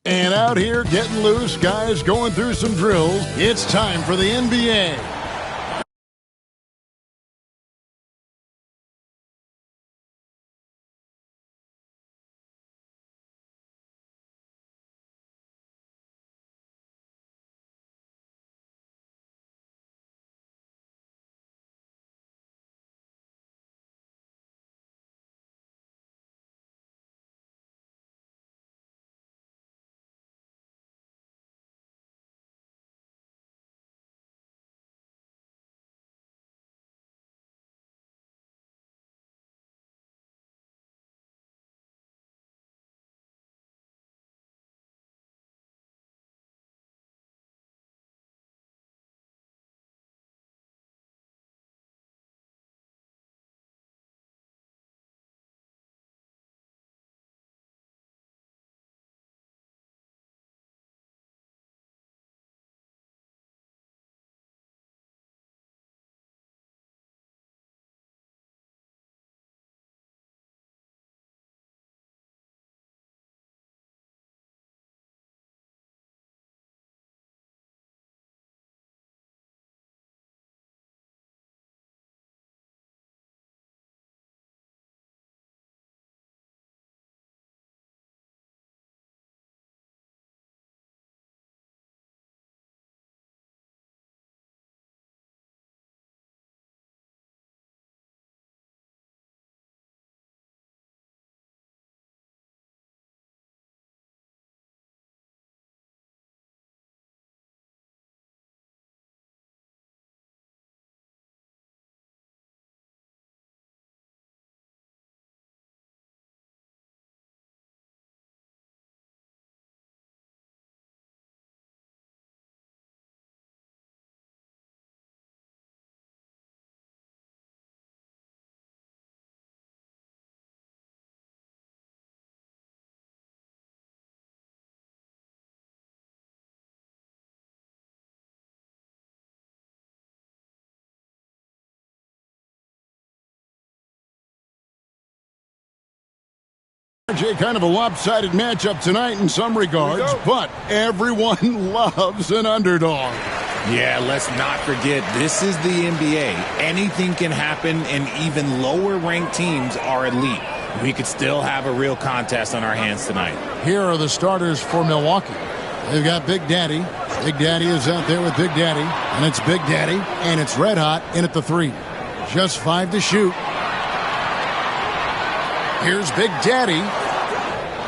And out here getting loose, guys going through some drills. It's time for the NBA. Kind of a lopsided matchup tonight in some regards, but everyone loves an underdog. Yeah, let's not forget, this is the NBA. Anything can happen, and even lower-ranked teams are elite. We could still have a real contest on our hands tonight. Here are the starters for Milwaukee. They've got Big Daddy. Big Daddy is out there with Big Daddy, and it's Big Daddy, and it's red hot in at the 3. Just 5 to shoot. Here's Big Daddy.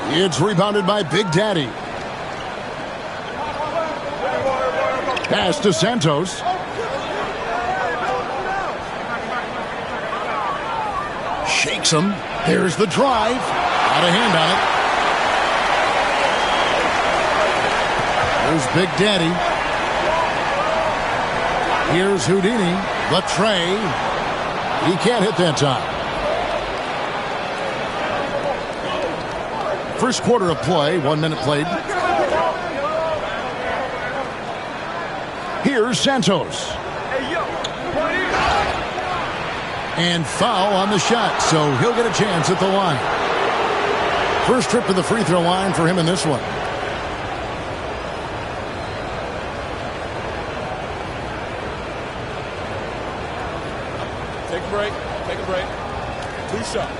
It's rebounded by Big Daddy. Pass to Santos. Shakes him. There's the drive. Got a hand on it. There's Big Daddy. Here's Houdini. The tray. He can't hit that time. First quarter of play, 1 minute played. Here's Santos. And foul on the shot, so he'll get a chance at the line. First trip to the free throw line for him in this one. Take a break. Take a break. 2 shots.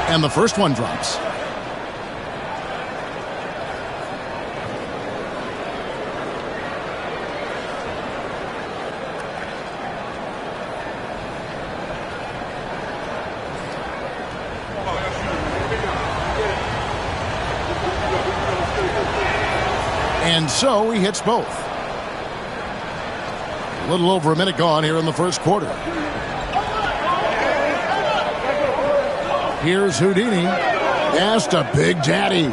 And the first one drops. And so he hits both. A little over a minute gone here in the first quarter. Here's Houdini. Pass to Big Daddy.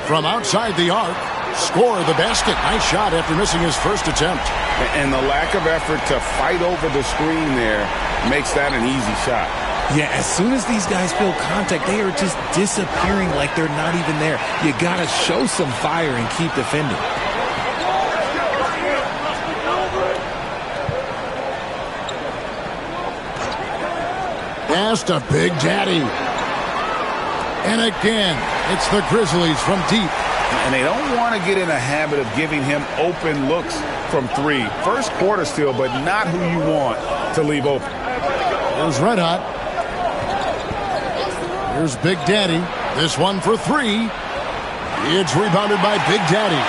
From outside the arc, score the basket. Nice shot after missing his first attempt. And the lack of effort to fight over the screen there makes that an easy shot. Yeah, as soon as these guys feel contact, they are just disappearing like they're not even there. You got to show some fire and keep defending. Pass to Big Daddy. And again, it's the Grizzlies from deep. And they don't want to get in a habit of giving him open looks from three. First quarter still, but not who you want to leave open. There's Red Hot. Here's Big Daddy. This one for three. It's rebounded by Big Daddy.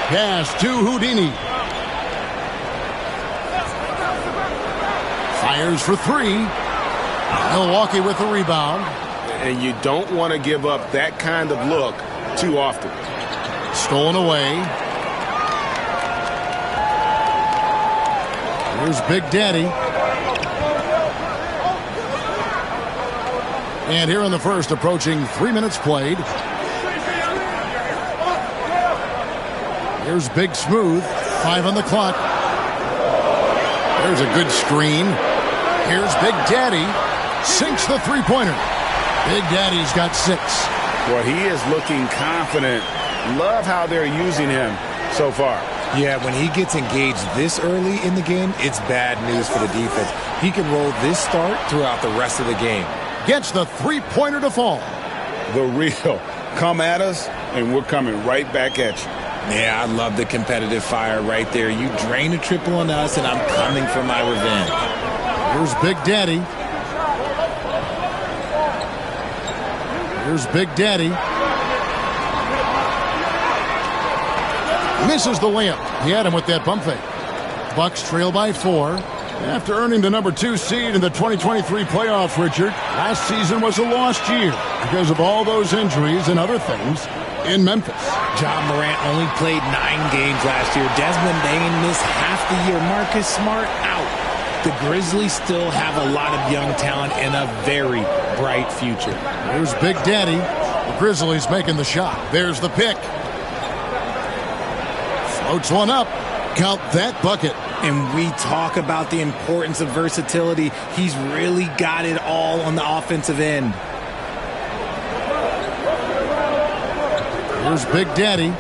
Pass to Houdini. Fires for three. Milwaukee with the rebound. And you don't want to give up that kind of look too often. Stolen away. Here's Big Daddy. And here in the first, approaching 3 minutes played. Here's Big Smooth. 5 on the clock. There's a good screen. Here's Big Daddy. Sinks the three-pointer. Big Daddy's got 6. Well, he is looking confident. Love how they're using him so far. Yeah, when he gets engaged this early in the game, it's bad news for the defense. He can roll this start throughout the rest of the game. Gets the three-pointer to fall. The real. Come at us, and we're coming right back at you. Yeah, I love the competitive fire right there. You drain a triple on us, and I'm coming for my revenge. Here's Big Daddy. Here's Big Daddy. Misses the layup. He had him with that bump fake. Bucks trail by 4. After earning the number 2 seed in the 2023 playoffs, Richard, last season was a lost year because of all those injuries and other things in Memphis. John Morant only played 9 games last year. Desmond Bain missed half the year. Marcus Smart out. The Grizzlies still have a lot of young talent and a very bright future. Here's Big Daddy. The Grizzlies making the shot. There's the pick. Floats one up. Count that bucket. And we talk about the importance of versatility. He's really got it all on the offensive end. Here's Big Daddy.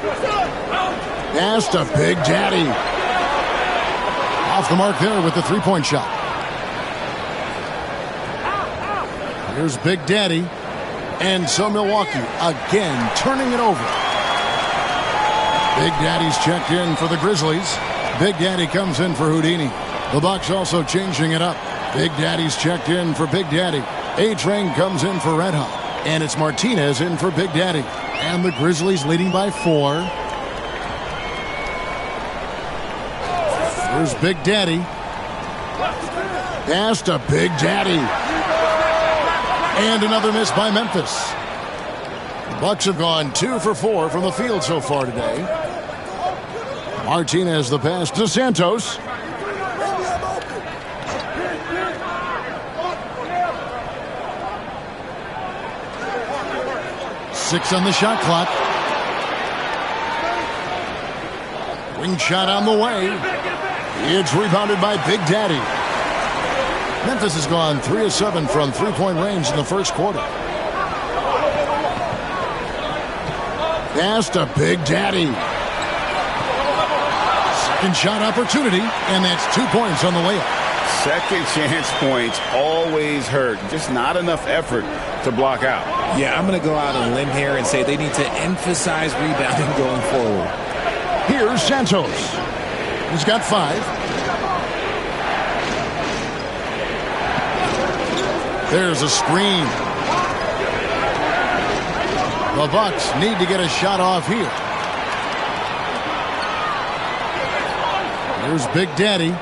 Pass to Big Daddy. Off the mark there with the three-point shot. Here's Big Daddy. And so Milwaukee again turning it over. Big Daddy's checked in for the Grizzlies. Big Daddy comes in for Houdini. The Bucks also changing it up. Big Daddy's checked in for Big Daddy. A-Train comes in for Red Hot. And it's Martinez in for Big Daddy. And the Grizzlies leading by 4. Here's Big Daddy. Pass to Big Daddy. And another miss by Memphis. The Bucks have gone 2 for 4 from the field so far today. Martinez the pass to Santos. Six on the shot clock. Wing shot on the way. It's rebounded by Big Daddy. Memphis has gone 3 of 7 from three-point range in the first quarter. Pass to Big Daddy. Second shot opportunity, and that's 2 points on the layup. Second chance points always hurt. Just not enough effort to block out. Yeah, I'm going to go out on a limb here and say they need to emphasize rebounding going forward. Here's Santos. He's got 5. There's a screen. The Bucks need to get a shot off here. Here's Big Daddy.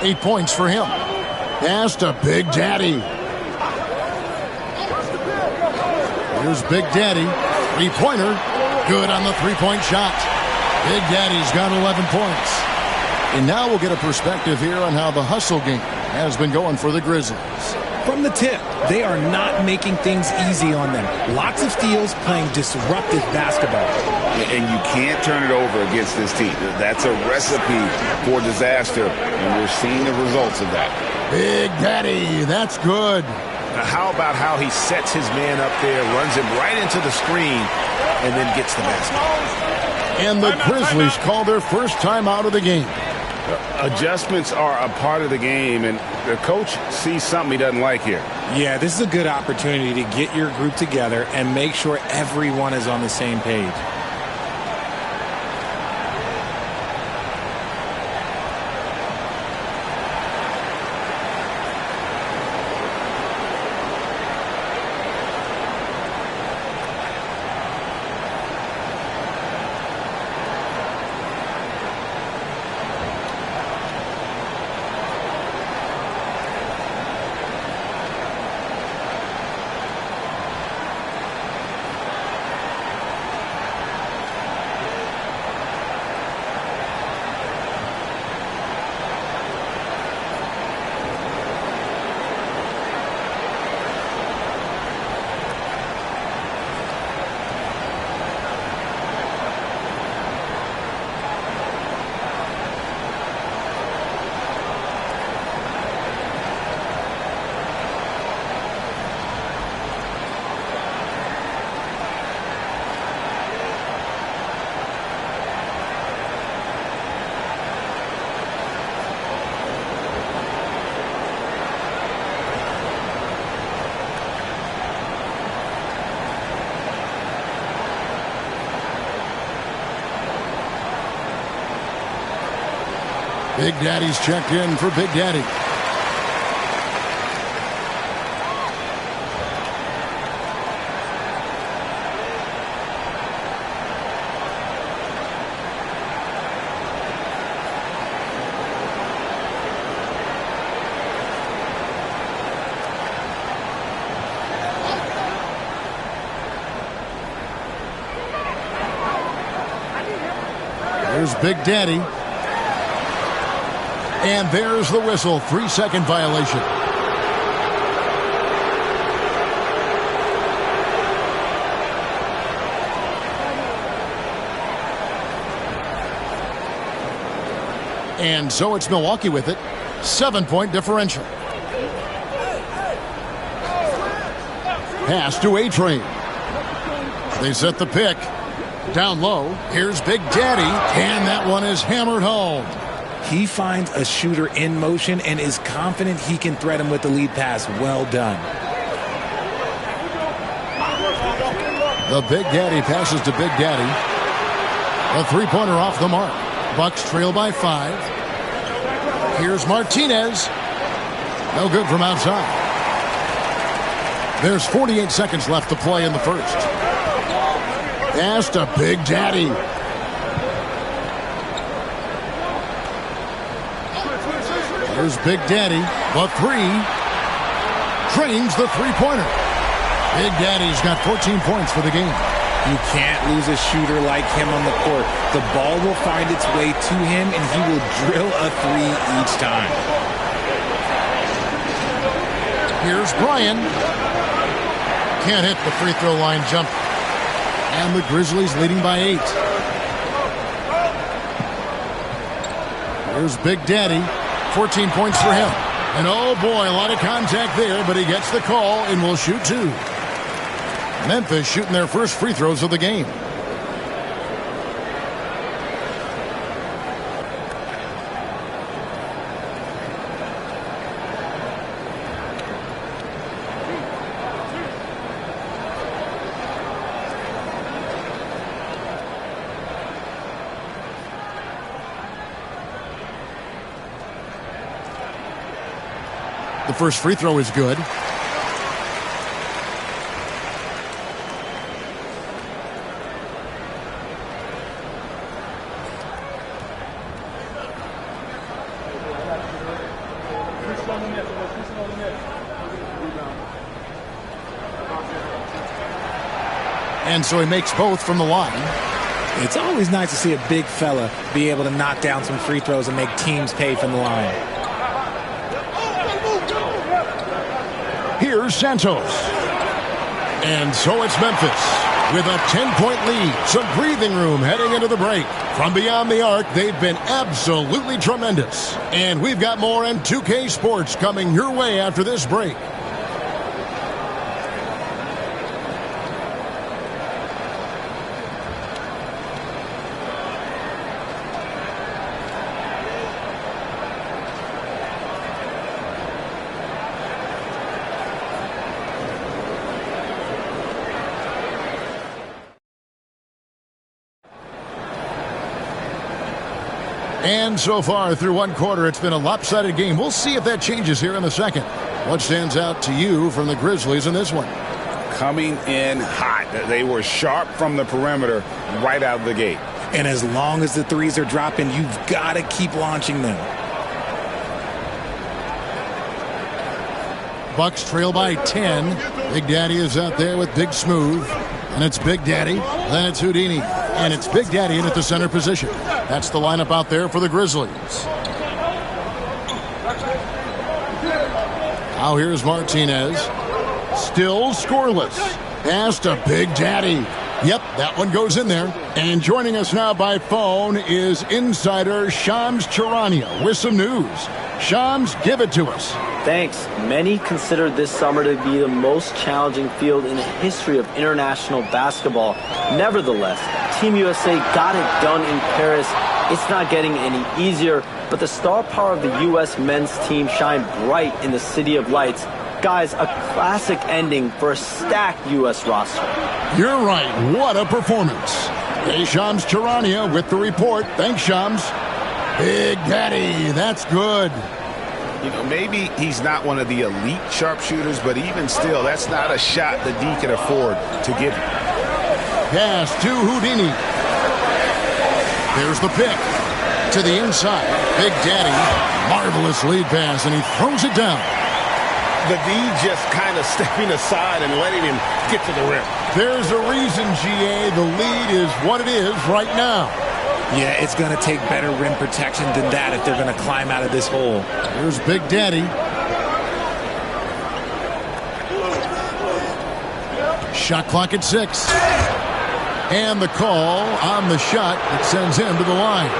8 points for him. Pass to Big Daddy. Here's Big Daddy. Three-pointer. Good on the three-point shot. Big Daddy's got 11 points. And now we'll get a perspective here on how the hustle game has been going for the Grizzlies. From the tip, they are not making things easy on them. Lots of steals, playing disruptive basketball. And you can't turn it over against this team. That's a recipe for disaster, and we're seeing the results of that. Big Daddy, that's good. Now how about how he sets his man up there, runs him right into the screen, and then gets the basket. And the Grizzlies call their first time out of the game. Adjustments are a part of the game, and the coach sees something he doesn't like here. Yeah, this is a good opportunity to get your group together and make sure everyone is on the same page. Big Daddy's checked in for Big Daddy. There's Big Daddy. And there's the whistle. 3-second violation. And so it's Milwaukee with it. 7-point differential. Pass to A-Train. They set the pick. Down low. Here's Big Daddy. And that one is hammered home. He finds a shooter in motion and is confident he can thread him with the lead pass. Well done. The Big Daddy passes to Big Daddy. A three-pointer off the mark. Bucks trail by 5. Here's Martinez. No good from outside. There's 48 seconds left to play in the first. Pass to Big Daddy. Here's Big Daddy, the three. Drains the three-pointer. Big Daddy's got 14 points for the game. You can't lose a shooter like him on the court. The ball will find its way to him, and he will drill a three each time. Here's Brian. Can't hit the free throw line jump. And the Grizzlies leading by 8. Here's Big Daddy. 14 points for him. And oh boy, a lot of contact there, but he gets the call and will shoot 2. Memphis shooting their first free throws of the game. The first free throw is good. And so he makes both from the line. It's always nice to see a big fella be able to knock down some free throws and make teams pay from the line. Here's Santos. And so it's Memphis with a 10-point lead. Some breathing room heading into the break. From beyond the arc, they've been absolutely tremendous. And we've got more in 2K Sports coming your way after this break. And so far through one quarter, it's been a lopsided game. We'll see if that changes here in the second. What stands out to you from the Grizzlies in this one? Coming in hot. They were sharp from the perimeter right out of the gate. And as long as the threes are dropping, you've got to keep launching them. Bucks trail by 10. Big Daddy is out there with Big Smooth. And it's Big Daddy. Then it's Houdini. And it's Big Daddy in at the center position. That's the lineup out there for the Grizzlies. Now here's Martinez. Still scoreless. Pass to Big Daddy. Yep, that one goes in there. And joining us now by phone is insider Shams Charania with some news. Shams, give it to us. Thanks. Many consider this summer to be the most challenging field in the history of international basketball. Nevertheless, Team USA got it done in Paris. It's not getting any easier, but the star power of the U.S. men's team shined bright in the City of Lights. Guys, a classic ending for a stacked U.S. roster. You're right. What a performance. Hey, Shams Charania with the report. Thanks, Shams. Big Daddy, that's good. You know, maybe he's not one of the elite sharpshooters, but even still, that's not a shot that D can afford to give him. Pass to Houdini. There's the pick. To the inside. Big Daddy. Marvelous lead pass, and he throws it down. The D just kind of stepping aside and letting him get to the rim. There's a reason, GA. The lead is what it is right now. Yeah, it's going to take better rim protection than that if they're going to climb out of this hole. Here's Big Daddy. Shot clock at 6. And the call on the shot that sends him to the line.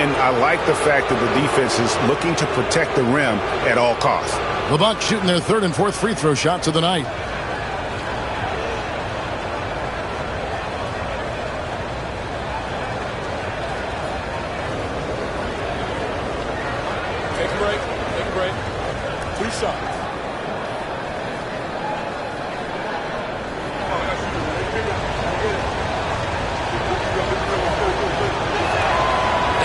And I like the fact that the defense is looking to protect the rim at all costs. The Bucks shooting their third and fourth free throw shots of the night. Take a break. Take a break. 2 shots.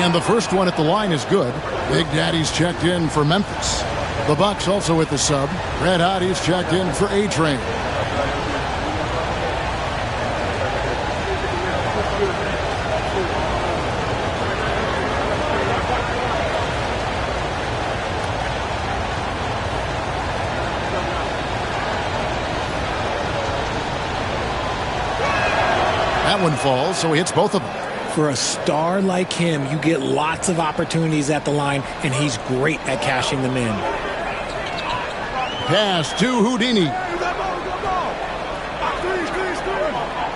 And the first one at the line is good. Big Daddy's checked in for Memphis. The Bucks also with the sub. Red Hottie's checked in for A-Train. That one falls, so he hits both of them. For a star like him, you get lots of opportunities at the line, and he's great at cashing them in. Pass to Houdini.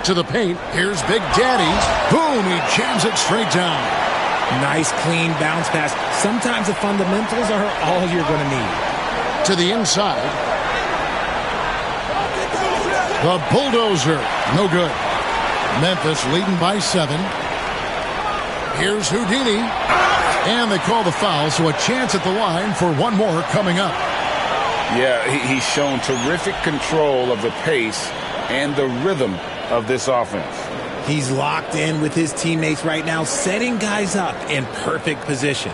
To the paint. Here's Big Daddy. Boom, he jams it straight down. Nice, clean bounce pass. Sometimes the fundamentals are all you're going to need. To the inside. The bulldozer. No good. Memphis leading by 7. Here's Houdini. And they call the foul, so a chance at the line for one more coming up. Yeah, he's shown terrific control of the pace and the rhythm of this offense. He's locked in with his teammates right now, setting guys up in perfect position.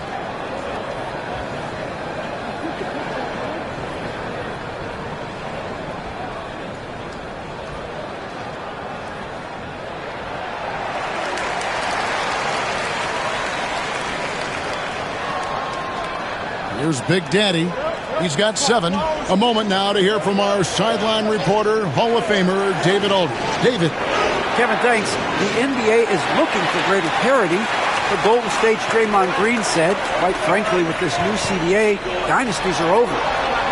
Here's Big Daddy. He's got 7. A moment now to hear from our sideline reporter, Hall of Famer David Aldridge. David. Kevin, thanks. The NBA is looking for greater parity. The Golden State's Draymond Green said, quite frankly, with this new CBA, dynasties are over.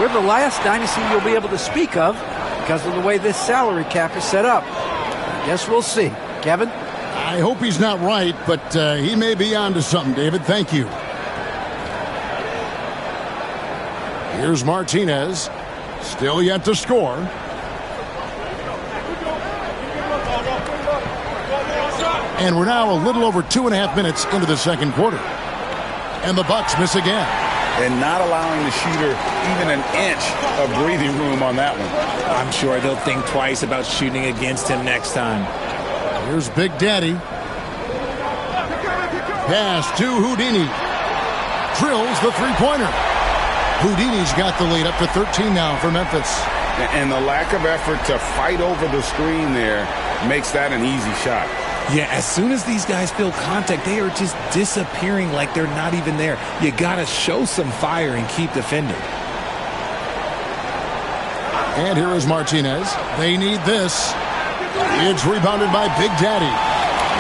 We're the last dynasty you'll be able to speak of because of the way this salary cap is set up. I guess we'll see. Kevin? I hope he's not right, but he may be onto something, David. Thank you. Here's Martinez. Still yet to score. And we're now a little over 2.5 minutes into the second quarter. And the Bucks miss again. And not allowing the shooter even an inch of breathing room on that one. I'm sure they'll think twice about shooting against him next time. Here's Big Daddy. Pass to Houdini. Drills the three-pointer. Houdini's got the lead up to 13 now for Memphis. And the lack of effort to fight over the screen there makes that an easy shot. Yeah, as soon as these guys feel contact, they are just disappearing like they're not even there. You got to show some fire and keep defending. And here is Martinez. They need this. It's rebounded by Big Daddy.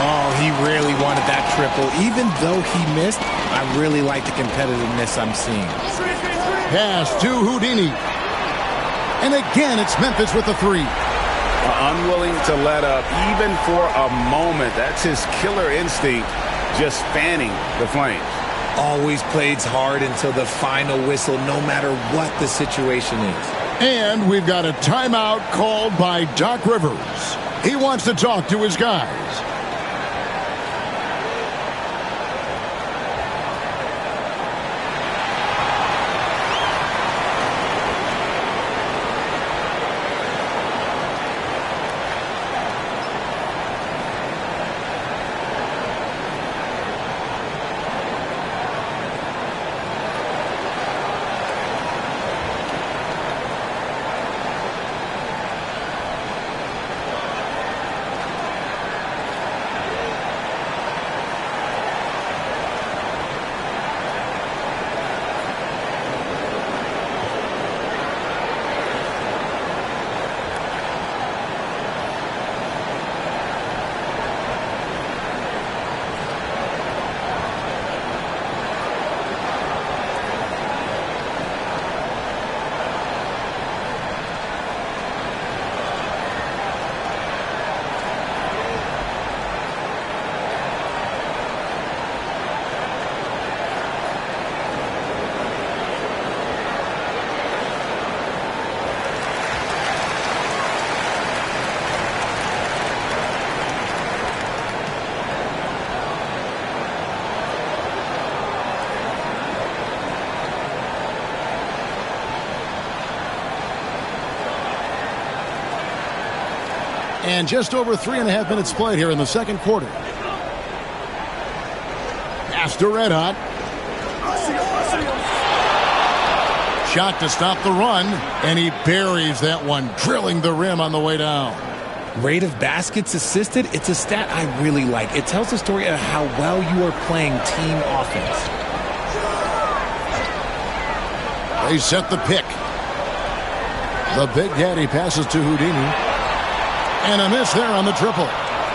Oh, he really wanted that triple. Even though he missed, I really like the competitiveness I'm seeing. Pass to Houdini. And again, it's Memphis with the three. Unwilling to let up even for a moment. That's his killer instinct, just fanning the flames. Always plays hard until the final whistle, no matter what the situation is. And we've got a timeout called by Doc Rivers. He wants to talk to his guys. And just over 3.5 minutes played here in the second quarter. Pass to Red Hot. Shot to stop the run, and he buries that one, drilling the rim on the way down. Rate of baskets assisted, it's a stat I really like. It tells the story of how well you are playing team offense. They set the pick. The Big Daddy passes to Houdini. And a miss there on the triple.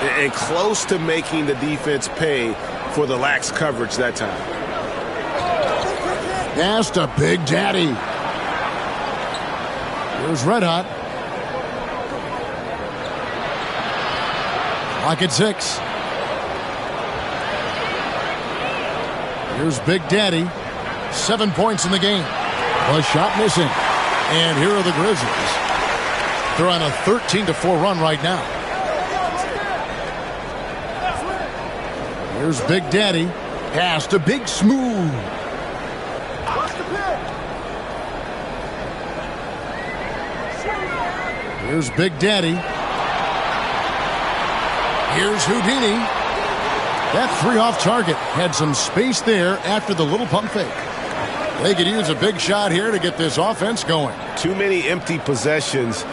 And close to making the defense pay for the lax coverage that time. Pass to Big Daddy. Here's Red Hot. Clock at 6. Here's Big Daddy. 7 points in the game. A shot missing. And here are the Grizzlies. They're on a 13-4 run right now. Here's Big Daddy. Pass to Big Smooth. Here's Big Daddy. Here's Houdini. That three off target. Had some space there after the little pump fake. They could use a big shot here to get this offense going. Too many empty possessions.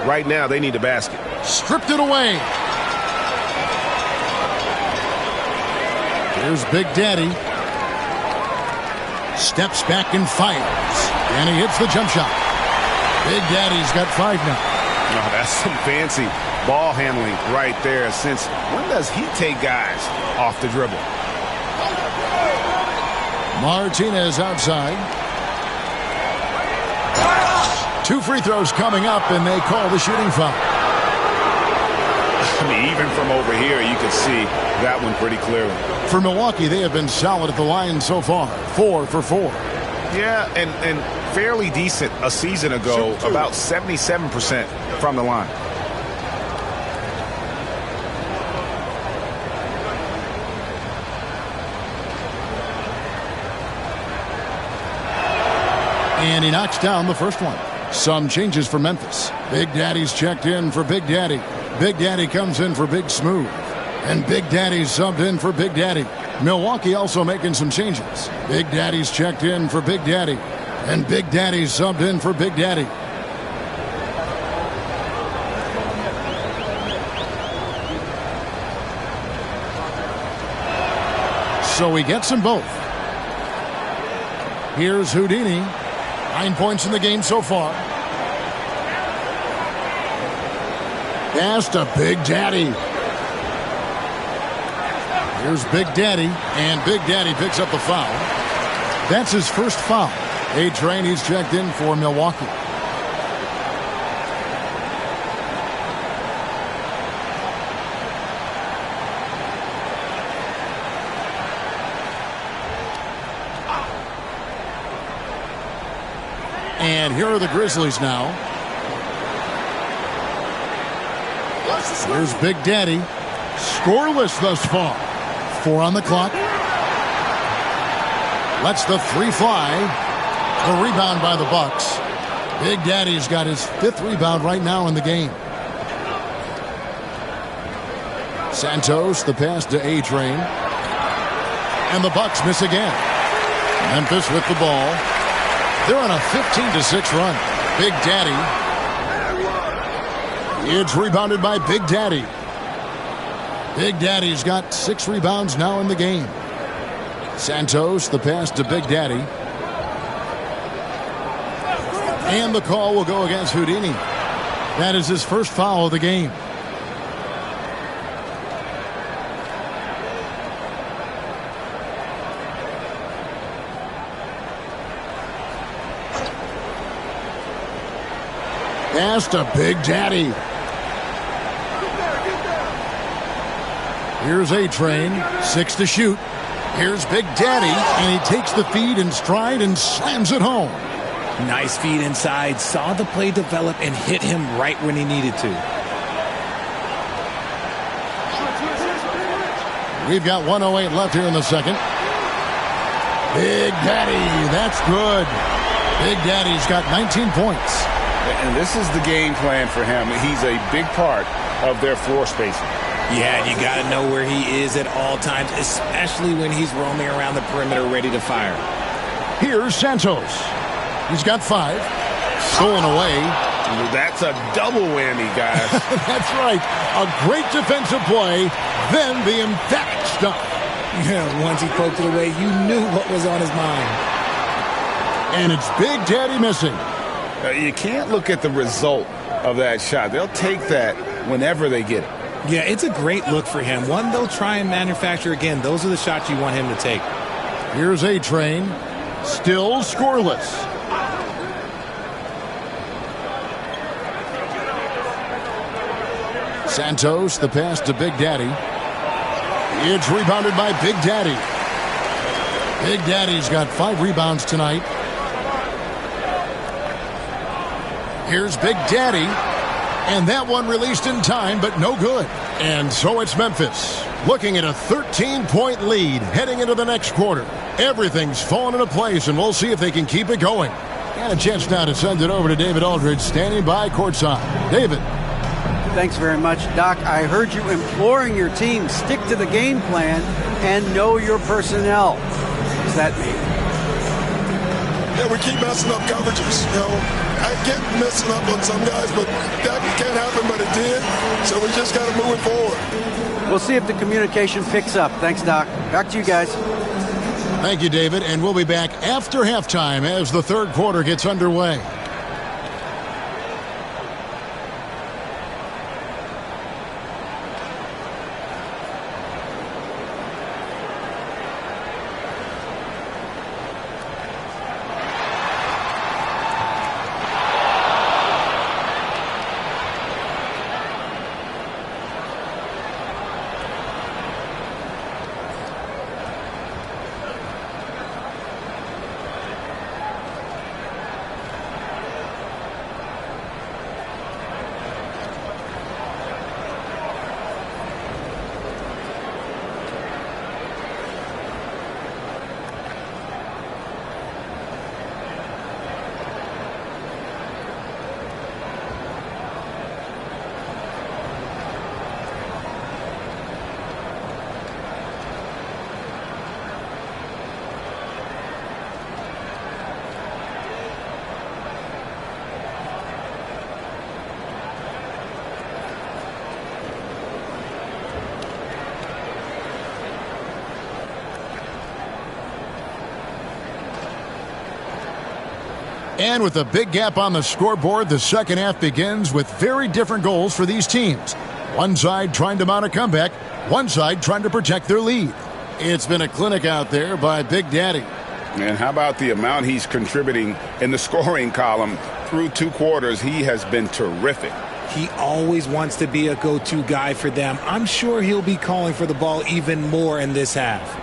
Right now, they need a basket. Stripped it away. Here's Big Daddy. Steps back and fires. And he hits the jump shot. Big Daddy's got 5 now. No, that's some fancy ball handling right there. Since when does he take guys off the dribble? Martinez outside. 2 free throws coming up, and they call the shooting foul. I mean, even from over here, you can see that one pretty clearly. For Milwaukee, they have been solid at the line so far. 4 for 4. Yeah, and fairly decent a season ago, about 77% from the line. And he knocks down the first one. Some changes for Memphis. Big Daddy's checked in for Big Daddy. Big Daddy comes in for Big Smooth. And Big Daddy subbed in for Big Daddy. Milwaukee also making some changes. Big Daddy's checked in for Big Daddy. And Big Daddy's subbed in for Big Daddy. So he gets them both. Here's Houdini. 9 points in the game so far. Pass to Big Daddy. Here's Big Daddy, and Big Daddy picks up a foul. That's his first foul. A-Train, he's checked in for Milwaukee. And here are the Grizzlies now. Here's Big Daddy. Scoreless thus far. 4 on the clock. Lets the 3 fly. The rebound by the Bucks. Big Daddy's got his 5th rebound right now in the game. Santos, the pass to A-Train. And the Bucks miss again. Memphis with the ball. They're on a 15-6 run. Big Daddy. It's rebounded by Big Daddy. Big Daddy's got 6 rebounds now in the game. Santos, the pass to Big Daddy. And the call will go against Houdini. That is his first foul of the game. Pass to Big Daddy. Here's A-Train, 6 to shoot. Here's Big Daddy, and he takes the feed in stride and slams it home. Nice feed inside, saw the play develop and hit him right when he needed to. We've got 1:08 left here in the second. Big Daddy, that's good. Big Daddy's got 19 points. And this is the game plan for him. He's a big part of their floor spacing. Yeah, you got to know where he is at all times, especially when he's roaming around the perimeter ready to fire. Here's Santos. He's got 5. Stolen away. That's a double whammy, guys. That's right. A great defensive play, then the emphatic stuff. Yeah, once he poked it away, you knew what was on his mind. And it's Big Daddy missing. You can't look at the result of that shot. They'll take that whenever they get it. Yeah, it's a great look for him. One they'll try and manufacture again. Those are the shots you want him to take. Here's A-Train. Still scoreless. Santos, the pass to Big Daddy. It's rebounded by Big Daddy. Big Daddy's got 5 rebounds tonight. Here's Big Daddy. And that one released in time, but no good. And so it's Memphis, looking at a 13-point lead heading into the next quarter. Everything's fallen into place, and we'll see if they can keep it going. And a chance now to send it over to David Aldridge, standing by courtside. David. Thanks very much, Doc. I heard you imploring your team, stick to the game plan and know your personnel. What does that mean? Yeah, we keep messing up coverages. You know, I get messing up on some guys, but that can't happen, but it did. So we just got to move it forward. We'll see if the communication picks up. Thanks, Doc. Back to you guys. Thank you, David. And we'll be back after halftime as the third quarter gets underway. And with a big gap on the scoreboard, the second half begins with very different goals for these teams. One side trying to mount a comeback, one side trying to protect their lead. It's been a clinic out there by Big Daddy. And how about the amount he's contributing in the scoring column? Through 2 quarters, he has been terrific. He always wants to be a go-to guy for them. I'm sure he'll be calling for the ball even more in this half.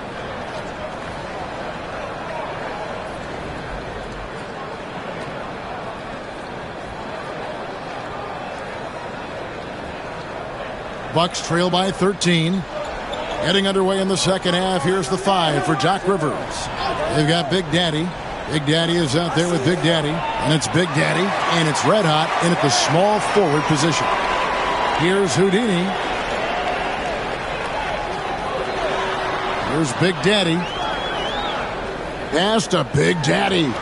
Bucks trail by 13. Heading underway in the second half. Here's the 5 for Jock Rivers. They've got Big Daddy. Big Daddy is out there with Big Daddy. And it's Big Daddy. And it's red hot in at the small forward position. Here's Houdini. Here's Big Daddy. Pass to Big Daddy.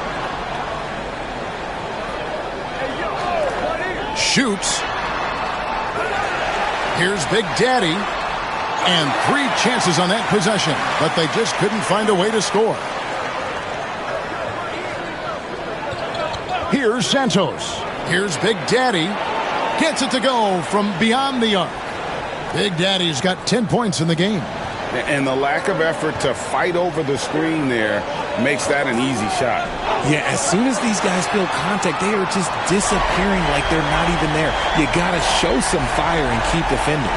Shoots. Here's Big Daddy. And 3 chances on that possession, but they just couldn't find a way to score. Here's Santos. Here's Big Daddy. Gets it to go from beyond the arc. Big Daddy's got 10 points in the game. And the lack of effort to fight over the screen there makes that an easy shot. Yeah, as soon as these guys feel contact, they are just disappearing like they're not even there. You got to show some fire and keep defending.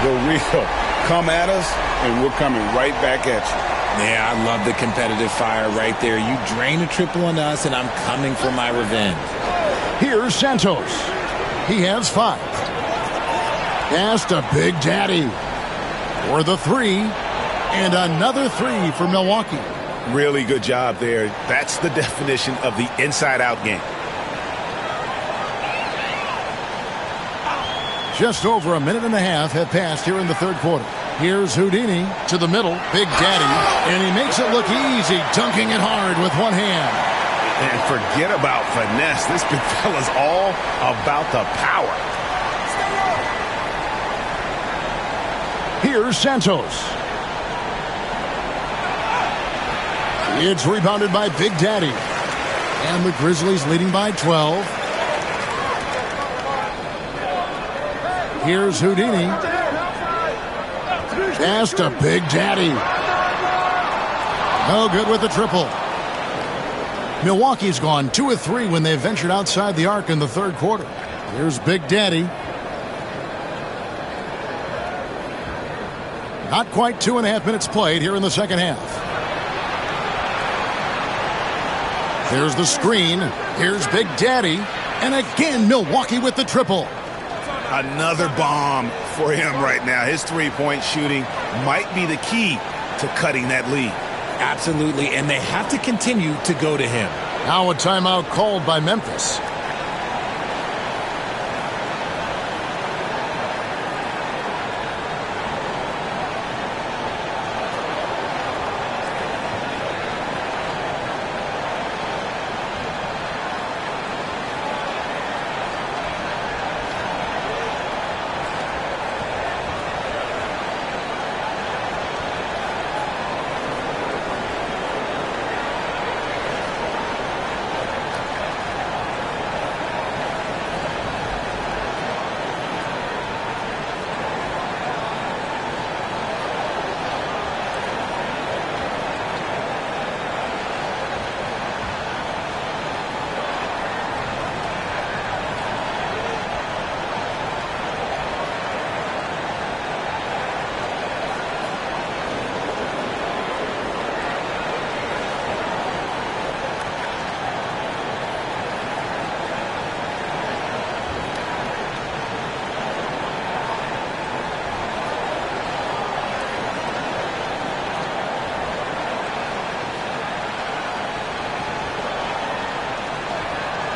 The real come at us, and we're coming right back at you. Yeah, I love the competitive fire right there. You drain a triple on us, and I'm coming for my revenge. Here's Santos. He has 5. Pass to Big Daddy for the 3, and another 3 for Milwaukee. Really good job there. That's the definition of the inside-out game. Just over a minute and a half have passed here in the third quarter. Here's Houdini to the middle. Big Daddy. And he makes it look easy, dunking it hard with one hand. And forget about finesse. This big fella's all about the power. Here's Santos. It's rebounded by Big Daddy. And the Grizzlies leading by 12. Here's Houdini. Pass to Big Daddy. No good with the triple. Milwaukee's gone 2 of 3 when they ventured outside the arc in the third quarter. Here's Big Daddy. Not quite 2.5 minutes played here in the second half. There's the screen. Here's Big Daddy. And again, Milwaukee with the triple. Another bomb for him right now. His three-point shooting might be the key to cutting that lead. Absolutely, and they have to continue to go to him. Now a timeout called by Memphis.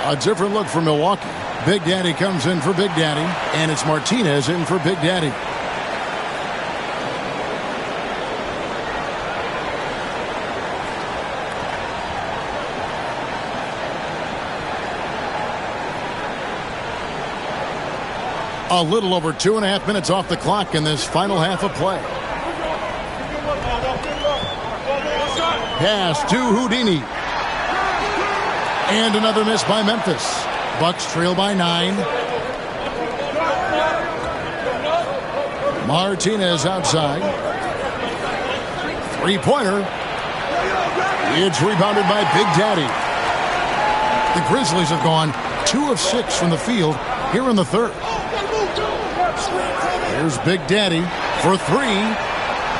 A different look for Milwaukee. Big Daddy comes in for Big Daddy, and it's Martinez in for Big Daddy. A little over 2.5 minutes off the clock in this final half of play. Pass to Houdini. And another miss by Memphis. Bucks trail by 9. Martinez outside. Three-pointer. It's rebounded by Big Daddy. The Grizzlies have gone 2 of 6 from the field here in the third. Here's Big Daddy for 3.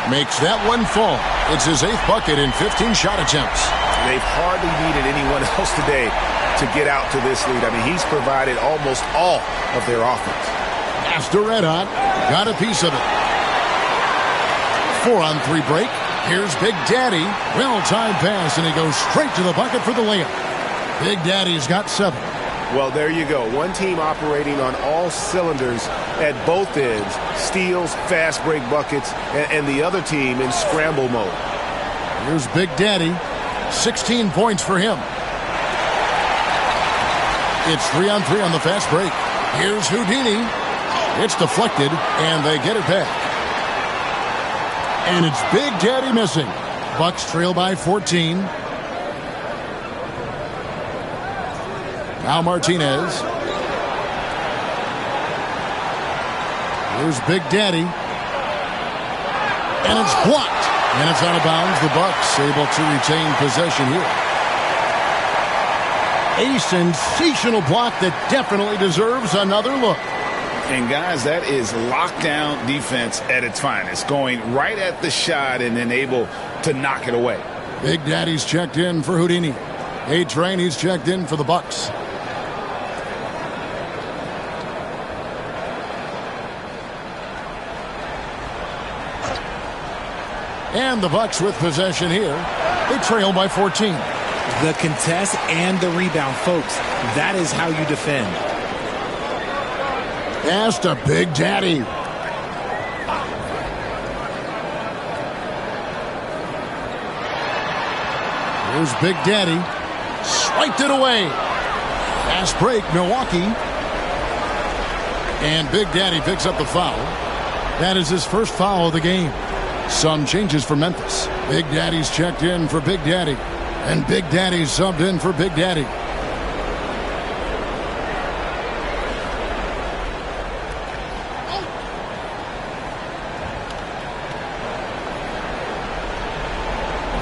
Makes that one fall. It's his 8th bucket in 15 shot attempts. They've hardly needed anyone else today to get out to this lead. I mean, he's provided almost all of their offense. After Red Hot, got a piece of it. 4-on-3 break. Here's Big Daddy. Well-timed pass, and he goes straight to the bucket for the layup. Big Daddy's got 7. Well, there you go. One team operating on all cylinders at both ends. Steals, fast break buckets, and the other team in scramble mode. Here's Big Daddy. 16 points for him. It's 3-on-3 on the fast break. Here's Houdini. It's deflected, and they get it back. And it's Big Daddy missing. Bucks trail by 14. Now Martinez. Here's Big Daddy. And it's blocked. And it's out of bounds. The Bucks able to retain possession here. A sensational block that definitely deserves another look. And guys, that is lockdown defense at its finest. Going right at the shot and then able to knock it away. Big Daddy's checked in for Houdini. A-Train, he's checked in for the Bucks. And the Bucks with possession here. They trail by 14. The contest and the rebound, folks. That is how you defend. Pass to Big Daddy. Here's Big Daddy. Swiped it away. Fast break, Milwaukee. And Big Daddy picks up the foul. That is his first foul of the game. Some changes for Memphis. Big Daddy's checked in for Big Daddy. And Big Daddy's subbed in for Big Daddy.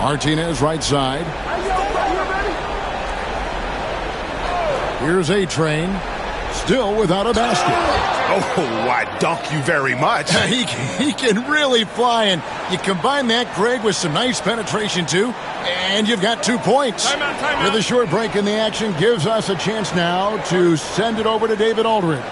Martinez right side. Here's A-Train. Still without a basket. Oh, I dunk you very much. He can really fly, and you combine that, Greg, with some nice penetration, too, and you've got 2 points. Time out. With a short break in the action, gives us a chance now to send it over to David Aldridge.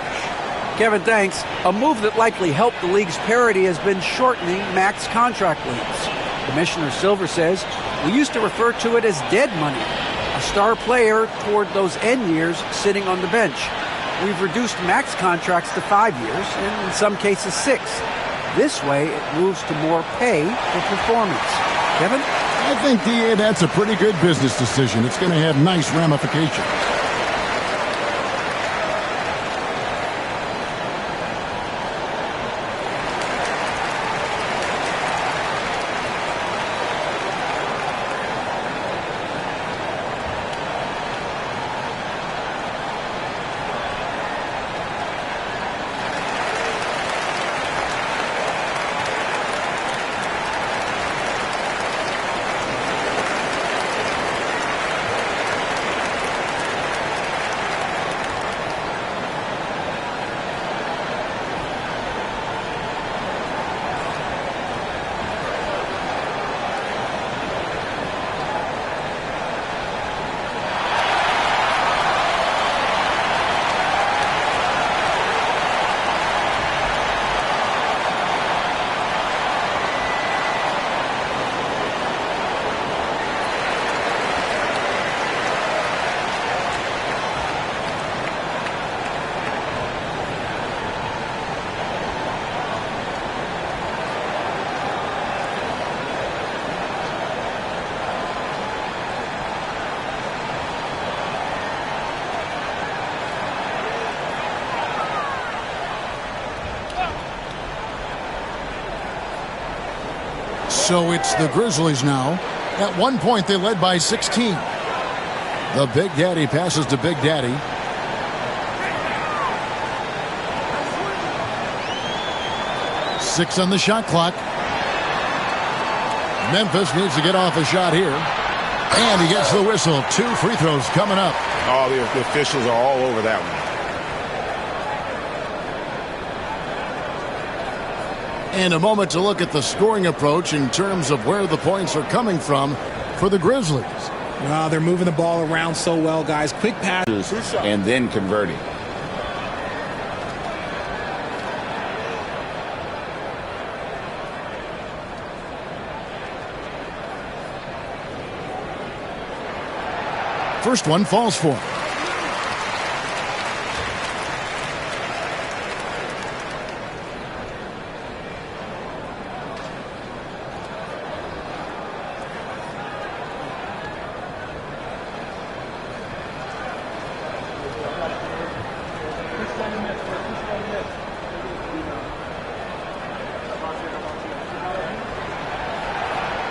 Kevin, thanks. A move that likely helped the league's parity has been shortening max contract lengths. Commissioner Silver says, we used to refer to it as dead money, a star player toward those end years sitting on the bench. We've reduced max contracts to 5 years, and in some cases 6. This way, it moves to more pay for performance. Kevin? I think, DA, that's a pretty good business decision. It's going to have nice ramifications. So it's the Grizzlies now. At one point, they led by 16. The Big Daddy passes to Big Daddy. Six on the shot clock. Memphis needs to get off a shot here. And he gets the whistle. 2 free throws coming up. Oh, the officials are all over that one. And a moment to look at the scoring approach in terms of where the points are coming from for the Grizzlies. Well, they're moving the ball around so well, guys. Quick passes. And then converting. First one falls for him.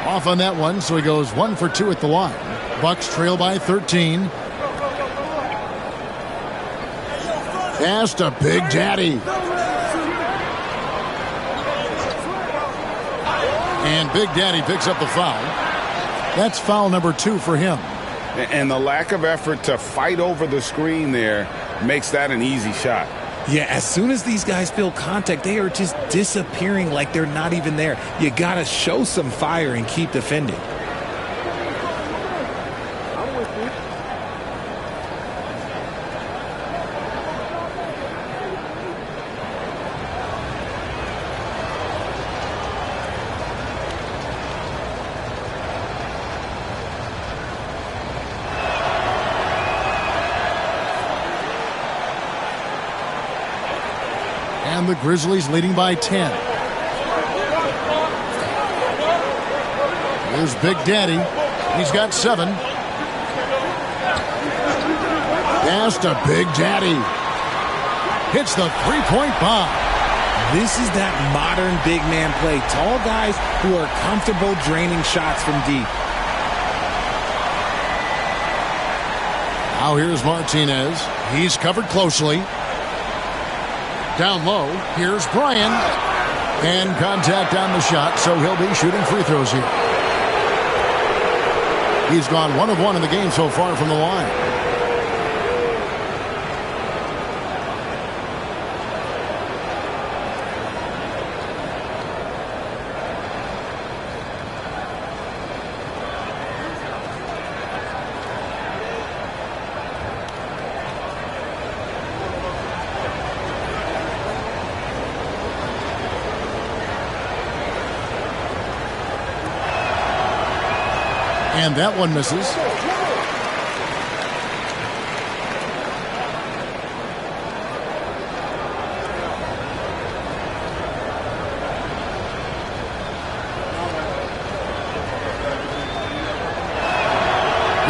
Off on that one, so he goes 1 for 2 at the line. Bucks trail by 13. Pass to Big Daddy. And Big Daddy picks up the foul. That's foul number 2 for him. And the lack of effort to fight over the screen there makes that an easy shot. Yeah, as soon as these guys feel contact, they are just disappearing like they're not even there. You got to show some fire and keep defending. And the Grizzlies leading by 10. Here's Big Daddy. He's got 7. Pass to Big Daddy. Hits the three-point bomb. This is that modern big man play. Tall guys who are comfortable draining shots from deep. Now here's Martinez. He's covered closely. Down low, here's Brian. And contact on the shot, so he'll be shooting free throws here. He's gone 1 of 1 in the game so far from the line. And that one misses.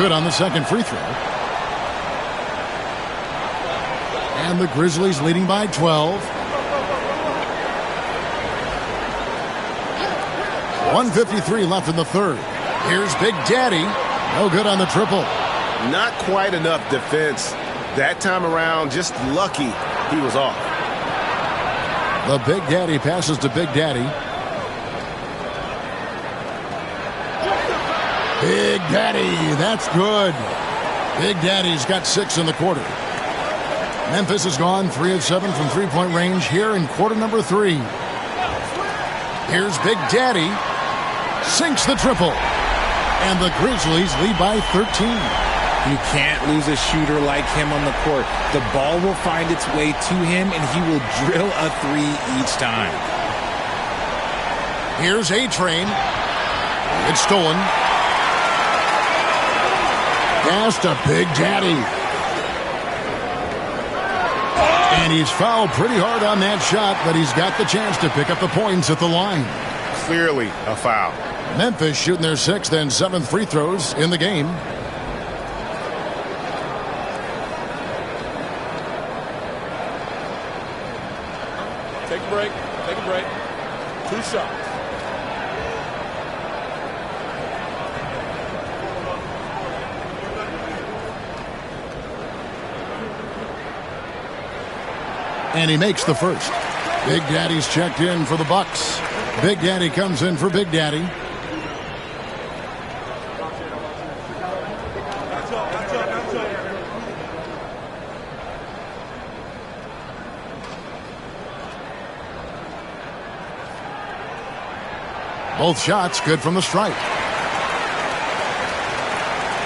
Good on the second free throw. And the Grizzlies leading by 12. 1:53 left in the third. Here's Big Daddy. No good on the triple. Not quite enough defense. That time around, just lucky he was off. The Big Daddy passes to Big Daddy. Big Daddy, that's good. Big Daddy's got 6 in the quarter. Memphis has gone 3 of 7 from three-point range here in quarter number 3. Here's Big Daddy. Sinks the triple. And the Grizzlies lead by 13. You can't lose a shooter like him on the court. The ball will find its way to him, and he will drill a 3 each time. Here's A-Train. It's stolen. Pass to Big Daddy. And he's fouled pretty hard on that shot, but he's got the chance to pick up the points at the line. Clearly a foul. Memphis shooting their 6th and 7th free throws in the game. Take a break. Take a break. 2 shots. And he makes the first. Big Daddy's checked in for the Bucks. Big Daddy comes in for Big Daddy. Both shots good from the stripe.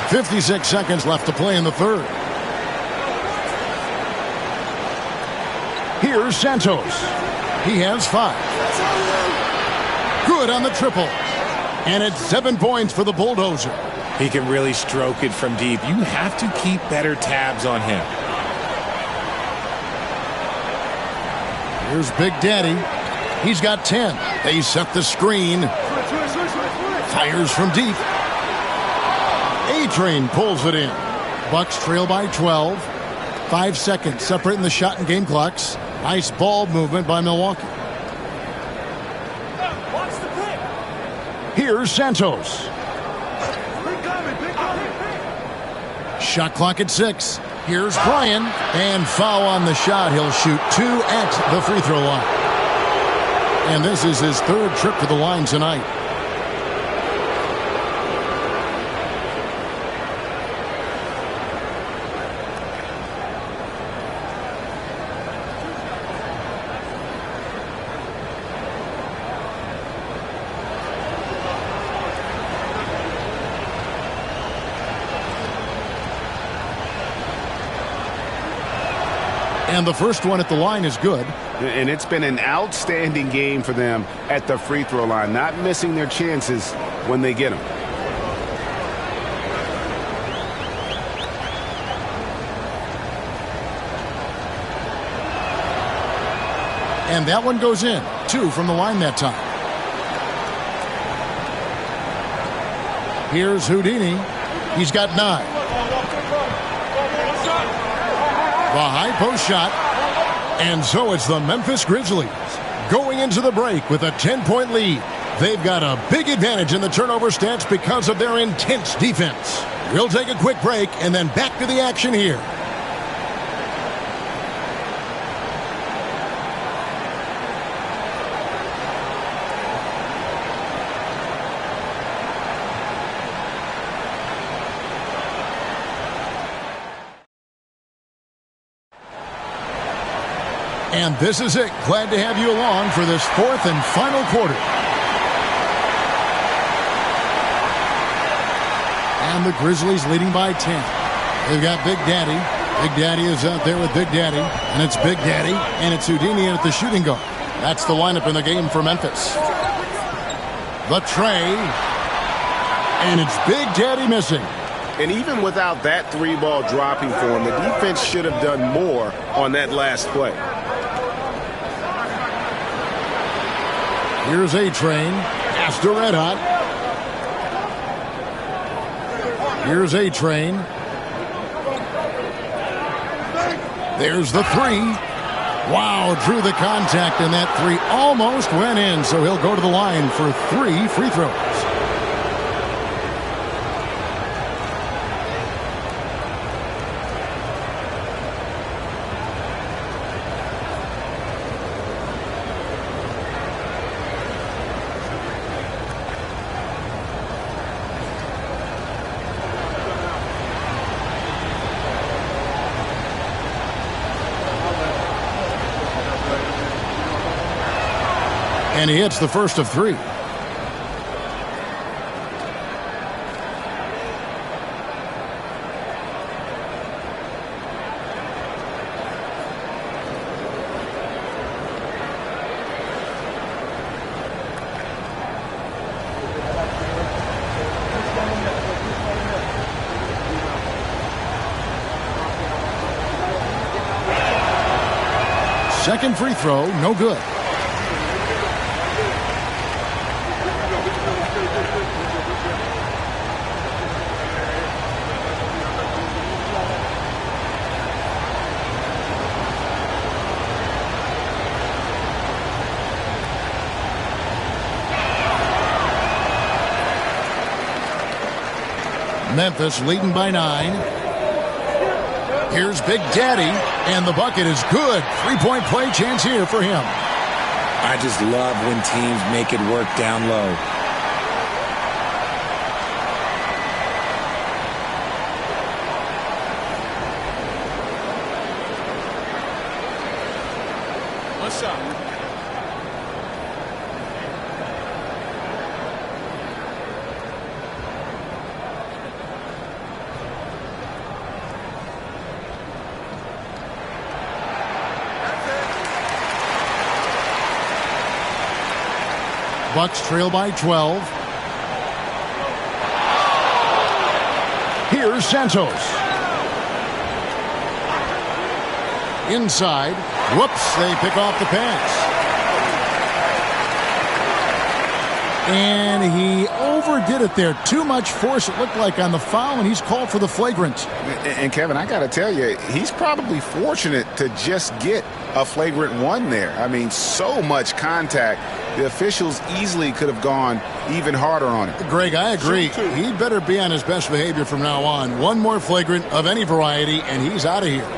56 seconds left to play in the third. Here's Santos. He has 5. Good on the triple. And it's 7 points for the Bulldozer. He can really stroke it from deep. You have to keep better tabs on him. Here's Big Daddy. He's got 10. They set the screen. Fires from deep. A-Train pulls it in. Bucks trail by 12. 5 seconds separating the shot and game clocks. Nice ball movement by Milwaukee. Here's Santos. Shot clock at 6. Here's Brian. And foul on the shot. He'll shoot 2 at the free throw line. And this is his 3rd trip to the line tonight. And the first one at the line is good. And it's been an outstanding game for them at the free throw line, not missing their chances when they get them. And that one goes in. 2 from the line that time. Here's Houdini. He's got 9. The high post shot. And so it's the Memphis Grizzlies going into the break with a 10-point lead. They've got a big advantage in the turnover stats because of their intense defense. We'll take a quick break and then back to the action here. And this is it. Glad to have you along for this 4th and final quarter. And the Grizzlies leading by 10. They've got Big Daddy. Big Daddy is out there with Big Daddy. And it's Big Daddy. And it's Houdini at the shooting guard. That's the lineup in the game for Memphis. The tray. And it's Big Daddy missing. And even without that 3-ball dropping for him, the defense should have done more on that last play. Here's A-Train. Pass to Red Hot. Here's A-Train. There's the 3. Wow, drew the contact, and that 3 almost went in, so he'll go to the line for 3 free throws. And he hits the first of 3. Second free throw, no good. Memphis leading by 9. Here's Big Daddy, and the bucket is good. Three-point play chance here for him. I just love when teams make it work down low. One shot. Bucks trail by 12. Here's Santos. Inside. Whoops, they pick off the pass. And he overdid it there. Too much force, it looked like, on the foul, and he's called for the flagrant. And Kevin, I got to tell you, he's probably fortunate to just get a flagrant one there. I mean, so much contact. The officials easily could have gone even harder on it. Greg, I agree. He better be on his best behavior from now on. One more flagrant of any variety, and he's out of here.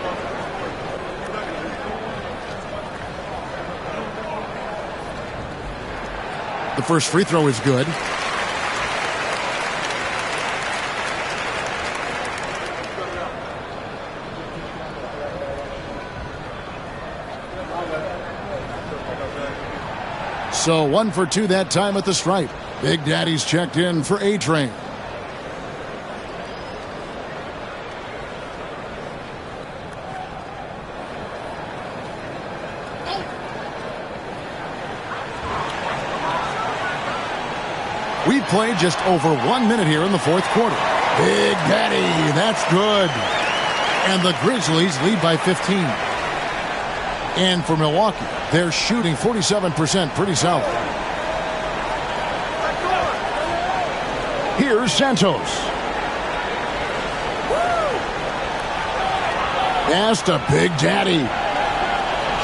The first free throw is good. So 1 for 2 that time at the stripe. Big Daddy's checked in for A-Train. We've played just over 1 minute here in the fourth quarter. Big Daddy, that's good. And the Grizzlies lead by 15. And for Milwaukee, they're shooting 47%, pretty solid. Here's Santos. Pass to Big Daddy.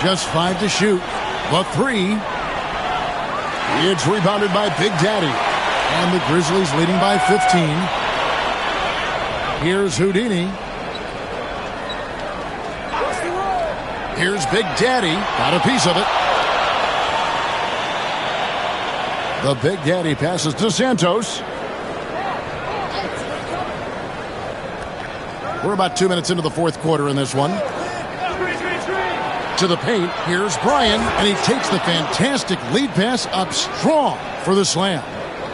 Just 5 to shoot. The 3. It's rebounded by Big Daddy. And the Grizzlies leading by 15. Here's Houdini. Here's Big Daddy. Got a piece of it. The Big Daddy passes to Santos. We're about 2 minutes into the fourth quarter in this one. To the paint. Here's Brian. And he takes the fantastic lead pass up strong for the slam.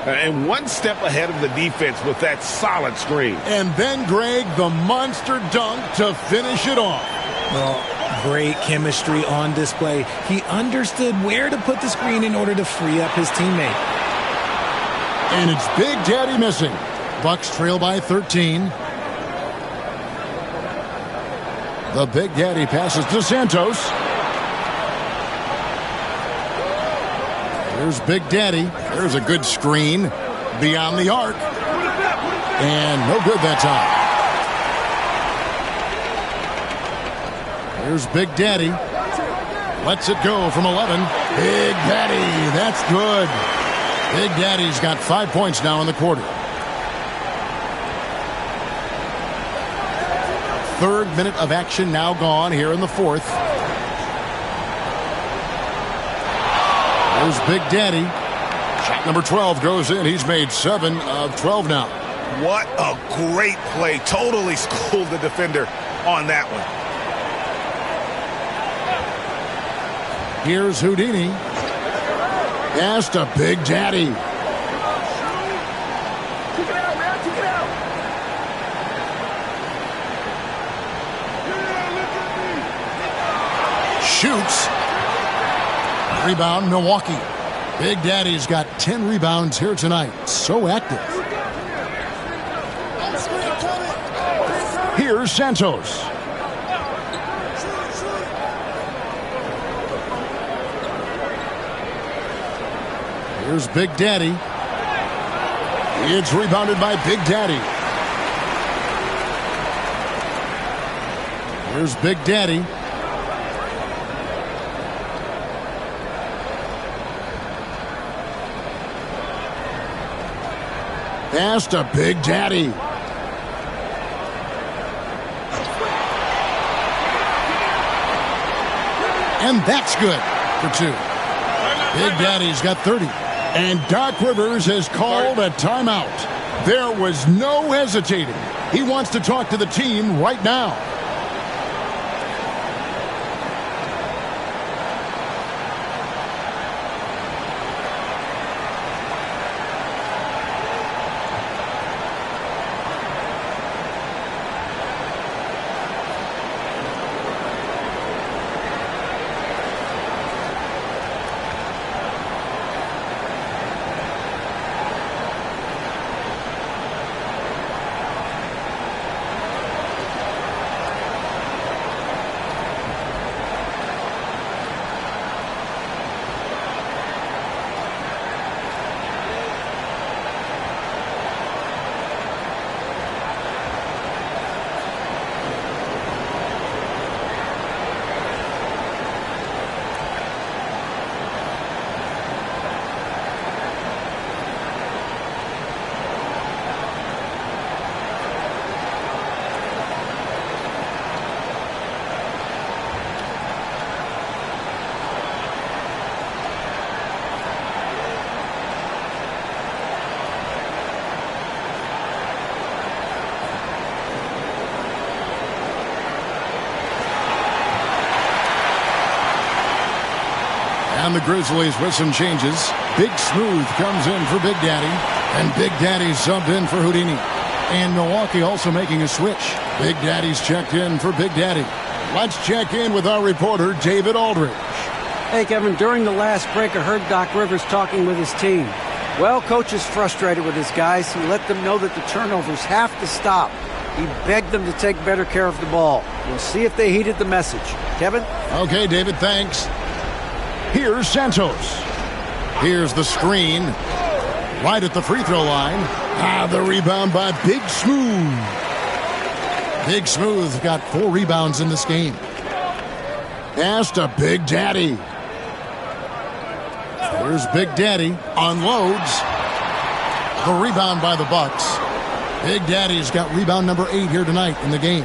And one step ahead of the defense with that solid screen. And then, Greg, the monster dunk to finish it off. Well, great chemistry on display. He understood where to put the screen in order to free up his teammate. And it's Big Daddy missing. Bucks trail by 13. The Big Daddy passes to Santos. Here's Big Daddy. There's a good screen beyond the arc. And no good that time. Here's Big Daddy. Lets it go from 11. Big Daddy. That's good. Big Daddy's got 5 points now in the quarter. Third minute of action now gone here in the fourth. There's Big Daddy. Shot number 12 goes in. He's made 7 of 12 now. What a great play. Totally schooled the defender on that one. Here's Houdini. Pass to Big Daddy. Shoots. Rebound, Milwaukee. Big Daddy's got 10 rebounds here tonight. So active. Here's Santos. Here's Big Daddy. It's rebounded by Big Daddy. Here's Big Daddy. Pass to Big Daddy. And that's good for 2. Big Daddy's got 30. And Doc Rivers has called a timeout. There was no hesitating. He wants to talk to the team right now. And the Grizzlies with some changes. Big Smooth comes in for Big Daddy. And Big Daddy subbed in for Houdini. And Milwaukee also making a switch. Big Daddy's checked in for Big Daddy. Let's check in with our reporter, David Aldridge. Hey, Kevin, during the last break, I heard Doc Rivers talking with his team. Well, coach is frustrated with his guys. He let them know that the turnovers have to stop. He begged them to take better care of the ball. We'll see if they heeded the message. Kevin? Okay, David, thanks. Here's Santos. Here's the screen. Right at the free throw line. The rebound by Big Smooth. Big Smooth got 4 rebounds in this game. Pass to Big Daddy. Here's Big Daddy. Unloads. The rebound by the Bucks. Big Daddy's got rebound number 8 here tonight in the game.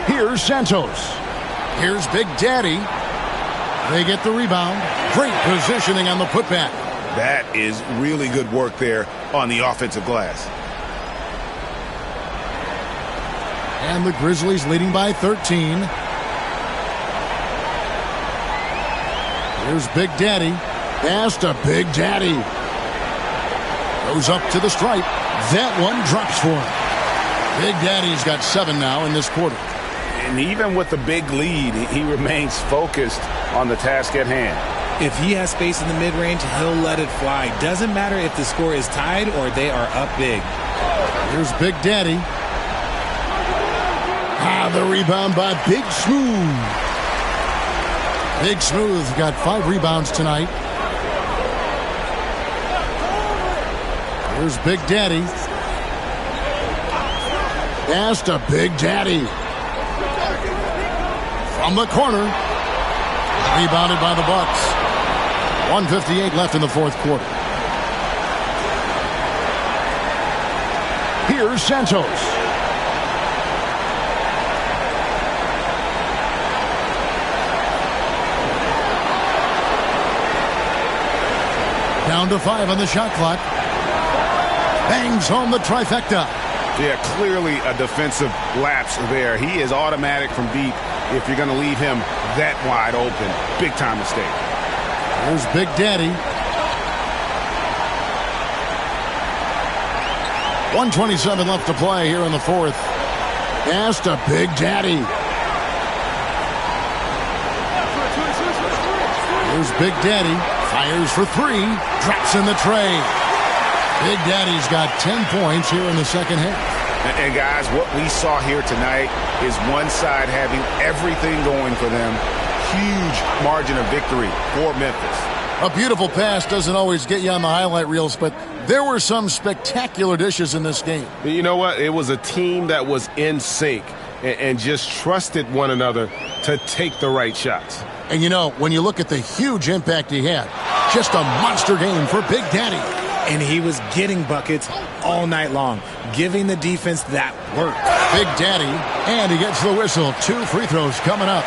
Here's Santos. Here's Big Daddy. They get the rebound. Great positioning on the putback. That is really good work there on the offensive glass. And the Grizzlies leading by 13. Here's Big Daddy. Pass to Big Daddy. Goes up to the stripe. That one drops for him. Big Daddy's got 7 now in this quarter. And even with the big lead, he remains focused on the task at hand. If he has space in the mid-range, he'll let it fly. Doesn't matter if the score is tied or they are up big. Here's Big Daddy. The rebound by Big Smooth. Big Smooth got 5 rebounds tonight. Here's Big Daddy. Pass to Big Daddy. From the corner. Rebounded by the Bucks. 1:58 left in the fourth quarter. Here's Santos. Down to 5 on the shot clock. Bangs home the trifecta. Yeah, clearly a defensive lapse there. He is automatic from deep if you're going to leave him that wide open. Big time mistake. Here's Big Daddy. 1:27 left to play here in the fourth. Pass to Big Daddy. Here's Big Daddy. Fires for 3. Drops in the tray. Big Daddy's got 10 points here in the second half. And guys, what we saw here tonight is one side having everything going for them. Huge margin of victory for Memphis. A beautiful pass doesn't always get you on the highlight reels, but there were some spectacular dishes in this game. You know what? It was a team that was in sync and just trusted one another to take the right shots. And you know, when you look at the huge impact he had, just a monster game for Big Daddy. and he was getting buckets all night long, giving the defense that work. Big Daddy, and he gets the whistle. 2 free throws coming up.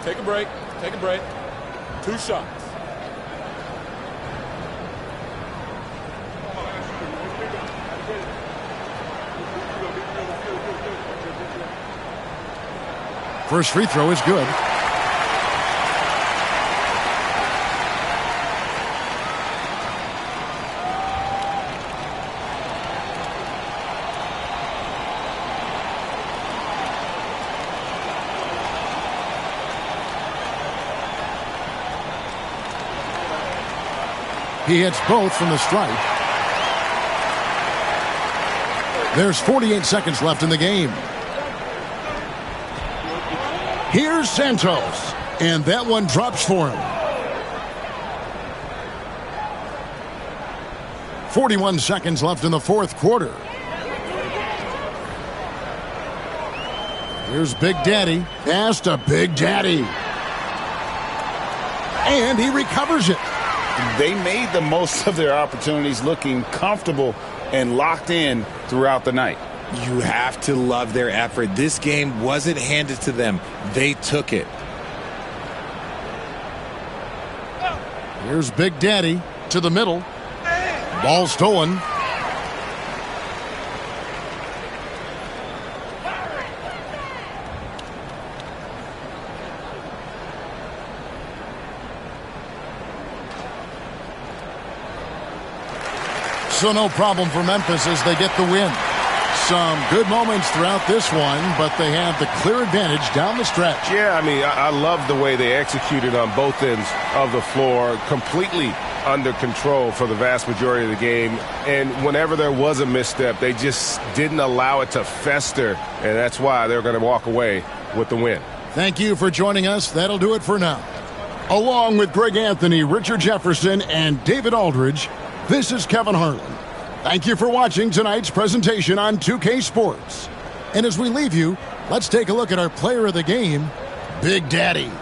Take a break. Take a break. 2 shots. First free throw is good. He hits both from the stripe. There's 48 seconds left in the game. Here's Santos, and that one drops for him. 41 seconds left in the fourth quarter. Here's Big Daddy. Pass to Big Daddy. And he recovers it. They made the most of their opportunities, looking comfortable and locked in throughout the night. You have to love their effort. This game wasn't handed to them. They took it. Here's Big Daddy to the middle. Ball stolen. So no problem for Memphis as they get the win. Some good moments throughout this one, but they have the clear advantage down the stretch. Yeah, I mean, I love the way they executed on both ends of the floor, completely under control for the vast majority of the game. And whenever there was a misstep, they just didn't allow it to fester, and that's why they're going to walk away with the win. Thank you for joining us. That'll do it for now. Along with Greg Anthony, Richard Jefferson, and David Aldridge, this is Kevin Harlan. Thank you for watching tonight's presentation on 2K Sports. And as we leave you, let's take a look at our player of the game, Big Daddy.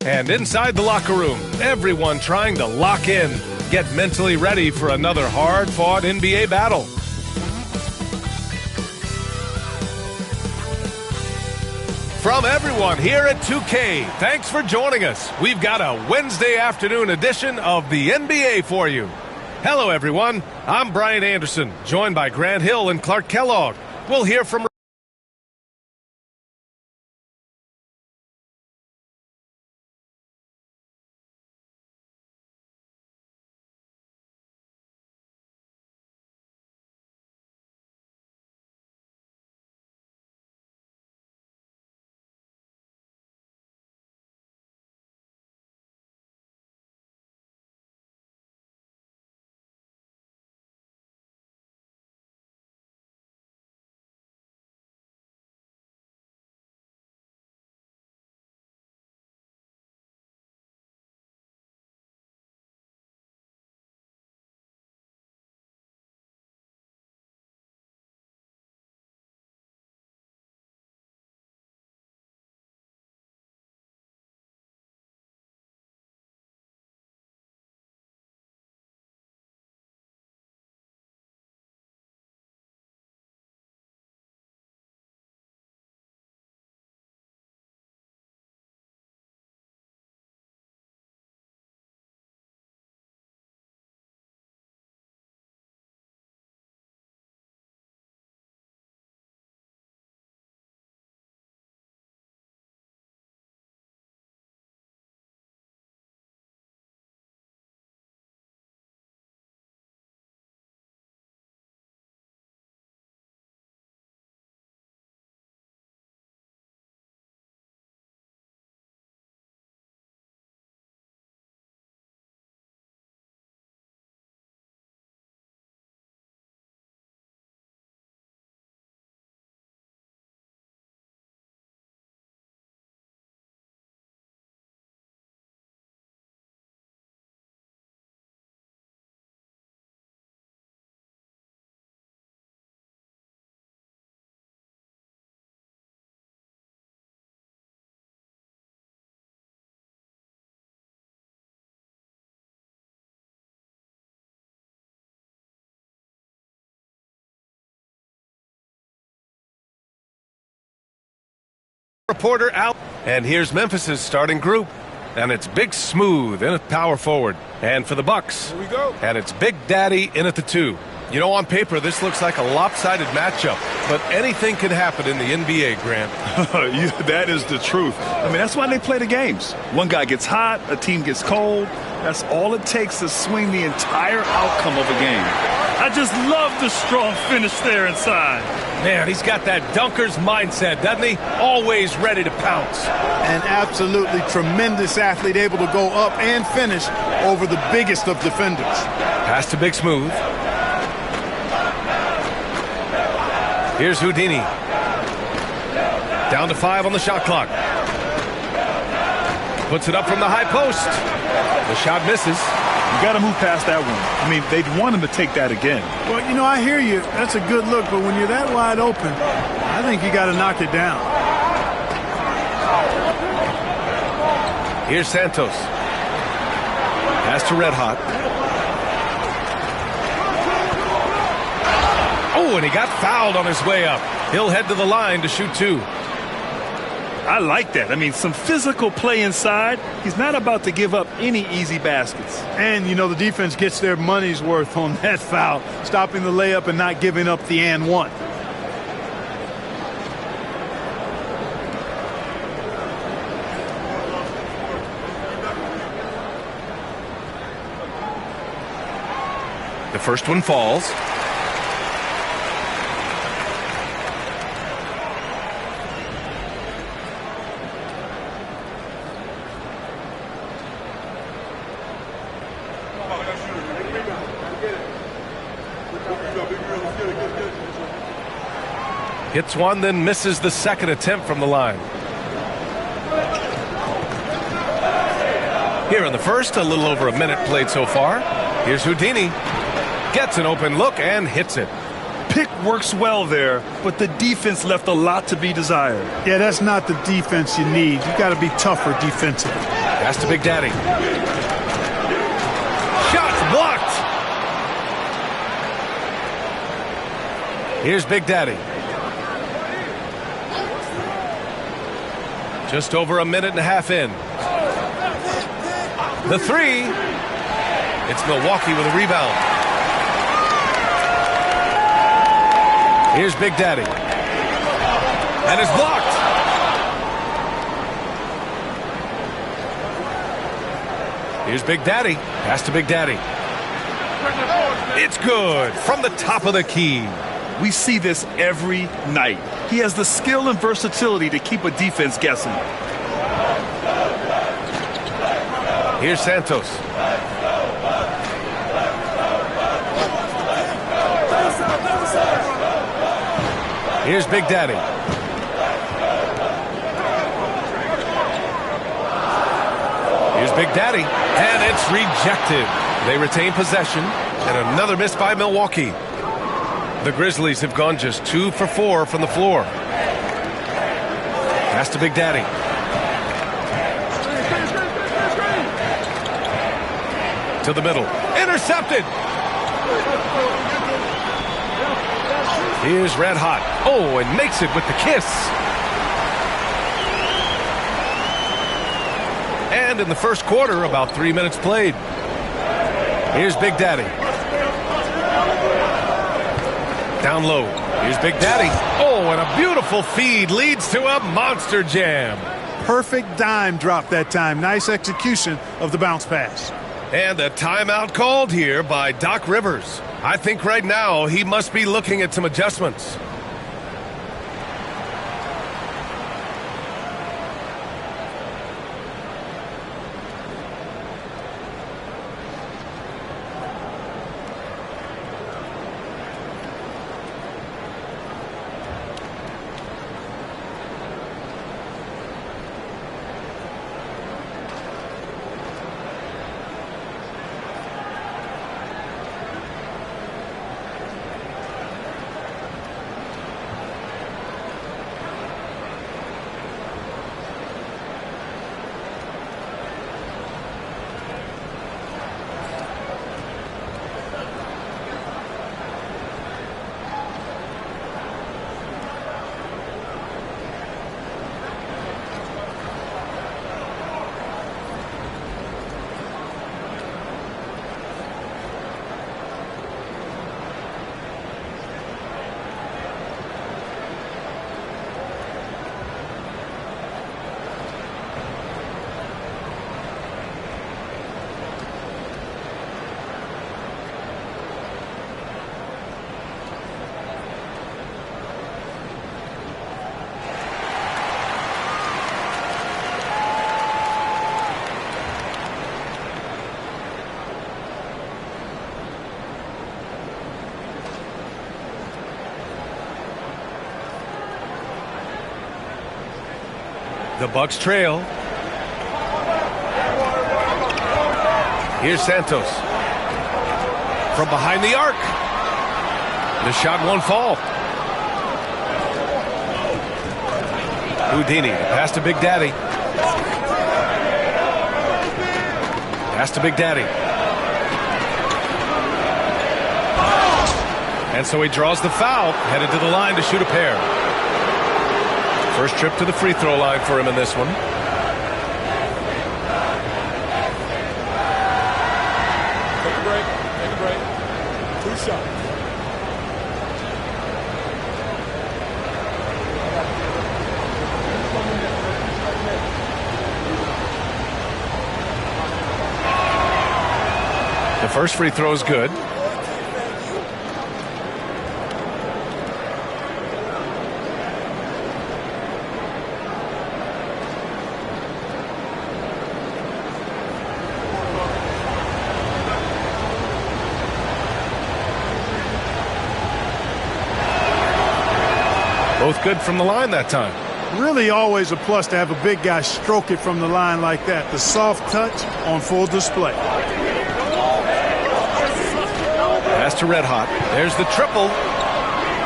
And inside the locker room, everyone trying to lock in, get mentally ready for another hard-fought NBA battle. From everyone here at 2K, thanks for joining us. We've got a Wednesday afternoon edition of the NBA for you. Hello, everyone. I'm Brian Anderson, joined by Grant Hill and Clark Kellogg. We'll hear from reporter out. And here's Memphis's starting group. And it's Big Smooth in at power forward. And for the Bucks, Here we go. and it's Big Daddy in at the 2. You know, on paper, this looks like a lopsided matchup, but anything can happen in the NBA, Grant. That is the truth. I mean, that's why they play the games. One guy gets hot, a team gets cold. That's all it takes to swing the entire outcome of a game. I just love the strong finish there inside. Man, he's got that dunker's mindset, doesn't he? Always ready to pounce. An absolutely tremendous athlete, able to go up and finish over the biggest of defenders. Pass to Big Smooth. Here's Houdini. Down to 5 on the shot clock. Puts it up from the high post. The shot misses. You got to move past that one. I mean, they'd want him to take that again. Well, you know, I hear you. That's a good look, but when you're that wide open, I think you got to knock it down. Here's Santos. Pass to Red Hot. Oh, and he got fouled on his way up. He'll head to the line to shoot 2. I like that. I mean, some physical play inside. He's not about to give up any easy baskets. And, you know, the defense gets their money's worth on that foul, stopping the layup and not giving up the and one. The first one falls. Hits one, then misses the second attempt from the line. Here in the first, a little over a minute played so far. Here's Houdini. Gets an open look and hits it. Pick works well there, but the defense left a lot to be desired. Yeah, that's not the defense you need. You got to be tougher defensively. Pass to Big Daddy. Shots blocked. Here's Big Daddy. Just over a minute and a half in. The three. It's Milwaukee with a rebound. Here's Big Daddy. And it's blocked. Here's Big Daddy. Pass to Big Daddy. It's good from the top of the key. We see this every night. He has the skill and versatility to keep a defense guessing. Here's Santos. Here's Big Daddy. Here's Big Daddy. And it's rejected. They retain possession. And another miss by Milwaukee. The Grizzlies have gone just 2 for 4 from the floor. Pass to Big Daddy. To the middle. Intercepted. Here's Red Hot. Oh, and makes it with the kiss. And in the first quarter, about 3 minutes played. Here's Big Daddy. Down low. Here's Big Daddy. Oh, and a beautiful feed leads to a monster jam. Perfect dime drop that time. Nice execution of the bounce pass. And a timeout called here by Doc Rivers. I think right now he must be looking at some adjustments. The Bucks trail. Here's Santos. From behind the arc. The shot won't fall. Houdini. Pass to Big Daddy. Pass to Big Daddy. And so he draws the foul. Headed to the line to shoot a pair. First trip to the free throw line for him in this one. Take a break. Take a break. 2 shots. The first free throw is good. Both good from the line that time. Really always a plus to have a big guy stroke it from the line like that. The soft touch on full display. Pass to Red Hot. There's the triple.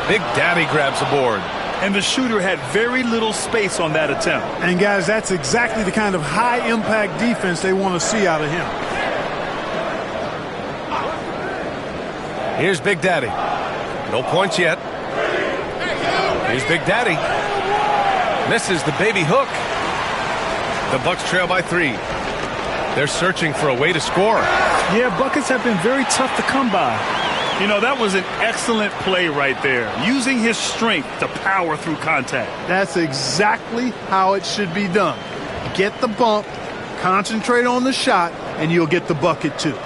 Big Daddy grabs the board. and the shooter had very little space on that attempt. And, guys, that's exactly the kind of high-impact defense they want to see out of him. Here's Big Daddy. No points yet. Here's Big Daddy. Misses the baby hook. The Bucks trail by 3. They're searching for a way to score. Yeah, buckets have been very tough to come by. You know, that was an excellent play right there, using his strength to power through contact. That's exactly how it should be done. Get the bump, concentrate on the shot, and you'll get the bucket too.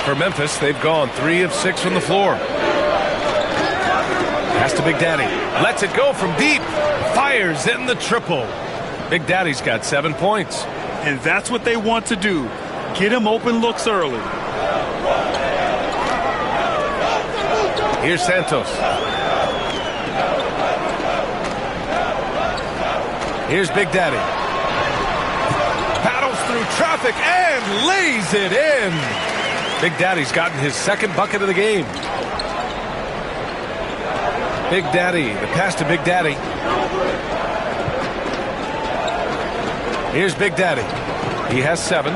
For Memphis, they've gone 3 of 6 from the floor. Pass to Big Daddy. Lets it go from deep. Fires in the triple. Big Daddy's got 7 points. And that's what they want to do. Get him open looks early. Here's Santos. Here's Big Daddy. Paddles through traffic and lays it in. Big Daddy's gotten his 2nd bucket of the game. Big Daddy, the pass to Big Daddy. Here's Big Daddy. He has 7.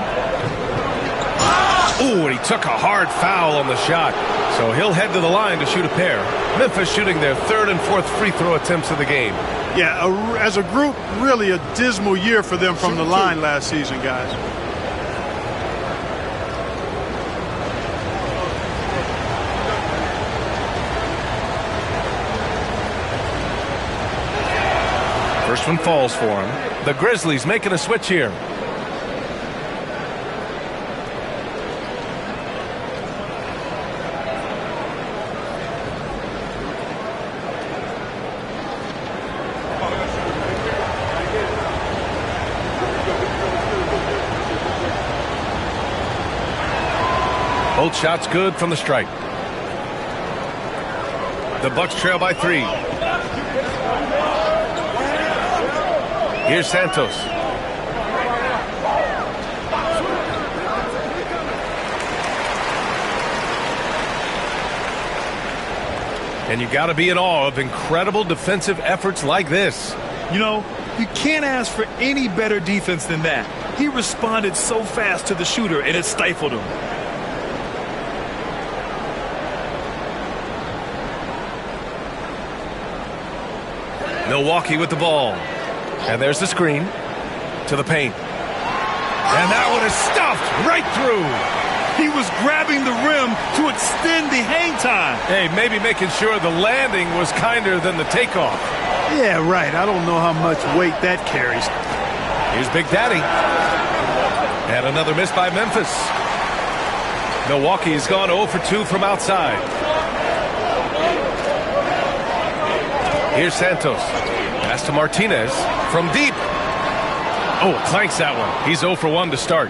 Ooh, and he took a hard foul on the shot. So he'll head to the line to shoot a pair. Memphis shooting their 3rd and 4th free throw attempts of the game. Yeah, as a group, really a dismal year for them from the line last season, guys. First one falls for him. The Grizzlies making a switch here. Both shots good from the stripe. The Bucks trail by 3. Here's Santos. And you got to be in awe of incredible defensive efforts like this. You know, you can't ask for any better defense than that. He responded so fast to the shooter, and it stifled him. Milwaukee with the ball. And there's the screen to the paint. And that one is stuffed right through. He was grabbing the rim to extend the hang time. Hey, maybe making sure the landing was kinder than the takeoff. Yeah, right. I don't know how much weight that carries. Here's Big Daddy. And another miss by Memphis. Milwaukee has gone 0 for 2 from outside. Here's Santos. Pass to Martinez from deep. Oh, clanks that one. He's 0 for 1 to start.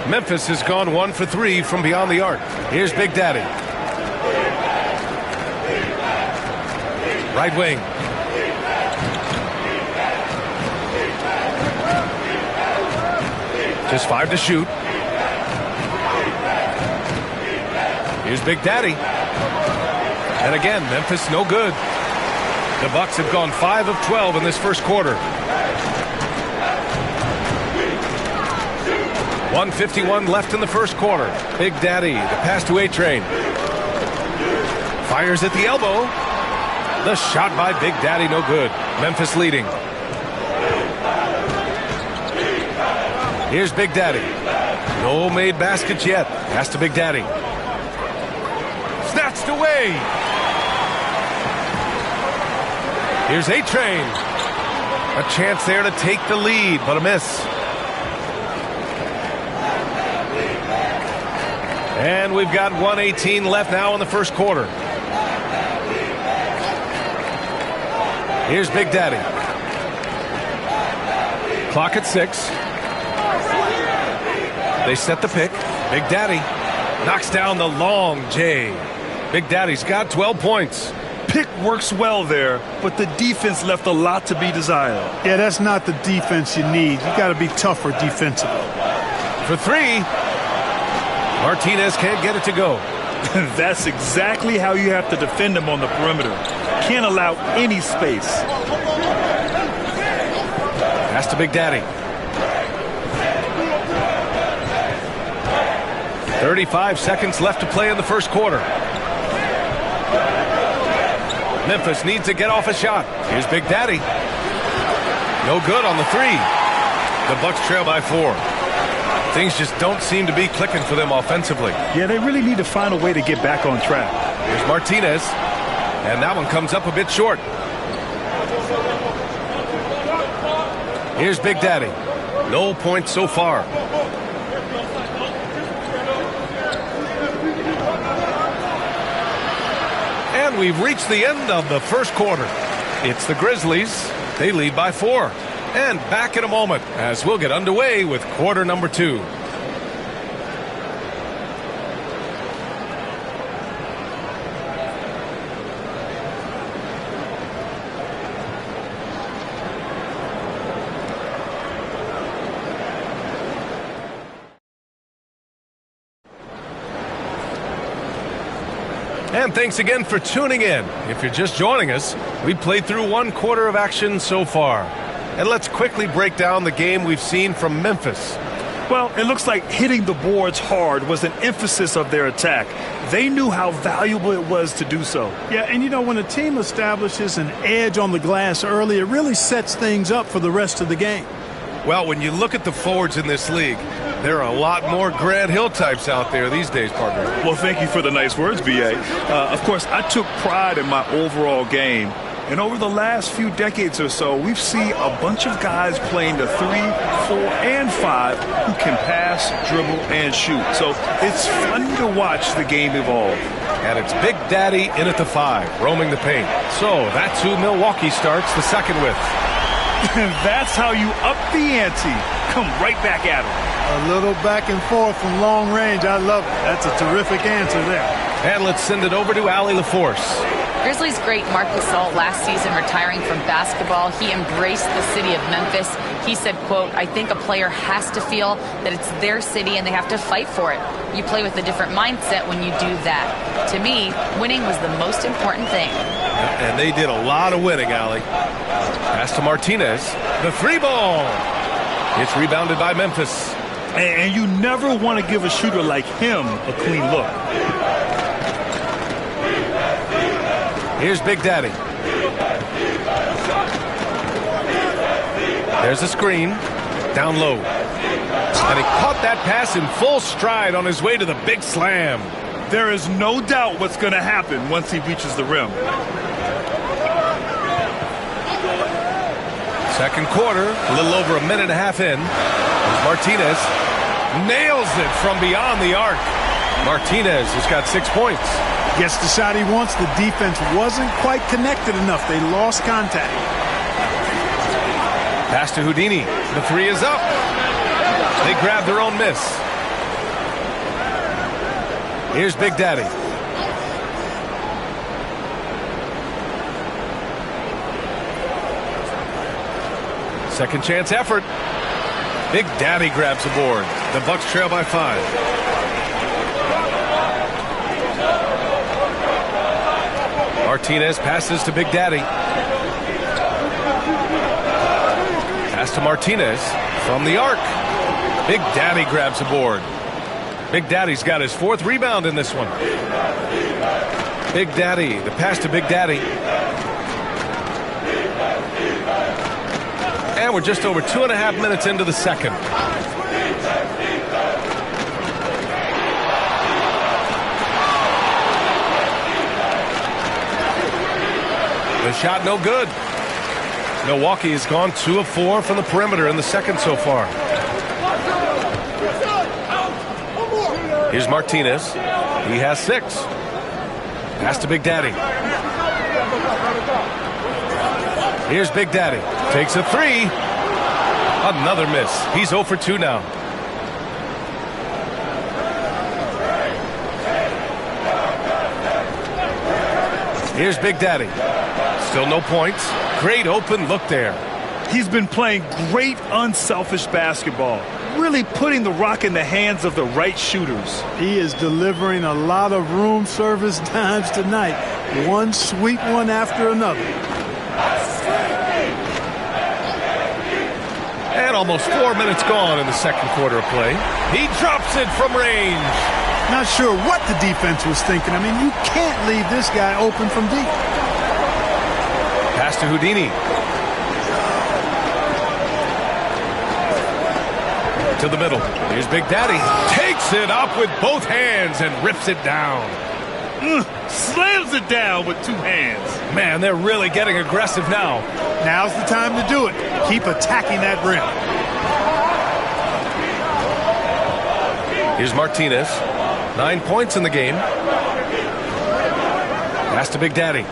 Memphis has gone 1 for 3 from beyond the arc. Here's Big Daddy. Right wing. Just 5 to shoot. Here's Big Daddy. And again, Memphis no good. The Bucks have gone 5 of 12 in this first quarter. 1:51 left in the first quarter. Big Daddy, the pass to A-Train. Fires at the elbow. The shot by Big Daddy, no good. Memphis leading. Here's Big Daddy. No made baskets yet. Pass to Big Daddy. Snatched away. Here's A-Train. A chance there to take the lead, but a miss. And we've got 1:18 left now in the first quarter. Here's Big Daddy. Clock at 6. They set the pick. Big Daddy. Knocks down the long J. Big Daddy's got 12 points. Pick works well there, but the defense left a lot to be desired. Yeah, that's not the defense you need. You got to be tougher defensively. For three. Martinez can't get it to go. That's exactly how you have to defend him on the perimeter. Can't allow any space. Pass to Big Daddy. 35 seconds left to play in the first quarter. Memphis needs to get off a shot. Here's Big Daddy. No good on the three. The Bucks trail by 4. Things just don't seem to be clicking for them offensively. Yeah, they really need to find a way to get back on track. Here's Martinez. And that one comes up a bit short. Here's Big Daddy. No points so far. And we've reached the end of the first quarter. It's the Grizzlies. They lead by 4. And back in a moment as we'll get underway with quarter number 2. And thanks again for tuning in. If you're just joining us, we played through one quarter of action so far. And let's quickly break down the game we've seen from Memphis. Well, it looks like hitting the boards hard was an emphasis of their attack. They knew how valuable it was to do so. Yeah, and you know, when a team establishes an edge on the glass early, it really sets things up for the rest of the game. Well, when you look at the forwards in this league, there are a lot more Grant Hill types out there these days, partner. Well, thank you for the nice words, B.A. Of course, I took pride in my overall game. And over the last few decades or so, we've seen a bunch of guys playing the 3, 4, and 5 who can pass, dribble, and shoot. So it's fun to watch the game evolve. And it's Big Daddy in at the 5, roaming the paint. So that's who Milwaukee starts the second with. That's how you up the ante. Come right back at him. A little back and forth from long range. I love it. That's a terrific answer there. And let's send it over to Allie LaForce. Grizzlies great Marc Gasol last season retiring from basketball. He embraced the city of Memphis. He said, quote, "I think a player has to feel that it's their city and they have to fight for it. You play with a different mindset when you do that. To me, winning was the most important thing." And they did a lot of winning, Allie. Pass to Martinez. The 3 ball. It's rebounded by Memphis. And you never want to give a shooter like him a clean look. Here's Big Daddy. There's a screen. Down low. And he caught that pass in full stride on his way to the big slam. There is no doubt what's going to happen once he reaches the rim. Second quarter, a little over a minute and a half in. Here's Martinez. Nails it from beyond the arc. Martinez has got 6 points. Gets the shot he wants. The defense wasn't quite connected enough. They lost contact. Pass to Houdini. The 3 is up. They grab their own miss. Here's Big Daddy. Second chance effort. Big Daddy grabs the board. The Bucks trail by 5. Martinez passes to Big Daddy. Pass to Martinez from the arc. Big Daddy grabs the board. Big Daddy's got his 4th rebound in this one. Big Daddy, the pass to Big Daddy. And we're just over 2.5 minutes into the second. The shot no good. Milwaukee has gone 2 of 4 from the perimeter in the second so far. Here's Martinez. He has 6. Pass to Big Daddy. Here's Big Daddy. Takes a 3. Another miss. He's 0 for 2 now. Here's Big Daddy. Still no points. Great open look there. He's been playing great unselfish basketball, really putting the rock in the hands of the right shooters. He is delivering a lot of room service dimes tonight. One sweet one after another. And almost 4 minutes gone in the second quarter of play. He drops it from range. Not sure what the defense was thinking. I mean, you can't leave this guy open from deep. Pass to Houdini. To the middle. Here's Big Daddy. Takes it up with both hands and rips it down. Slams it down with two hands. Man, they're really getting aggressive now. Now's the time to do it. Keep attacking that rim. Here's Martinez. 9 points in the game. Pass to Big Daddy.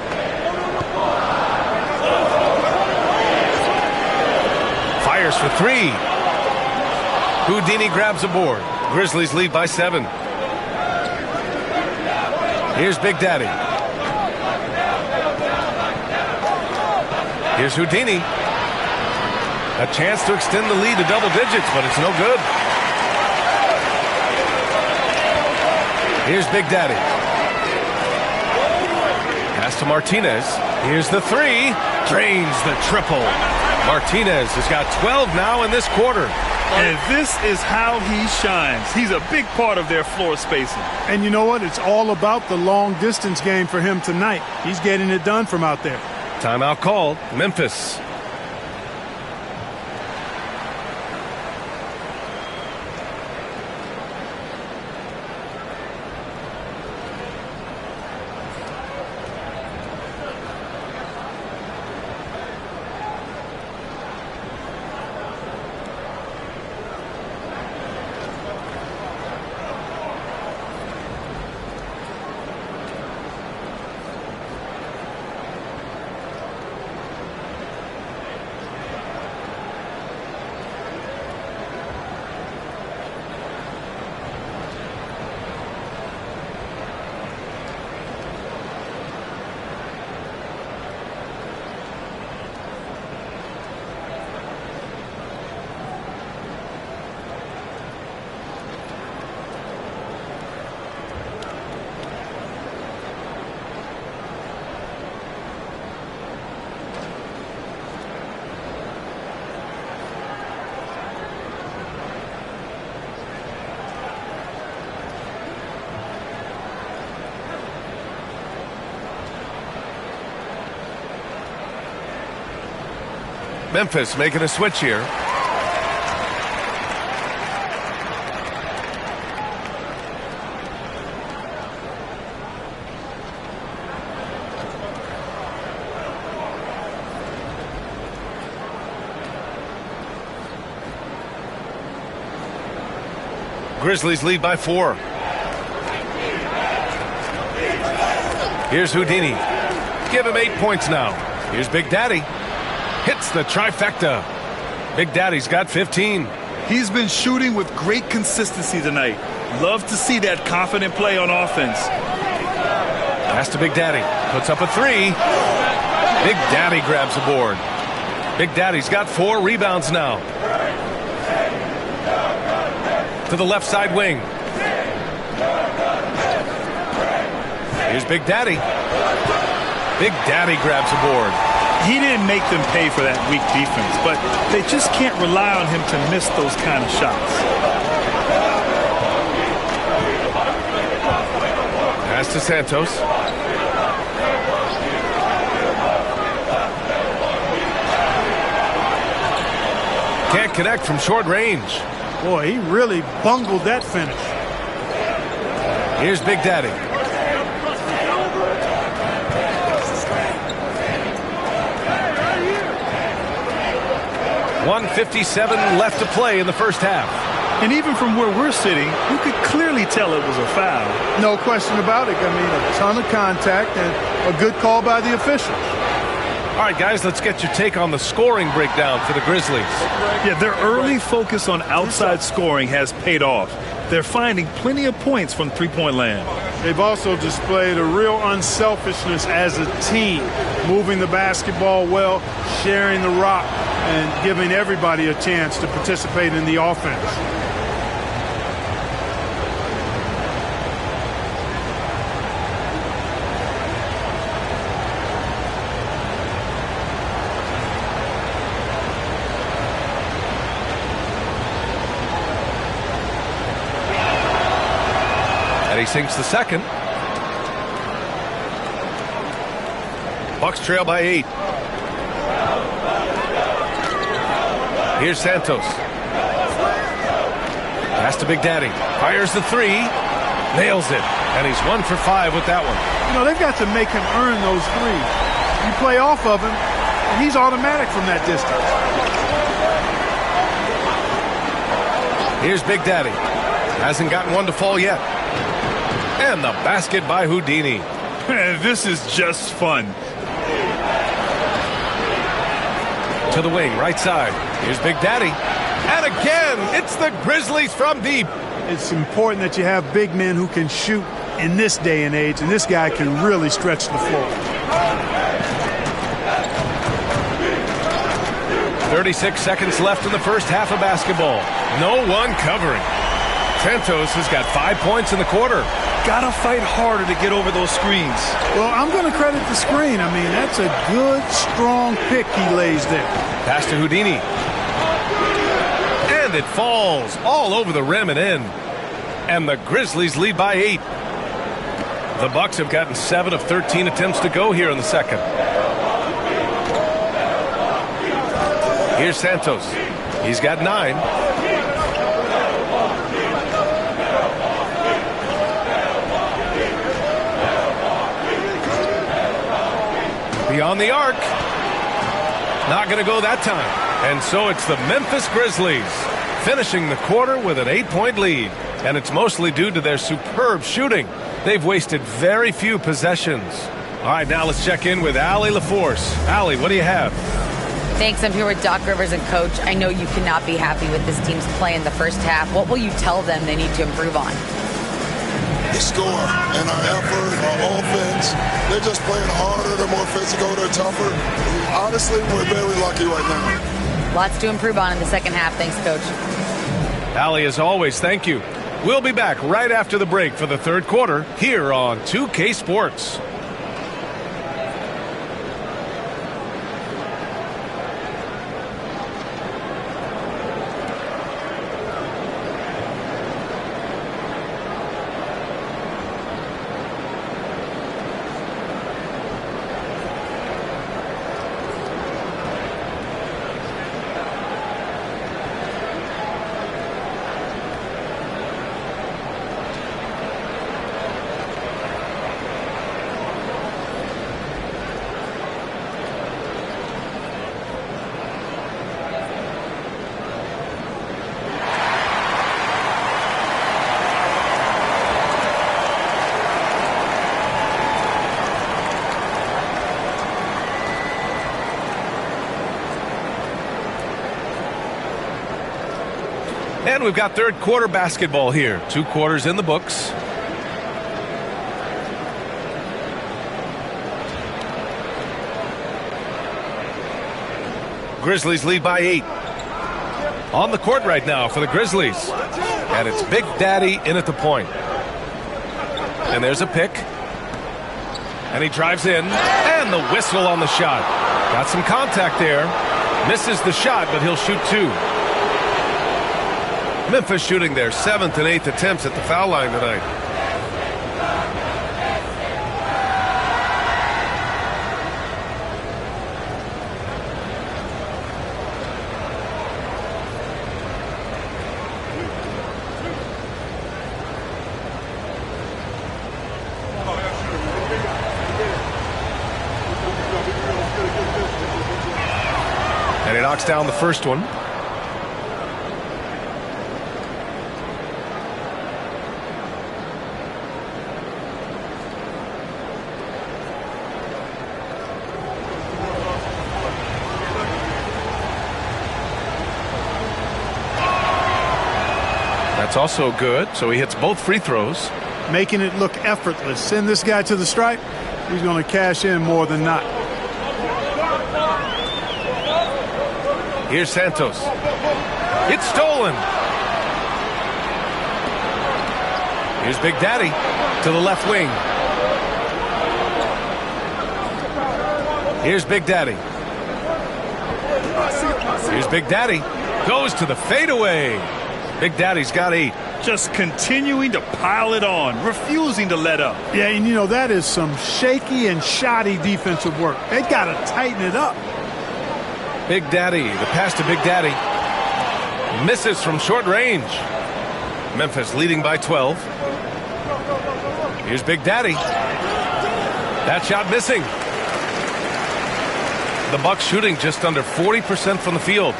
Fires for three. Houdini grabs a board. Grizzlies lead by 7. Here's Big Daddy. Here's Houdini. A chance to extend the lead to double digits, but it's no good. Here's Big Daddy. Pass to Martinez. Here's the three. Drains the triple. Martinez has got 12 now in this quarter. And this is how he shines. He's a big part of their floor spacing. And you know what? It's all about the long distance game for him tonight. He's getting it done from out there. Timeout called. Memphis. Memphis making a switch here. Grizzlies lead by 4. Here's Houdini. Give him 8 points now. Here's Big Daddy. Hits the trifecta. Big Daddy's got 15. He's been shooting with great consistency tonight. Love to see that confident play on offense. Pass to Big Daddy. Puts up a 3. Big Daddy grabs the board. Big Daddy's got 4 rebounds now. To the left side wing. Here's Big Daddy. Big Daddy grabs the board. He didn't make them pay for that weak defense, but they just can't rely on him to miss those kind of shots. Pass to Santos. Can't connect from short range. Boy, he really bungled that finish. Here's Big Daddy. 1:57 left to play in the first half. And even from where we're sitting, you could clearly tell it was a foul. No question about it. I mean, a ton of contact and a good call by the officials. All right, guys, let's get your take on the scoring breakdown for the Grizzlies. Yeah, their early focus on outside scoring has paid off. They're finding plenty of points from three-point land. They've also displayed a real unselfishness as a team, moving the basketball well, sharing the rock, and giving everybody a chance to participate in the offense. He sinks the second. Bucks trail by 8. Here's Santos. Pass to Big Daddy. Fires the 3. Nails it. And he's 1 for 5 with that one. You know, they've got to make him earn those threes. You play off of him, and he's automatic from that distance. Here's Big Daddy. Hasn't gotten one to fall yet. And the basket by Houdini. This is just fun. To the wing, right side. Here's Big Daddy. And again, it's the Grizzlies from deep. It's important that you have big men who can shoot in this day and age, and this guy can really stretch the floor. 36 seconds left in the first half of basketball. No one covering. Santos has got 5 points in the quarter. Gotta fight harder to get over those screens. Well, I'm going to credit the screen. I mean, that's a good, strong pick he lays there. Pass to Houdini. And it falls all over the rim and in. And the Grizzlies lead by 8. The Bucks have gotten 7 of 13 attempts to go here in the second. Here's Santos. He's got 9. Beyond the arc. Not going to go that time. And so it's the Memphis Grizzlies finishing the quarter with an 8-point lead. And it's mostly due to their superb shooting. They've wasted very few possessions. All right, now let's check in with Allie LaForce. Allie, what do you have? Thanks. I'm here with Doc Rivers and Coach. I know you cannot be happy with this team's play in the first half. What will you tell them they need to improve on? The score and our effort, our offense. They're just playing harder. They're more physical. They're tougher. Honestly, we're very lucky right now. Lots to improve on in the second half. Thanks, Coach. Allie, as always, thank you. We'll be back right after the break for the third quarter here on 2K Sports. And we've got third quarter basketball here. 2 quarters in the books. Grizzlies lead by 8. On the court right now for the Grizzlies. And it's Big Daddy in at the point. And there's a pick. And he drives in. And the whistle on the shot. Got some contact there. Misses the shot, but he'll shoot 2. Memphis shooting their 7th and 8th attempts at the foul line tonight. And he knocks down the first one. That's also good, so he hits both free throws. Making it look effortless. Send this guy to the stripe, he's going to cash in more than not. Here's Santos. It's stolen. Here's Big Daddy to the left wing. Here's Big Daddy. Here's Big Daddy. Goes to the fadeaway. Big Daddy's got 8. Just continuing to pile it on, refusing to let up. Yeah, and you know, that is some shaky and shoddy defensive work. They got to tighten it up. Big Daddy, the pass to Big Daddy. Misses from short range. Memphis leading by 12. Here's Big Daddy. That shot missing. The Bucks shooting just under 40% from the field.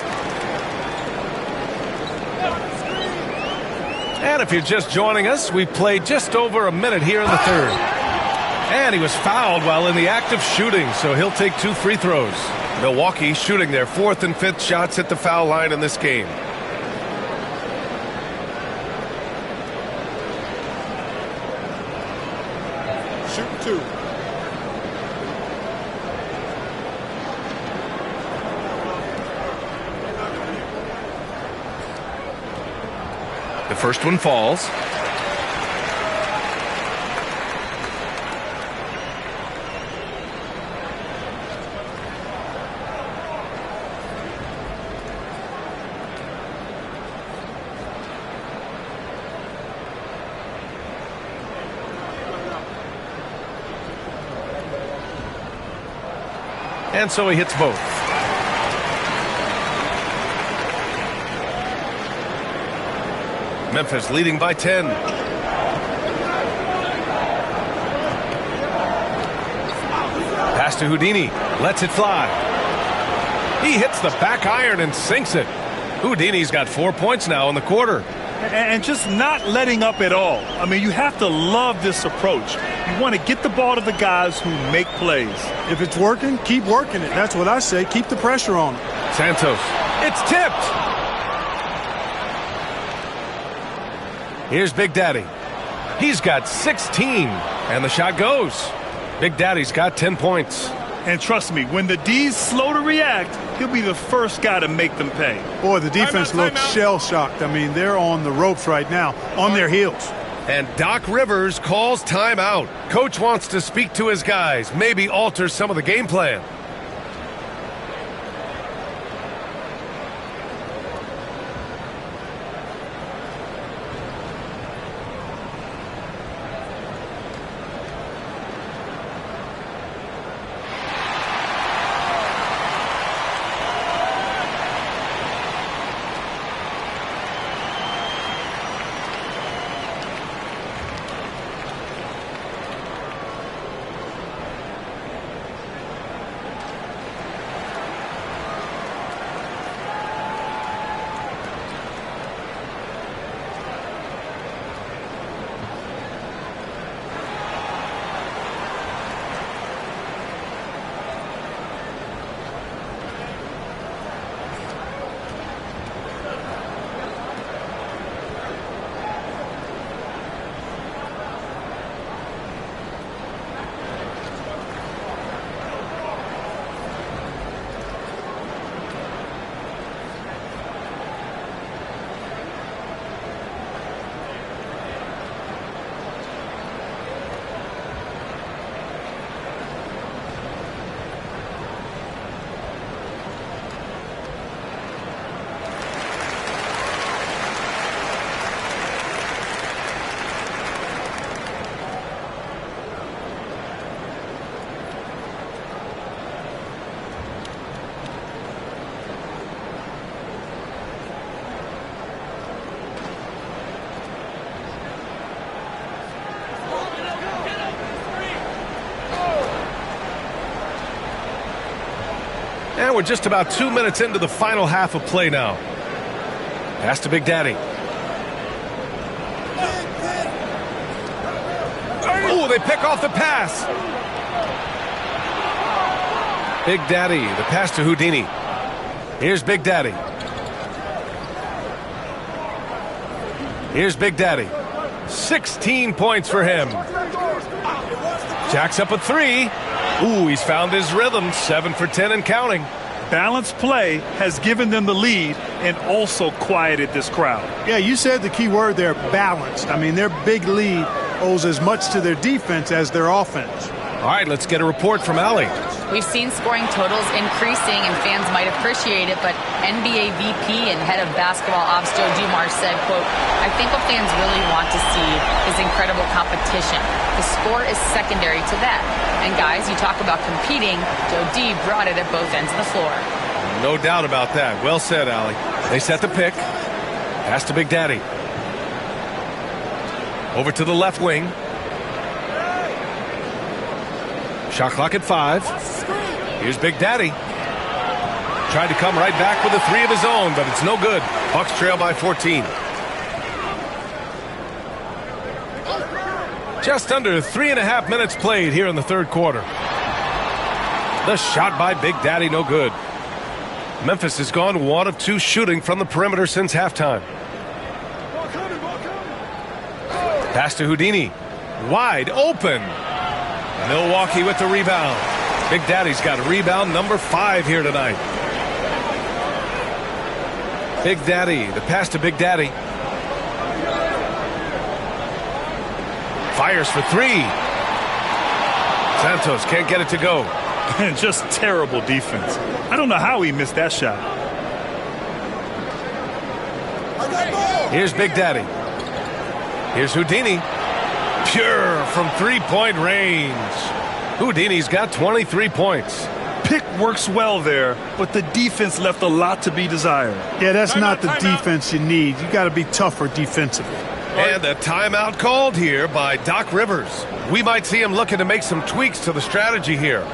And if you're just joining us, we've played just over a minute here in the third. And he was fouled while in the act of shooting, so he'll take 2 free throws. Milwaukee shooting their 4th and 5th shots at the foul line in this game. Shoot 2. The first one falls. And so he hits both. Memphis leading by 10. Pass to Houdini. Lets it fly. He hits the back iron and sinks it. Houdini's got 4 points now in the quarter. And just not letting up at all. I mean, you have to love this approach. You want to get the ball to the guys who make plays. If it's working, keep working it. That's what I say. Keep the pressure on him. Santos. It's tipped. Here's Big Daddy. He's got 16, and the shot goes. Big Daddy's got 10 points. And trust me, when the D's slow to react, he'll be the first guy to make them pay. Boy, the defense looks shell-shocked. I mean, they're on the ropes right now, on their heels. And Doc Rivers calls timeout. Coach wants to speak to his guys, maybe alter some of the game plan. And we're just about 2 minutes into the final half of play now. Pass to Big Daddy. Oh, they pick off the pass. Big Daddy, the pass to Houdini. Here's Big Daddy. Here's Big Daddy. 16 points for him. Jacks up a 3. Ooh, he's found his rhythm. 7 for 10 and counting. Balanced play has given them the lead and also quieted this crowd. Yeah, you said the key word there, balanced. I mean, their big lead owes as much to their defense as their offense. All right, let's get a report from Allie. We've seen scoring totals increasing, and fans might appreciate it, but NBA VP and head of basketball ops Joe Dumars said, quote, "I think what fans really want to see is incredible competition. The score is secondary to that. And guys, you talk about competing, Joe D brought it at both ends of the floor." No doubt about that. Well said, Allie. They set the pick. Pass to Big Daddy. Over to the left wing. Shot clock at 5. Here's Big Daddy. Tried to come right back with a 3 of his own, but it's no good. Bucks trail by 14. Just under 3.5 minutes played here in the third quarter. The shot by Big Daddy, no good. Memphis has gone 1 of 2 shooting from the perimeter since halftime. Pass to Houdini. Wide open. Milwaukee with the rebound. Big Daddy's got a rebound number 5 here tonight. Big Daddy, the pass to Big Daddy. Fires for 3. Santos can't get it to go. Just terrible defense. I don't know how he missed that shot. Here's Big Daddy. Here's Houdini. Pure from 3-point range. Houdini's got 23 points. Pick works well there, but the defense left a lot to be desired. Yeah, that's not the defense you need. You got to be tougher defensively. And a timeout called here by Doc Rivers. We might see him looking to make some tweaks to the strategy here.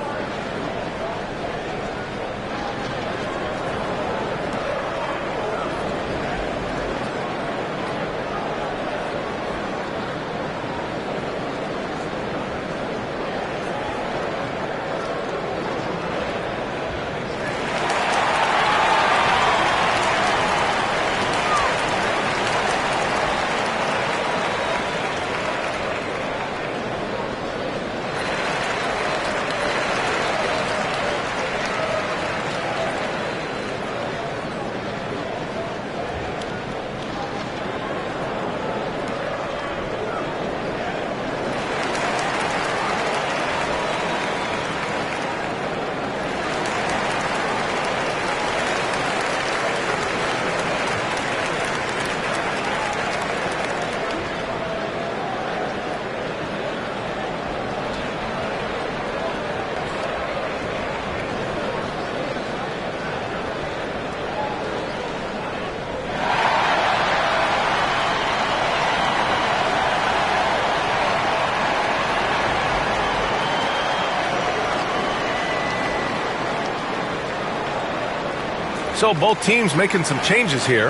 So both teams making some changes here.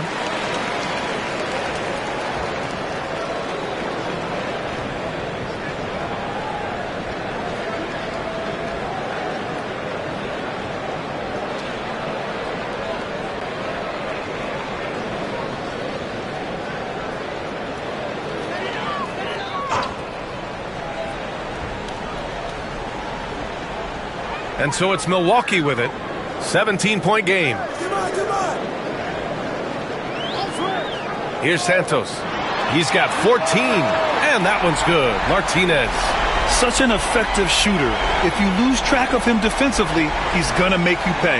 And so it's Milwaukee with it. 17-point game. Here's Santos. He's got 14, and that one's good. Martinez. Such an effective shooter. If you lose track of him defensively, he's going to make you pay.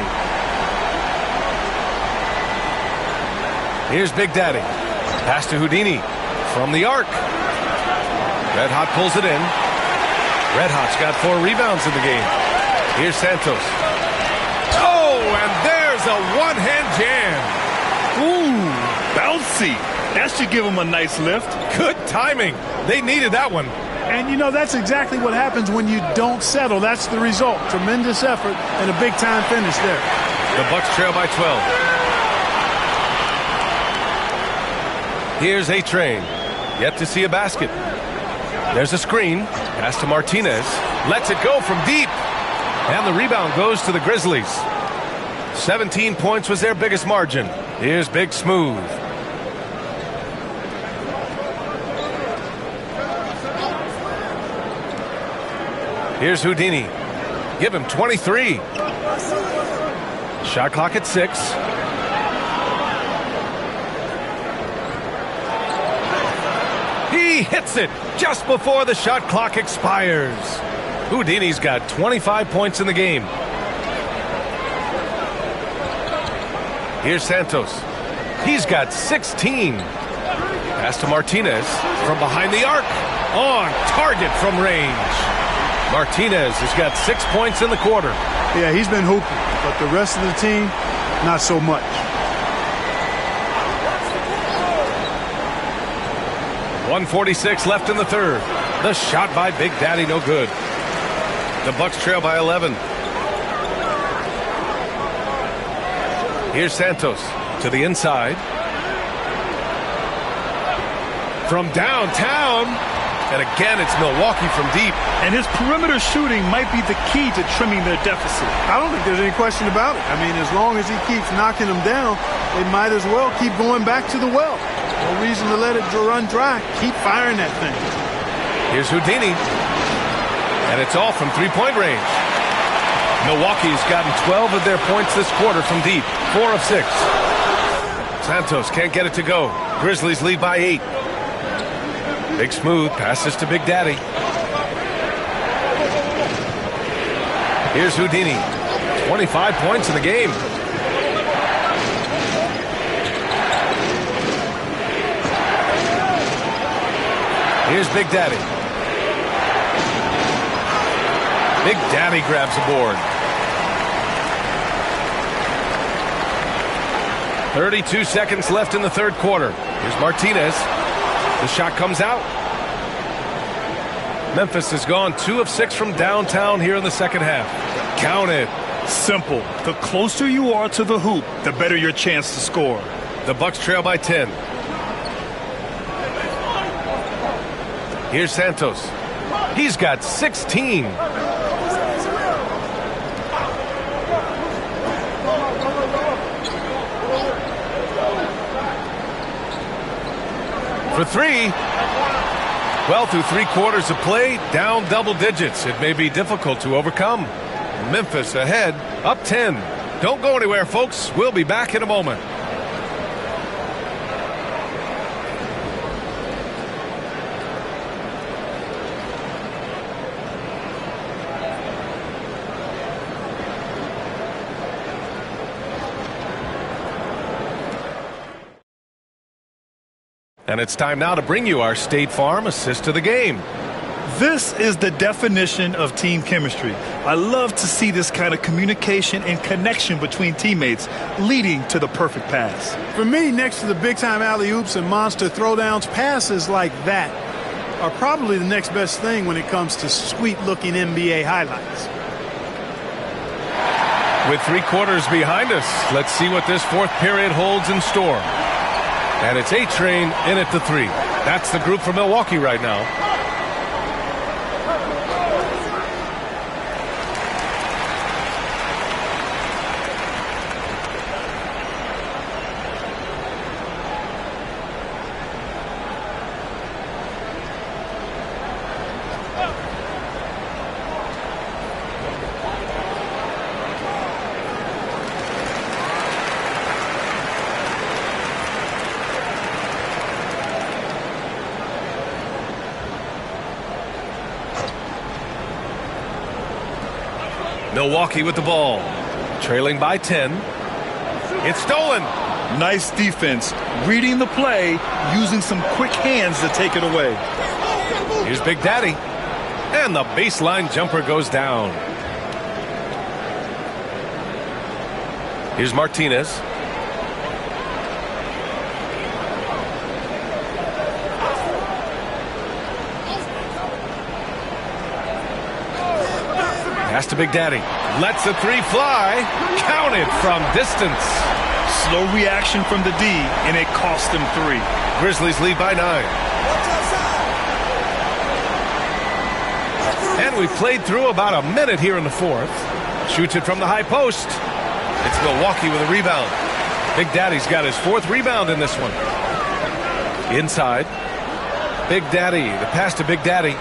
Here's Big Daddy. Pass to Houdini from the arc. Red Hot pulls it in. Red Hot's got 4 rebounds in the game. Here's Santos. Oh, and there's a one-hand jam. Ooh, bouncy. That should give him a nice lift. Good timing. They needed that one. And, you know, that's exactly what happens when you don't settle. That's the result. Tremendous effort and a big-time finish there. The Bucks trail by 12. Here's A-Train. Yet to see a basket. There's a screen. Pass to Martinez. Lets it go from deep. And the rebound goes to the Grizzlies. 17 points was their biggest margin. Here's Big Smooth. Here's Houdini. Give him 23. Shot clock at 6. He hits it just before the shot clock expires. Houdini's got 25 points in the game. Here's Santos. He's got 16. Pass to Martinez from behind the arc. On target from range. Martinez has got 6 points in the quarter. Yeah, he's been hooping, but the rest of the team, not so much. .146 left in the third. The shot by Big Daddy, no good. The Bucks trail by 11. Here's Santos to the inside. From downtown. And again, it's Milwaukee from deep. And his perimeter shooting might be the key to trimming their deficit. I don't think there's any question about it. I mean, as long as he keeps knocking them down, they might as well keep going back to the well. No reason to let it run dry. Keep firing that thing. Here's Houdini. And it's all from three-point range. Milwaukee's gotten 12 of their points this quarter from deep. 4 of 6. Santos can't get it to go. Grizzlies lead by 8. Big Smooth passes to Big Daddy. Here's Houdini. 25 points in the game. Here's Big Daddy. Big Daddy grabs the board. 32 seconds left in the third quarter. Here's Martinez. The shot comes out. Memphis has gone 2 of 6 from downtown here in the second half. Count it. Simple. The closer you are to the hoop, the better your chance to score. The Bucks trail by 10. Here's Santos. He's got 16. For 3. Well, through 3 quarters of play, down double digits. It may be difficult to overcome. Memphis ahead, up 10. Don't go anywhere, folks. We'll be back in a moment. And it's time now to bring you our State Farm assist to the game. This is the definition of team chemistry. I love to see this kind of communication and connection between teammates leading to the perfect pass. For me, next to the big-time alley-oops and monster throwdowns, passes like that are probably the next best thing when it comes to sweet-looking NBA highlights. With 3 quarters behind us, let's see what this fourth period holds in store. And it's A-Train in at the 3. That's the group for Milwaukee right now. Milwaukee with the ball. Trailing by 10. It's stolen. Nice defense. Reading the play, using some quick hands to take it away. Here's Big Daddy. And the baseline jumper goes down. Here's Martinez. Pass to Big Daddy. Lets the 3 fly. Counted from distance. Slow reaction from the D, and it cost them 3. Grizzlies lead by 9. And we've played through about a minute here in the fourth. Shoots it from the high post. It's Milwaukee with a rebound. Big Daddy's got his 4th rebound in this one. Inside. Big Daddy. The pass to Big Daddy.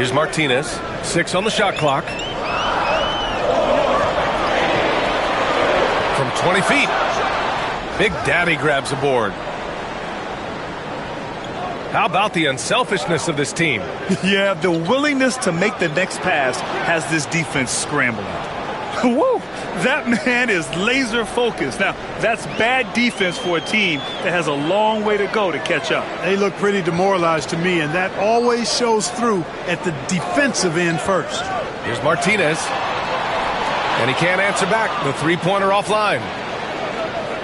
Here's Martinez. 6 on the shot clock. From 20 feet. Big Daddy grabs a board. How about the unselfishness of this team? Yeah, the willingness to make the next pass has this defense scrambling. Woo! That man is laser focused. Now, that's bad defense for a team that has a long way to go to catch up. They look pretty demoralized to me, and that always shows through at the defensive end first. Here's Martinez. And he can't answer back. The three-pointer offline.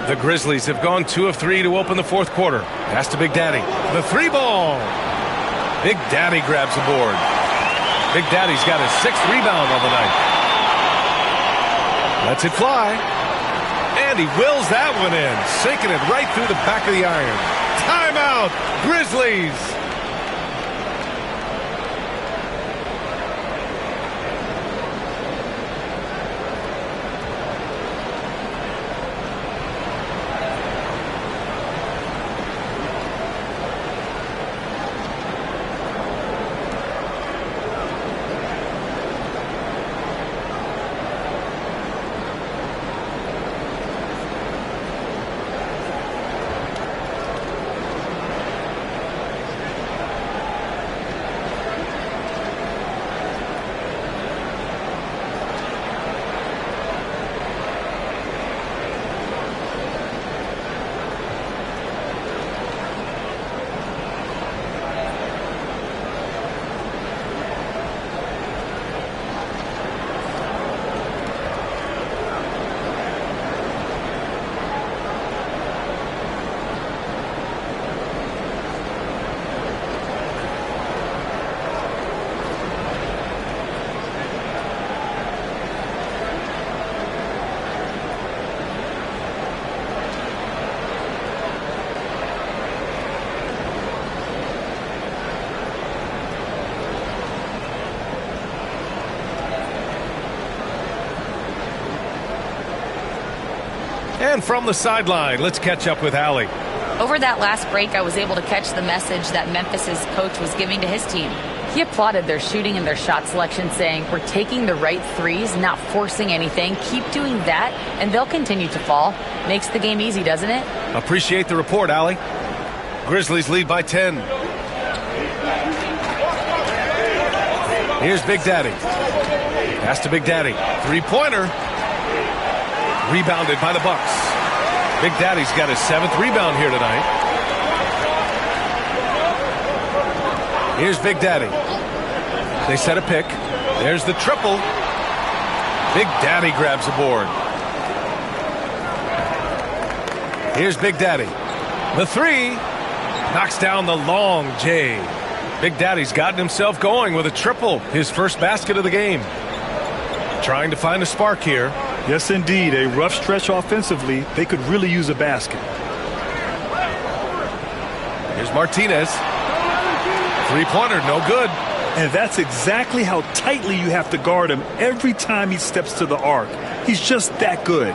The Grizzlies have gone 2 of 3 to open the fourth quarter. Pass to Big Daddy. The 3-ball. Big Daddy grabs the board. Big Daddy's got his 6th rebound on the night. Lets it fly. And he wills that one in. Sinking it right through the back of the iron. Timeout, Grizzlies. And from the sideline, let's catch up with Allie. Over that last break, I was able to catch the message that Memphis's coach was giving to his team. He applauded their shooting and their shot selection, saying, "We're taking the right threes, not forcing anything. Keep doing that, and they'll continue to fall." Makes the game easy, doesn't it? Appreciate the report, Allie. Grizzlies lead by 10. Here's Big Daddy. Pass to Big Daddy. Three-pointer. Rebounded by the Bucks. Big Daddy's got his 7th rebound here tonight. Here's Big Daddy. They set a pick. There's the triple. Big Daddy grabs the board. Here's Big Daddy. The 3. Knocks down the long J. Big Daddy's gotten himself going with a triple. His first basket of the game. Trying to find a spark here. Yes, indeed. A rough stretch offensively. They could really use a basket. Here's Martinez. Three-pointer, no good. And that's exactly how tightly you have to guard him every time he steps to the arc. He's just that good.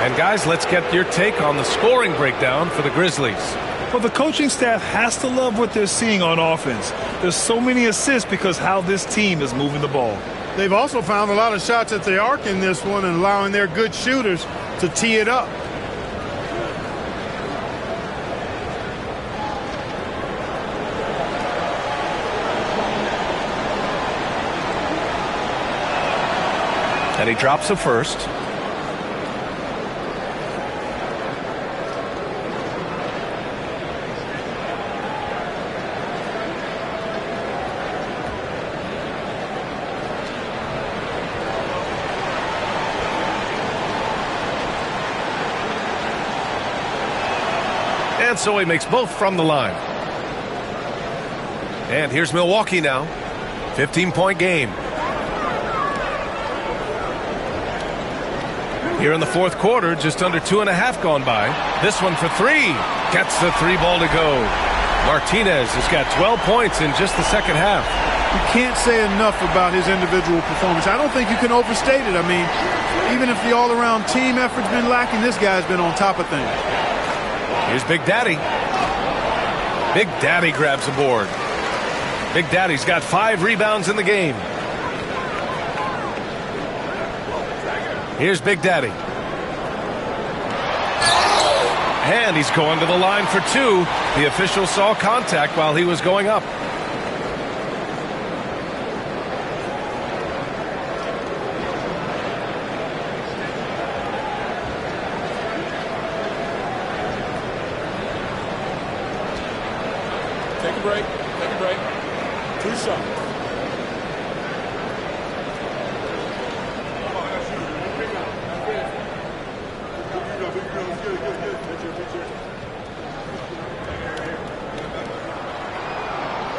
And guys, let's get your take on the scoring breakdown for the Grizzlies. Well, the coaching staff has to love what they're seeing on offense. There's so many assists because how this team is moving the ball. They've also found a lot of shots at the arc in this one and allowing their good shooters to tee it up. And he drops a first. And so he makes both from the line. And here's Milwaukee now. 15-point game. Here in the fourth quarter, just under 2.5 gone by. This one for 3. Gets the 3 ball to go. Martinez has got 12 points in just the second half. You can't say enough about his individual performance. I don't think you can overstate it. I mean, even if the all-around team effort's been lacking, this guy's been on top of things. Here's Big Daddy. Big Daddy grabs the board. Big Daddy's got 5 rebounds in the game. Here's Big Daddy. And he's going to the line for 2. The official saw contact while he was going up. Take a break. Take a break. 2 shots.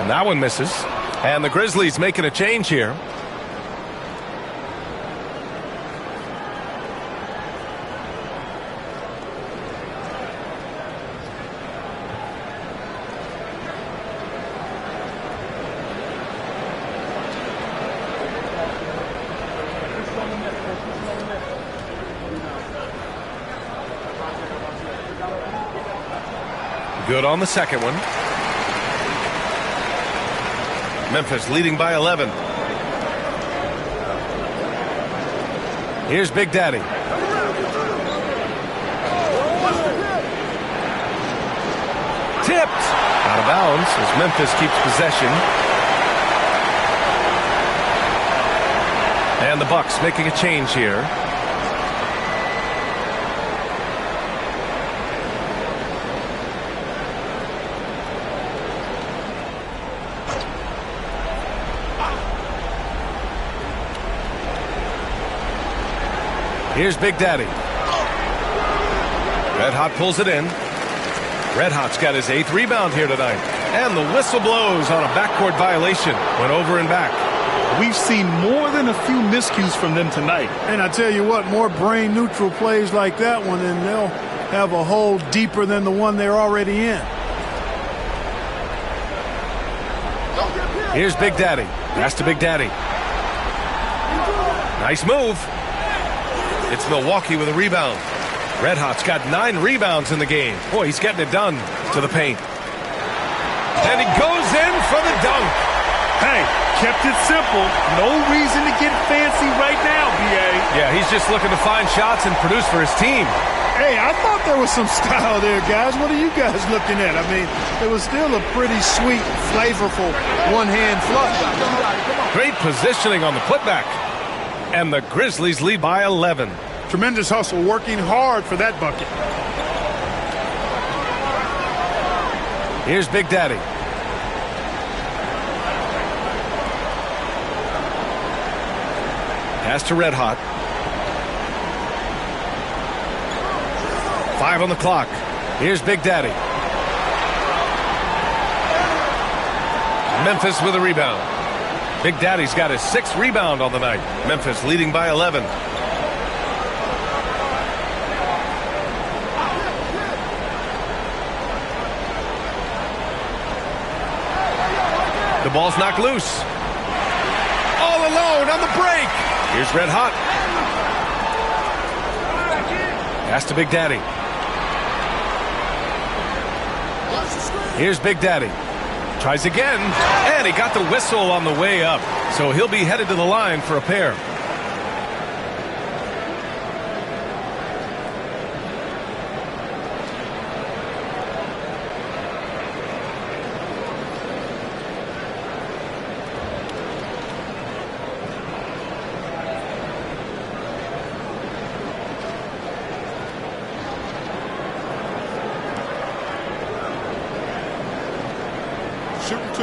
And that one misses. And the Grizzlies making a change here. Good on the second one. Memphis leading by 11. Here's Big Daddy. Tipped. Out of bounds as Memphis keeps possession. And the Bucks making a change here. Here's Big Daddy. Red Hot pulls it in. Red Hot's got his 8th rebound here tonight. And the whistle blows on a backcourt violation. Went over and back. We've seen more than a few miscues from them tonight. And I tell you what, more brain-neutral plays like that one, and they'll have a hole deeper than the one they're already in. Here's Big Daddy. Pass to Big Daddy. Nice move. It's Milwaukee with a rebound. Red Hot's got 9 rebounds in the game. Boy, he's getting it done to the paint. And he goes in for the dunk. Hey, kept it simple. No reason to get fancy right now, B.A. Yeah, he's just looking to find shots and produce for his team. Hey, I thought there was some style there, guys. What are you guys looking at? I mean, it was still a pretty sweet, flavorful one-hand flush. Great positioning on the putback. And the Grizzlies lead by 11. Tremendous hustle, working hard for that bucket. Here's Big Daddy. Pass to Red Hot. 5 on the clock. Here's Big Daddy. Memphis with a rebound. Big Daddy's got his 6th rebound on the night. Memphis leading by 11. The ball's knocked loose. All alone on the break. Here's Red Hot. Pass to Big Daddy. Here's Big Daddy. Tries again, and he got the whistle on the way up. So he'll be headed to the line for a pair. Shooting 2.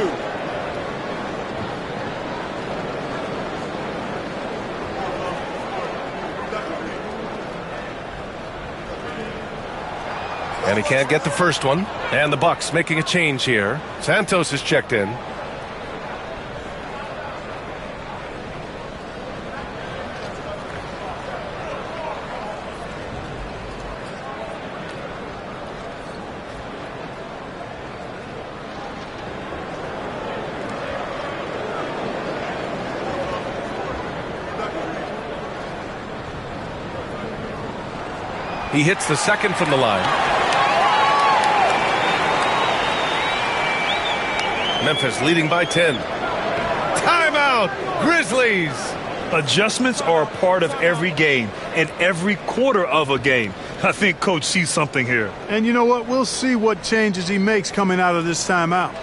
And he can't get the first one. And the Bucks making a change here. Santos is checked in. He hits the second from the line. Memphis leading by 10. Timeout, Grizzlies. Adjustments are a part of every game and every quarter of a game. I think Coach sees something here. And you know what? We'll see what changes he makes coming out of this timeout.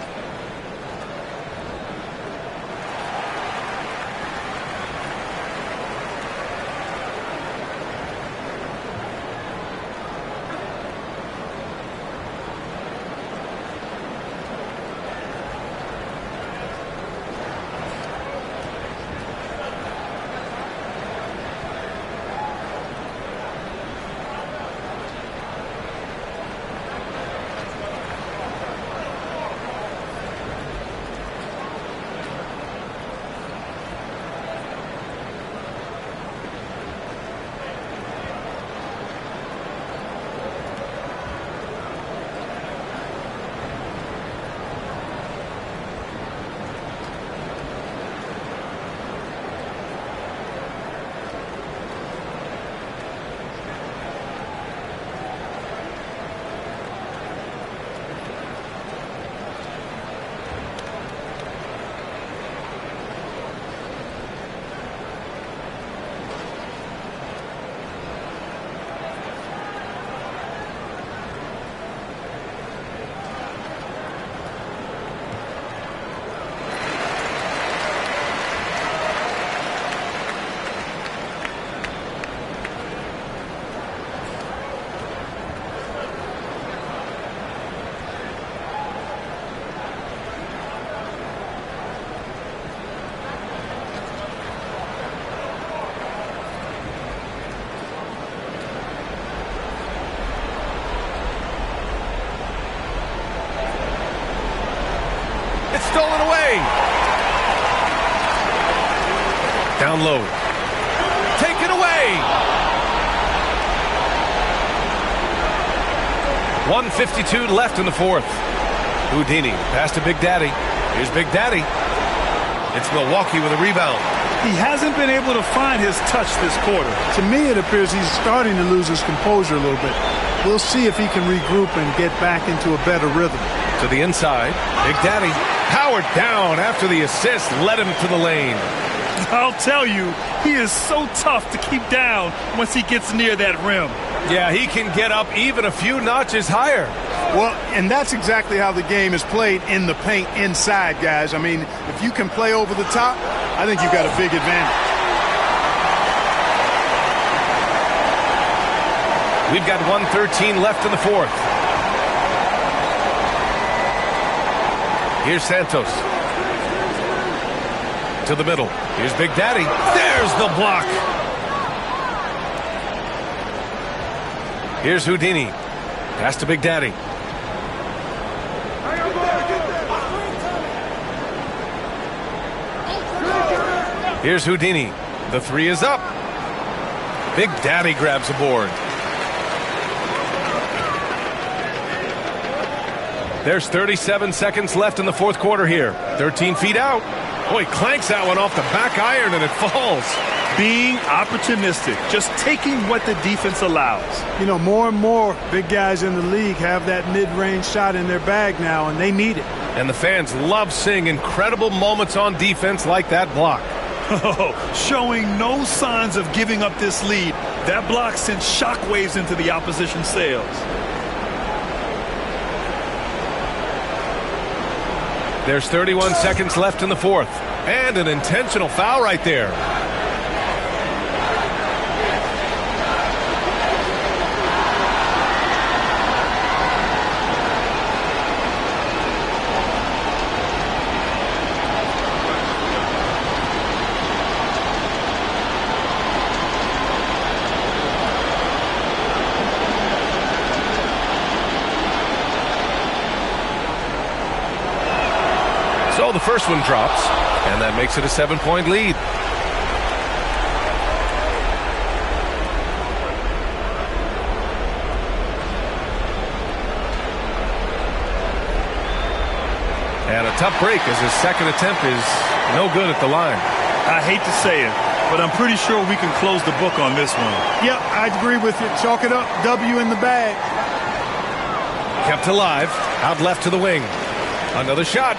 Stolen away. Down low. Taken away. 1:52 left in the fourth. Houdini pass to Big Daddy. Here's Big Daddy. It's Milwaukee with a rebound. He hasn't been able to find his touch this quarter. To me, it appears he's starting to lose his composure a little bit. We'll see if he can regroup and get back into a better rhythm. To the inside. Big Daddy powered down after the assist led him to the lane. I'll tell you, he is so tough to keep down once he gets near that rim. Yeah, he can get up even a few notches higher. Well, and that's exactly how the game is played in the paint inside, guys. I mean, if you can play over the top, I think you've got a big advantage. We've got 1:13 left in the fourth. Here's Santos. To the middle. Here's Big Daddy. There's the block. Here's Houdini. Pass to Big Daddy. Here's Houdini. The three is up. Big Daddy grabs a board. There's 37 seconds left in the fourth quarter here. 13 feet out. Oh, he clanks that one off the back iron and it falls. Being opportunistic, just taking what the defense allows. You know, more and more big guys in the league have that mid-range shot in their bag now, and they need it. And the fans love seeing incredible moments on defense like that block. Showing no signs of giving up this lead. That block sent shockwaves into the opposition sails. There's 31 seconds left in the fourth. And an intentional foul right there. So the first one drops, and that makes it a 7-point lead. And a tough break as his second attempt is no good at the line. I hate to say it, but I'm pretty sure we can close the book on this one. Yep, I agree with you. Chalk it up. W in the bag. Kept alive. Out left to the wing. Another shot.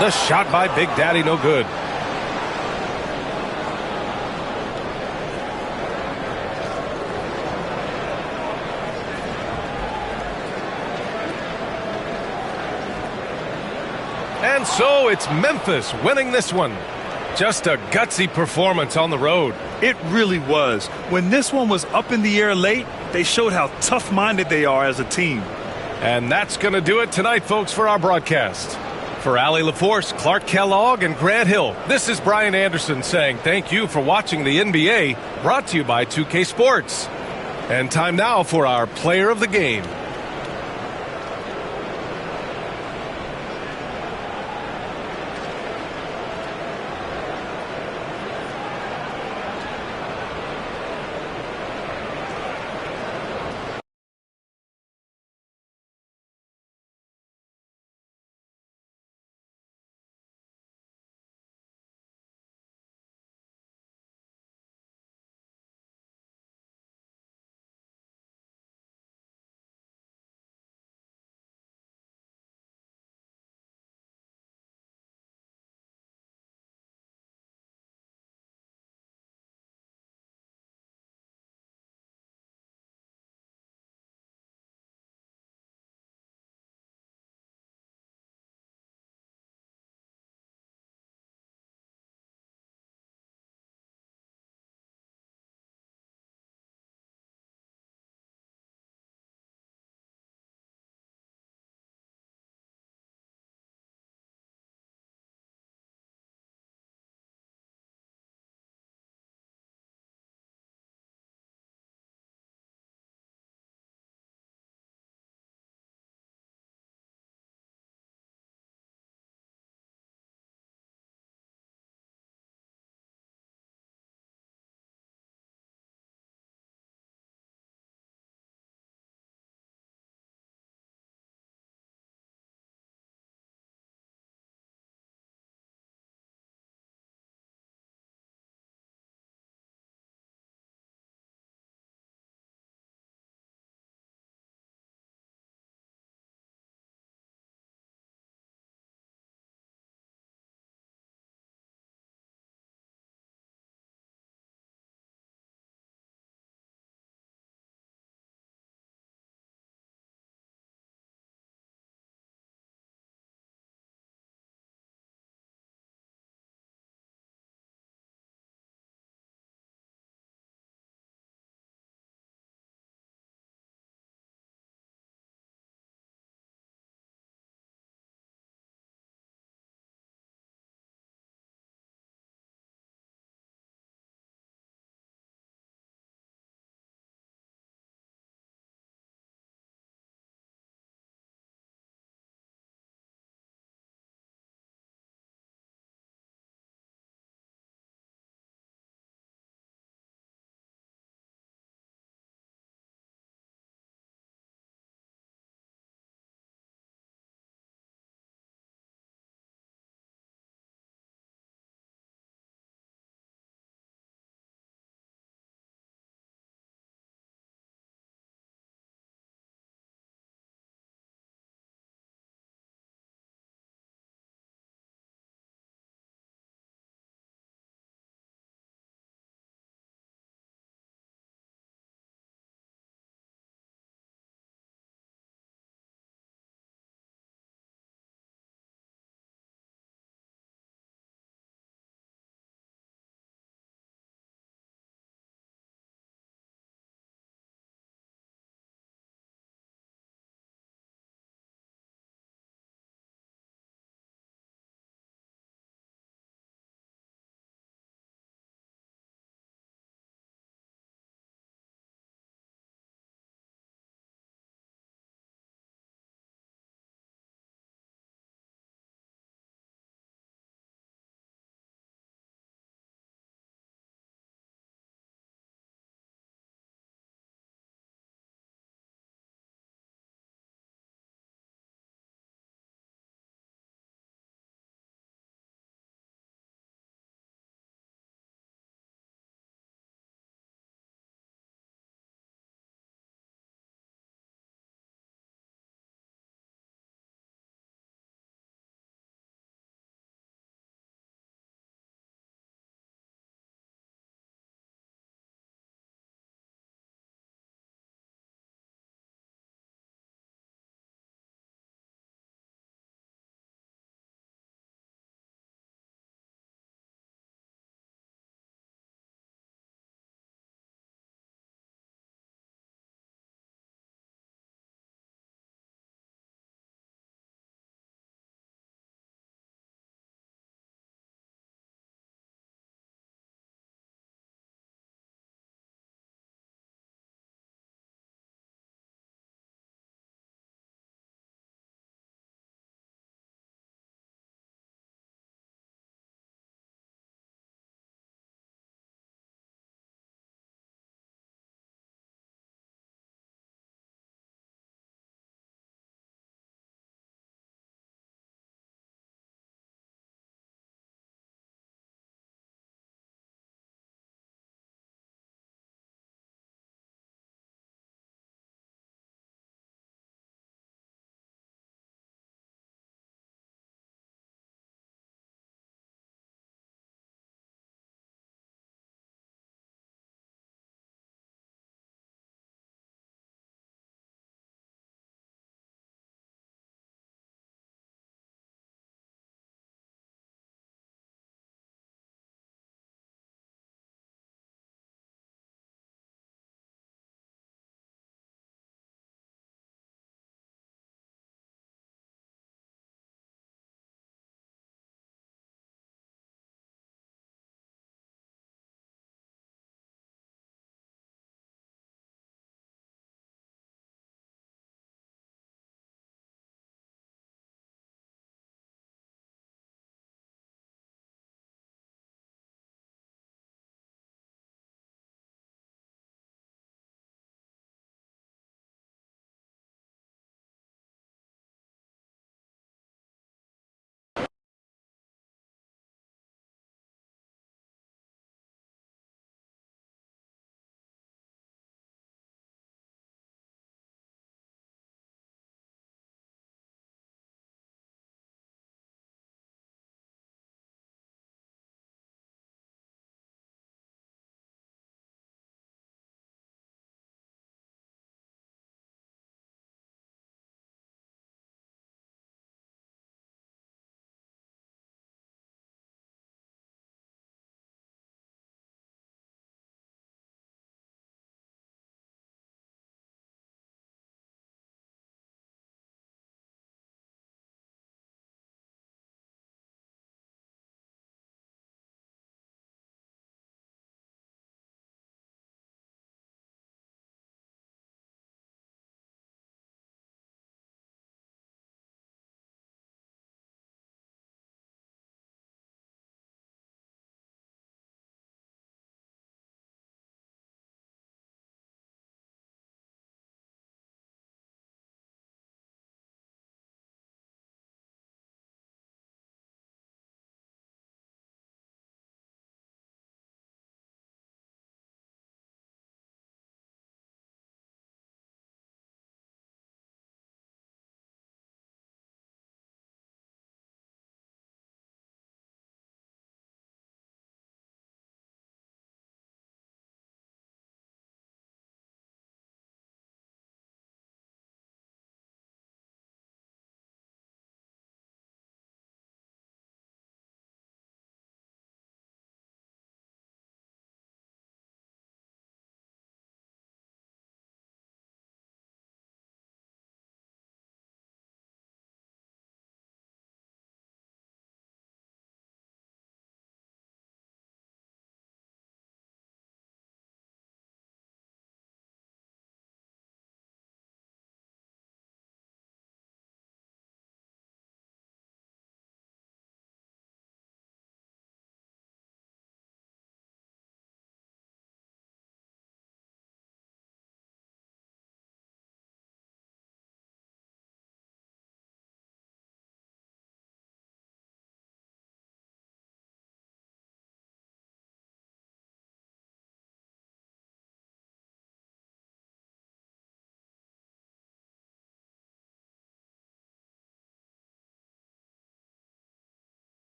The shot by Big Daddy, no good. And so it's Memphis winning this one. Just a gutsy performance on the road. It really was. When this one was up in the air late, they showed how tough-minded they are as a team. And that's going to do it tonight, folks, for our broadcast. For Allie LaForce, Clark Kellogg, and Grant Hill, this is Brian Anderson saying thank you for watching the NBA, brought to you by 2K Sports. And time now for our player of the game.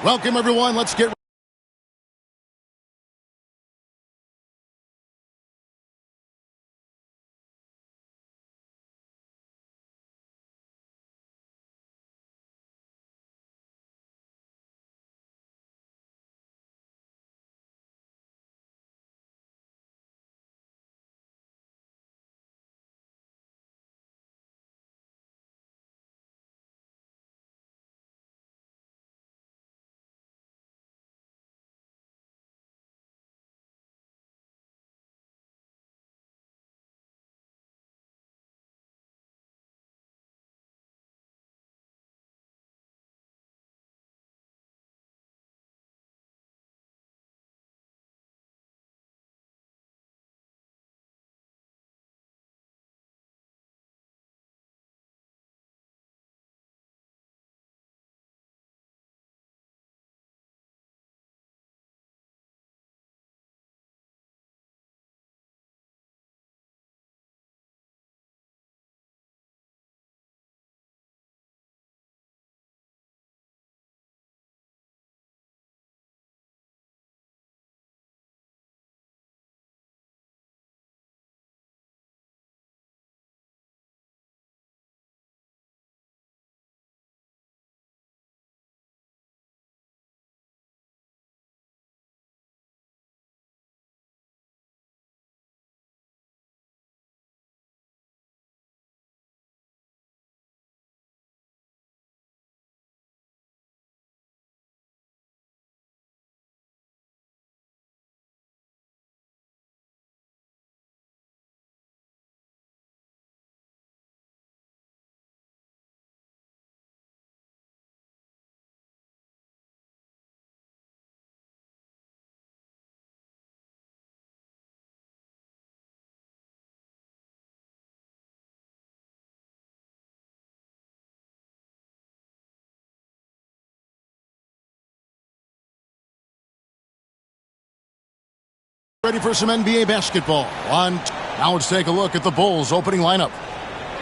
Welcome, everyone. Let's get ready for some NBA basketball. Now let's take a look at the Bulls opening lineup.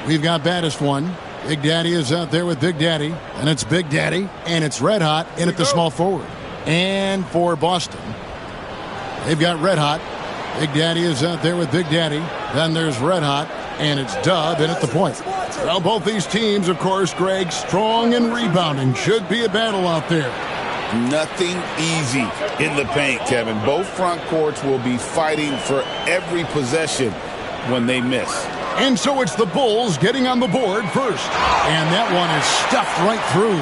We've got baddest one. Big Daddy is out there with Big Daddy. And it's Big Daddy. And it's Red Hot in at the small forward. And for Boston, they've got Red Hot. Big Daddy is out there with Big Daddy. Then there's Red Hot. And it's Dub in at the point. Well, both these teams, of course, Greg, strong and rebounding. Should be a battle out there. Nothing easy in the paint, Kevin. Both front courts will be fighting for every possession when they miss. And so it's the Bulls getting on the board first. And that one is stuffed right through.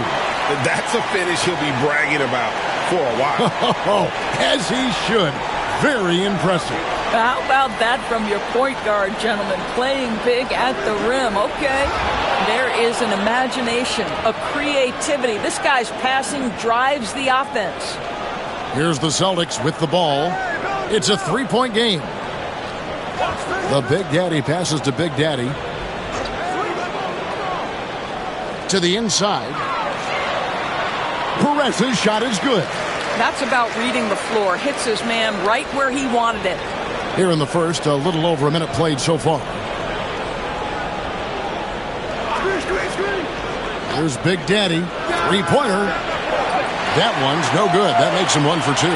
That's a finish he'll be bragging about for a while. As he should. Very impressive. How about that from your point guard, gentlemen? Playing big at the rim. Okay. There is an imagination, a creativity. This guy's passing drives the offense. Here's the Celtics with the ball. It's a three-point game. The Big Daddy passes to Big Daddy. To the inside. Perez's shot is good. That's about reading the floor. Hits his man right where he wanted it. Here in the first, a little over a minute played so far. Here's Big Daddy. Three-pointer. That one's no good. That makes him 1 for 2.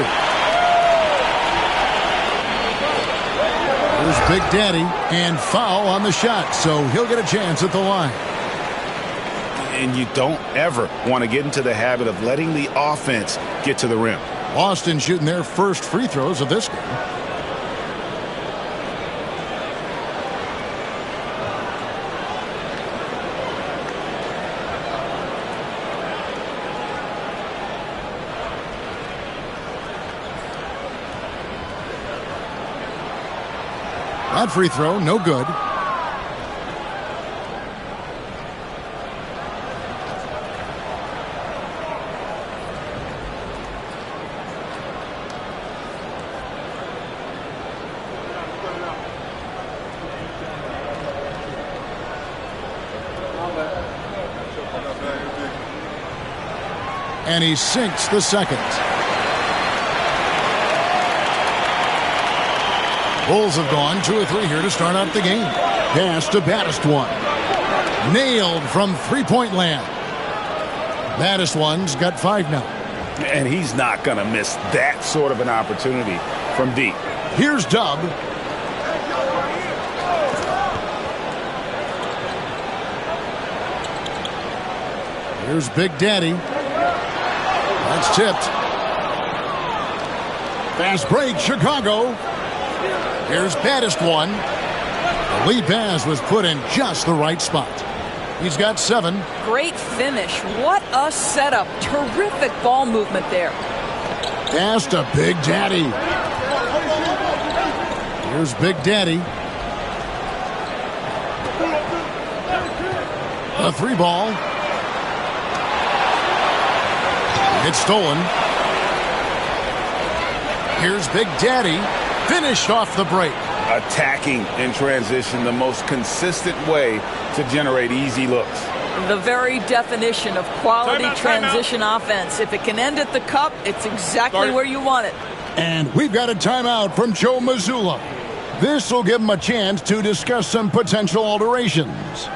Here's Big Daddy. And foul on the shot. So he'll get a chance at the line. And you don't ever want to get into the habit of letting the offense get to the rim. Boston shooting their first free throws of this game. That free throw, no good. And he sinks the second. Bulls have gone 2 of 3 here to start out the game. Pass to baddest one. Nailed from three-point land. Baddest one's got 5 now. And he's not going to miss that sort of an opportunity from deep. Here's Dub. Here's Big Daddy. That's tipped. Fast break, Chicago. Here's baddest one. The lead pass was put in just the right spot. He's got 7. Great finish. What a setup. Terrific ball movement there. Pass to Big Daddy. Here's Big Daddy. A 3 ball. It's stolen. Here's Big Daddy. Finished off the break. Attacking in transition, the most consistent way to generate easy looks. The very definition of quality transition offense. If it can end at the cup, it's exactly where you want it. And we've got a timeout from Joe Mazzulla. This will give him a chance to discuss some potential alterations.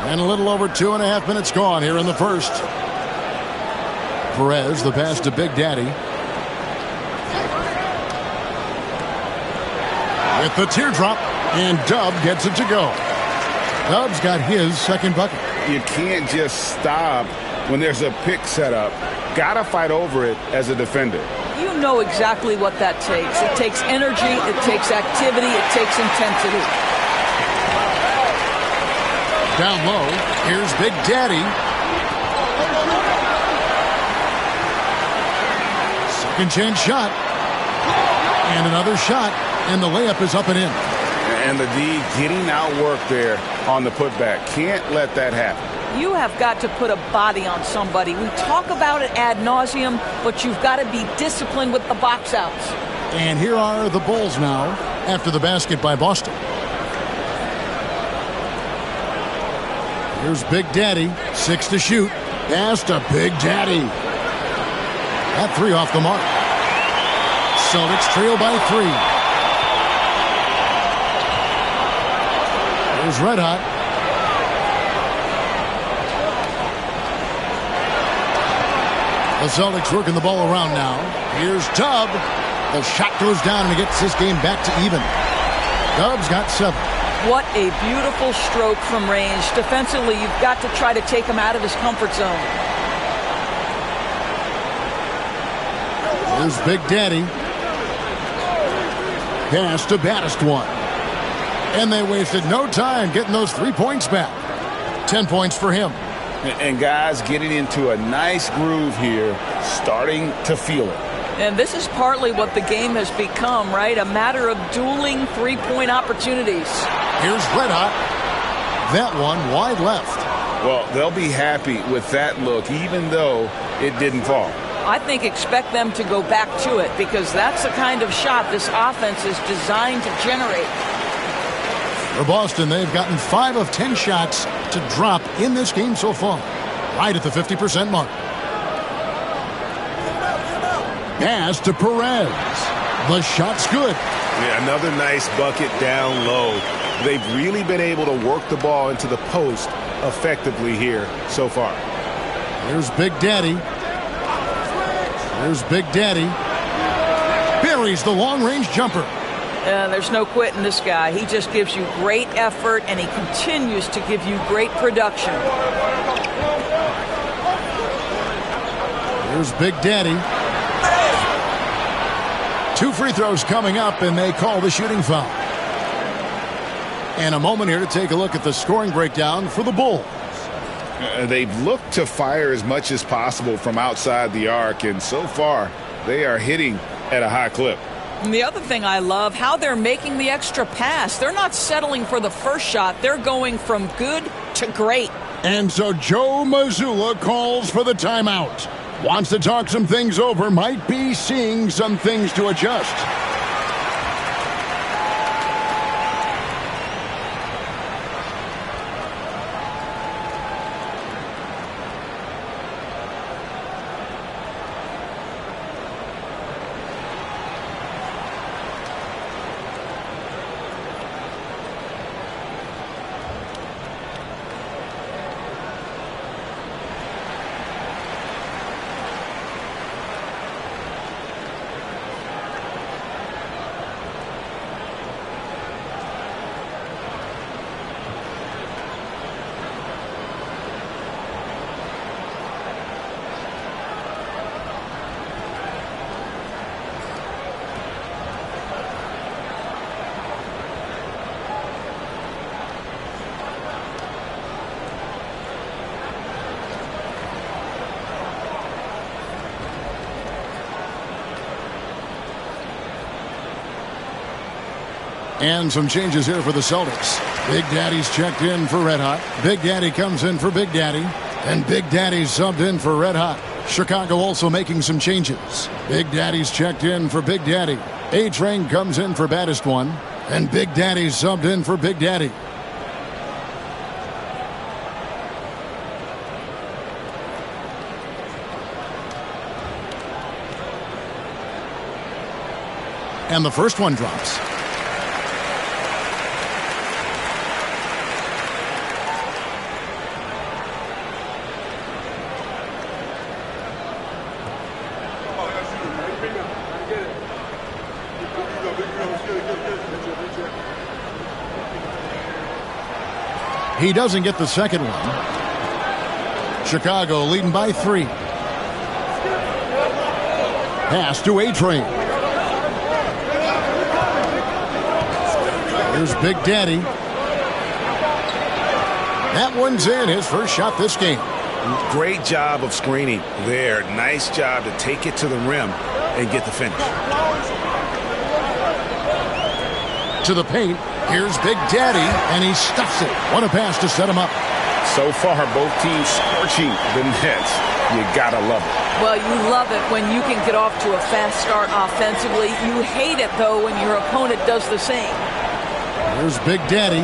And a little over 2.5 minutes gone here in the first. Perez, the pass to Big Daddy. With the teardrop, and Dub gets it to go. Dub's got his second bucket. You can't just stop when there's a pick set up. Gotta fight over it as a defender. You know exactly what that takes. It takes energy, it takes activity, it takes intensity. Down low, here's Big Daddy. Second chance shot. And another shot, and the layup is up and in. And the D getting outworked there on the putback. Can't let that happen. You have got to put a body on somebody. We talk about it ad nauseum, but you've got to be disciplined with the box outs. And here are the Bulls now after the basket by Boston. Here's Big Daddy, 6 to shoot. Pass to Big Daddy. That 3 off the mark. Celtics trail by 3. Here's Red Hot. The Celtics working the ball around now. Here's Dub. The shot goes down and he gets this game back to even. Dub's got 7. What a beautiful stroke from range. Defensively, you've got to try to take him out of his comfort zone. Here's Big Daddy. Pass to baddest one. And they wasted no time getting those 3 points back. 10 points for him. And guys getting into a nice groove here, starting to feel it. And this is partly what the game has become, right? A matter of dueling three-point opportunities. Here's Red Hot. That one wide left. Well, they'll be happy with that look, even though it didn't fall. I think expect them to go back to it because that's the kind of shot this offense is designed to generate. For Boston, they've gotten 5 of 10 shots to drop in this game so far, right at the 50% mark. Pass to Perez. The shot's good. Yeah, another nice bucket down low. They've really been able to work the ball into the post effectively here so far. Here's Big Daddy. Here's Big Daddy. Buries the long-range jumper. There's no quitting this guy. He just gives you great effort, and he continues to give you great production. Here's Big Daddy. 2 free throws coming up, and they call the shooting foul. And a moment here to take a look at the scoring breakdown for the Bulls. They've looked to fire as much as possible from outside the arc, and so far they are hitting at a high clip. And the other thing I love, how they're making the extra pass. They're not settling for the first shot. They're going from good to great. And so Joe Mazzulla calls for the timeout. Wants to talk some things over, might be seeing some things to adjust. And some changes here for the Celtics. Big Daddy's checked in for Red Hot. Big Daddy comes in for Big Daddy. And Big Daddy's subbed in for Red Hot. Chicago also making some changes. Big Daddy's checked in for Big Daddy. A-Train comes in for Baddest One. And Big Daddy's subbed in for Big Daddy. And the first one drops. He doesn't get the second one. Chicago leading by 3. Pass to A-Train. Here's Big Daddy. That one's in, his first shot this game. Great job of screening there. Nice job to take it to the rim and get the finish. To the paint. Here's Big Daddy, and he stuffs it. What a pass to set him up. So far, both teams scorching the nets. You gotta love it. Well, you love it when you can get off to a fast start offensively. You hate it, though, when your opponent does the same. Here's Big Daddy.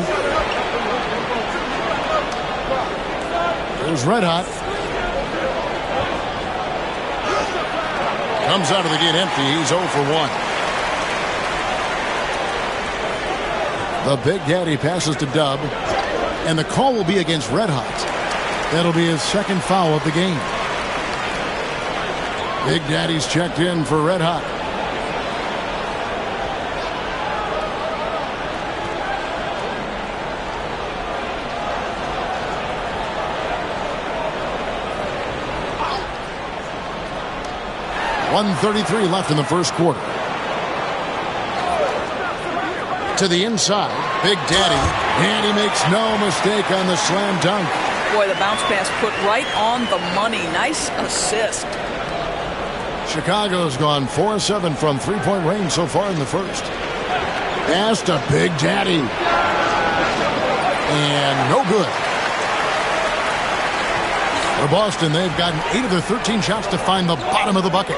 Here's Red Hot. Comes out of the gate empty. He's 0 for 1. The Big Daddy passes to Dub. And the call will be against Red Hot. That'll be his second foul of the game. Big Daddy's checked in for Red Hot. .133 left in the first quarter. To the inside, Big Daddy, and he makes no mistake on the slam dunk. Boy, the bounce pass put right on the money. Nice assist. Chicago's gone 4-7 from three-point range so far in the first. Pass to Big Daddy. And no good. For Boston, they've gotten 8 of their 13 shots to find the bottom of the bucket.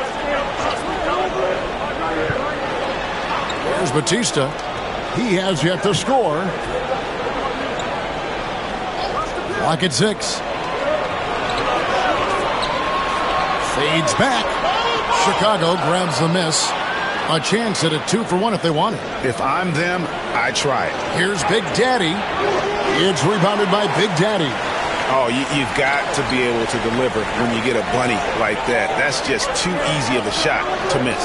There's Batista. He has yet to score. Clock at 6. Fades back. Chicago grabs the miss. A chance at a 2-for-1 if they want it. If I'm them, I try it. Here's Big Daddy. It's rebounded by Big Daddy. Oh, you've got to be able to deliver when you get a bunny like that. That's just too easy of a shot to miss.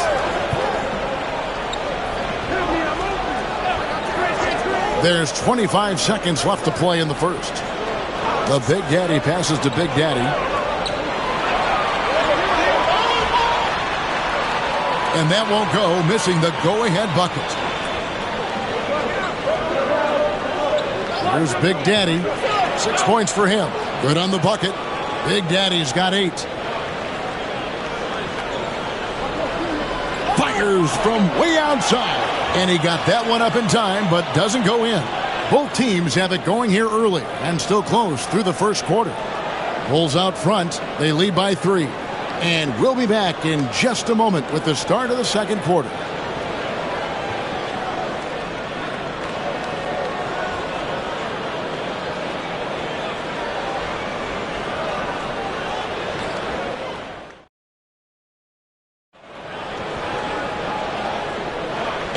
There's 25 seconds left to play in the first. The Big Daddy passes to Big Daddy. And that won't go, missing the go-ahead bucket. Here's Big Daddy. 6 points for him. Good on the bucket. Big Daddy's got 8. Fires from way outside. And he got that one up in time, but doesn't go in. Both teams have it going here early and still close through the first quarter. Bulls out front. They lead by 3. And we'll be back in just a moment with the start of the second quarter.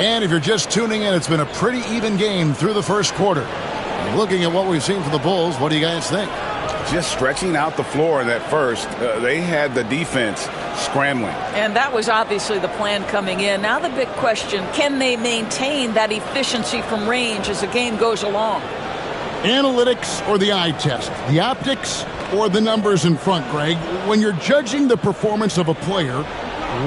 And if you're just tuning in, it's been a pretty even game through the first quarter. Looking at what we've seen from the Bulls, what do you guys think? Just stretching out the floor in that first. They had the defense scrambling. And that was obviously the plan coming in. Now the big question, can they maintain that efficiency from range as the game goes along? Analytics or the eye test? The optics or the numbers in front, Greg? When you're judging the performance of a player,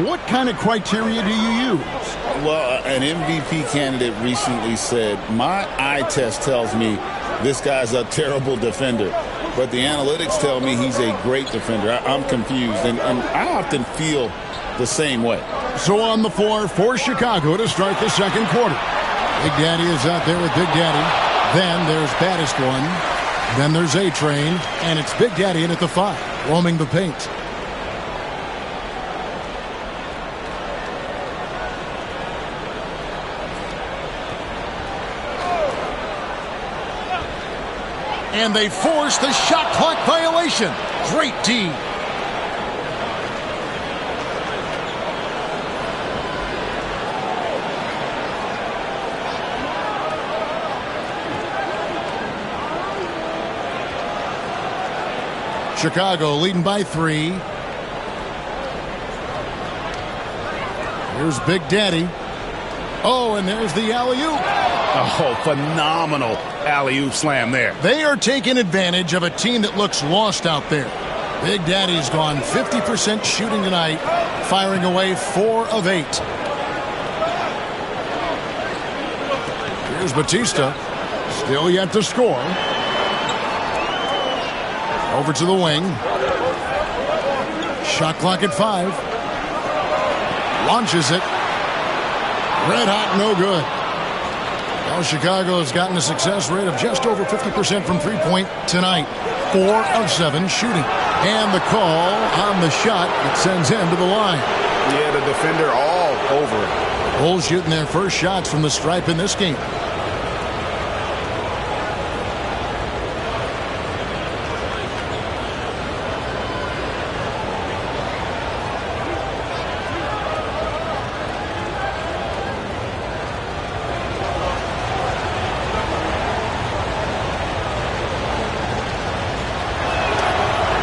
what kind of criteria do you use? Well, an MVP candidate recently said, my eye test tells me this guy's a terrible defender. But the analytics tell me he's a great defender. I'm confused, and I often feel the same way. So on the floor for Chicago to start the second quarter. Big Daddy is out there with Big Daddy. Then there's Baddest One. Then there's A-Train, and it's Big Daddy in at the 5, roaming the paint. And they force the shot clock violation. Great D. Chicago leading by 3. Here's Big Daddy. Oh, and there's the alley-oop. Oh, phenomenal alley-oop slam there. They are taking advantage of a team that looks lost out there. Big Daddy's gone 50% shooting tonight, firing away 4 of 8. Here's Batista. Still yet to score. Over to the wing. Shot clock at 5. Launches it. Red hot, no good. Now Chicago has gotten a success rate of just over 50% from three-point tonight. 4 of 7 shooting. And the call on the shot that sends him to the line. Yeah, the defender all over it. Bulls shooting their first shots from the stripe in this game.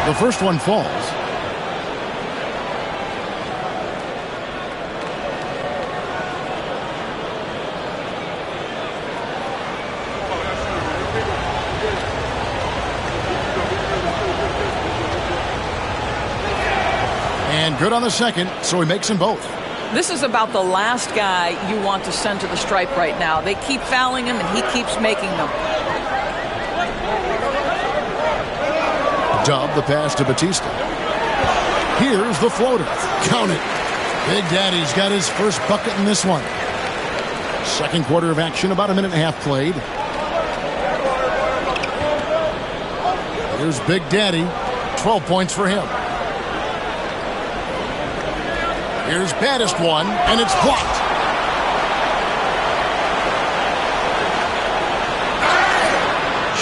The first one falls. And good on the second, so he makes them both. This is about the last guy you want to send to the stripe right now. They keep fouling him, and he keeps making them. Dub the pass to Batista. Here's the floater. Count it. Big Daddy's got his first bucket in this one. Second quarter of action, about a minute and a half played. Here's Big Daddy. 12 points for him. Here's baddest one, and it's blocked.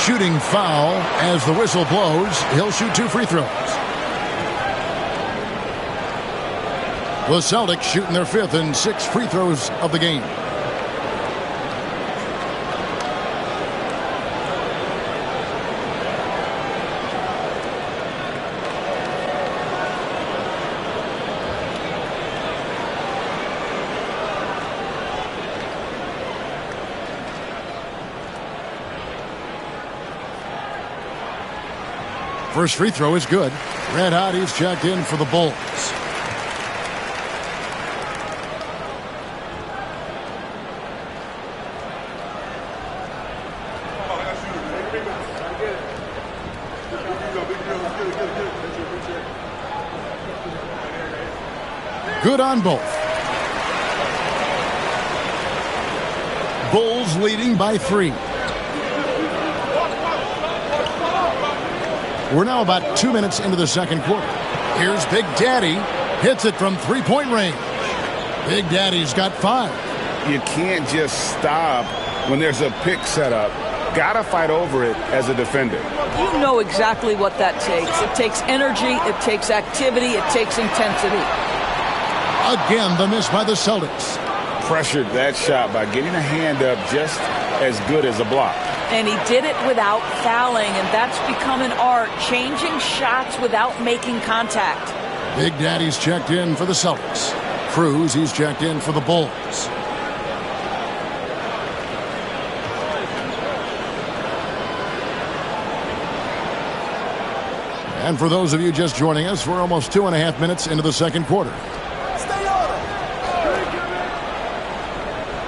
Shooting foul as the whistle blows. He'll shoot 2 free throws. The Celtics shooting their 5th and 6th free throws of the game. First free throw is good. Red hot, he's checked in for the Bulls. Good on both. Bulls leading by 3. We're now about 2 minutes into the second quarter. Here's Big Daddy. Hits it from 3-point range. Big Daddy's got 5. You can't just stop when there's a pick set up. Gotta fight over it as a defender. You know exactly what that takes. It takes energy, it takes activity, it takes intensity. Again, the miss by the Celtics. Pressured that shot by getting a hand up just as good as a block. And he did it without fouling, and that's become an art, changing shots without making contact. Big Daddy's checked in for the Celtics. Cruz, he's checked in for the Bulls. And for those of you just joining us, we're almost 2.5 minutes into the second quarter.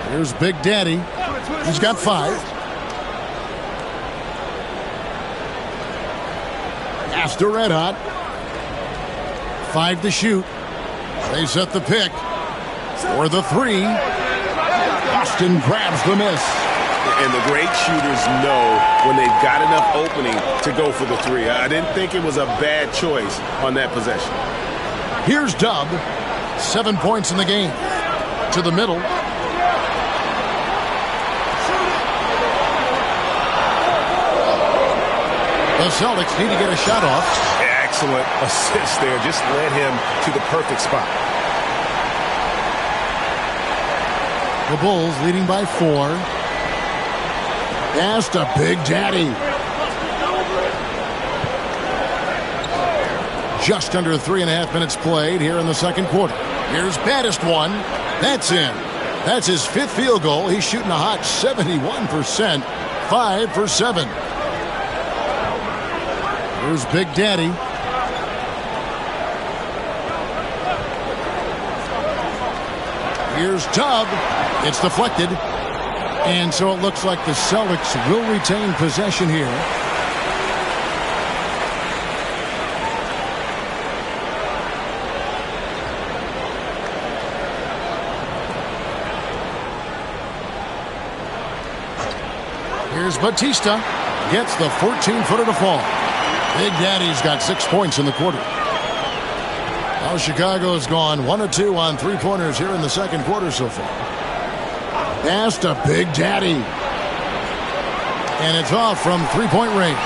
Here's Big Daddy. He's got 5. After red hot. 5 to shoot. They set the pick for the 3. Boston grabs the miss. And the great shooters know when they've got enough opening to go for the 3. I didn't think it was a bad choice on that possession. Here's Dub. 7 points in the game. To the middle. The Celtics need to get a shot off. Excellent assist there. Just led him to the perfect spot. The Bulls leading by 4. Pass to Big Daddy. Just under 3.5 minutes played here in the second quarter. Here's baddest one. That's in. That's his 5th field goal. He's shooting a hot 71%. 5 for 7. Here's Big Daddy. Here's Tubb. It's deflected. And so it looks like the Celtics will retain possession here. Here's Batista. Gets the 14-footer to fall. Big Daddy's got 6 points in the quarter. Now Chicago's gone 1 of 2 on 3-pointers here in the second quarter so far. Pass to Big Daddy. And it's off from 3-point range.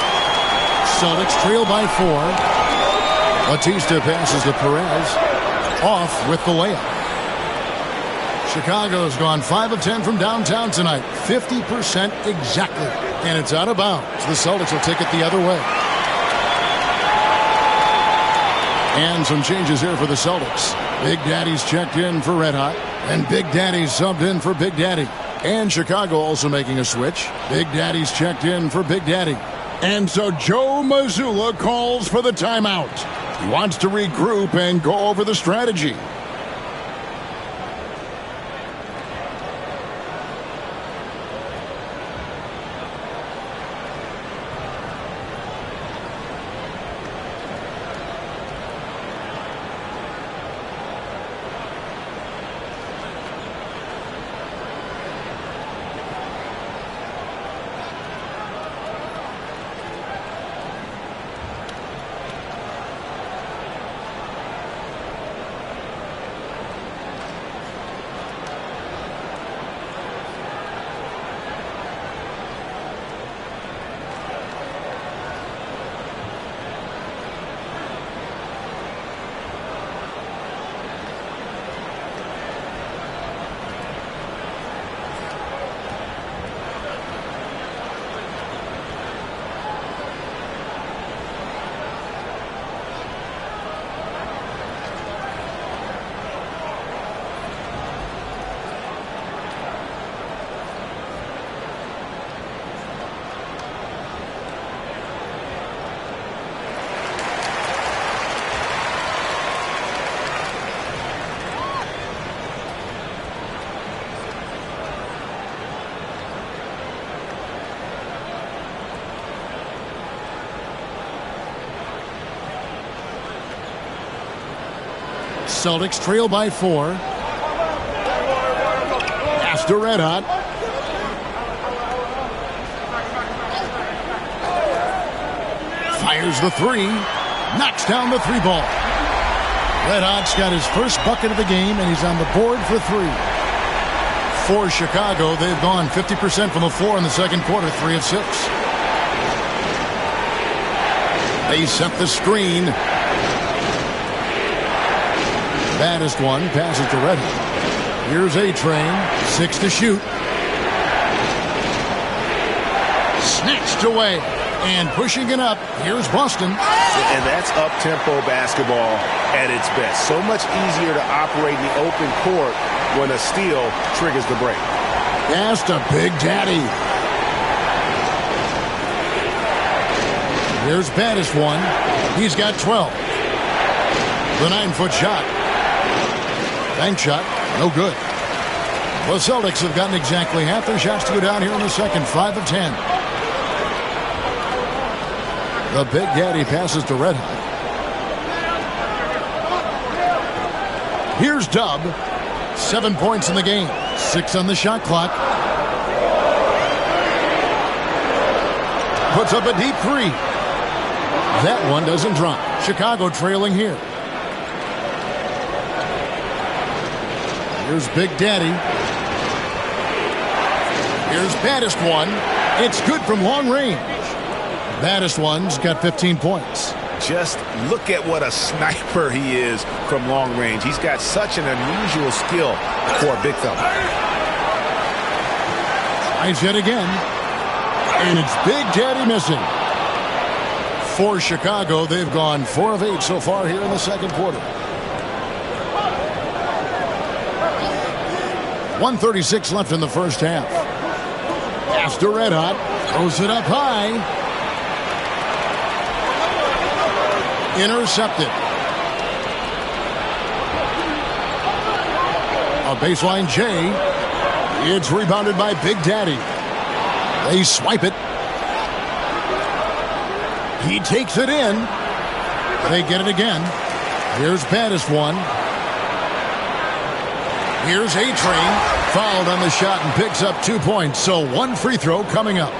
Celtics trail by 4. Batista passes to Perez. Off with the layup. Chicago's gone 5 of 10 from downtown tonight. 50% exactly. And it's out of bounds. The Celtics will take it the other way. And some changes here for the Celtics. Big Daddy's checked in for Red Hot. And Big Daddy's subbed in for Big Daddy. And Chicago also making a switch. Big Daddy's checked in for Big Daddy. And so Joe Mazzulla calls for the timeout. He wants to regroup and go over the strategy. Celtics trail by 4. Pass to Red Hot. Fires the 3. Knocks down the 3 ball. Red Hot's got his first bucket of the game, and he's on the board for 3. For Chicago, they've gone 50% from the floor in the second quarter, 3 of 6. They set the screen. Baddest one passes to Red Hot. Here's A-Train, 6 to shoot. Snatched away. And pushing it up, here's Boston. And that's up-tempo basketball at its best. So much easier to operate in the open court when a steal triggers the break. Pass to Big Daddy. Here's Baddest one. He's got 12. The 9-foot shot. Bank shot, no good. The Celtics have gotten exactly half their shots to go down here in the second, 5 of 10. The Big Daddy passes to Red Hot. Here's Dub. 7 points in the game. 6 on the shot clock. Puts up a deep 3. That one doesn't drop. Chicago trailing here. Here's Big Daddy. Here's Baddest one. It's good from long range. Baddest one's got 15 points. Just look at what a sniper he is from long range. He's got such an unusual skill for a big fella. Tries yet again. And it's Big Daddy missing. For Chicago, they've gone 4 of 8 so far here in the second quarter. 1:36 left in the first half. Pass to Red Hot. Throws it up high. Intercepted. A baseline J. It's rebounded by Big Daddy. They swipe it. He takes it in. They get it again. Here's Baddest one. Here's A-Train. Fouled on the shot and picks up 2 points. So 1 free throw coming up.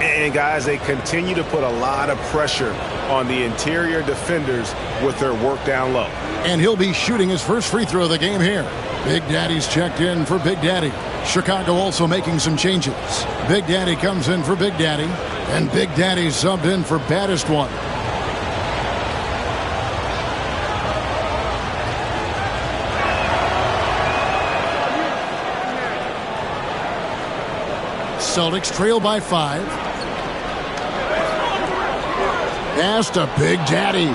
And guys, they continue to put a lot of pressure on the interior defenders with their work down low. And he'll be shooting his first free throw of the game here. Big Daddy's checked in for Big Daddy. Chicago also making some changes. Big Daddy comes in for Big Daddy. And Big Daddy subbed in for Baddest one. Celtics trail by 5. Pass to Big Daddy.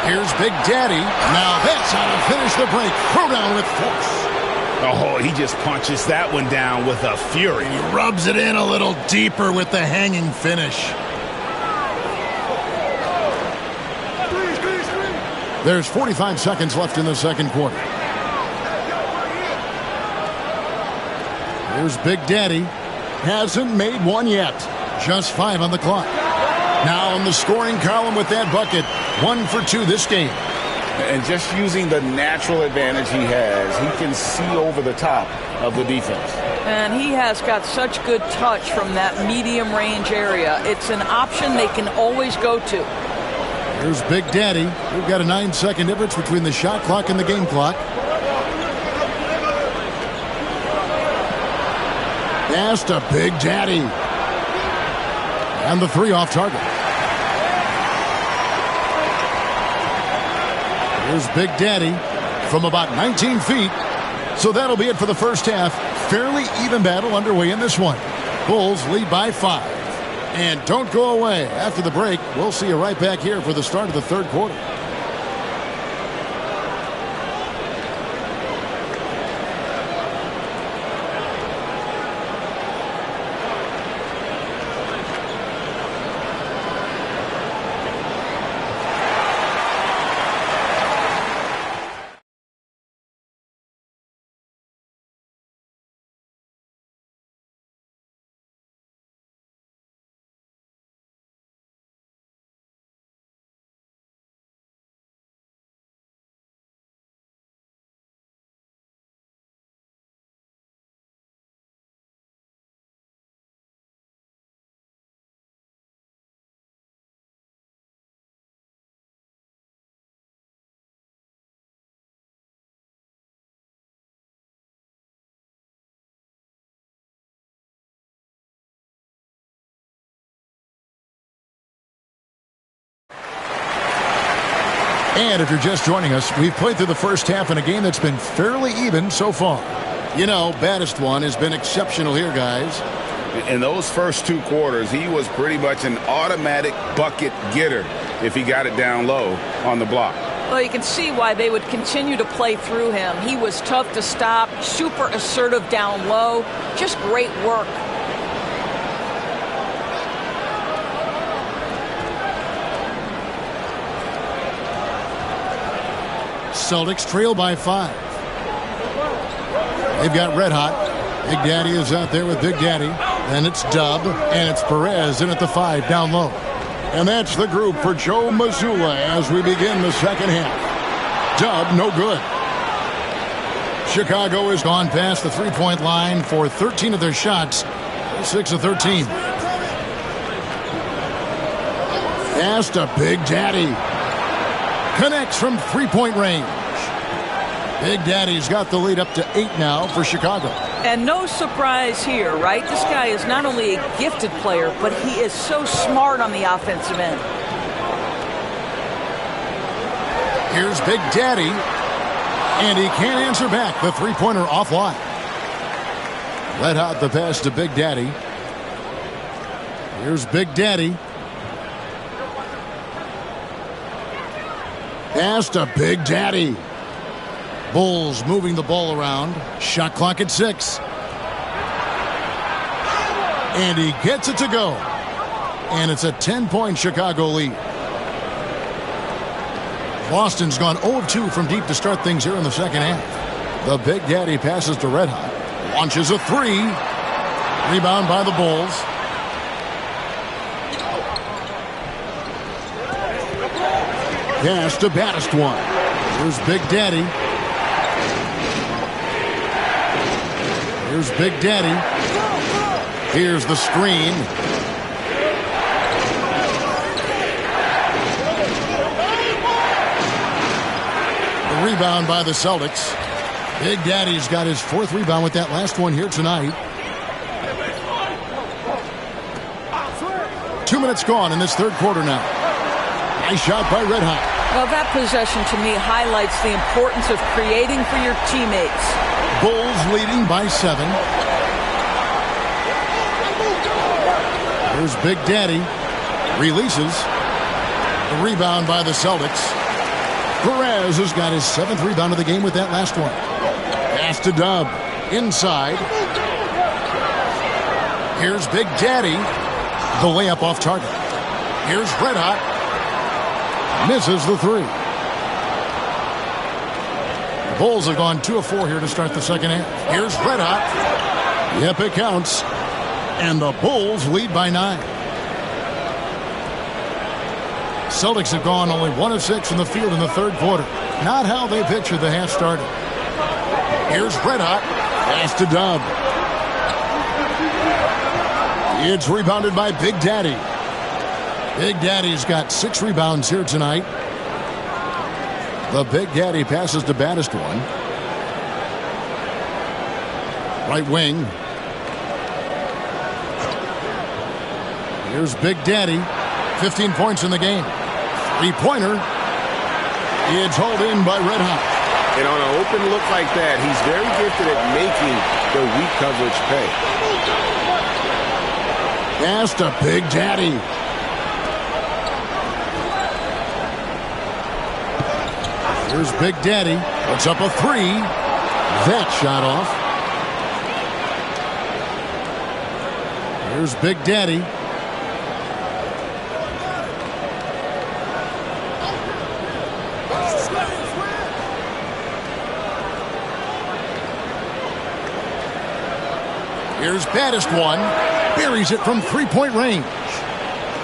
Here's Big Daddy. Now that's how to finish the break. Throw down with force. Oh, he just punches that one down with a fury. He rubs it in a little deeper with the hanging finish. There's 45 seconds left in the second quarter. Here's Big Daddy. Hasn't made one yet. Just 5 on the clock. Now on the scoring column with that bucket. 1 for 2 this game. And just using the natural advantage he has, he can see over the top of the defense. And he has got such good touch from that medium range area. It's an option they can always go to. Here's Big Daddy. We've got a 9-second difference between the shot clock and the game clock. Pass to Big Daddy. And the 3 off target. Here's Big Daddy from about 19 feet. So that'll be it for the first half. Fairly even battle underway in this one. Bulls lead by 5. And don't go away. After the break, we'll see you right back here for the start of the third quarter. And if you're just joining us, we've played through the first half in a game that's been fairly even so far. You know, baddest one has been exceptional here, guys. In those first 2 quarters, he was pretty much an automatic bucket getter if he got it down low on the block. Well, you can see why they would continue to play through him. He was tough to stop, super assertive down low. Just great work. Celtics trail by 5. They've got Red Hot. Big Daddy is out there with Big Daddy. Then it's Dub, and it's Perez in at the 5 down low. And that's the group for Joe Mazzulla as we begin the second half. Dub, no good. Chicago has gone past the three-point line for 13 of their shots, 6 of 13. Pass to Big Daddy. Connects from three-point range. Big Daddy's got the lead up to 8 now for Chicago. And no surprise here, right? This guy is not only a gifted player, but he is so smart on the offensive end. Here's Big Daddy, and he can't answer back. The three-pointer offline. Red Hot the pass to Big Daddy. Here's Big Daddy. Pass to Big Daddy. Bulls moving the ball around. Shot clock at 6. And he gets it to go. And it's a 10-point Chicago lead. Boston's gone 0-2 from deep to start things here in the second half. The Big Daddy passes to Red Hot. Launches a 3. Rebound by the Bulls. Pass to baddest one. Here's Big Daddy. Here's Big Daddy. Here's the screen. The rebound by the Celtics. Big Daddy's got his 4th rebound with that last one here tonight. 2 minutes gone in this third quarter now. Nice shot by Red Hot. Well, that possession to me highlights the importance of creating for your teammates. Bulls leading by 7. Here's Big Daddy. Releases. The rebound by the Celtics. Perez has got his 7th rebound of the game with that last one. Pass to Dub. Inside. Here's Big Daddy. The layup off target. Here's Red Hot. Misses the 3. The Bulls have gone 2 of 4 here to start the second half. Here's Red Hot. Yep, it counts. And the Bulls lead by 9. Celtics have gone only 1 of 6 from the field in the third quarter. Not how they pictured the half started. Here's Red Hot. Pass to Dub. It's rebounded by Big Daddy. Big Daddy's got 6 rebounds here tonight. The Big Daddy passes to baddest one. Right wing. Here's Big Daddy. 15 points in the game. Three-pointer. It's hauled in by Red Hot. And on an open look like that, he's very gifted at making the weak coverage pay. Pass to Big Daddy. Here's Big Daddy. Puts up a 3. That shot off. Here's Big Daddy. Here's baddest one. Buries it from three-point range.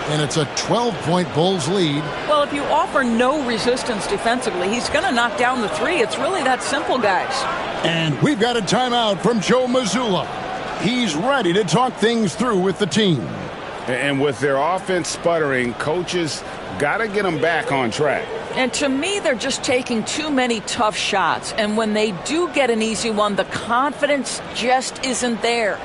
And it's a 12-point Bulls lead. Well, if you offer no resistance defensively, he's going to knock down the 3. It's really that simple, guys. And we've got a timeout from Joe Mazzulla. He's ready to talk things through with the team. And with their offense sputtering, coaches got to get them back on track. And to me, they're just taking too many tough shots. And when they do get an easy one, the confidence just isn't there.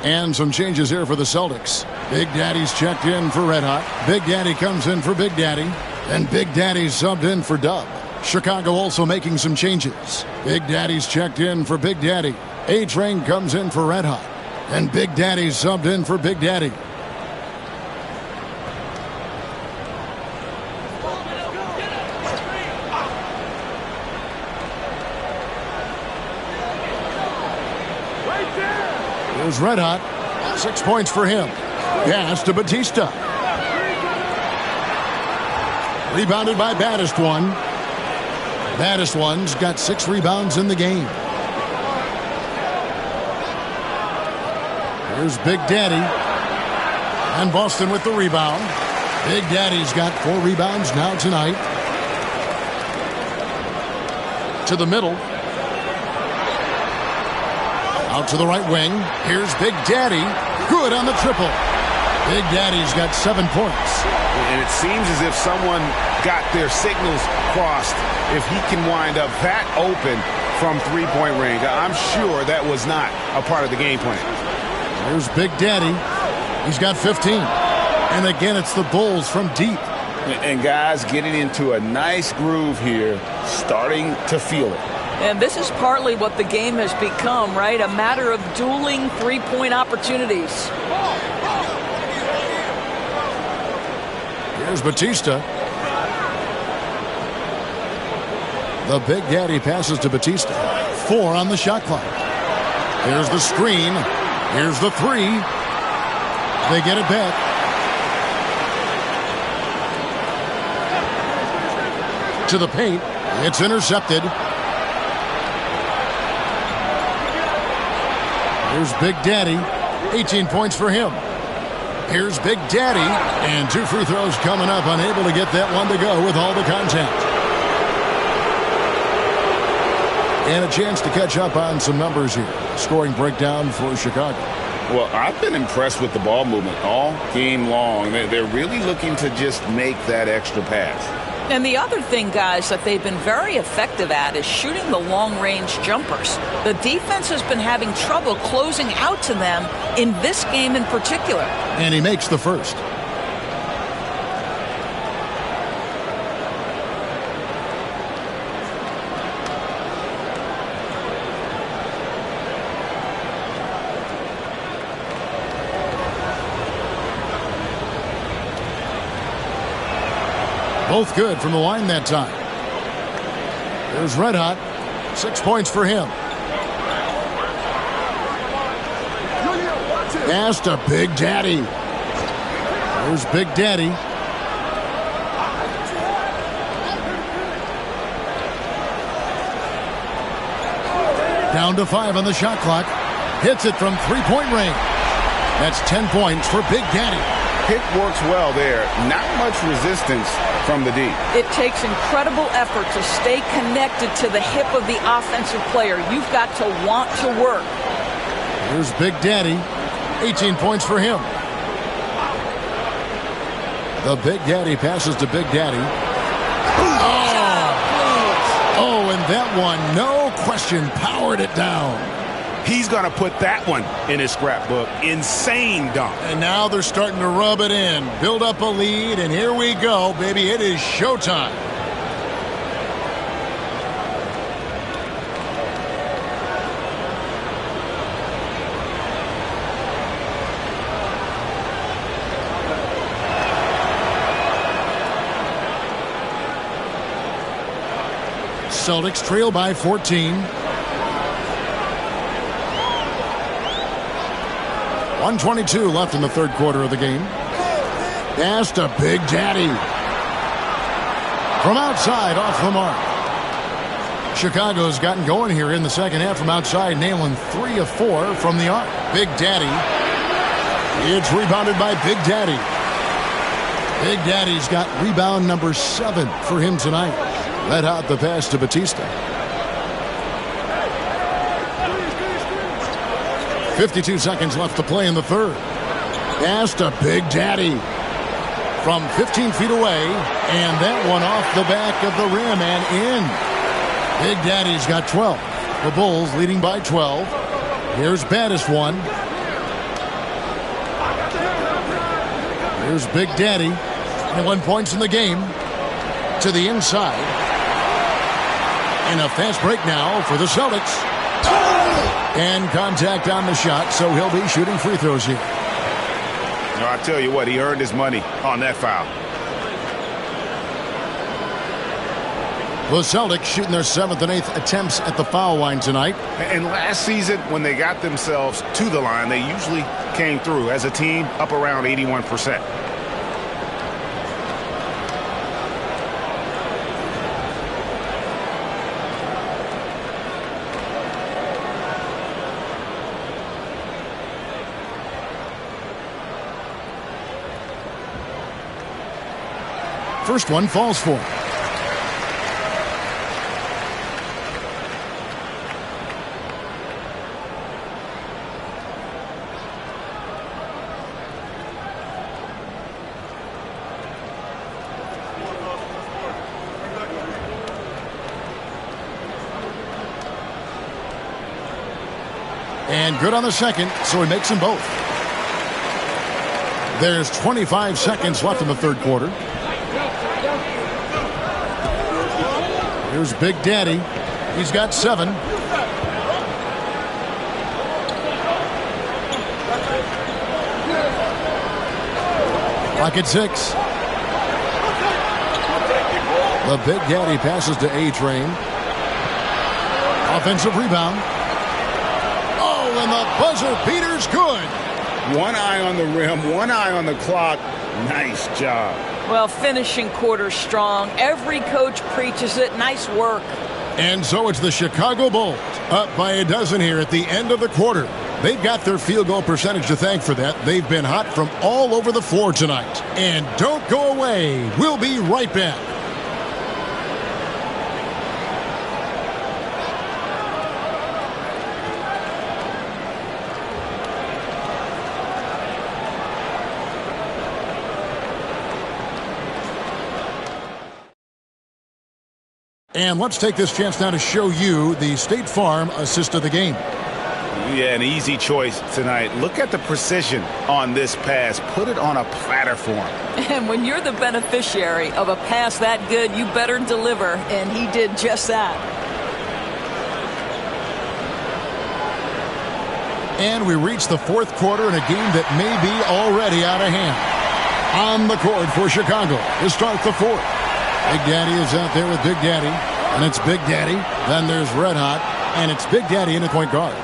And some changes here for the Celtics. Big Daddy's checked in for Red Hot. Big Daddy comes in for Big Daddy. And Big Daddy's subbed in for Dub. Chicago also making some changes. Big Daddy's checked in for Big Daddy. A-Train comes in for Red Hot. And Big Daddy's subbed in for Big Daddy. Here's Red Hot. 6 points for him. Pass to Batista. Rebounded by Baddest One. Baddest One's got 6 rebounds in the game. Here's Big Daddy. And Boston with the rebound. Big Daddy's got 4 rebounds now tonight. To the middle. Out to the right wing. Here's Big Daddy. Good on the triple. Big Daddy's got 7 points. And it seems as if someone got their signals crossed if he can wind up that open from three-point range. I'm sure that was not a part of the game plan. Here's Big Daddy. He's got 15. And again, it's the Bulls from deep. And guys getting into a nice groove here, starting to feel it. And this is partly what the game has become, right? A matter of dueling three-point opportunities. Here's Batista. The Big Daddy passes to Batista. 4 on the shot clock. Here's the screen. Here's the 3. They get it back. To the paint. It's intercepted. Here's Big Daddy. 18 points for him. Here's Big Daddy. And 2 free throws coming up. Unable to get that one to go with all the contact. And a chance to catch up on some numbers here. Scoring breakdown for Chicago. Well, I've been impressed with the ball movement all game long. They're really looking to just make that extra pass. And the other thing, guys, that they've been very effective at is shooting the long-range jumpers. The defense has been having trouble closing out to them in this game in particular. And he makes the first. Both good from the line that time. There's Red Hot. 6 points for him. Pass to Big Daddy. There's Big Daddy. Down to 5 on the shot clock. Hits it from three-point range. That's 10 points for Big Daddy. Pick works well there. Not much resistance from the D. It takes incredible effort to stay connected to the hip of the offensive player. You've got to want to work. Here's Big Daddy. 18 points for him. The Big Daddy passes to Big Daddy. Oh, and that one, no question, powered it down. He's going to put that one in his scrapbook. Insane dunk. And now they're starting to rub it in. Build up a lead, and here we go, baby. It is showtime. Celtics trail by 14. 1:22 left in the third quarter of the game. Pass to Big Daddy. From outside, off the mark. Chicago's gotten going here in the second half from outside, nailing 3 of 4 from the arc. Big Daddy. It's rebounded by Big Daddy. Big Daddy's got rebound number 7 for him tonight. Let out the pass to Batista. 52 seconds left to play in the third. Pass to Big Daddy. From 15 feet away, and that one off the back of the rim and in. Big Daddy's got 12. The Bulls leading by 12. Here's Baddest One. Here's Big Daddy. 21 points in the game. To the inside. And a fast break now for the Celtics. And contact on the shot, so he'll be shooting free throws here. No, I tell you what, he earned his money on that foul. The Celtics shooting their 7th and 8th attempts at the foul line tonight. And last season, when they got themselves to the line, they usually came through as a team up around 81%. First one falls for him. And good on the second, so he makes them both. There's 25 seconds left in the third quarter. Here's Big Daddy. He's got 7. Clock at 6. The Big Daddy passes to A-Train. Offensive rebound. Oh, and the buzzer beater's good. One eye on the rim, one eye on the clock. Nice job. Well, finishing quarter strong. Every coach preaches it. Nice work. And so it's the Chicago Bulls up by a dozen here at the end of the quarter. They've got their field goal percentage to thank for that. They've been hot from all over the floor tonight. And don't go away. We'll be right back. And let's take this chance now to show you the State Farm assist of the game. Yeah, an easy choice tonight. Look at the precision on this pass. Put it on a platform. And when you're the beneficiary of a pass that good, you better deliver. And he did just that. And we reach the fourth quarter in a game that may be already out of hand. On the court for Chicago to start the fourth. Big Daddy is out there with Big Daddy. And it's Big Daddy. Then there's Red Hot. And it's Big Daddy in the point guard.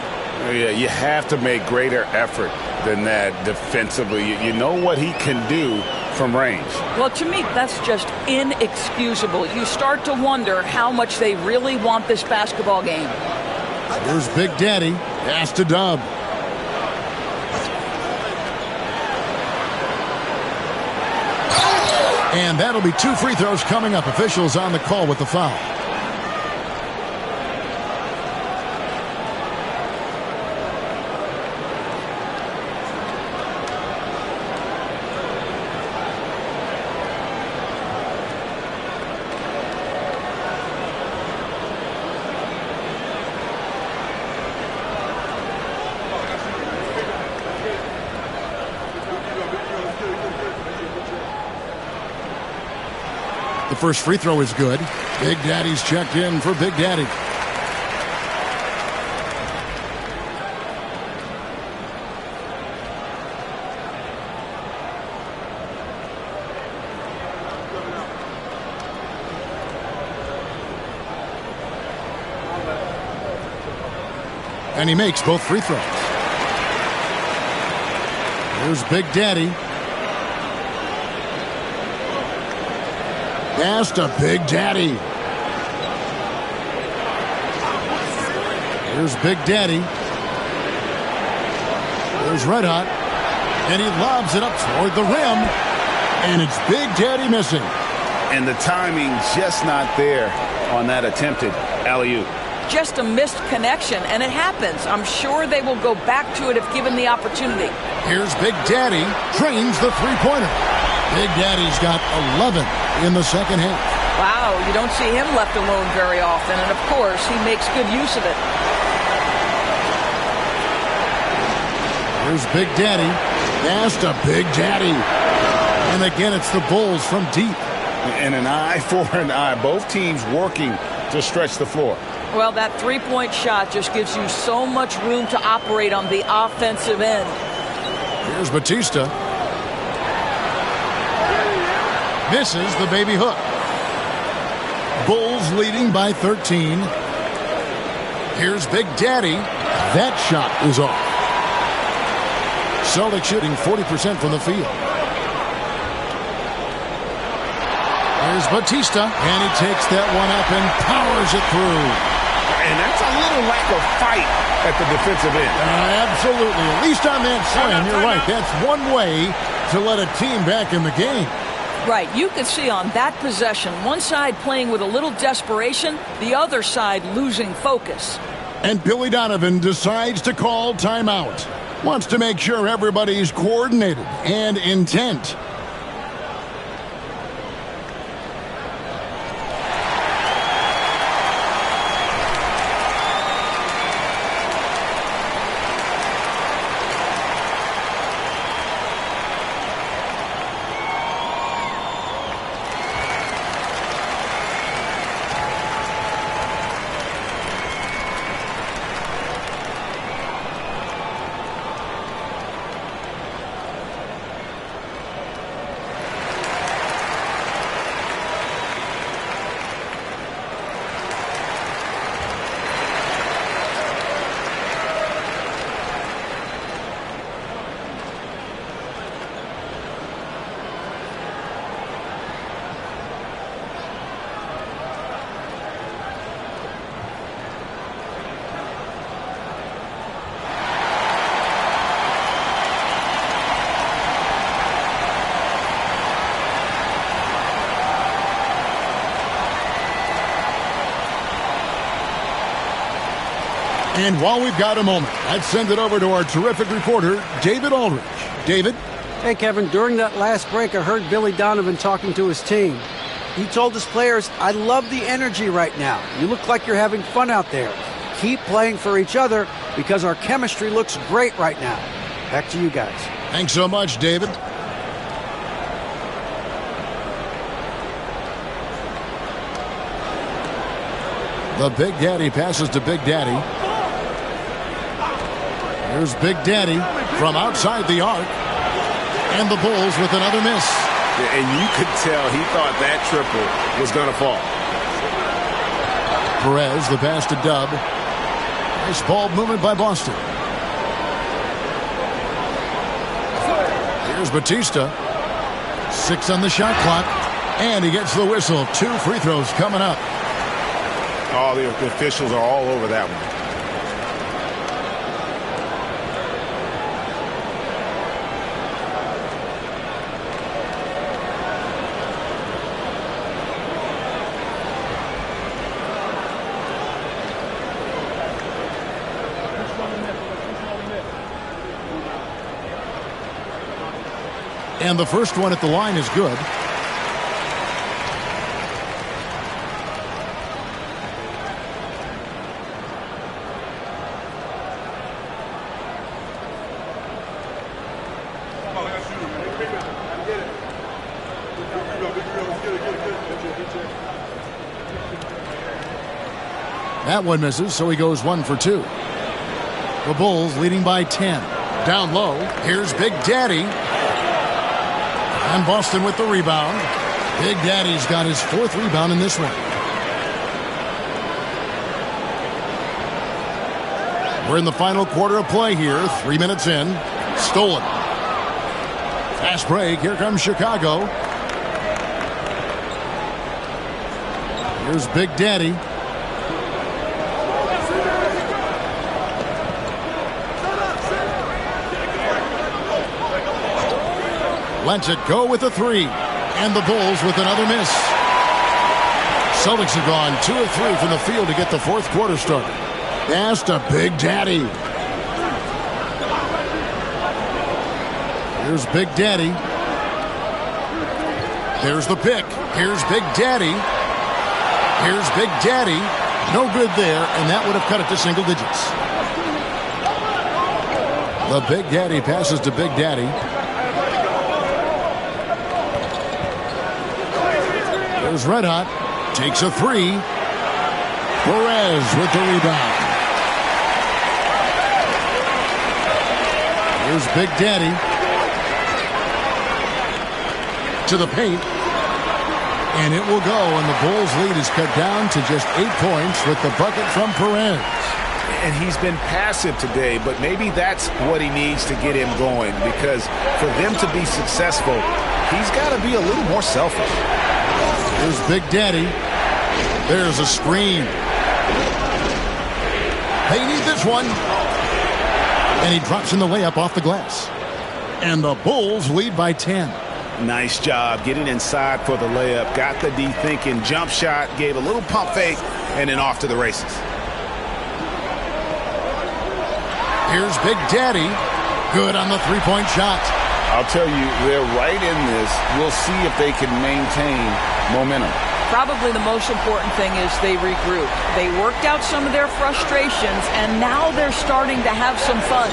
Yeah, you have to make greater effort than that defensively. You know what he can do from range. Well, to me, that's just inexcusable. You start to wonder how much they really want this basketball game. Here's Big Daddy. Pass to Dub. And that'll be 2 free throws coming up. Officials on the call with the foul. The first free throw is good. Big Daddy's checked in for Big Daddy. And he makes both free throws. Here's Big Daddy. Pass to Big Daddy. Here's Big Daddy. There's Red Hot. And he lobs it up toward the rim. And it's Big Daddy missing. And the timing just not there on that attempted alley-oop. Just a missed connection, and it happens. I'm sure they will go back to it if given the opportunity. Here's Big Daddy. Trains the three-pointer. Big Daddy's got 11 in the second half. Wow, you don't see him left alone very often, and of course, he makes good use of it. Here's Big Daddy. Pass to Big Daddy. And again, it's the Bulls from deep. And an eye for an eye. Both teams working to stretch the floor. Well, that three-point shot just gives you so much room to operate on the offensive end. Here's Batista. Misses the baby hook. Bulls leading by 13. Here's Big Daddy. That shot is off. Celtics shooting 40% from the field. Here's Batista, and he takes that one up and powers it through. And that's a little lack of fight at the defensive end. Absolutely. At least on that slam, you're right. That's one way to let a team back in the game. Right. You could see on that possession, one side playing with a little desperation, the other side losing focus. And Billy Donovan decides to call timeout. Wants to make sure everybody's coordinated and intent. And while we've got a moment, let's send it over to our terrific reporter, David Aldridge. David? Hey, Kevin, during that last break, I heard Billy Donovan talking to his team. He told his players, I love the energy right now. You look like you're having fun out there. Keep playing for each other because our chemistry looks great right now. Back to you guys. Thanks so much, David. The Big Daddy passes to Big Daddy. Here's Big Daddy from outside the arc. And the Bulls with another miss. Yeah, and you could tell he thought that triple was going to fall. Perez, the pass to Dub. Nice ball movement by Boston. Here's Batista. 6 on the shot clock. And he gets the whistle. 2 free throws coming up. Oh, the officials are all over that one. And the first one at the line is good. That one misses, so he goes 1 for 2. The Bulls leading by 10. Down low, here's Big Daddy. And Boston with the rebound. Big Daddy's got his 4th rebound in this one. We're in the final quarter of play here. 3 minutes in. Stolen. Fast break. Here comes Chicago. Here's Big Daddy. Lets it go with a 3. And the Bulls with another miss. Celtics have gone 2 of 3 from the field to get the 4th quarter started. Pass to Big Daddy. Here's Big Daddy. There's the pick. Here's Big Daddy. Here's Big Daddy. No good there, and that would have cut it to single digits. The Big Daddy passes to Big Daddy. Here's Red Hot. Takes a three. Perez with the rebound. Here's Big Daddy. To the paint. And it will go, and the Bulls' lead is cut down to just 8 points with the bucket from Perez. And he's been passive today, but maybe that's what he needs to get him going, because for them to be successful, he's got to be a little more selfish. Here's Big Daddy. There's a screen. They need this one. And he drops in the layup off the glass. And the Bulls lead by 10. Nice job getting inside for the layup. Got the D thinking, jump shot, gave a little pump fake, and then off to the races. Here's Big Daddy. Good on the three-point shot. I'll tell you, they're right in this. We'll see if they can maintain momentum. Probably the most important thing is they regrouped. They worked out some of their frustrations, and now they're starting to have some fun.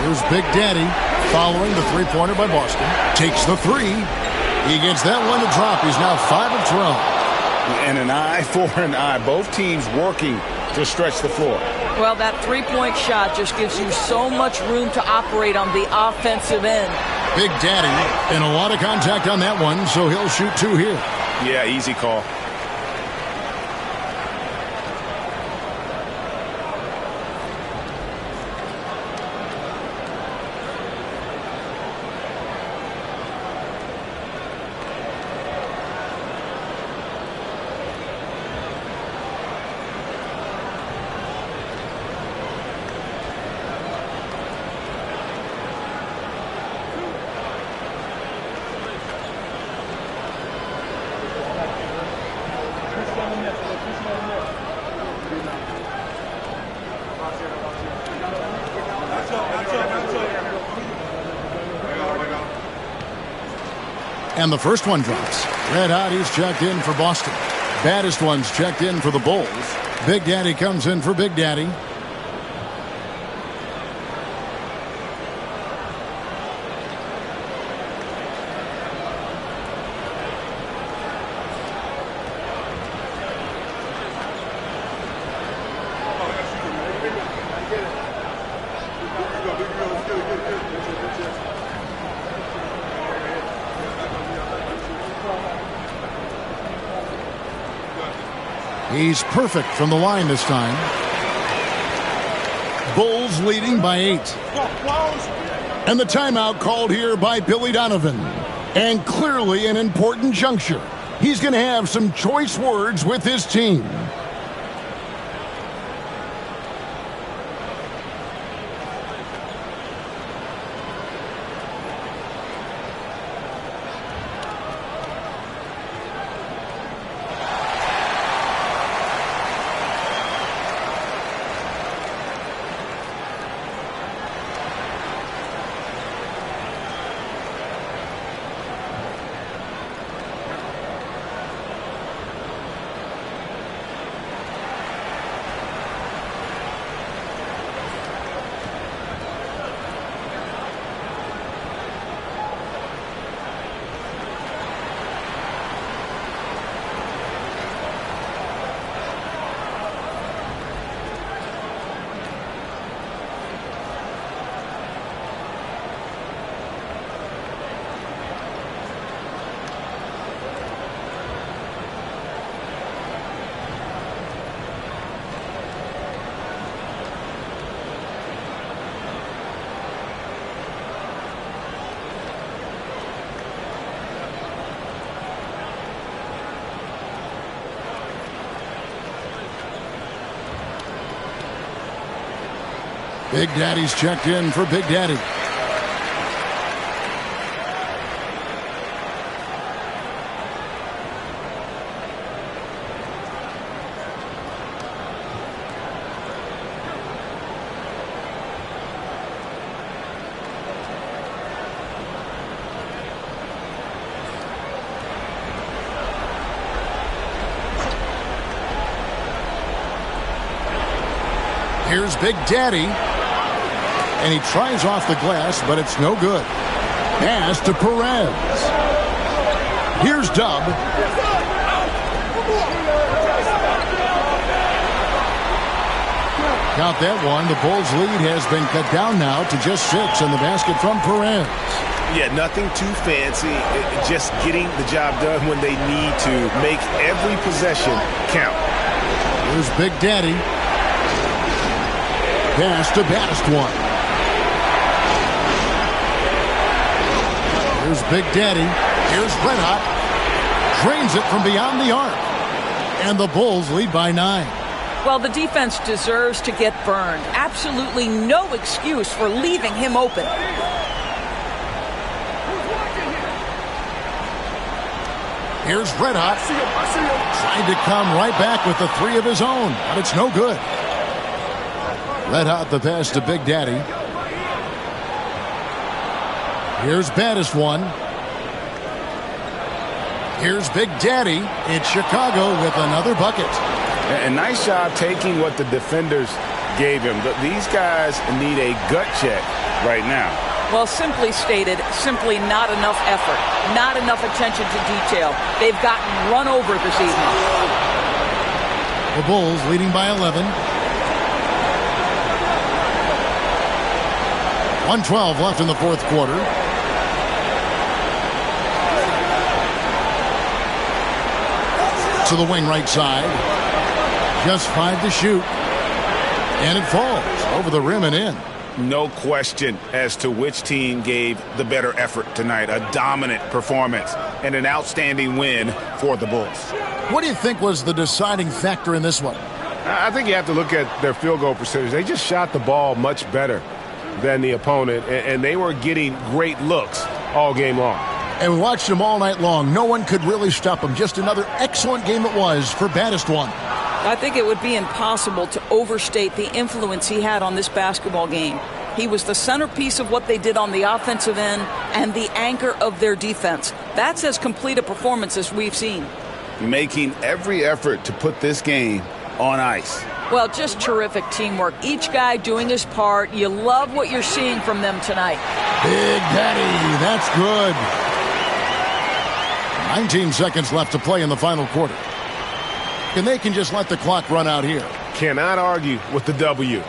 Here's Big Daddy following the three-pointer by Boston. Takes the three. He gets that one to drop. He's now 5 of 12. And an eye for an eye. Both teams working to stretch the floor. Well, that three-point shot just gives you so much room to operate on the offensive end. Big Daddy, and a lot of contact on that one, so he'll shoot 2 here. Yeah, easy call. And the first one drops. Red Hot, he's checked in for Boston. Baddest one's checked in for the Bulls. Big Daddy comes in for Big Daddy. He's perfect from the line this time. Bulls leading by 8. And the timeout called here by Billy Donovan. And clearly an important juncture. He's going to have some choice words with his team. Big Daddy's checked in for Big Daddy. Here's Big Daddy. And he tries off the glass, but it's no good. Pass to Perez. Here's Dub. Count that one. The Bulls' lead has been cut down now to just 6 in the basket from Perez. Yeah, nothing too fancy. Just getting the job done when they need to. Make every possession count. Here's Big Daddy. Pass to Baddest One. Here's Big Daddy. Here's Red Hot. Drains it from beyond the arc. And the Bulls lead by 9. Well, the defense deserves to get burned. Absolutely no excuse for leaving him open. Here's Red Hot. Trying to come right back with the 3 of his own, but it's no good. Red Hot the pass to Big Daddy. Here's Baddest One. Here's Big Daddy. It's Chicago with another bucket. A nice job taking what the defenders gave him. But these guys need a gut check right now. Well, simply stated, simply not enough effort, not enough attention to detail. They've gotten run over this evening. The Bulls leading by 11. 1:12 left in the fourth quarter. To the wing right side. Just 5 to shoot. And it falls over the rim and in. No question as to which team gave the better effort tonight. A dominant performance and an outstanding win for the Bulls. What do you think was the deciding factor in this one? I think you have to look at their field goal percentage. They just shot the ball much better than the opponent, and they were getting great looks all game long. And we watched them all night long. No one could really stop them. Just another excellent game it was for Baddest One. I think it would be impossible to overstate the influence he had on this basketball game. He was the centerpiece of what they did on the offensive end and the anchor of their defense. That's as complete a performance as we've seen. Making every effort to put this game on ice. Well, just terrific teamwork. Each guy doing his part. You love what you're seeing from them tonight. Big Daddy, that's good. 19 seconds left to play in the final quarter. And they can just let the clock run out here. Cannot argue with the W.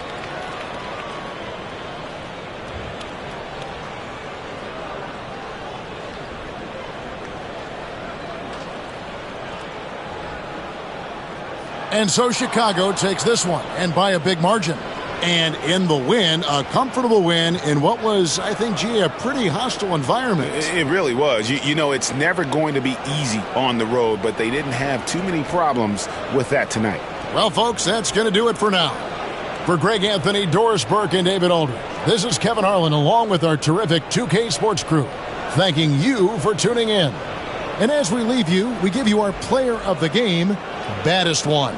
And so Chicago takes this one, and by a big margin. And in the win, a comfortable win in what was, I think, a pretty hostile environment. It really was. You know, it's never going to be easy on the road, but they didn't have too many problems with that tonight. Well, folks, that's going to do it for now. For Greg Anthony, Doris Burke, and David Aldridge, this is Kevin Harlan along with our terrific 2K Sports crew, thanking you for tuning in. And as we leave you, we give you our player of the game, Baddest One.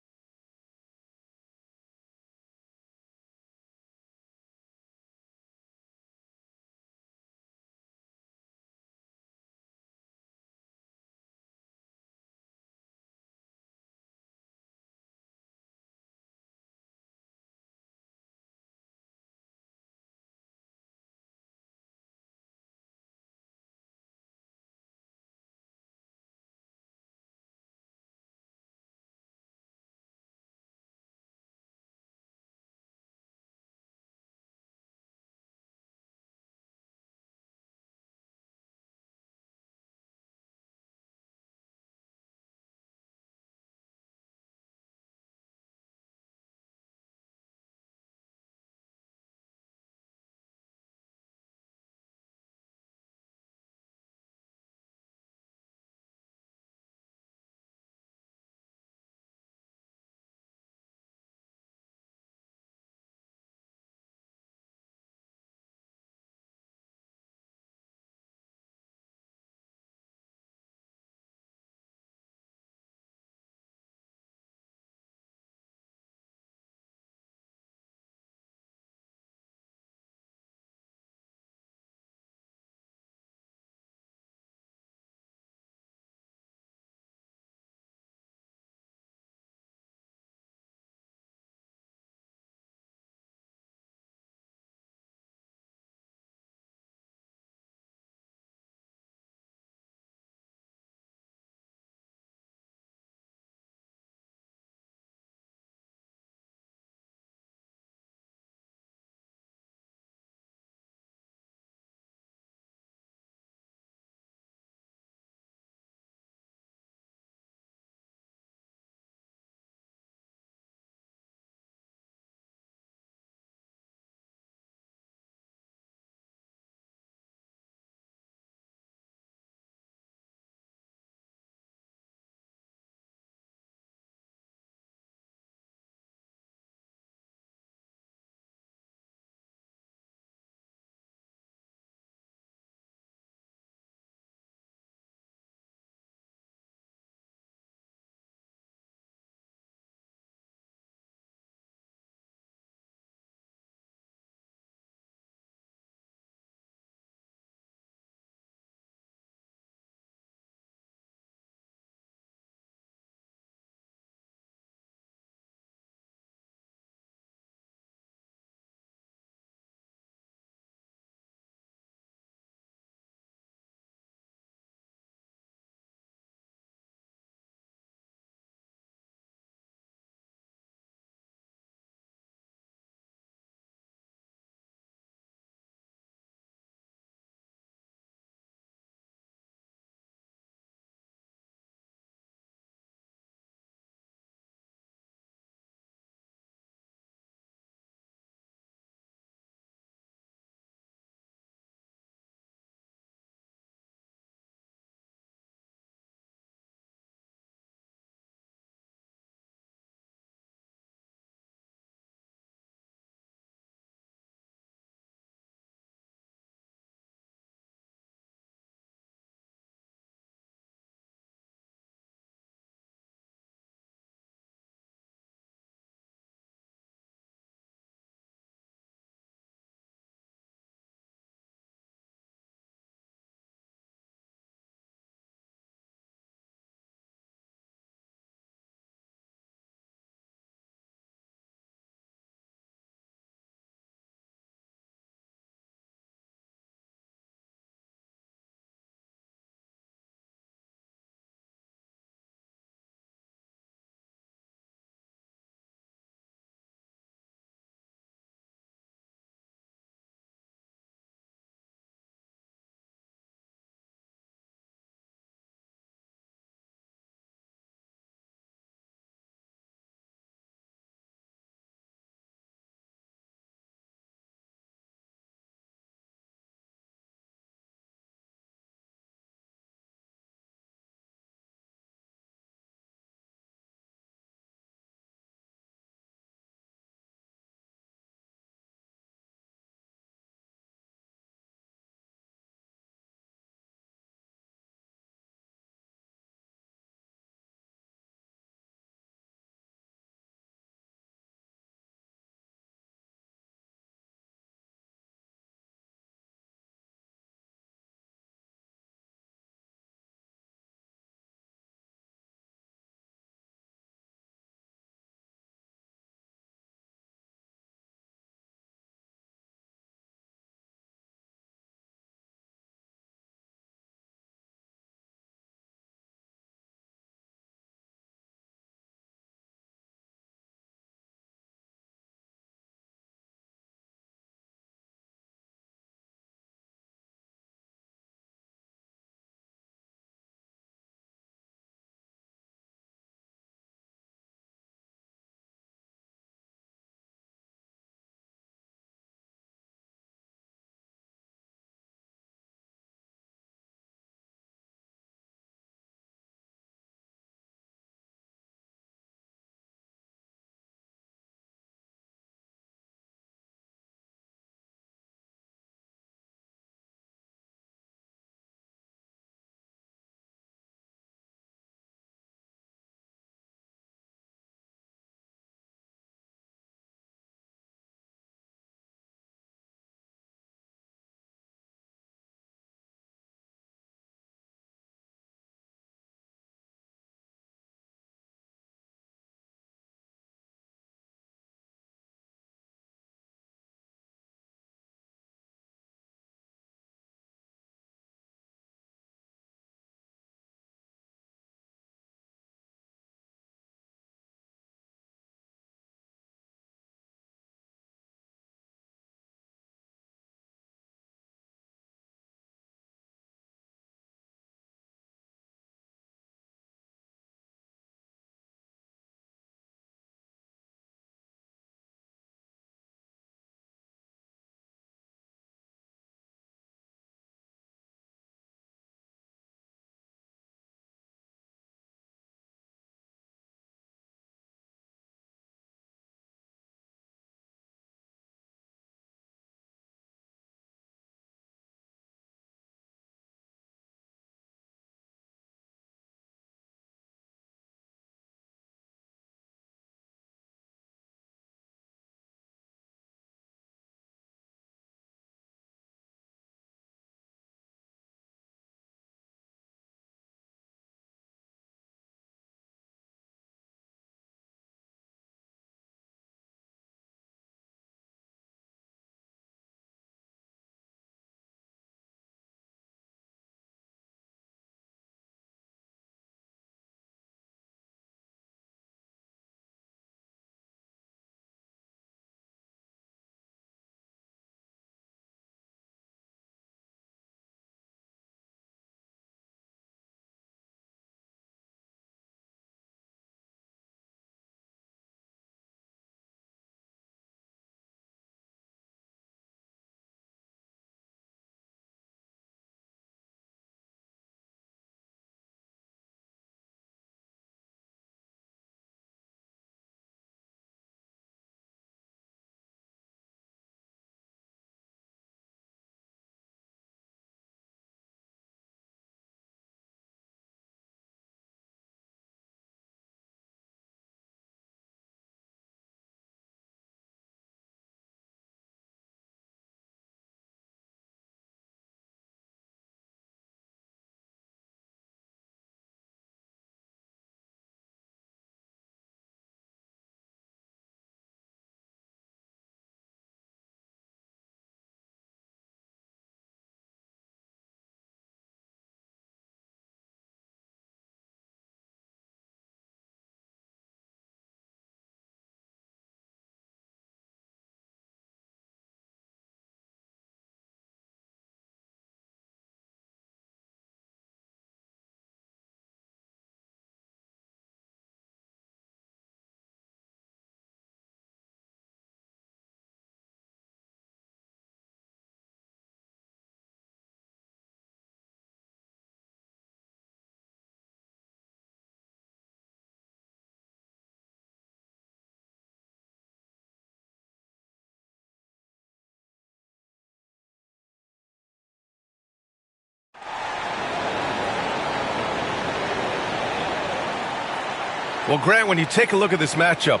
Well, Grant, when you take a look at this matchup,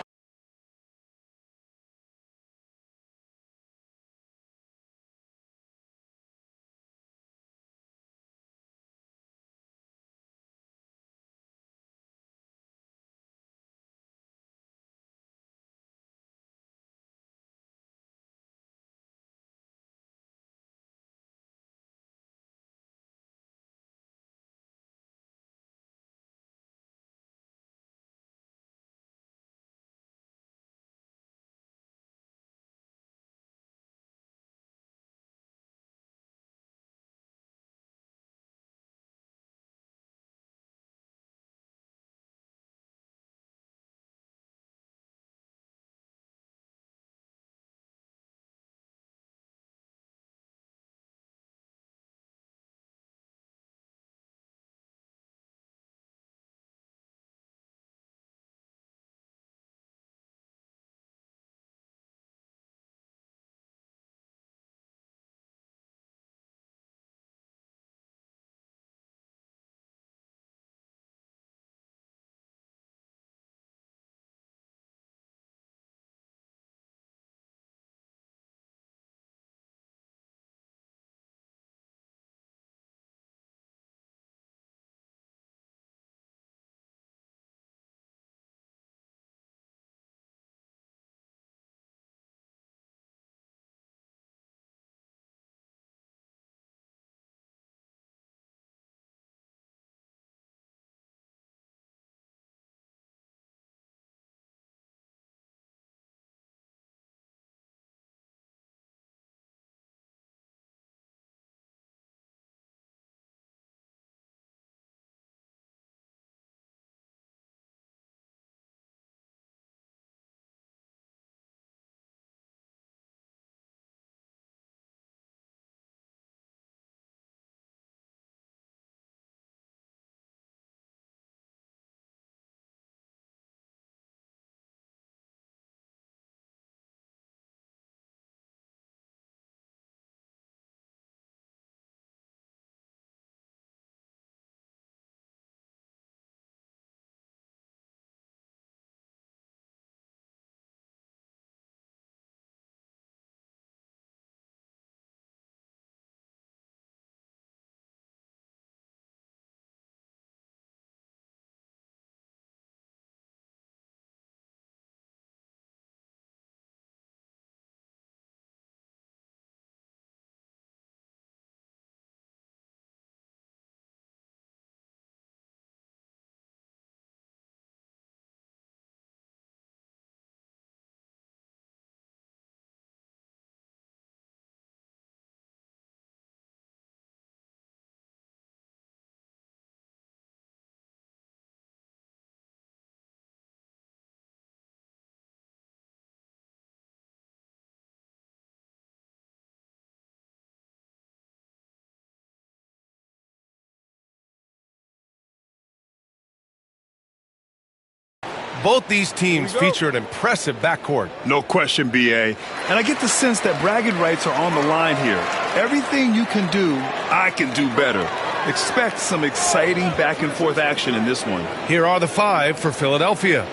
both these teams feature an impressive backcourt. No question, B.A. And I get the sense that bragging rights are on the line here. Everything you can do, I can do better. Expect some exciting back-and-forth action in this one. Here are the 5 for Philadelphia.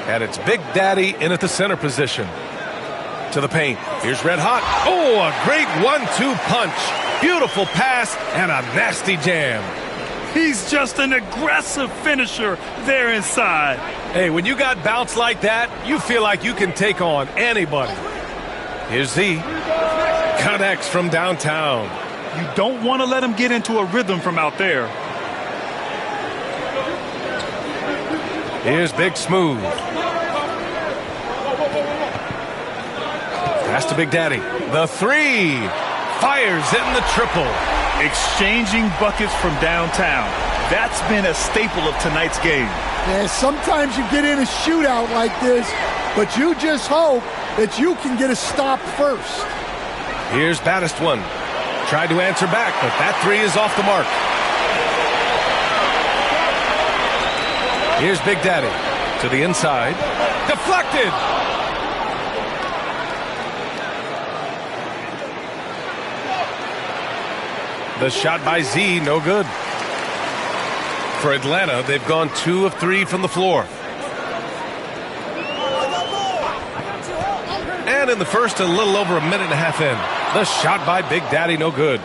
And it's Big Daddy in at the center position. To the paint. Here's Red Hot. Oh, a great 1-2 punch. Beautiful pass and a nasty jam. He's just an aggressive finisher there inside. Hey, when you got bounce like that, you feel like you can take on anybody. Here's Z. Connects from downtown. You don't want to let him get into a rhythm from out there. Here's Big Smooth. Pass to Big Daddy. The 3. Fires in the triple. Exchanging buckets from downtown. That's been a staple of tonight's game. Yeah, sometimes you get in a shootout like this, but you just hope that you can get a stop first. Here's Baddest One. Tried to answer back, but that 3 is off the mark. Here's Big Daddy to the inside. Deflected! The shot by Z, no good. For Atlanta, they've gone 2 of 3 from the floor. And in the first, a little over a minute and a half in. The shot by Big Daddy, no good.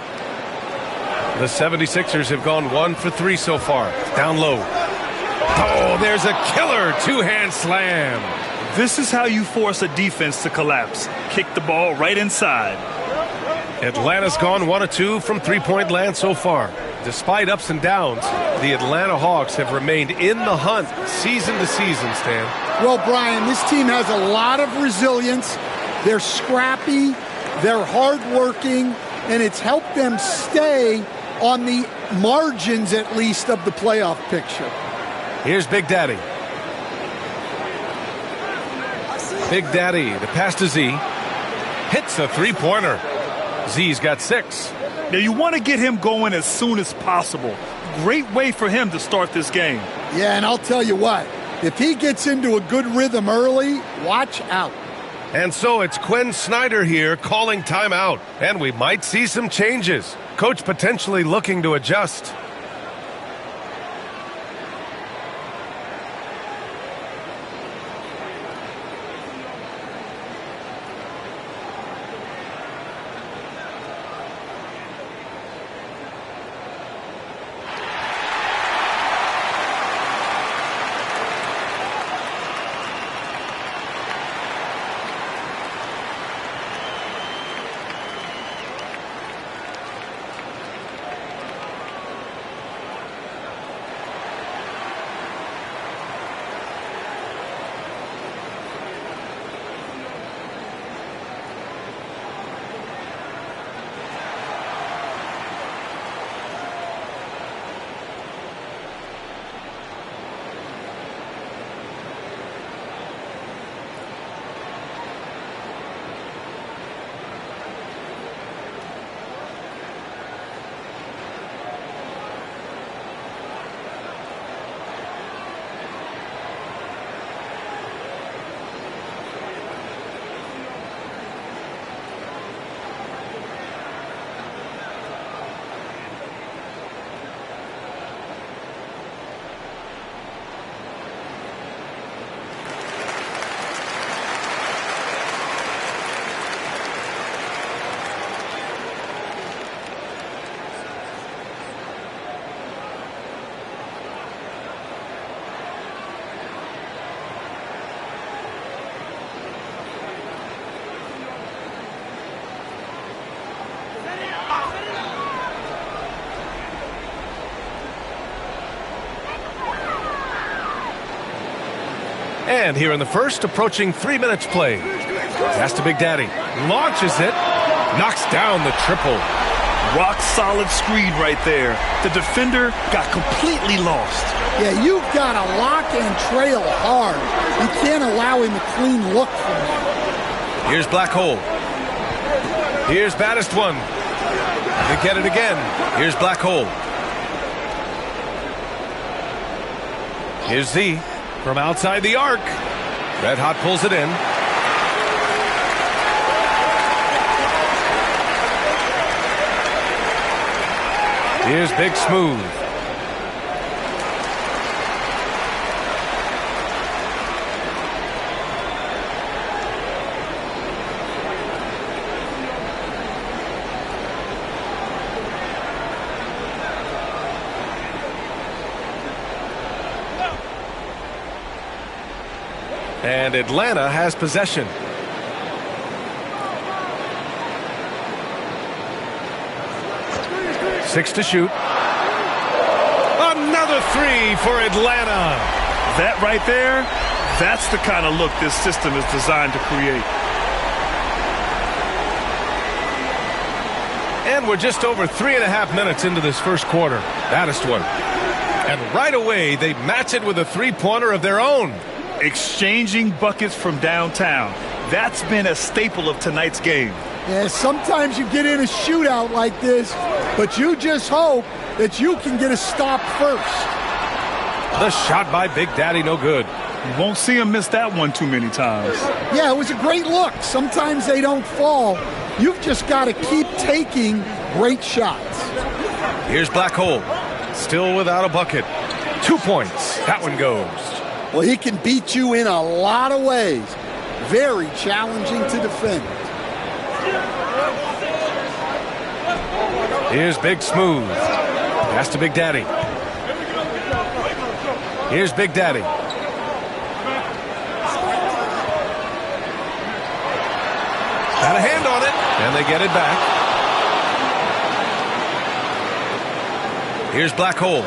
The 76ers have gone 1 for 3 so far. Down low. Oh, there's a killer two-hand slam. This is how you force a defense to collapse. Kick the ball right inside. Atlanta's gone 1 of 2 from three-point land so far. Despite ups and downs, the Atlanta Hawks have remained in the hunt season to season, Stan. Well, Brian, this team has a lot of resilience. They're scrappy, they're hardworking, and it's helped them stay on the margins, at least, of the playoff picture. Here's Big Daddy. Big Daddy, the pass to Z. Hits a three-pointer. Z's got 6. Now, you want to get him going as soon as possible. Great way for him to start this game. Yeah, and I'll tell you what. If he gets into a good rhythm early, watch out. And so it's Quinn Snyder here calling timeout. And we might see some changes. Coach potentially looking to adjust. And here in the first, approaching 3 minutes played. Pass to Big Daddy. Launches it. Knocks down the triple. Rock solid screen right there. The defender got completely lost. Yeah, you've got to lock and trail hard. You can't allow him a clean look from there. Here's Black Hole. Here's baddest one. They get it again. Here's Black Hole. Here's Z from outside the arc. Red Hot pulls it in. Here's Big Smooth. And Atlanta has possession. Six to shoot. Another three for Atlanta. That right there, that's the kind of look this system is designed to create. And we're just over 3.5 minutes into this first quarter. Baddest one. And right away, they match it with a three-pointer of their own. Exchanging buckets from downtown. That's been a staple of tonight's game. Yeah, sometimes you get in a shootout like this, but you just hope that you can get a stop first. The shot by Big Daddy, no good. You won't see him miss that one too many times. Yeah, it was a great look. Sometimes they don't fall. You've just got to keep taking great shots. Here's Black Hole. Still without a bucket. 2 points. That one goes. Well, he can beat you in a lot of ways. very challenging to defend. Here's Big Smooth. Pass to Big Daddy. Here's Big Daddy. Got a hand on it, and they get it back. Here's Black Hole.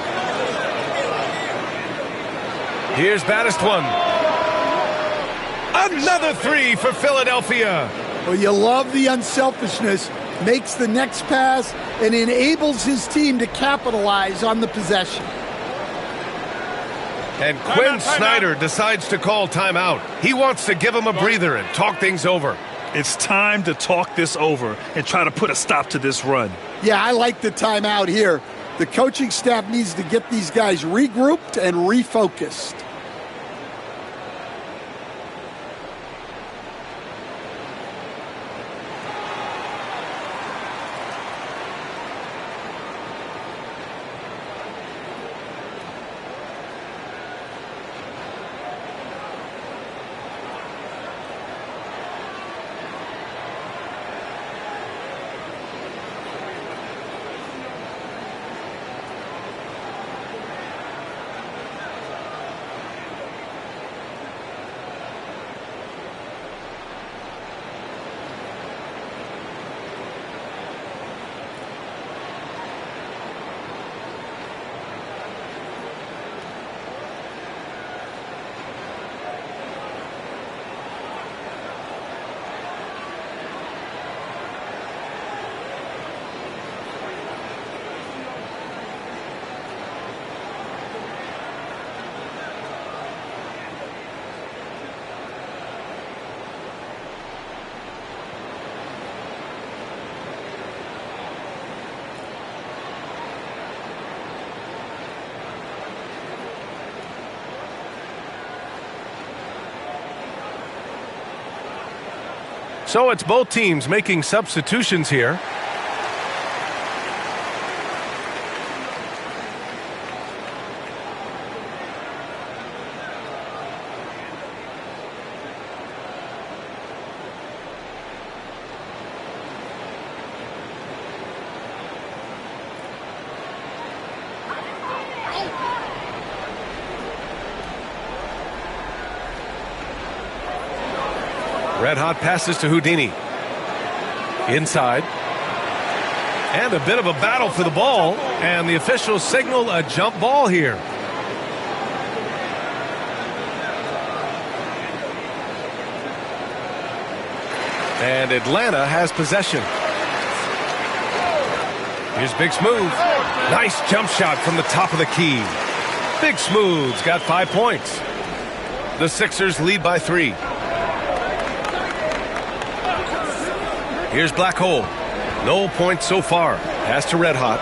Here's baddest one. Another three for Philadelphia. Well, you love the unselfishness. Makes the next pass and enables his team to capitalize on the possession. And Quinn Snyder decides to call timeout. He wants to give him a breather and talk things over. It's time to talk this over and try to put a stop to this run. Yeah, I like the timeout here. The coaching staff needs to get these guys regrouped and refocused. So it's both teams making substitutions here. Red hot passes to Houdini. Inside. And a bit of a battle for the ball. And the officials signal a jump ball here. And Atlanta has possession. Here's Big Smooth. Nice jump shot from the top of the key. Big Smooth's got 5 points. The Sixers lead by 3. Here's Black Hole. No points so far. Pass to Red Hot.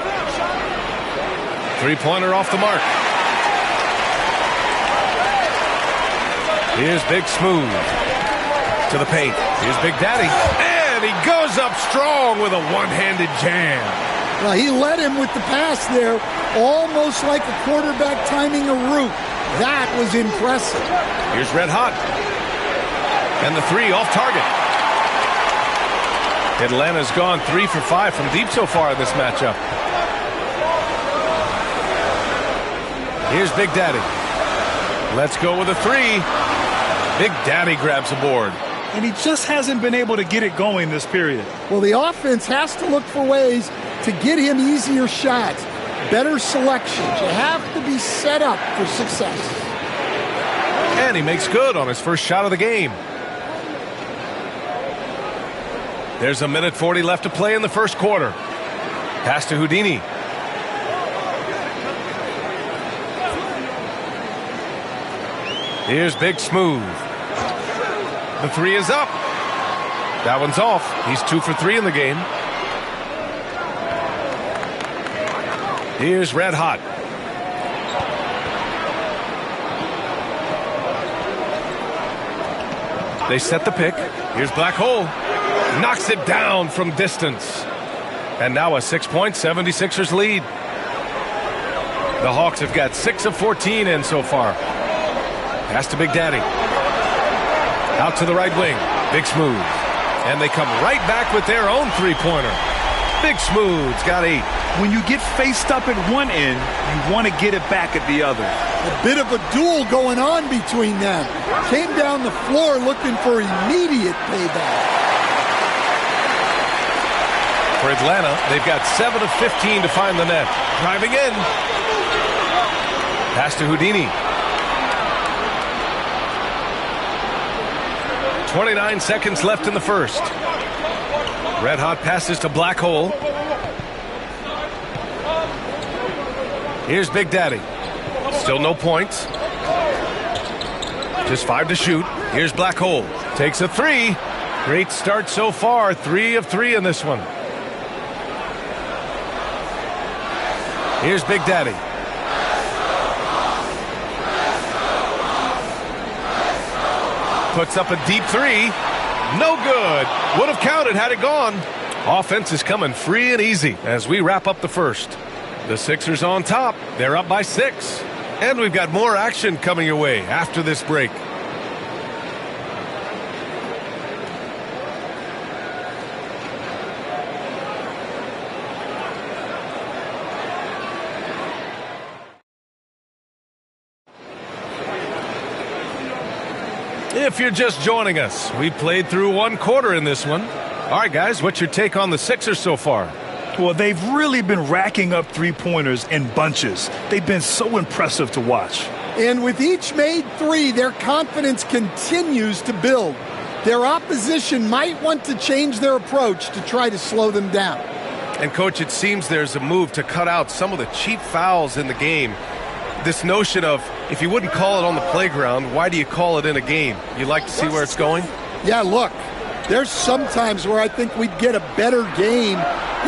Three-pointer off the mark. Here's Big Smooth. To the paint. Here's Big Daddy. And he goes up strong with a one-handed jam. Well, he led him with the pass there, almost like a quarterback timing a route. That was impressive. Here's Red Hot. And the three off target. Atlanta's gone 3 for 5 from deep so far in this matchup. Here's Big Daddy. Let's go with a three. Big Daddy grabs a board. And he just hasn't been able to get it going this period. Well, the offense has to look for ways to get him easier shots, better selections. You have to be set up for success. And he makes good on his first shot of the game. There's 1:40 left to play in the first quarter. Pass to Houdini. Here's Big Smooth. The three is up. That one's off. He's 2 for 3 in the game. Here's Red Hot. They set the pick. Here's Black Hole. Knocks it down from distance. And now a 6-point 76ers lead. The Hawks have got 6 of 14 in so far. Pass to Big Daddy. Out to the right wing. Big Smooth. And they come right back with their own three-pointer. Big Smooth's got 8. When you get faced up at one end, you want to get it back at the other. A bit of a duel going on between them. Came down the floor looking for immediate payback. For Atlanta, they've got 7 of 15 to find the net. Driving in. Pass to Houdini. 29 seconds left in the first. Red Hot passes to Black Hole. Here's Big Daddy. Still no points. Just 5 to shoot. Here's Black Hole. Takes a 3. Great start so far. 3 of 3 in this one. Here's Big Daddy. Puts up a deep 3. No good. Would have counted had it gone. Offense is coming free and easy as we wrap up the first. The Sixers on top. They're up by 6. And we've got more action coming your way after this break. If you're just joining us, we played through 1 quarter in this one. All right, guys, what's your take on the Sixers so far? Well, they've really been racking up three-pointers in bunches. They've been so impressive to watch. And with each made 3, their confidence continues to build. Their opposition might want to change their approach to try to slow them down. And, Coach, it seems there's a move to cut out some of the cheap fouls in the game. This notion of, if you wouldn't call it on the playground, why do you call it in a game? You like to see where it's going? Yeah, look, there's some times where I think we'd get a better game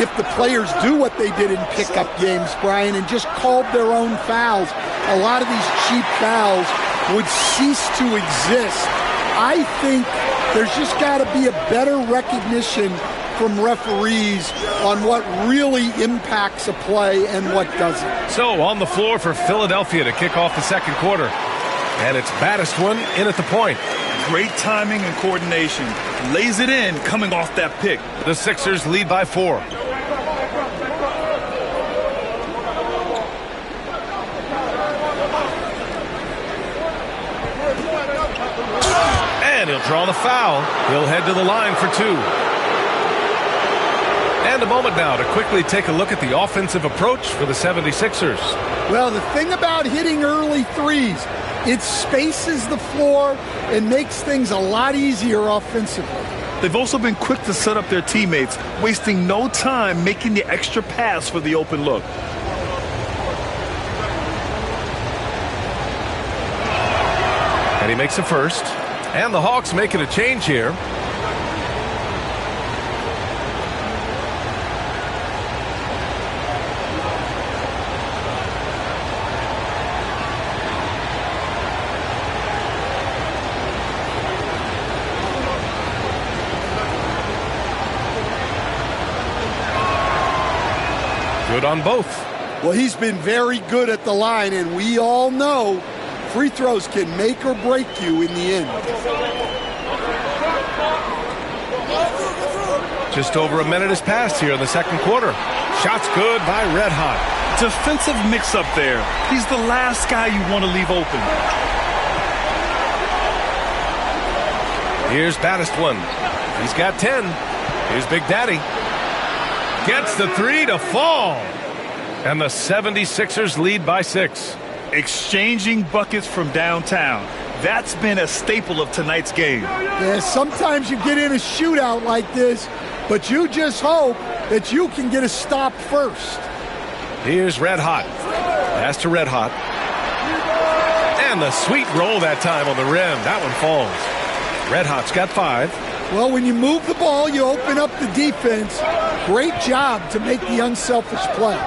if the players do what they did in pickup games, Brian, and just called their own fouls. A lot of these cheap fouls would cease to exist. I think there's just got to be a better recognition from referees on what really impacts a play and what doesn't. So on the floor for Philadelphia to kick off the second quarter. And it's Battiston in at the point. Great timing and coordination. Lays it in coming off that pick. The Sixers lead by 4. And he'll draw the foul. He'll head to the line for 2. And a moment now to quickly take a look at the offensive approach for the 76ers. Well, the thing about hitting early threes, it spaces the floor and makes things a lot easier offensively. They've also been quick to set up their teammates, wasting no time making the extra pass for the open look. And he makes the first. And the Hawks making a change here. Good on both. Well, he's been very good at the line, and we all know free throws can make or break you in the end. Just over a minute has passed here in the second quarter. Shots good by Red Hot. Defensive mix-up there. He's the last guy you want to leave open. Here's Battiston. He's got 10. Here's Big Daddy. Gets the 3 to fall. And the 76ers lead by 6. Exchanging buckets from downtown. That's been a staple of tonight's game. Yeah, sometimes you get in a shootout like this, but you just hope that you can get a stop first. Here's Red Hot. Pass to Red Hot. And the sweet roll that time on the rim. That one falls. Red Hot's got 5. Well, when you move the ball, you open up the defense. Great job to make the unselfish play.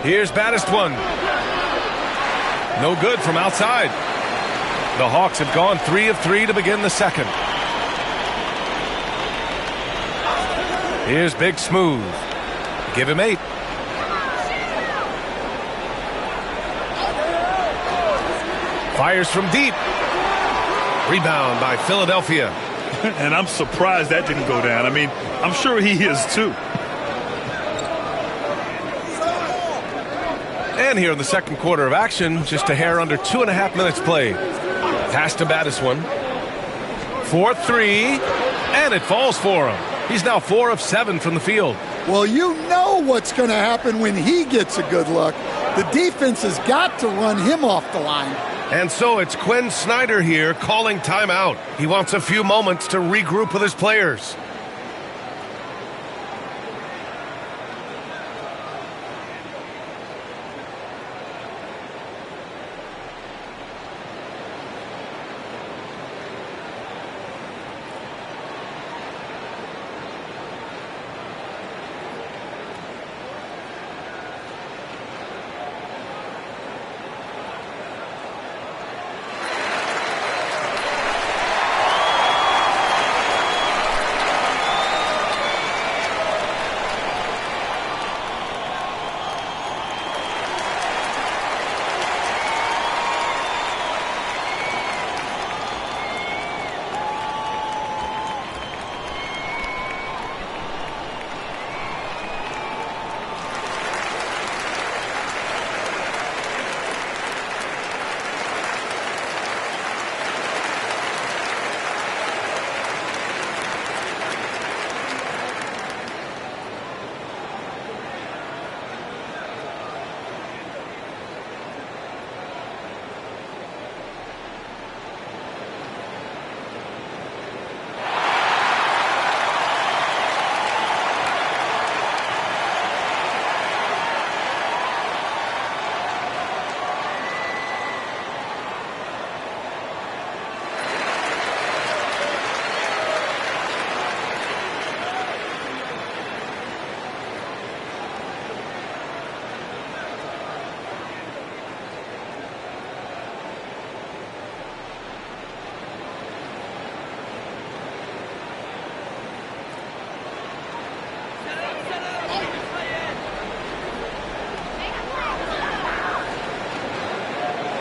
Here's Battiston. No good from outside. The Hawks have gone 3 of 3 to begin the second. Here's Big Smooth. Give him 8. Fires from deep. Rebound by Philadelphia. And I'm surprised that didn't go down. I mean, I'm sure he is too. And here in the second quarter of action, just a hair under 2.5 minutes played. Pass to Battiswan. 4-3, and it falls for him. He's now 4 of 7 from the field. Well, you know what's going to happen when he gets a good look. The defense has got to run him off the line. And so it's Quinn Snyder here calling timeout. He wants a few moments to regroup with his players.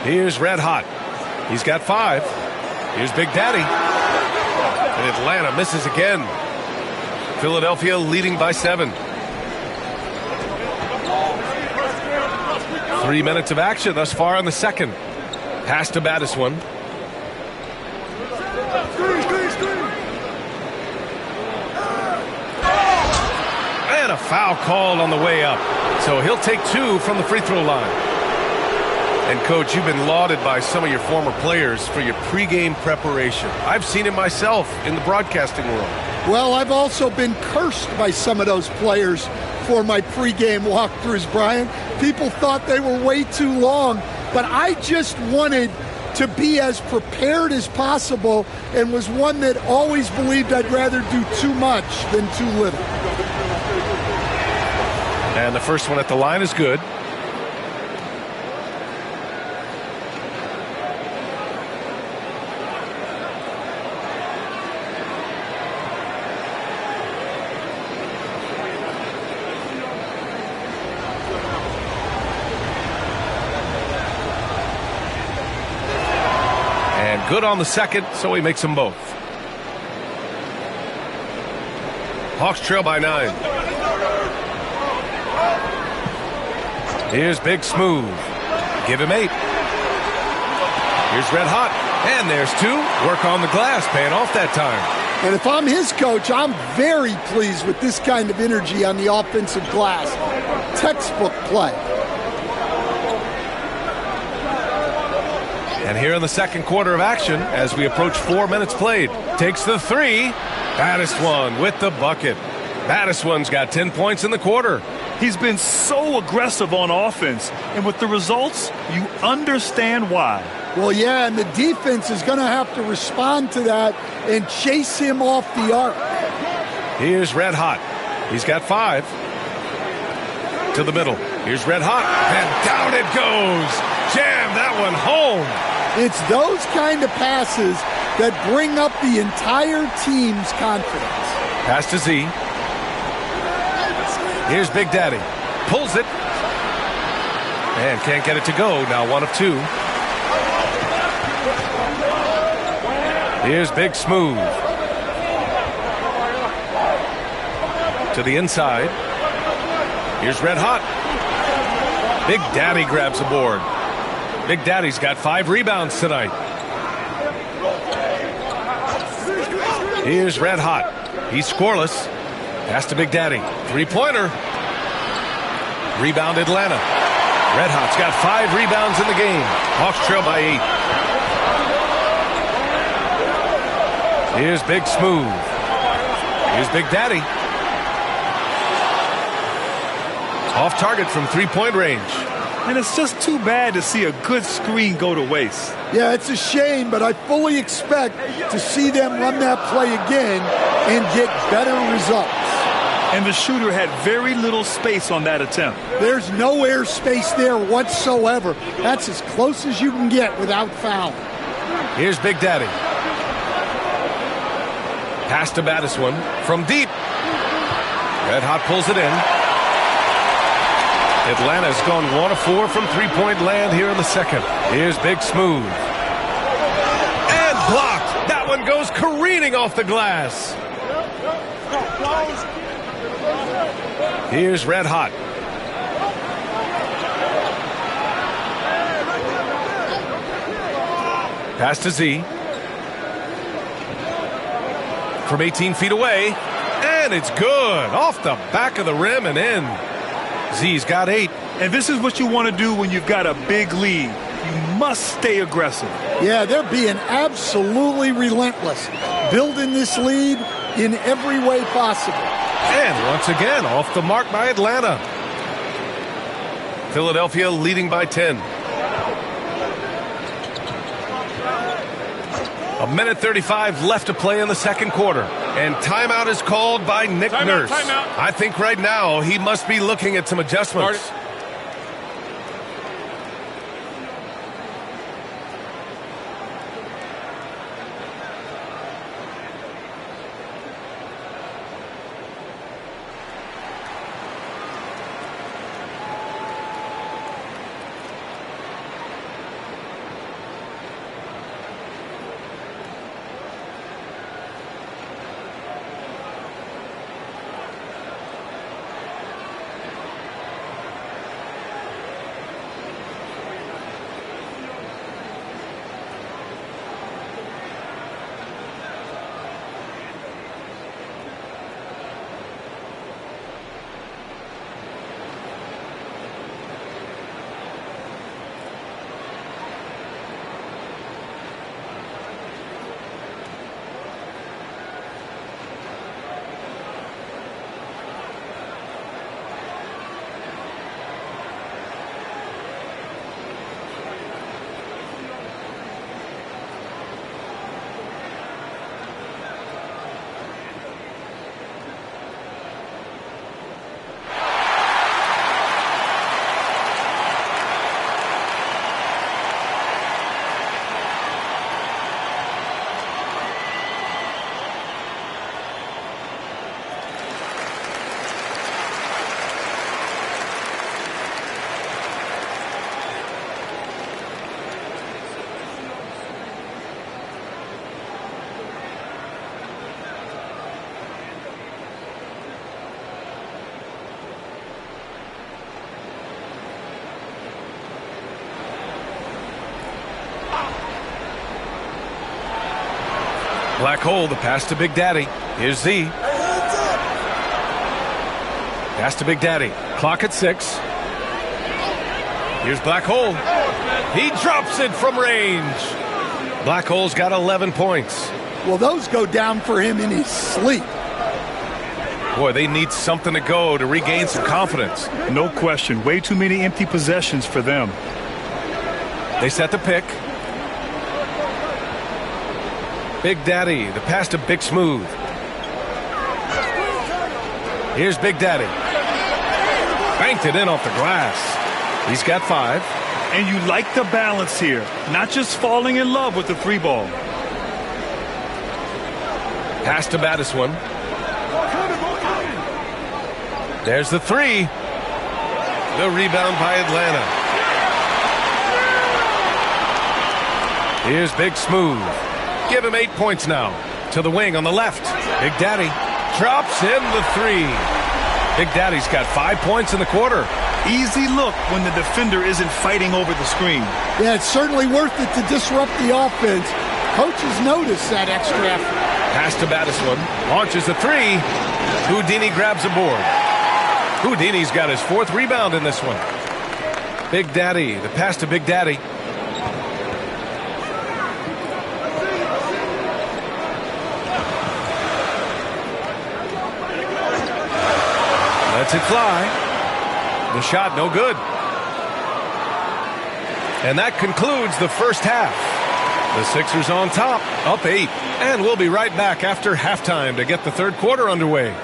Here's Red Hot. He's got 5. Here's Big Daddy. And Atlanta misses again. Philadelphia leading by 7. 3 minutes of action thus far in the second. Pass to Battiswan. And a foul called on the way up. So he'll take 2 from the free throw line. And, Coach, you've been lauded by some of your former players for your pregame preparation. I've seen it myself in the broadcasting world. Well, I've also been cursed by some of those players for my pregame walkthroughs, Brian. People thought they were way too long, but I just wanted to be as prepared as possible and was one that always believed I'd rather do too much than too little. And the first one at the line is good. Good on the second, so he makes them both. Hawks trail by 9. Here's Big Smooth. Give him 8. Here's Red Hot. And there's 2. Work on the glass, paying off that time. And if I'm his coach, I'm very pleased with this kind of energy on the offensive glass. Textbook play. And here in the second quarter of action, as we approach 4 minutes played, takes the 3. Battiswan with the bucket. Battiswan's got 10 points in the quarter. He's been so aggressive on offense, and with the results, you understand why. Well, yeah, and the defense is going to have to respond to that and chase him off the arc. Here's Red Hot. He's got 5. To the middle. Here's Red Hot. And down it goes. Jam that one home. It's those kind of passes that bring up the entire team's confidence. Pass to Z. Here's Big Daddy. Pulls it. And can't get it to go. Now 1 of 2. Here's Big Smooth. To the inside. Here's Red Hot. Big Daddy grabs a board. Big Daddy's got 5 rebounds tonight. Here's Red Hot. He's scoreless. Pass to Big Daddy. 3-pointer. Rebound Atlanta. Red Hot's got 5 rebounds in the game. Hawks trail by 8. Here's Big Smooth. Here's Big Daddy. Off target from 3-point range. And it's just too bad to see a good screen go to waste. Yeah, it's a shame, but I fully expect to see them run that play again and get better results. And the shooter had very little space on that attempt. There's no air space there whatsoever. That's as close as you can get without fouling. Here's Big Daddy. Pass to Battiswan from deep. Red Hot pulls it in. Atlanta's gone 1 of 4 from 3-point land here in the second. Here's Big Smooth. And blocked. That one goes careening off the glass. Here's Red Hot. Pass to Z. From 18 feet away. And it's good. Off the back of the rim and in. Z's got 8. And this is what you want to do when you've got a big lead. You must stay aggressive. Yeah, they're being absolutely relentless, building this lead in every way possible. And once again, off the mark by Atlanta. Philadelphia leading by 10. 1:35 left to play in the second quarter. And timeout is called by Nick Nurse. Timeout. I think right now he must be looking at some adjustments. Black hole, the pass to Big Daddy. Here's Z. Pass to Big Daddy. Clock at 6. Here's Black hole. He drops it from range. Black hole's got 11 points. Well, those go down for him in his sleep. Boy, they need something to go to regain some confidence. No question. Way too many empty possessions for them. They set the pick. Big Daddy, the pass to Big Smooth. Here's Big Daddy. Banked it in off the glass. He's got 5. And you like the balance here. Not just falling in love with the 3 ball. Pass to Battiswan. There's the 3. The rebound by Atlanta. Here's Big Smooth. Give him 8 points now. To the wing on the left. Big Daddy drops in the 3. Big Daddy's got 5 points in the quarter. Easy look when the defender isn't fighting over the screen. Yeah, it's certainly worth it to disrupt the offense. Coaches notice that extra effort. Pass to Battiswood. Launches a 3. Houdini grabs a board. Houdini's got his 4th rebound in this one. Big Daddy. The pass to Big Daddy. Lets it fly. The shot no good. And that concludes the first half. The Sixers on top, up 8. And we'll be right back after halftime to get the third quarter underway.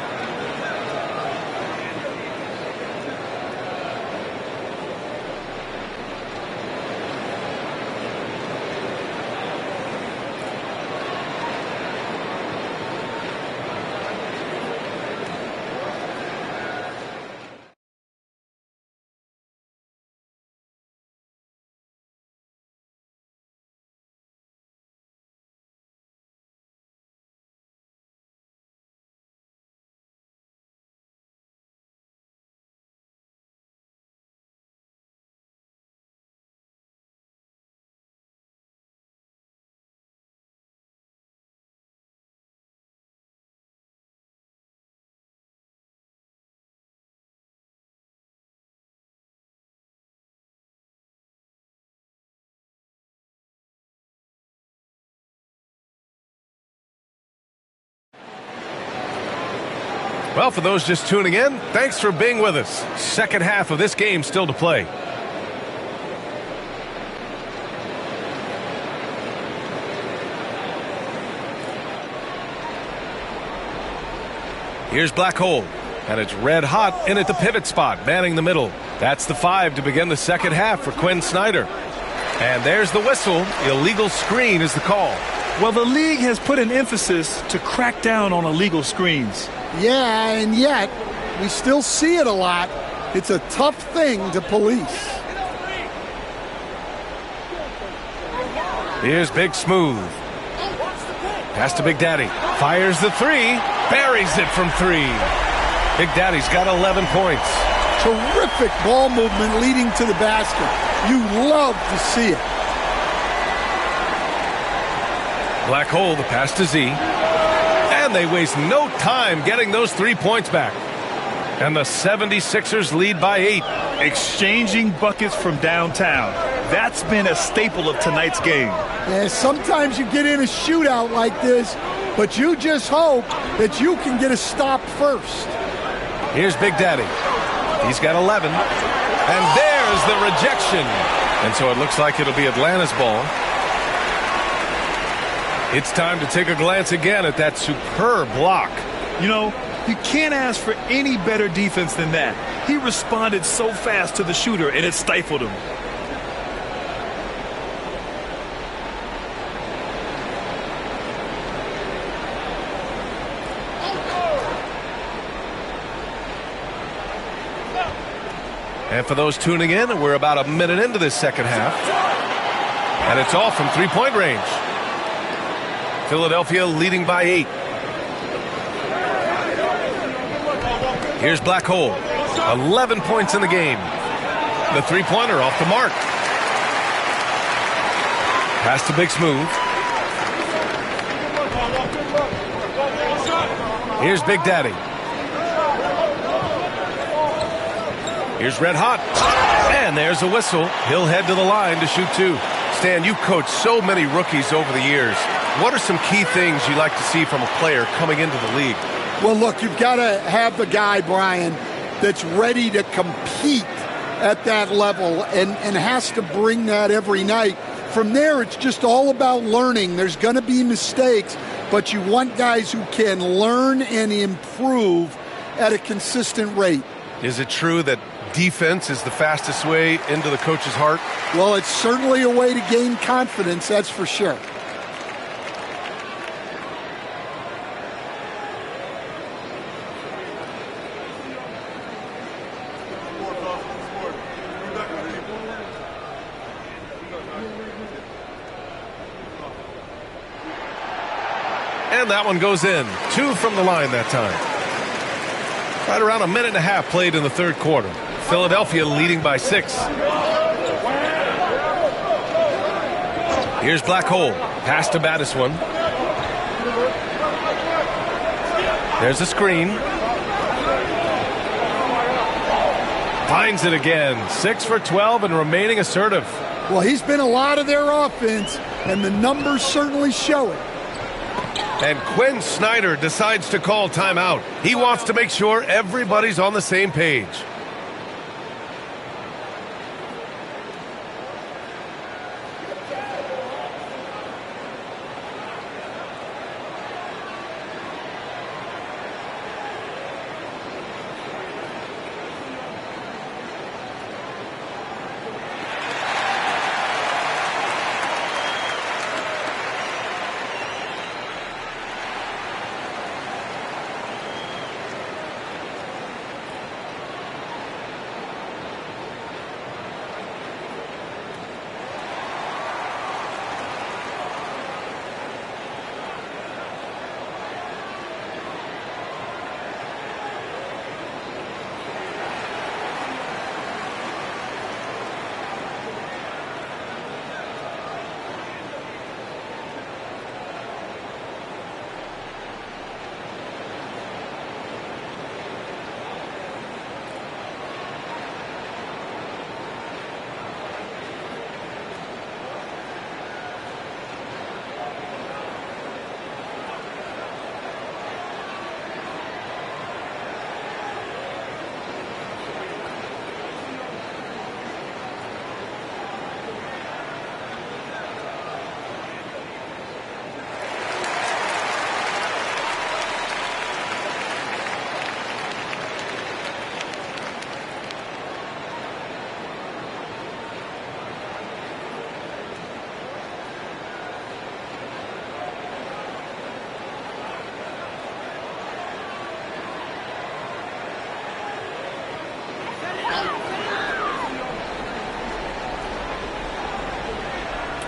Well, for those just tuning in, thanks for being with us. Second half of this game still to play. Here's Black Hole, and it's red hot in at the pivot spot, manning the middle. That's the 5 to begin the second half for Quinn Snyder. And there's the whistle. Illegal screen is the call. Well, the league has put an emphasis to crack down on illegal screens. Yeah, and yet we still see it a lot. It's a tough thing to police. Here's Big Smooth. Pass to Big Daddy. Fires the 3. Buries it from 3. Big Daddy's got 11 points. Terrific ball movement leading to the basket. You love to see it. Black Hole, the pass to Z. And they waste no time getting those 3 points back. And the 76ers lead by 8. Exchanging buckets from downtown. That's been a staple of tonight's game. Yeah, sometimes you get in a shootout like this, but you just hope that you can get a stop first. Here's Big Daddy. He's got 11. And there's the rejection. And so it looks like it'll be Atlanta's ball. It's time to take a glance again at that superb block. You know, you can't ask for any better defense than that. He responded so fast to the shooter, and it stifled him. And for those tuning in, we're about a minute into this second half. And it's all from three-point range. Philadelphia leading by 8. Here's Black Hole. 11 points in the game. The three-pointer off the mark. Pass to Big Smooth. Here's Big Daddy. Here's Red Hot. And there's a whistle. He'll head to the line to shoot 2. Stan, you coached so many rookies over the years. What are some key things you like to see from a player coming into the league? Well, look, you've got to have the guy, Brian, that's ready to compete at that level and has to bring that every night. From there, it's just all about learning. There's going to be mistakes, but you want guys who can learn and improve at a consistent rate. Is it true that defense is the fastest way into the coach's heart? Well, it's certainly a way to gain confidence, that's for sure. And that one goes in. 2 from the line that time. Right around a minute and a half played in the third quarter. Philadelphia leading by 6. Here's Black Hole. Pass to Battiswan. There's a screen. Finds it again. 6 for 12 and remaining assertive. Well, he's been a lot of their offense, and the numbers certainly show it. And Quinn Snyder decides to call timeout. He wants to make sure everybody's on the same page.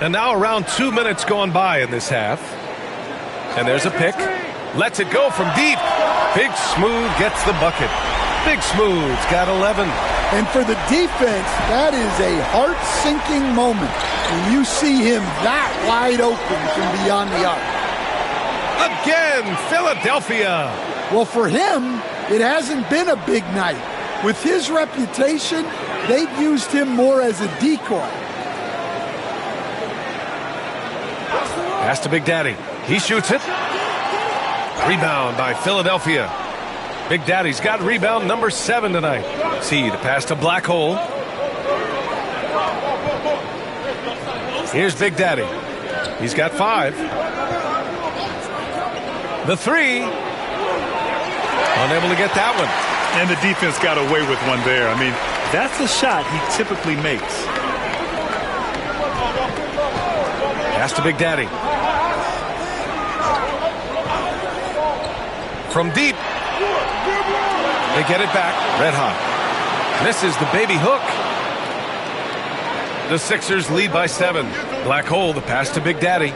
And now around 2 minutes gone by in this half. And there's a pick. Lets it go from deep. Big Smooth gets the bucket. Big Smooth's got 11. And for the defense, that is a heart-sinking moment when you see him that wide open from beyond the arc. Again, Philadelphia. Well, for him, it hasn't been a big night. With his reputation, they've used him more as a decoy. Pass to Big Daddy. He shoots it. Rebound by Philadelphia. Big Daddy's got rebound number 7 tonight. See the pass to Black Hole. Here's Big Daddy. He's got 5. The 3. Unable to get that one. And the defense got away with one there. I mean, that's a shot he typically makes. Pass to Big Daddy. From deep. They get it back. Red hot. Misses the baby hook. The Sixers lead by 7. Black Hole, the pass to Big Daddy.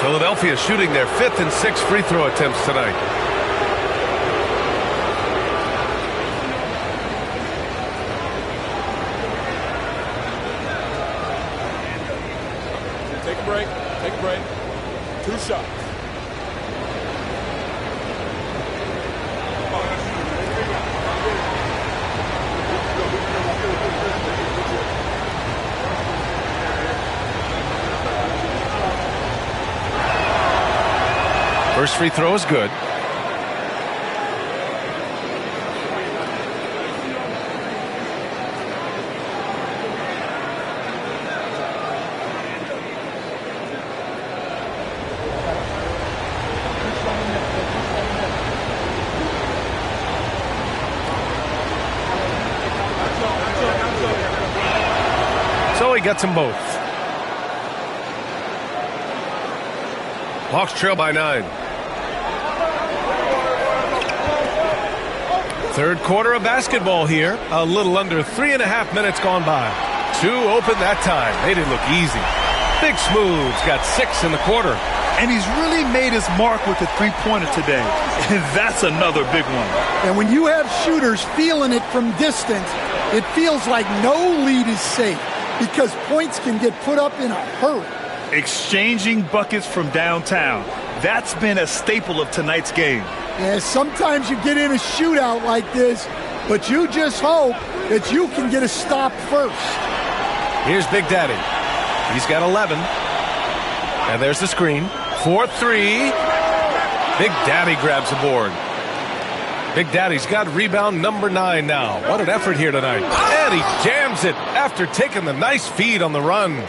Philadelphia shooting their 5th and 6th free throw attempts tonight. Take a break. Take a break. 2 shots. First free throw is good. So he gets them both. Hawks trail by 9. Third quarter of basketball here. A little under 3.5 minutes gone by. two open that time. Made it look easy. Big Smooth's got 6 in the quarter. And he's really made his mark with the three-pointer today. And that's another big one. And when you have shooters feeling it from distance, it feels like no lead is safe because points can get put up in a hurry. Exchanging buckets from downtown. That's been a staple of tonight's game. Yeah, sometimes you get in a shootout like this, but you just hope that you can get a stop first. Here's Big Daddy. He's got 11. And there's the screen. 4-3. Big Daddy grabs the board. Big Daddy's got rebound number 9 now. What an effort here tonight. And he jams it after taking the nice feed on the run.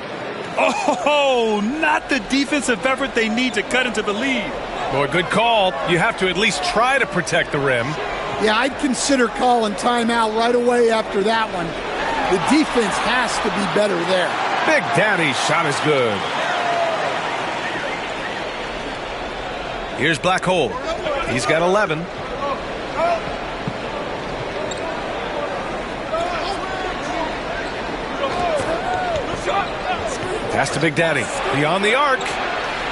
Oh, not the defensive effort they need to cut into the lead. Boy, good call. You have to at least try to protect the rim. Yeah, I'd consider calling timeout right away after that one. The defense has to be better there. Big Daddy's shot is good. Here's Black Hole. He's got 11. Pass to Big Daddy. Beyond the arc.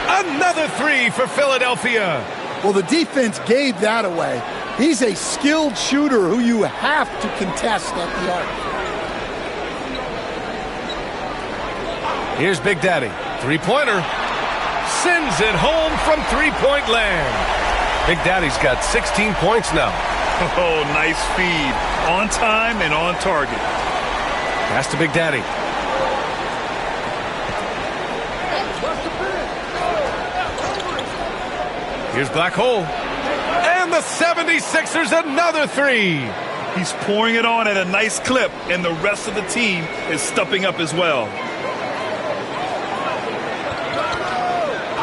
Another 3 for Philadelphia. Well, the defense gave that away. He's a skilled shooter who you have to contest at the arc. Here's Big Daddy. Three-pointer. Sends it home from three-point land. Big Daddy's got 16 points now. Oh, nice feed. On time and on target. Pass to Big Daddy. Here's Black Hole. And the 76ers another 3. He's pouring it on at a nice clip, and the rest of the team is stepping up as well.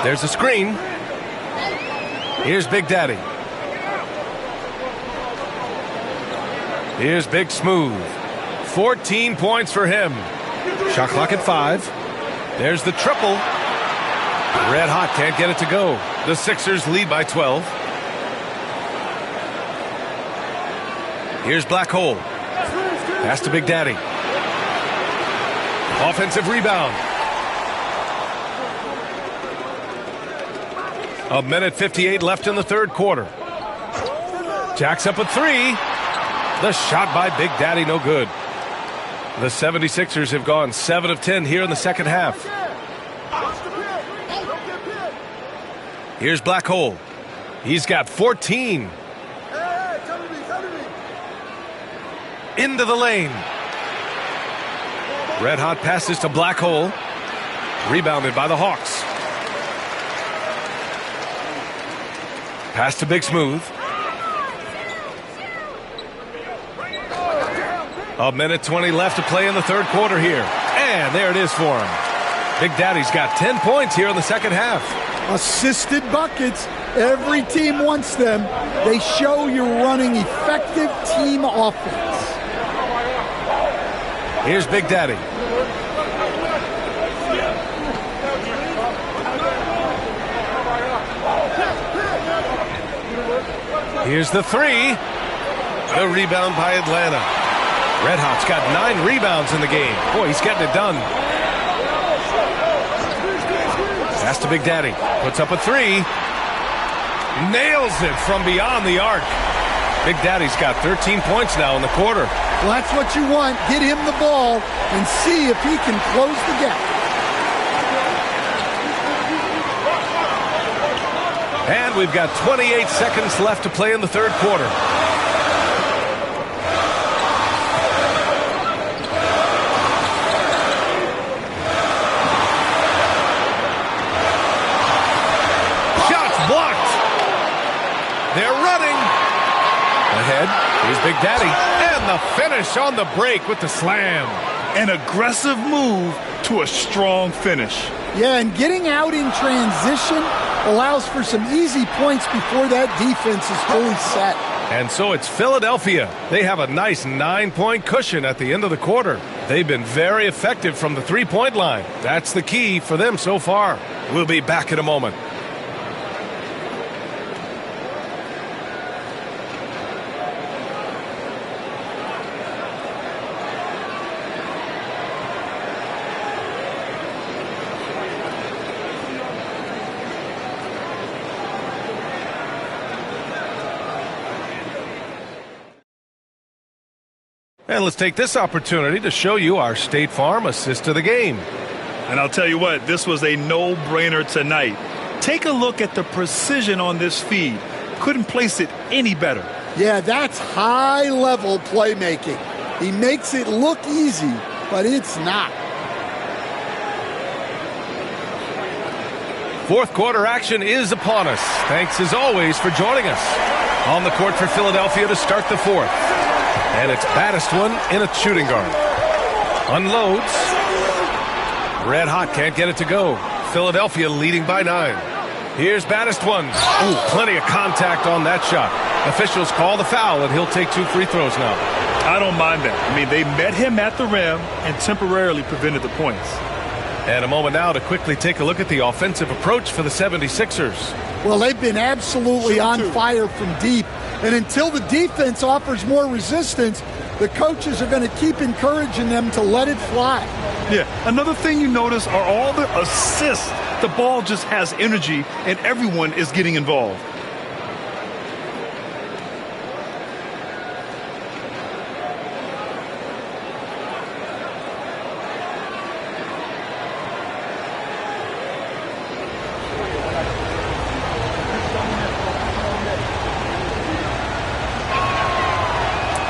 There's a screen. Here's Big Daddy. Here's Big Smooth. 14 points for him. Shot clock at 5. There's the triple. Red hot, can't get it to go. The Sixers lead by 12. Here's Black Hole. Pass to Big Daddy. Offensive rebound. 1:58 left in the third quarter. Jacks up a 3. The shot by Big Daddy, no good. The 76ers have gone 7 of 10 here in the second half. Here's Black Hole. He's got 14. Into the lane. Red hot passes to Black Hole. Rebounded by the Hawks. Pass to Big Smooth. 1:20 left to play in the third quarter here. And there it is for him. Big Daddy's got 10 points here in the second half. Assisted buckets. Every team wants them. They show you're running effective team offense. Here's Big Daddy. Here's the 3. The rebound by Atlanta. Red Hot's got 9 rebounds in the game. Boy, he's getting it done. Pass to Big Daddy. Puts up a 3. Nails it from beyond the arc. Big Daddy's got 13 points now in the quarter. Well, that's what you want. Get him the ball and see if he can close the gap. And we've got 28 seconds left to play in the third quarter. Shots blocked. They're running. Ahead, here's Big Daddy. And the finish on the break with the slam. An aggressive move to a strong finish. Yeah, and getting out in transition allows for some easy points before that defense is fully set. And so it's Philadelphia. They have a nice 9-point cushion at the end of the quarter. They've been very effective from the three-point line. That's the key for them so far. We'll be back in a moment. And let's take this opportunity to show you our State Farm assist to the game. And I'll tell you what, this was a no-brainer tonight. Take a look at the precision on this feed. Couldn't place it any better. Yeah, that's high-level playmaking. He makes it look easy, but it's not. Fourth quarter action is upon us. Thanks as always for joining us. On the court for Philadelphia to start the fourth. And it's baddest one in a shooting guard. Unloads. Red hot, can't get it to go. Philadelphia leading by 9. Here's baddest one. Ooh, plenty of contact on that shot. Officials call the foul, and he'll take 2 free throws now. I don't mind that. I mean, they met him at the rim and temporarily prevented the points. And a moment now to quickly take a look at the offensive approach for the 76ers. Well, they've been absolutely on fire from deep. And until the defense offers more resistance, the coaches are going to keep encouraging them to let it fly. Yeah, another thing you notice are all the assists. The ball just has energy, and everyone is getting involved.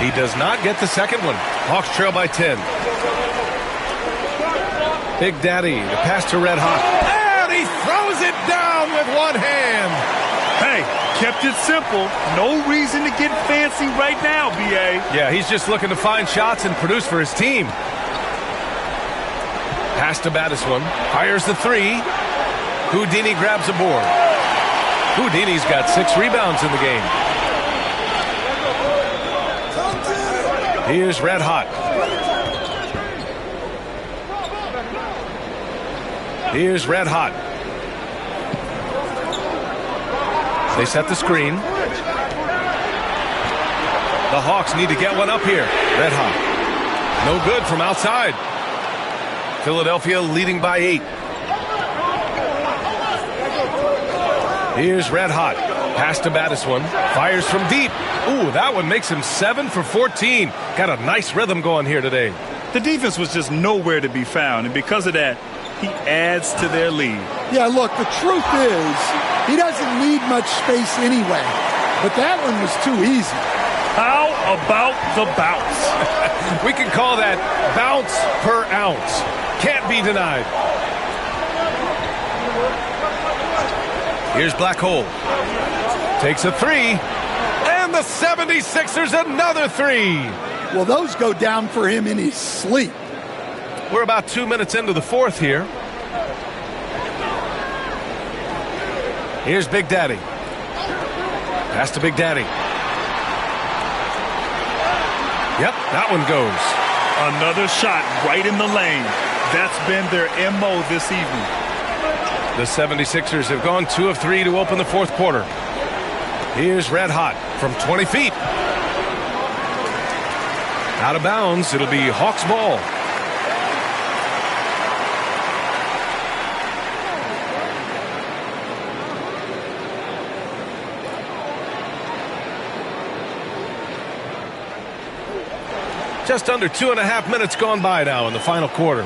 He does not get the second one. Hawks trail by 10. Big Daddy, the pass to Red Hot. And he throws it down with one hand. Hey, kept it simple. No reason to get fancy right now, B.A. Yeah, he's just looking to find shots and produce for his team. Pass to baddest one. Fires the 3. Houdini grabs a board. Houdini's got 6 rebounds in the game. Here's Red Hot. Here's Red Hot. They set the screen. The Hawks need to get one up here. Red Hot. No good from outside. Philadelphia leading by 8. Here's Red Hot. Pass to baddest one. Fires from deep. Ooh, that one makes him 7 for 14. Got a nice rhythm going here today. The defense was just nowhere to be found, and because of that, he adds to their lead. Yeah, look, the truth is, he doesn't need much space anyway. But that one was too easy. How about the bounce? We can call that bounce per ounce. Can't be denied. Here's Black Hole. Takes a 3. And the 76ers another 3. Well, those go down for him in his sleep. We're about 2 minutes into the fourth here. Here's Big Daddy. Pass to Big Daddy. Yep, that one goes. Another shot right in the lane. That's been their MO this evening. The 76ers have gone 2 of 3 to open the fourth quarter. Here's Red Hot from 20 feet. Out of bounds, it'll be Hawks ball. Just under 2.5 minutes gone by now in the final quarter.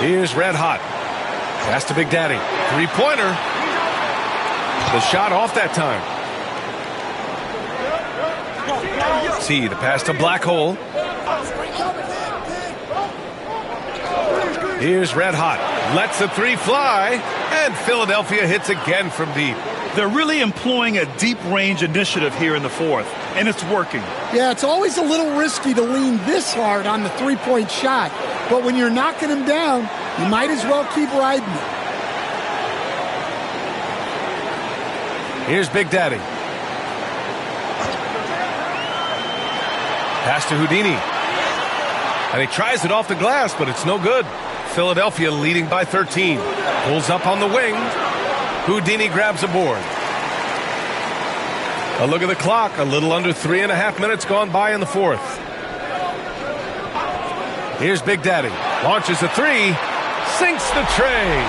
Here's Red Hot. Pass to Big Daddy. 3-pointer. The shot off that time. See the pass to Black Hole. Here's Red Hot. Lets the 3 fly. And Philadelphia hits again from deep. They're really employing a deep range initiative here in the fourth, and it's working. Yeah, it's always a little risky to lean this hard on the 3-point shot. But when you're knocking him down, you might as well keep riding it. Here's Big Daddy. Pass to Houdini. And he tries it off the glass, but it's no good. Philadelphia leading by 13. Pulls up on the wing. Houdini grabs a board. A look at the clock. A little under 3.5 minutes gone by in the fourth. Here's Big Daddy. Launches a 3. Sinks the tray.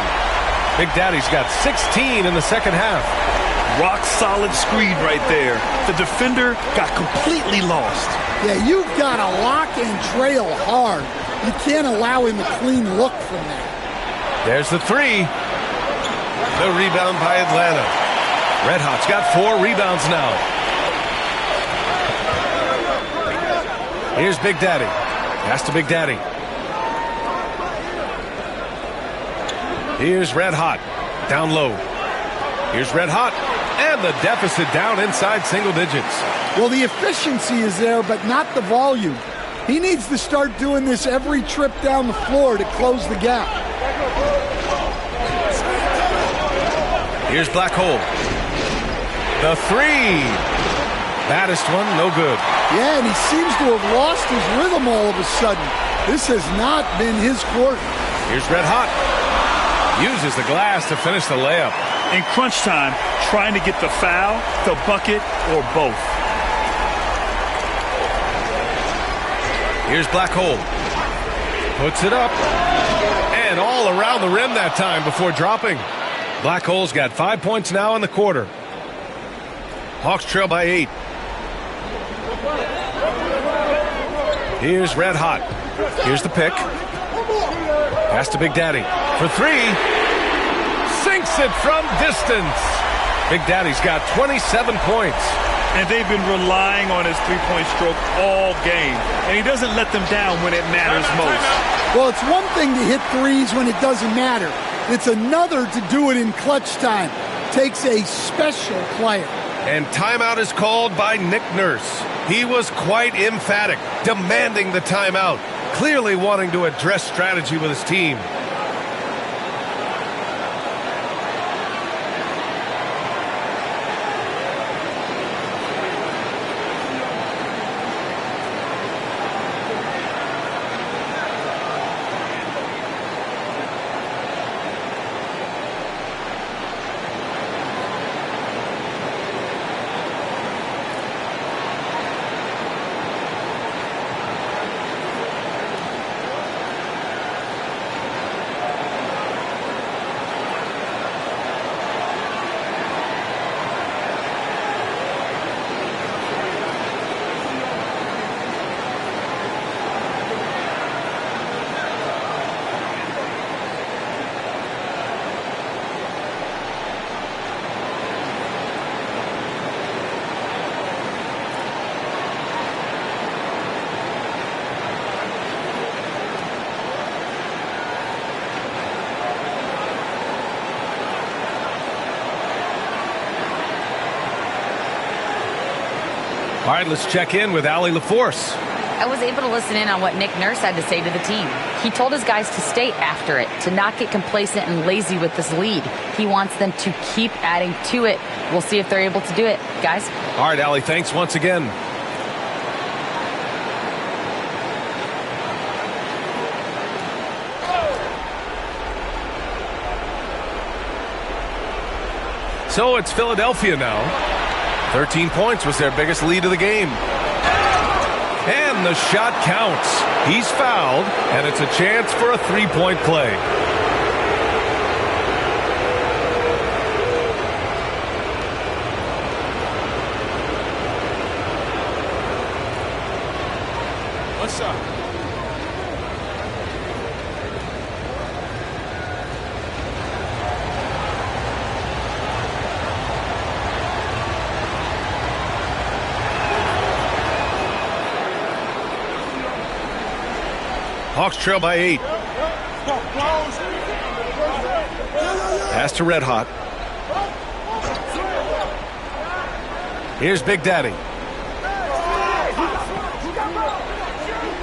Big Daddy's got 16 in the second half. rock-solid screen right there. The defender got completely lost. Yeah, you've got to lock and trail hard. You can't allow him a clean look from that. There's the three. The rebound by Atlanta. Red Hot's got 4 rebounds now. Here's Big Daddy. Pass to Big Daddy. Here's Red Hot. Down low. Here's Red Hot. And the deficit down inside single digits. Well, the efficiency is there, but not the volume. He needs to start doing this every trip down the floor to close the gap. Here's Black Hole. The three. Baddest one, no good. Yeah, and he seems to have lost his rhythm all of a sudden. This has not been his court. Here's Red Hot. Uses the glass to finish the layup. In crunch time, trying to get the foul, the bucket, or both. Here's Black Hole. Puts it up. And all around the rim that time before dropping. Black Hole's got 5 points now in the quarter. Hawks trail by 8. Here's Red Hot. Here's the pick. Pass to Big Daddy. For 3. Sinks it from distance. Big Daddy's got 27 points. And they've been relying on his three-point stroke all game. And he doesn't let them down when it matters most. Well, it's one thing to hit threes when it doesn't matter. It's another to do it in clutch time. Takes a special player. And timeout is called by Nick Nurse. He was quite emphatic, demanding the timeout, clearly wanting to address strategy with his team. All right, let's check in with Allie LaForce. I was able to listen in on what Nick Nurse had to say to the team. He told his guys to stay after it, to not get complacent and lazy with this lead. He wants them to keep adding to it. We'll see if they're able to do it, guys. All right, Allie, thanks once again. So it's Philadelphia now. 13 points was their biggest lead of the game. And the shot counts. He's fouled, and it's a chance for a three-point play. One shot. Hawks trail by 8. Pass to Red Hot. Here's Big Daddy.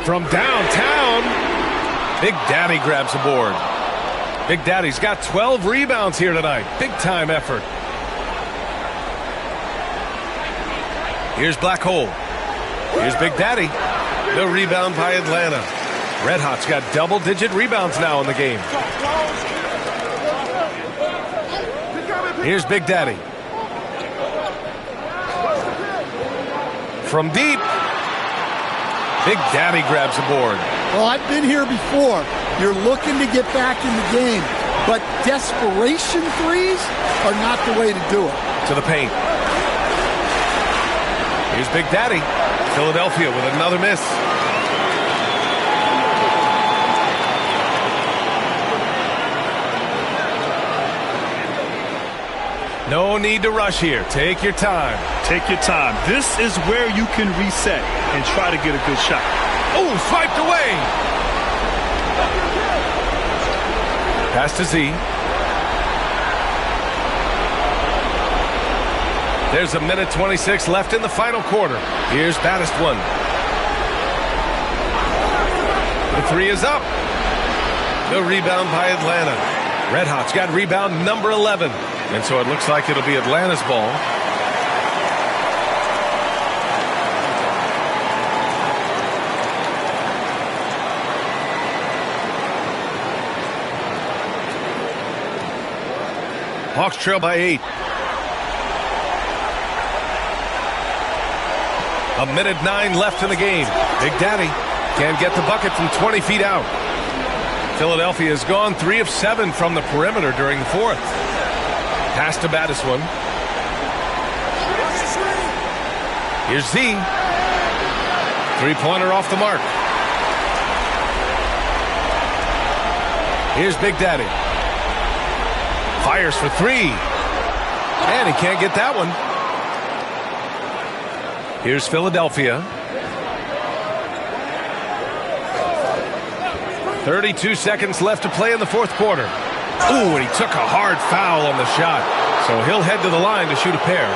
From downtown, Big Daddy grabs the board. Big Daddy's got 12 rebounds here tonight. Big time effort. Here's Black Hole. Here's Big Daddy. The rebound by Atlanta. Red Hot's got double-digit rebounds now in the game. Here's Big Daddy. From deep, Big Daddy grabs the board. Well, I've been here before. You're looking to get back in the game, but desperation threes are not the way to do it. to the paint. Here's Big Daddy. Philadelphia with another miss. No need to rush here. Take your time. Take your time. This is where you can reset and try to get a good shot. Oh, swiped away. Pass to Z. There's 1:26 left in the final quarter. Here's Baddest one. The three is up. The rebound by Atlanta. Red Hawks got rebound number 11. And so it looks like it'll be Atlanta's ball. Hawks trail by 8. 1:09 left in the game. Big Daddy can't get the bucket from 20 feet out. Philadelphia has gone 3 of 7 from the perimeter during the fourth. Pass to Baddest one. Here's Z. Three-pointer off the mark. Here's Big Daddy. Fires for 3. And he can't get that one. Here's Philadelphia. 32 seconds left to play in the fourth quarter. Ooh, and he took a hard foul on the shot. So he'll head to the line to shoot a pair.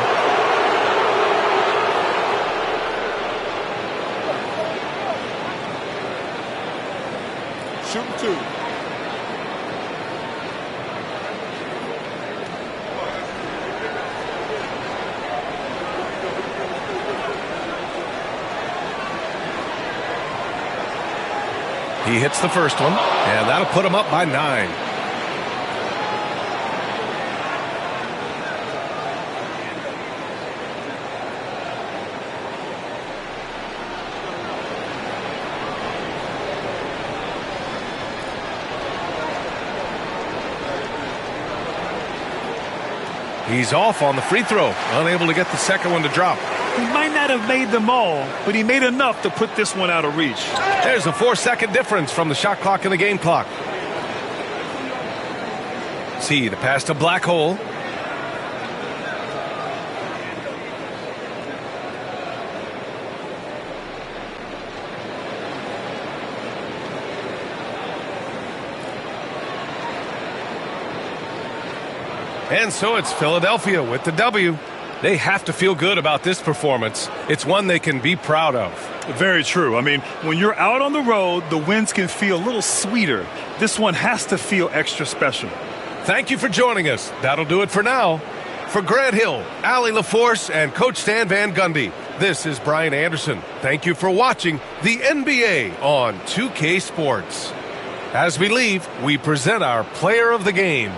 Shoot 2. He hits the first one, and that'll put him up by 9. He's off on the free throw, unable to get the second one to drop. He might not have made them all, but he made enough to put this one out of reach. There's a 4-second difference from the shot clock and the game clock. See the pass to Black Hole. And so it's Philadelphia with the W. They have to feel good about this performance. It's one they can be proud of. Very true. I mean, when you're out on the road, the wins can feel a little sweeter. This one has to feel extra special. Thank you for joining us. That'll do it for now. For Grant Hill, Allie LaForce, and Coach Stan Van Gundy, this is Brian Anderson. Thank you for watching the NBA on 2K Sports. As we leave, we present our player of the game.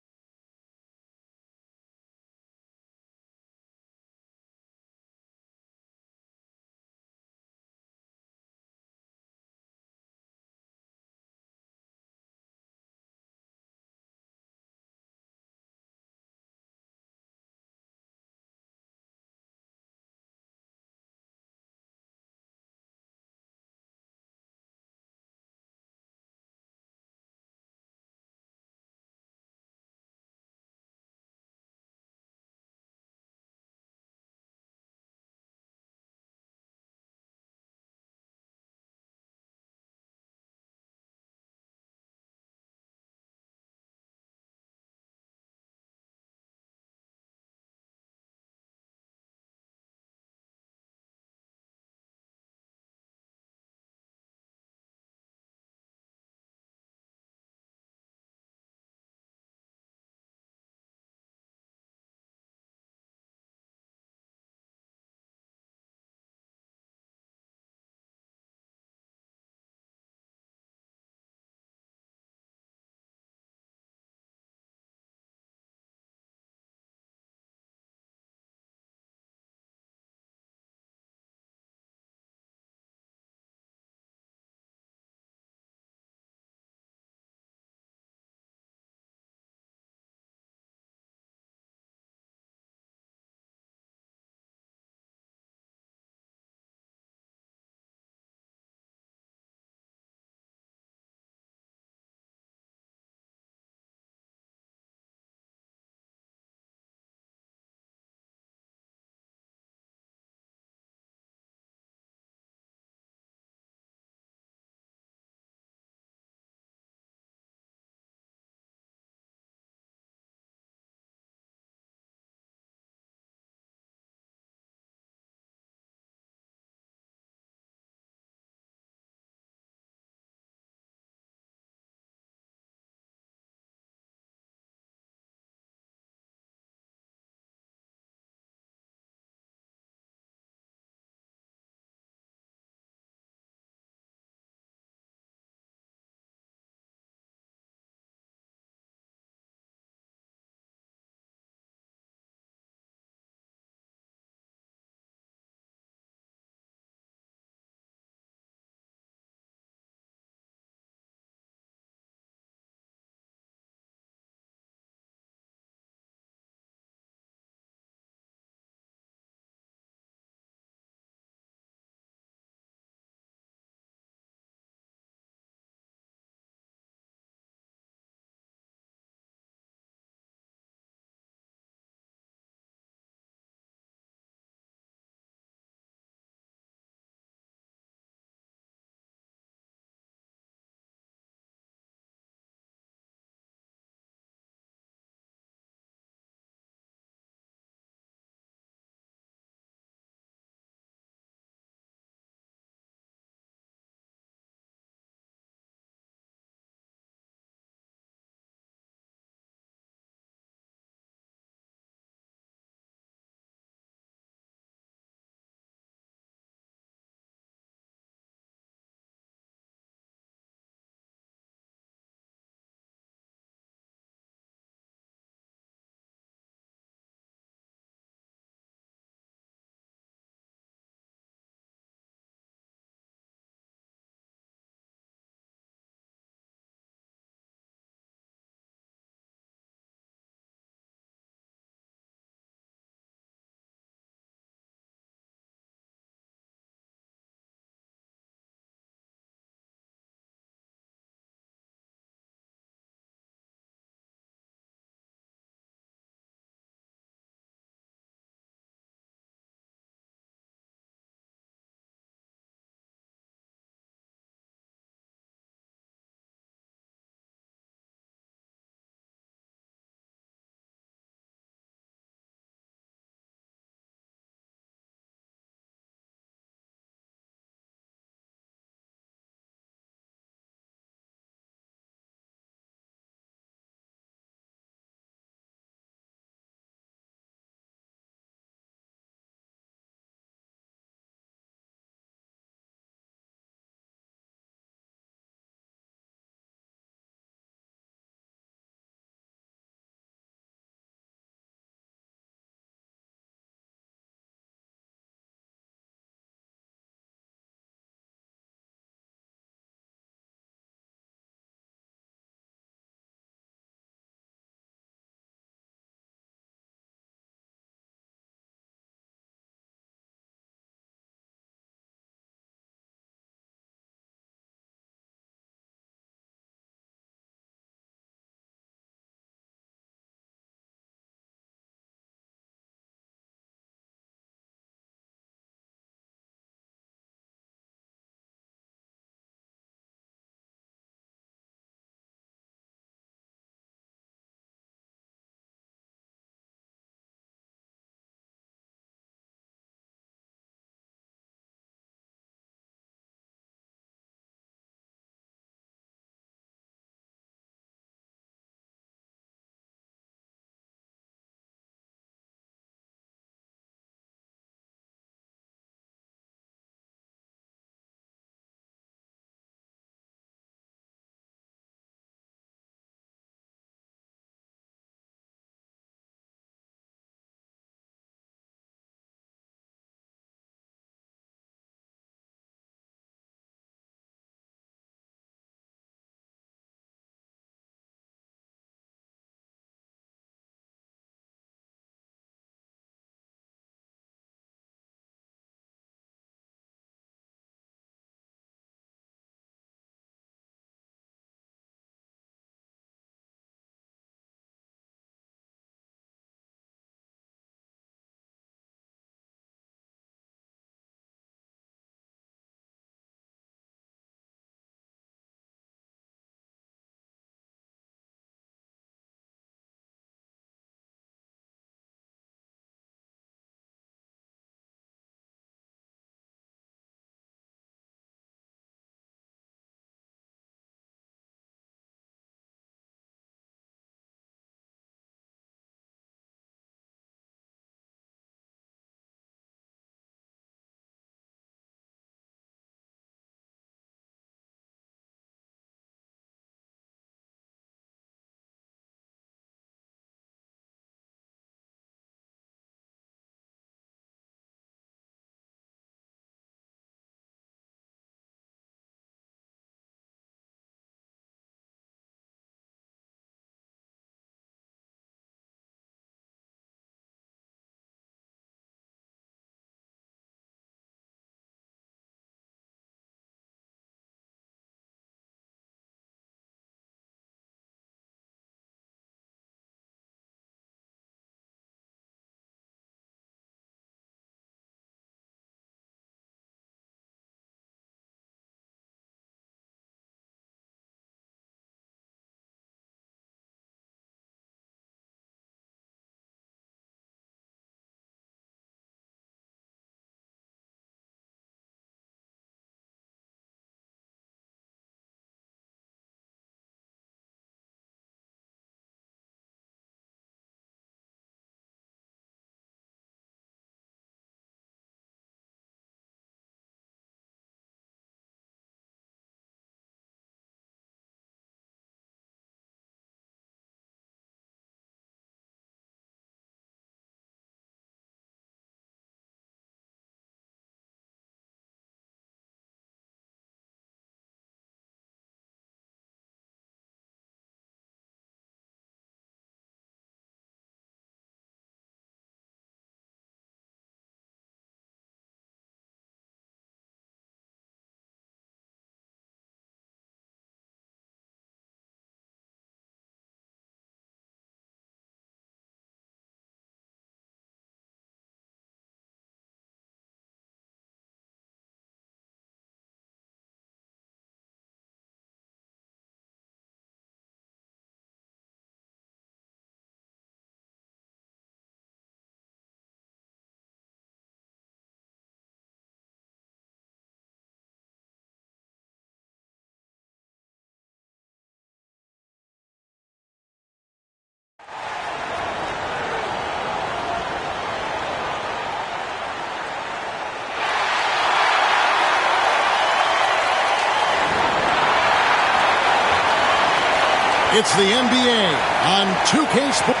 It's the NBA on 2K Sports.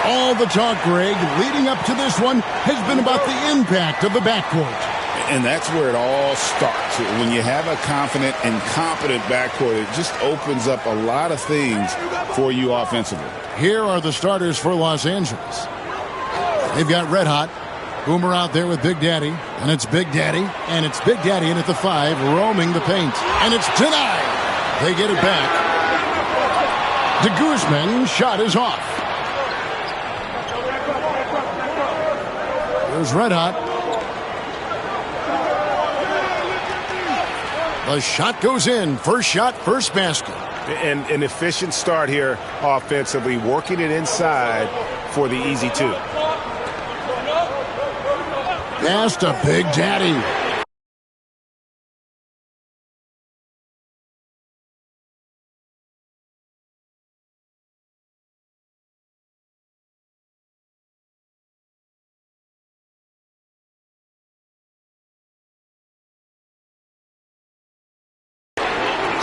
All the talk, Greg, leading up to this one has been about the impact of the backcourt. And that's where it all starts. When you have a confident and competent backcourt, it just opens up a lot of things for you offensively. Here are the starters for Los Angeles. They've got Red Hot. Boomer out there with Big Daddy. And it's Big Daddy. And it's Big Daddy in at the 5, roaming the paint. And it's denied. They get it back. De Guzman's shot is off. There's Red Hot. The shot goes in. First shot, first basket. And an efficient start here offensively, working it inside for the easy 2. Pass to Big Daddy.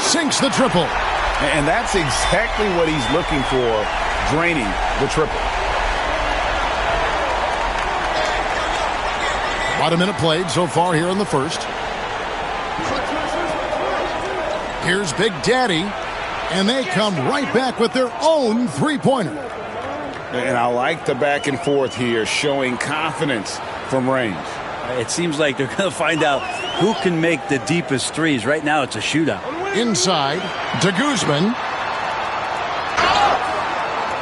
Sinks the triple. And that's exactly what he's looking for, draining the triple. About a minute played so far here in the first. Here's Big Daddy, and they come right back with their own three-pointer. And I like the back and forth here, showing confidence from range. It seems like they're going to find out who can make the deepest threes. Right now, it's a shootout. Inside to Guzman.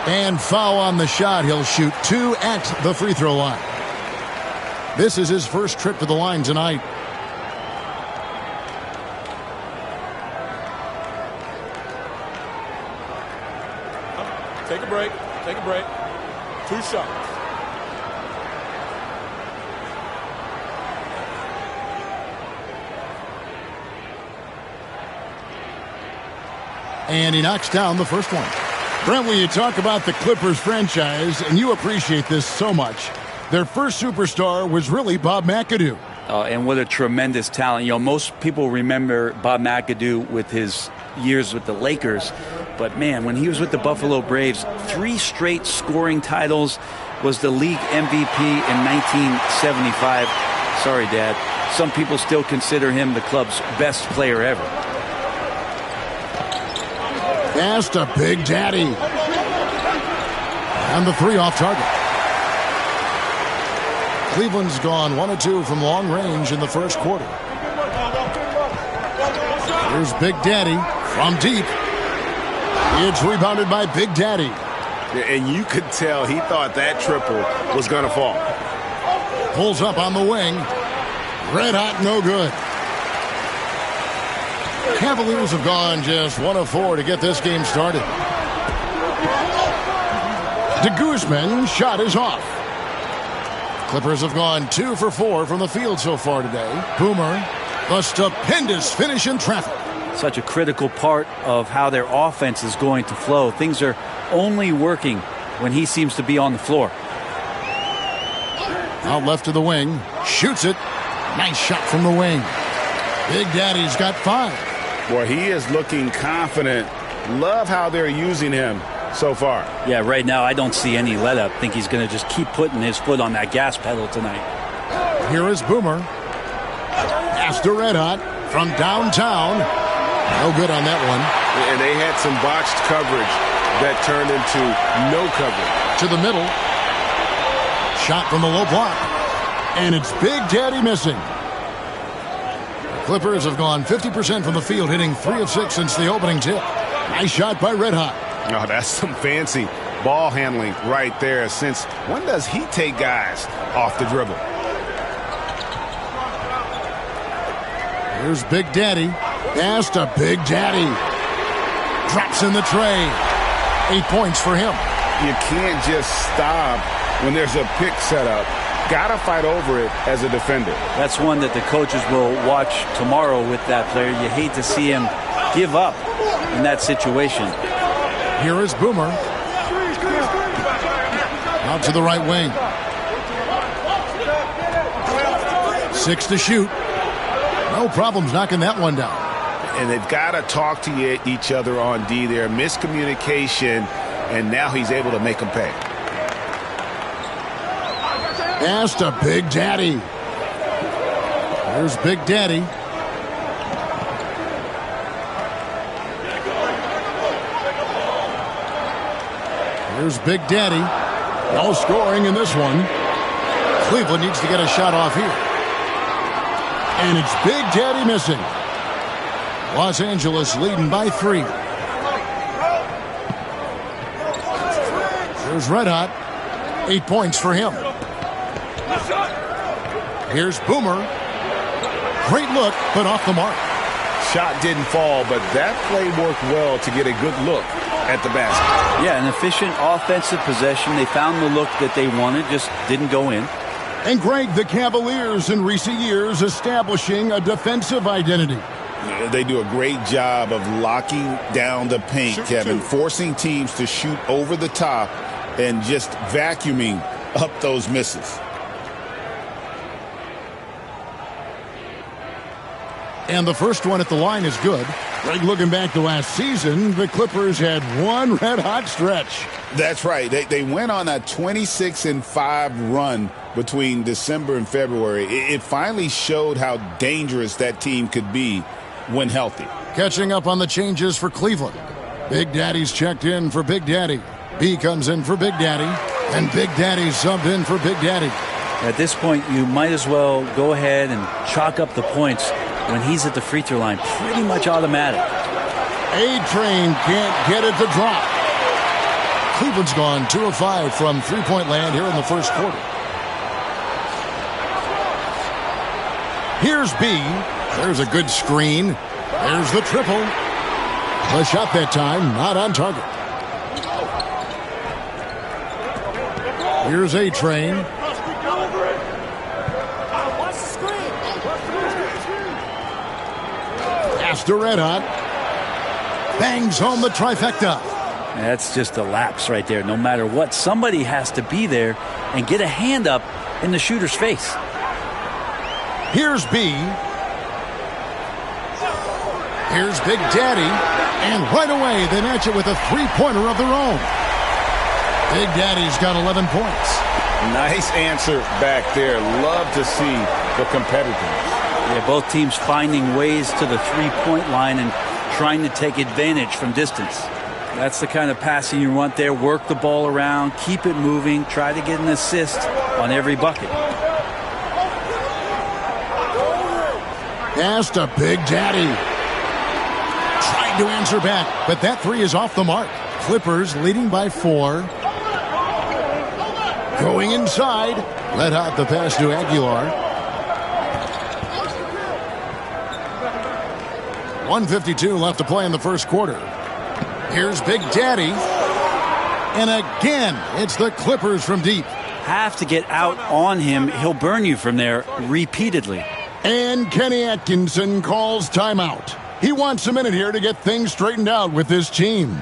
And foul on the shot. He'll shoot 2 at the free throw line. This is his first trip to the line tonight. Take a break. Take a break. 2 shots. And he knocks down the first one. Brent, when you talk about the Clippers franchise, and you appreciate this so much, their first superstar was really Bob McAdoo. And what a tremendous talent. You know, most people remember Bob McAdoo with his years with the Lakers. But, man, when he was with the Buffalo Braves, 3 straight scoring titles, was the league MVP in 1975. Sorry, Dad. Some people still consider him the club's best player ever. Pass to Big Daddy. And the 3 off target. Cleveland's gone 1 of 2 from long range in the first quarter. Here's Big Daddy from deep. It's rebounded by Big Daddy. And you could tell he thought that triple was going to fall. Pulls up on the wing. Red hot, no good. Cavaliers have gone just 1 of 4 to get this game started. De Guzman, shot is off. Clippers have gone 2 for 4 from the field so far today. Boomer, a stupendous finish in traffic. Such a critical part of how their offense is going to flow. Things are only working when he seems to be on the floor. Out left to the wing. Shoots it. Nice shot from the wing. Big Daddy's got 5. Boy, he is looking confident. Love how they're using him so far. Yeah, right now I don't see any let up. Think he's going to just keep putting his foot on that gas pedal tonight. Here is Boomer. Pass to Red Hot from downtown. No good on that one. And they had some botched coverage that turned into no coverage. To the middle. Shot from the low block. And it's Big Daddy missing. Clippers have gone 50% from the field, hitting 3 of 6 since the opening tip. Nice shot by Red Hot. Oh, that's some fancy ball handling right there. Since when does he take guys off the dribble? Here's Big Daddy. Pass to Big Daddy. Drops in the tray. 8 points for him. You can't just stop when there's a pick set up. Gotta fight over it as a defender. That's one that the coaches will watch tomorrow with that player. You hate to see him give up in that situation. Here is Boomer. Out to the right wing. 6 to shoot. No problems knocking that one down. And they've got to talk to each other on D there. Miscommunication, and now he's able to make them pay. Pass to Big Daddy. Here's Big Daddy. Here's Big Daddy. No scoring in this one. Cleveland needs to get a shot off here. And it's Big Daddy missing. Los Angeles leading by 3. Here's Red Hot. 8 points for him. Here's Boomer. Great look, but off the mark. Shot didn't fall, but that play worked well to get a good look at the basket. Yeah, an efficient offensive possession. They found the look that they wanted, just didn't go in. And Greg, the Cavaliers in recent years establishing a defensive identity. They do a great job of locking down the paint, Kevin, forcing teams to shoot over the top and just vacuuming up those misses. And the first one at the line is good. Greg, looking back to last season, the Clippers had one red-hot stretch. That's right. They went on a 26-5 run between December and February. It finally showed how dangerous that team could be when healthy. Catching up on the changes for Cleveland. Big Daddy's checked in for Big Daddy. B comes in for Big Daddy, and Big Daddy subbed in for Big Daddy. At this point, you might as well go ahead and chalk up the points when he's at the free throw line. Pretty much automatic. A-Train can't get it to drop. Cleveland's gone 2 of 5 from three-point land here in the first quarter. Here's B. There's a good screen. There's the triple. The shot that time, not on target. Here's A-Train. Pass to Red Hot. Bangs home the trifecta. That's just a lapse right there. No matter what, somebody has to be there and get a hand up in the shooter's face. Here's B. Here's Big Daddy. And right away, they match it with a three-pointer of their own. Big Daddy's got 11 points. Nice answer back there. Love to see the competitiveness. Yeah, both teams finding ways to the three-point line and trying to take advantage from distance. That's the kind of passing you want there. Work the ball around, keep it moving, try to get an assist on every bucket. Pass to Big Daddy. Tried to answer back, but that three is off the mark. Clippers leading by 4. Going inside. Let out the pass to Aguilar. 1:52 left to play in the first quarter. Here's Big Daddy. And again, it's the Clippers from deep. Have to get out on him. He'll burn you from there repeatedly. And Kenny Atkinson calls timeout. He wants a minute here to get things straightened out with his team.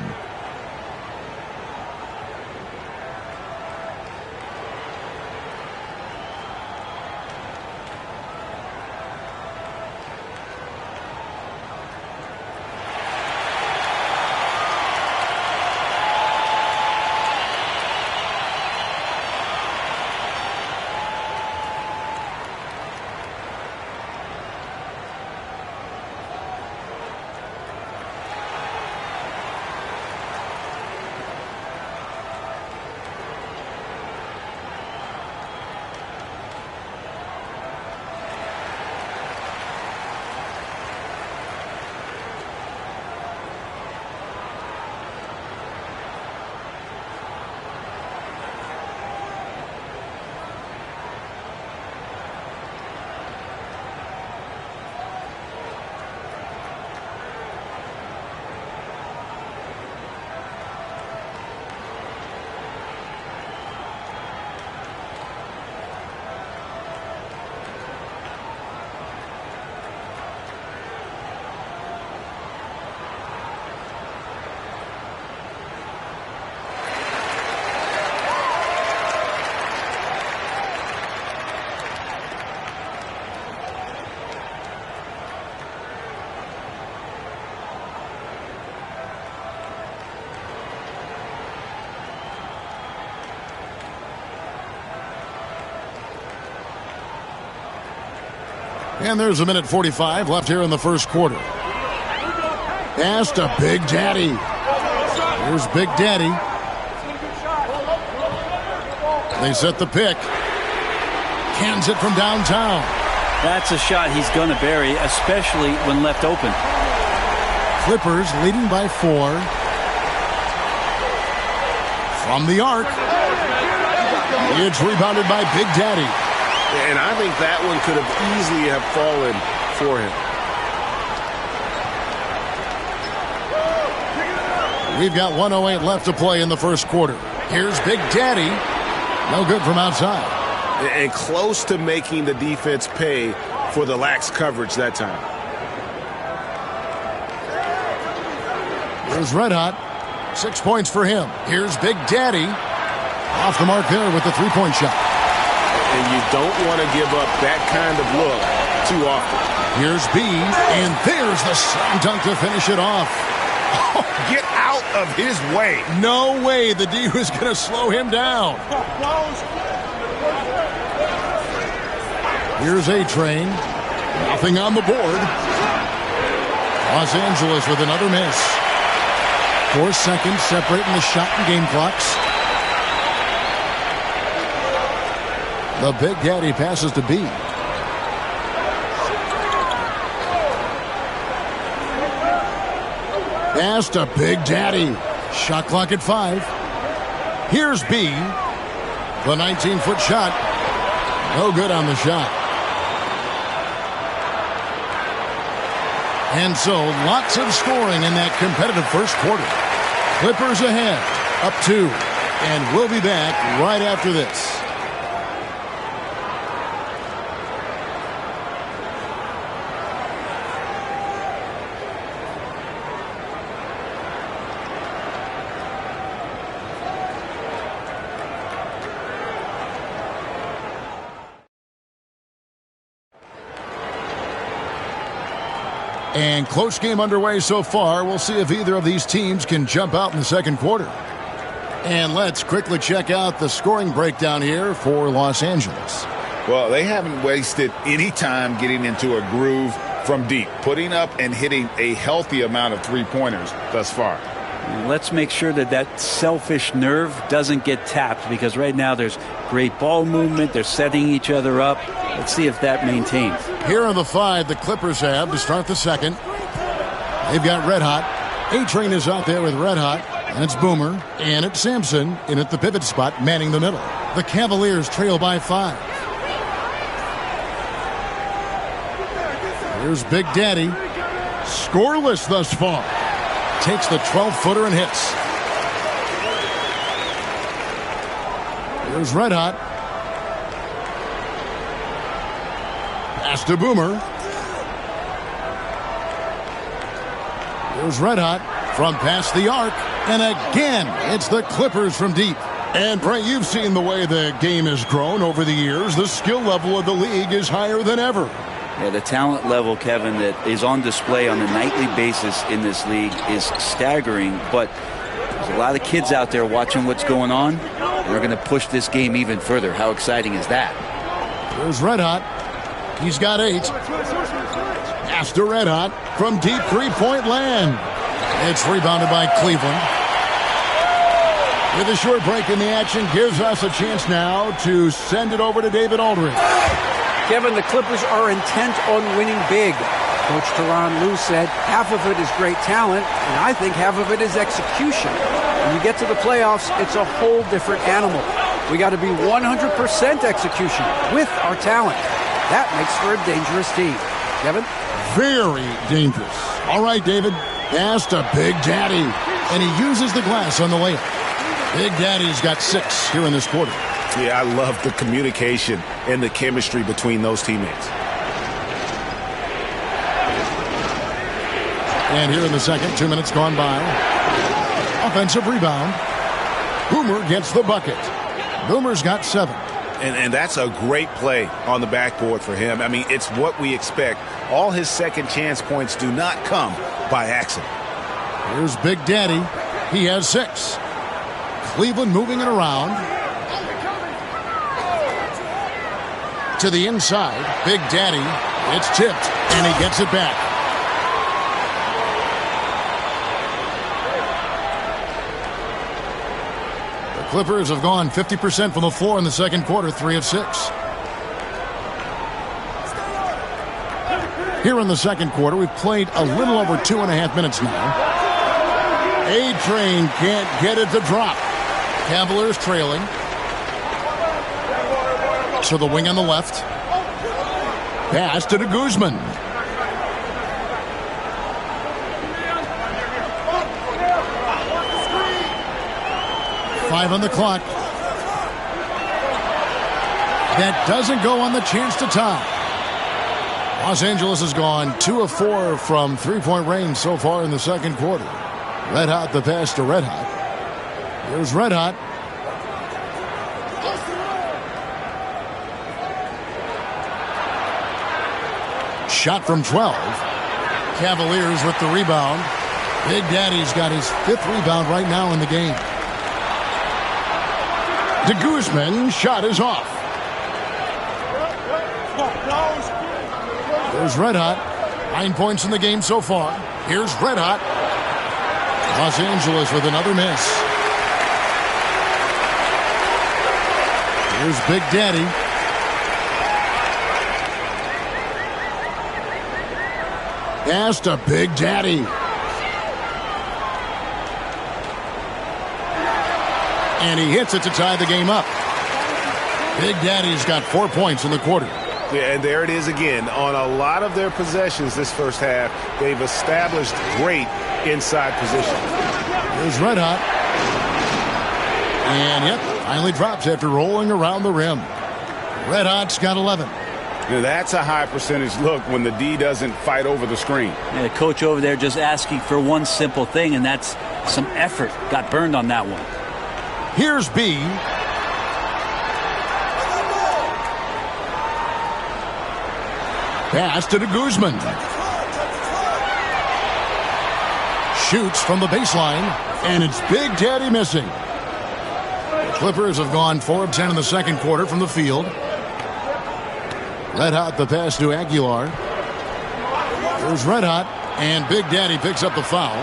And there's 1:45 left here in the first quarter. Pass to Big Daddy. Here's Big Daddy. They set the pick. Cans it from downtown. That's a shot he's going to bury, especially when left open. Clippers leading by 4. From the arc. It's rebounded by Big Daddy. And I think that one could have easily have fallen for him. We've got 1:08 left to play in the first quarter. Here's Big Daddy. No good from outside. And close to making the defense pay for the lax coverage that time. Here's Red Hot. 6 points for him. Here's Big Daddy. Off the mark there with the three-point shot. And you don't want to give up that kind of look too often. Here's B, and there's the slam dunk to finish it off. Oh, get out of his way. No way the D was going to slow him down. Here's A-Train. Nothing on the board. Los Angeles with another miss. 4 seconds separating the shot and game clocks. The Big Daddy passes to B. Pass to Big Daddy. Shot clock at 5. Here's B. The 19-foot shot. No good on the shot. And so, lots of scoring in that competitive first quarter. Clippers ahead, up 2. And we'll be back right after this. And close game underway so far. We'll see if either of these teams can jump out in the second quarter. And let's quickly check out the scoring breakdown here for Los Angeles. Well, they haven't wasted any time getting into a groove from deep, putting up and hitting a healthy amount of three-pointers thus far. Let's make sure that that selfish nerve doesn't get tapped, because right now there's great ball movement. They're setting each other up. Let's see if that maintains. Here are the 5 the Clippers have to start the second. They've got Red Hot. A-Train is out there with Red Hot. And it's Boomer. And it's Sampson in at the pivot spot, manning the middle. The Cavaliers trail by 5. Here's Big Daddy. Scoreless thus far. Takes the 12-footer and hits. Here's Red Hot. Pass to Boomer. Here's Red Hot from past the arc. And again, it's the Clippers from deep. And, Bray, you've seen the way the game has grown over the years. The skill level of the league is higher than ever. Yeah, the talent level, Kevin, that is on display on a nightly basis in this league is staggering. But there's a lot of kids out there watching what's going on. We're going to push this game even further. How exciting is that? There's Red Hot. He's got 8. Pass to Red Hot from deep three-point land. It's rebounded by Cleveland. With a short break in the action, gives us a chance now to send it over to David Aldridge. Kevin, the Clippers are intent on winning big. Coach Tyronn Lue said half of it is great talent, and I think half of it is execution. When you get to the playoffs, it's a whole different animal. We got to be 100% execution with our talent. That makes for a dangerous team. Kevin? Very dangerous. All right, David. Pass to Big Daddy. And he uses the glass on the layup. Big Daddy's got 6 here in this quarter. Yeah, I love the communication and the chemistry between those teammates. And here in the second, 2 minutes gone by. Offensive rebound. Boomer gets the bucket. Boomer's got 7. And that's a great play on the backboard for him. I mean, it's what we expect. All his second chance points do not come by accident. Here's Big Daddy. He has 6. Cleveland moving it around. To the inside. Big Daddy. It's tipped. And he gets it back. The Clippers have gone 50% from the floor in the second quarter. 3 of 6. Here in the second quarter, we've played a little over 2.5 minutes now. A-Train can't get it to drop. Cavaliers trailing. To the wing on the left. Pass to Guzman. Five on the clock. That doesn't go on the chance to tie. Los Angeles has gone 2 of 4 from three-point range so far in the second quarter. Red Hot the pass to Red Hot. Here's Red Hot. Shot from 12. Cavaliers with the rebound. Big Daddy's got his 5th rebound right now in the game. Guzman, shot is off. There's Red Hot. 9 points in the game so far. Here's Red Hot. Los Angeles with another miss. Here's Big Daddy. Pass to Big Daddy. And he hits it to tie the game up. Big Daddy's got 4 points in the quarter. Yeah, and there it is again. On a lot of their possessions this first half, they've established great inside position. Here's Red Hot. And yep, finally drops after rolling around the rim. Red Hot's got 11. Now that's a high percentage look when the D doesn't fight over the screen. Yeah, the coach over there just asking for one simple thing, and that's some effort. Got burned on that one. Here's B. Pass to Guzman. Shoots from the baseline, and it's Big Daddy missing. The Clippers have gone 4 of 10 in the second quarter from the field. Red Hot the pass to Aguilar. There's Red Hot, and Big Daddy picks up the foul.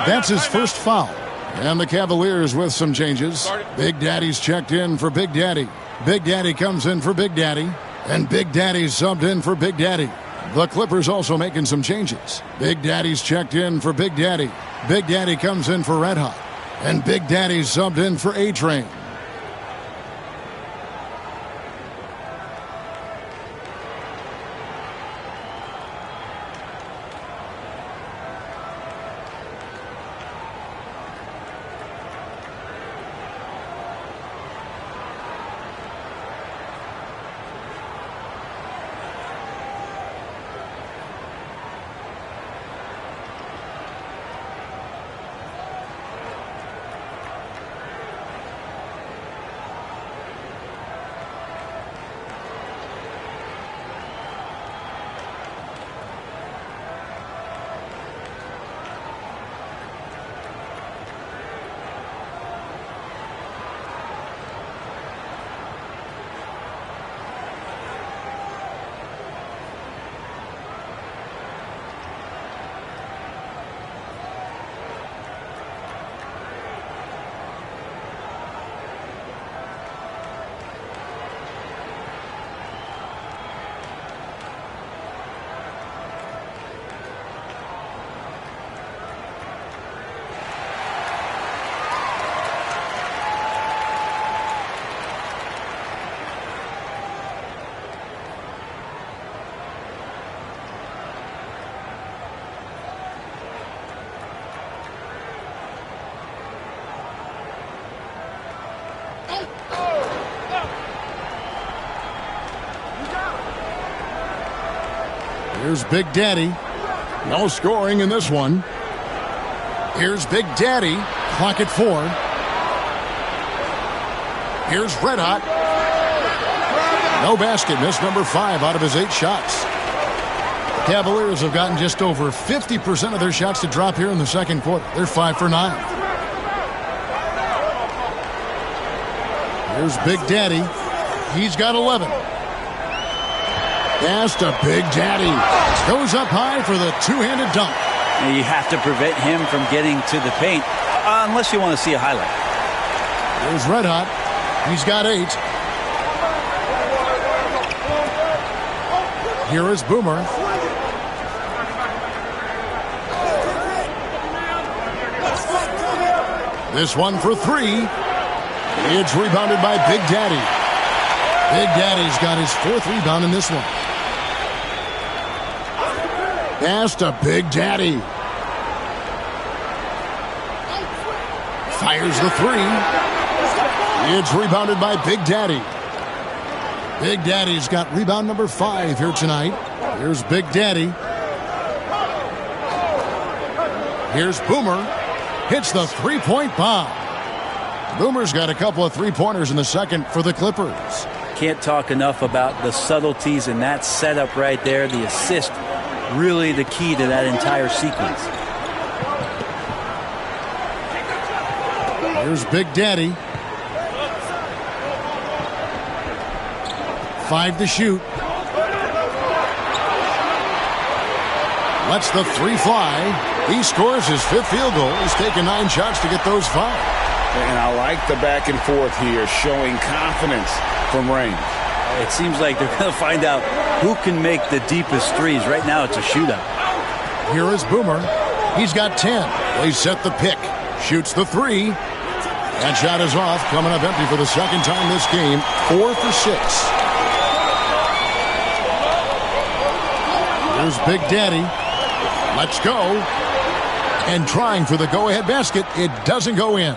That's his first foul. And the Cavaliers with some changes. Big Daddy's checked in for Big Daddy. Big Daddy comes in for Big Daddy. And Big Daddy's subbed in for Big Daddy. The Clippers also making some changes. Big Daddy's checked in for Big Daddy. Big Daddy comes in for Red Hot. And Big Daddy's subbed in for A-Train. Here's Big Daddy. No scoring in this one. Here's Big Daddy. Clock at 4. Here's Red Hot. No basket. Missed number 5 out of his 8 shots. The Cavaliers have gotten just over 50% of their shots to drop here in the second quarter. They're 5 for 9. Here's Big Daddy. He's got 11. Pass to Big Daddy. Goes up high for the two-handed dunk. And you have to prevent him from getting to the paint, unless you want to see a highlight. Here's Red Hot. He's got 8. Here is Boomer. This one for 3. It's rebounded by Big Daddy. Big Daddy's got his 4th rebound in this one. Pass to Big Daddy. Fires the 3. It's rebounded by Big Daddy. Big Daddy's got rebound number 5 here tonight. Here's Big Daddy. Here's Boomer. Hits the 3-point bomb. Boomer's got a couple of 3-pointers in the second for the Clippers. Can't talk enough about the subtleties in that setup right there. The assist, really the key to that entire sequence. Here's Big Daddy. 5 to shoot. Lets the three fly. He scores his 5th field goal. He's taken 9 shots to get those 5. And I like the back and forth here, showing confidence from range. It seems like they're going to find out who can make the deepest threes. Right now, it's a shootout. Here is Boomer. He's got 10. They set the pick. Shoots the 3. That shot is off. Coming up empty for the second time this game. 4 for 6. Here's Big Daddy. Let's go. And trying for the go-ahead basket. It doesn't go in.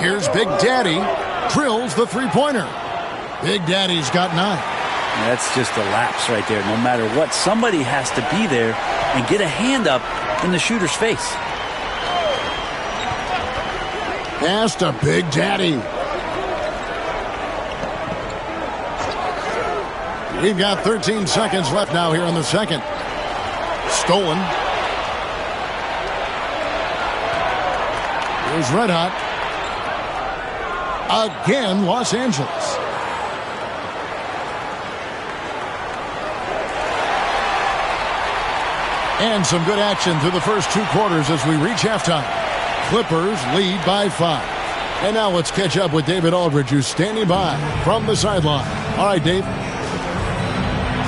Here's Big Daddy. Drills the three-pointer. Big Daddy's got 9. That's just a lapse right there. No matter what, somebody has to be there and get a hand up in the shooter's face. Pass to Big Daddy. We've got 13 seconds left now here in the second. Stolen. Here's Red Hot. Again, Los Angeles. And some good action through the first 2 quarters as we reach halftime. Clippers lead by 5. And now let's catch up with David Aldridge, who's standing by from the sideline. All right, Dave.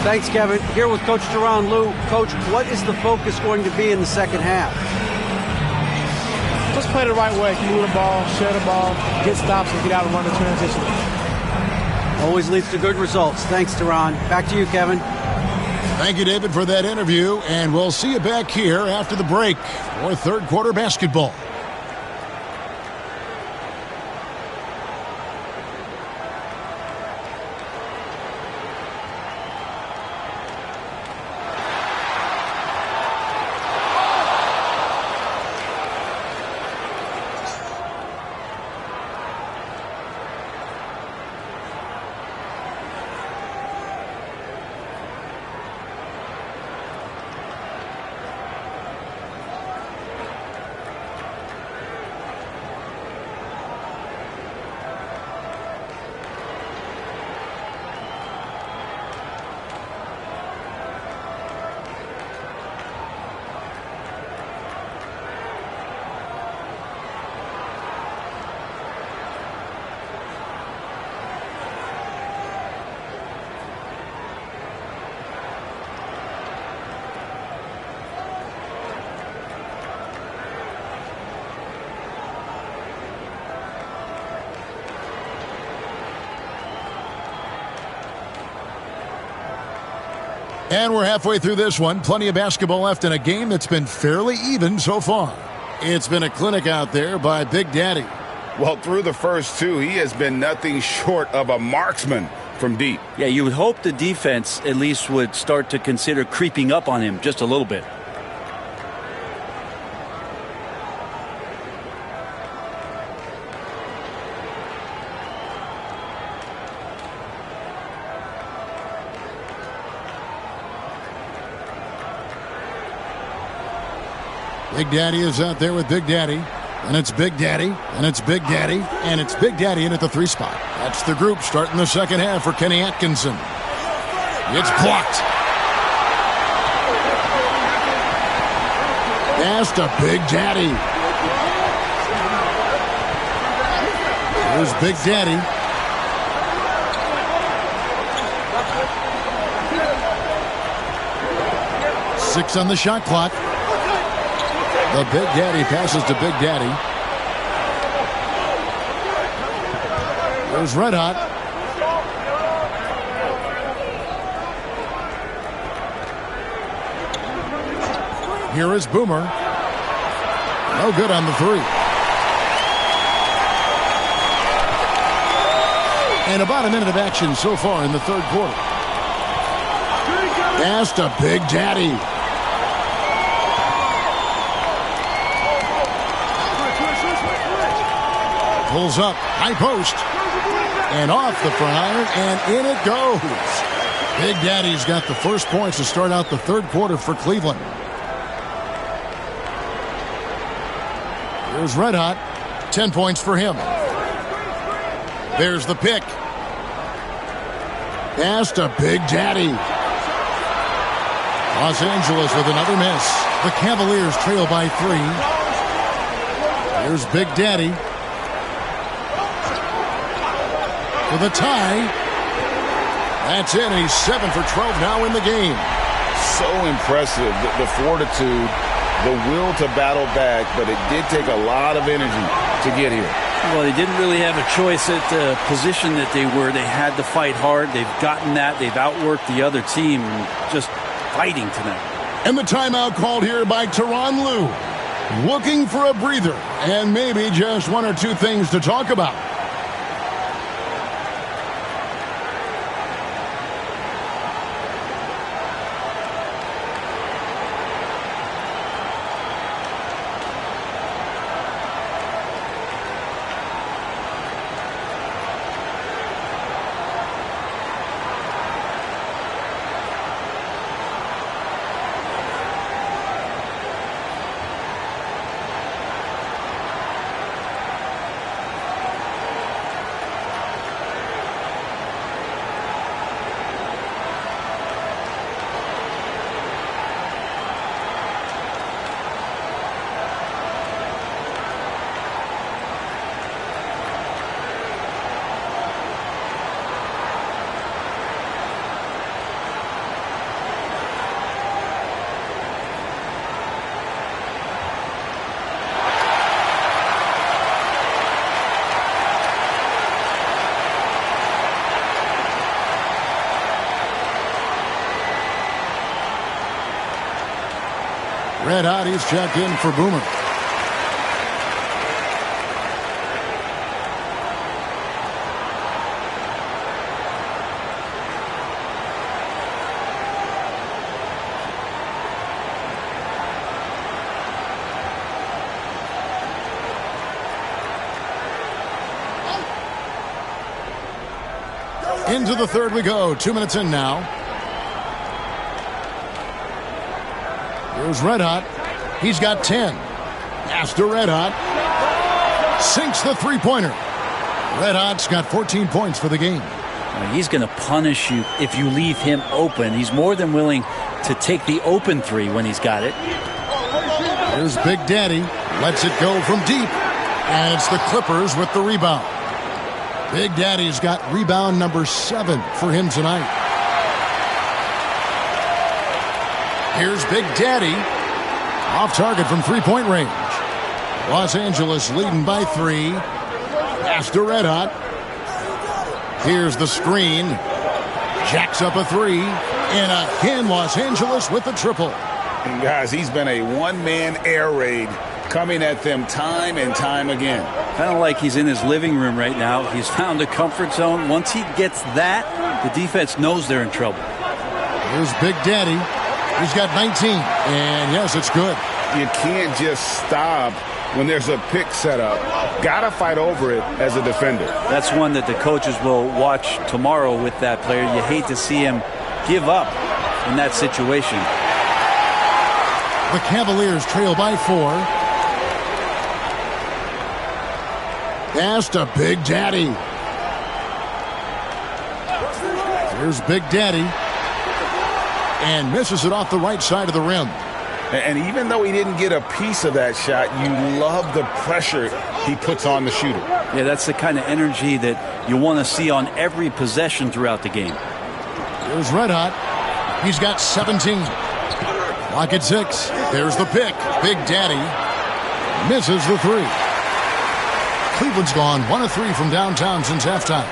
Thanks, Kevin. Here with Coach Teron Lou. Coach, what is the focus going to be in the second half? Just play the right way. Move the ball, share the ball, get stops, and get out and run the transition. Always leads to good results. Thanks, Teron. Back to you, Kevin. Thank you, David, for that interview. And we'll see you back here after the break for third quarter basketball. And we're halfway through this one. Plenty of basketball left in a game that's been fairly even so far. It's been a clinic out there by Big Daddy. Well, through the first 2, he has been nothing short of a marksman from deep. Yeah, you would hope the defense at least would start to consider creeping up on him just a little bit. Big Daddy is out there with Big Daddy. And it's Big Daddy. And it's Big Daddy. And it's Big Daddy in at the 3 spot. That's the group starting the second half for Kenny Atkinson. It's blocked. Pass to Big Daddy. Here's Big Daddy. Six on the shot clock. The Big Daddy passes to Big Daddy. There's Red Hot. Here is Boomer. No good on the 3. And about a minute of action so far in the third quarter. Pass to Big Daddy. Pulls up, high post, and off the front iron, and in it goes. Big Daddy's got the first points to start out the third quarter for Cleveland. Here's Red Hot, 10 points for him. There's the pick. Pass to Big Daddy. Los Angeles with another miss. The Cavaliers trail by 3. Here's Big Daddy for the tie. That's it. He's 7 for 12 now in the game. So impressive, the fortitude, the will to battle back, but it did take a lot of energy to get here. Well, they didn't really have a choice at the position that they were. They had to fight hard. They've gotten that. They've outworked the other team, just fighting tonight. And the timeout called here by Tyronn Lue. Looking for a breather and maybe just one or two things to talk about. Red Hot, he's checked in for Boomer. Into the third we go. 2 minutes in now. Here's Red Hot. He's got 10. Pass to Red Hot. Sinks the three-pointer. Red Hot's got 14 points for the game. He's going to punish you if you leave him open. He's more than willing to take the open three when he's got it. Here's Big Daddy. Lets it go from deep. And it's the Clippers with the rebound. Big Daddy's got rebound number 7 for him tonight. Here's Big Daddy. Off target from three-point range. Los Angeles leading by 3. Pass to Red Hot. Here's the screen. Jacks up a 3. And again, Los Angeles with the triple. And guys, he's been a one-man air raid coming at them time and time again. Kind of like he's in his living room right now. He's found a comfort zone. Once he gets that, the defense knows they're in trouble. Here's Big Daddy. He's got 19. And yes, it's good. You can't just stop when there's a pick set up. Got to fight over it as a defender. That's one that the coaches will watch tomorrow with that player. You hate to see him give up in that situation. The Cavaliers trail by 4. Pass to Big Daddy. Here's Big Daddy. And misses it off the right side of the rim. And even though he didn't get a piece of that shot, you love the pressure he puts on the shooter. Yeah, that's the kind of energy that you want to see on every possession throughout the game. Here's Red Hot. He's got 17. Clock at 6. There's the pick. Big Daddy misses the 3. Cleveland's gone 1 of 3 from downtown since halftime.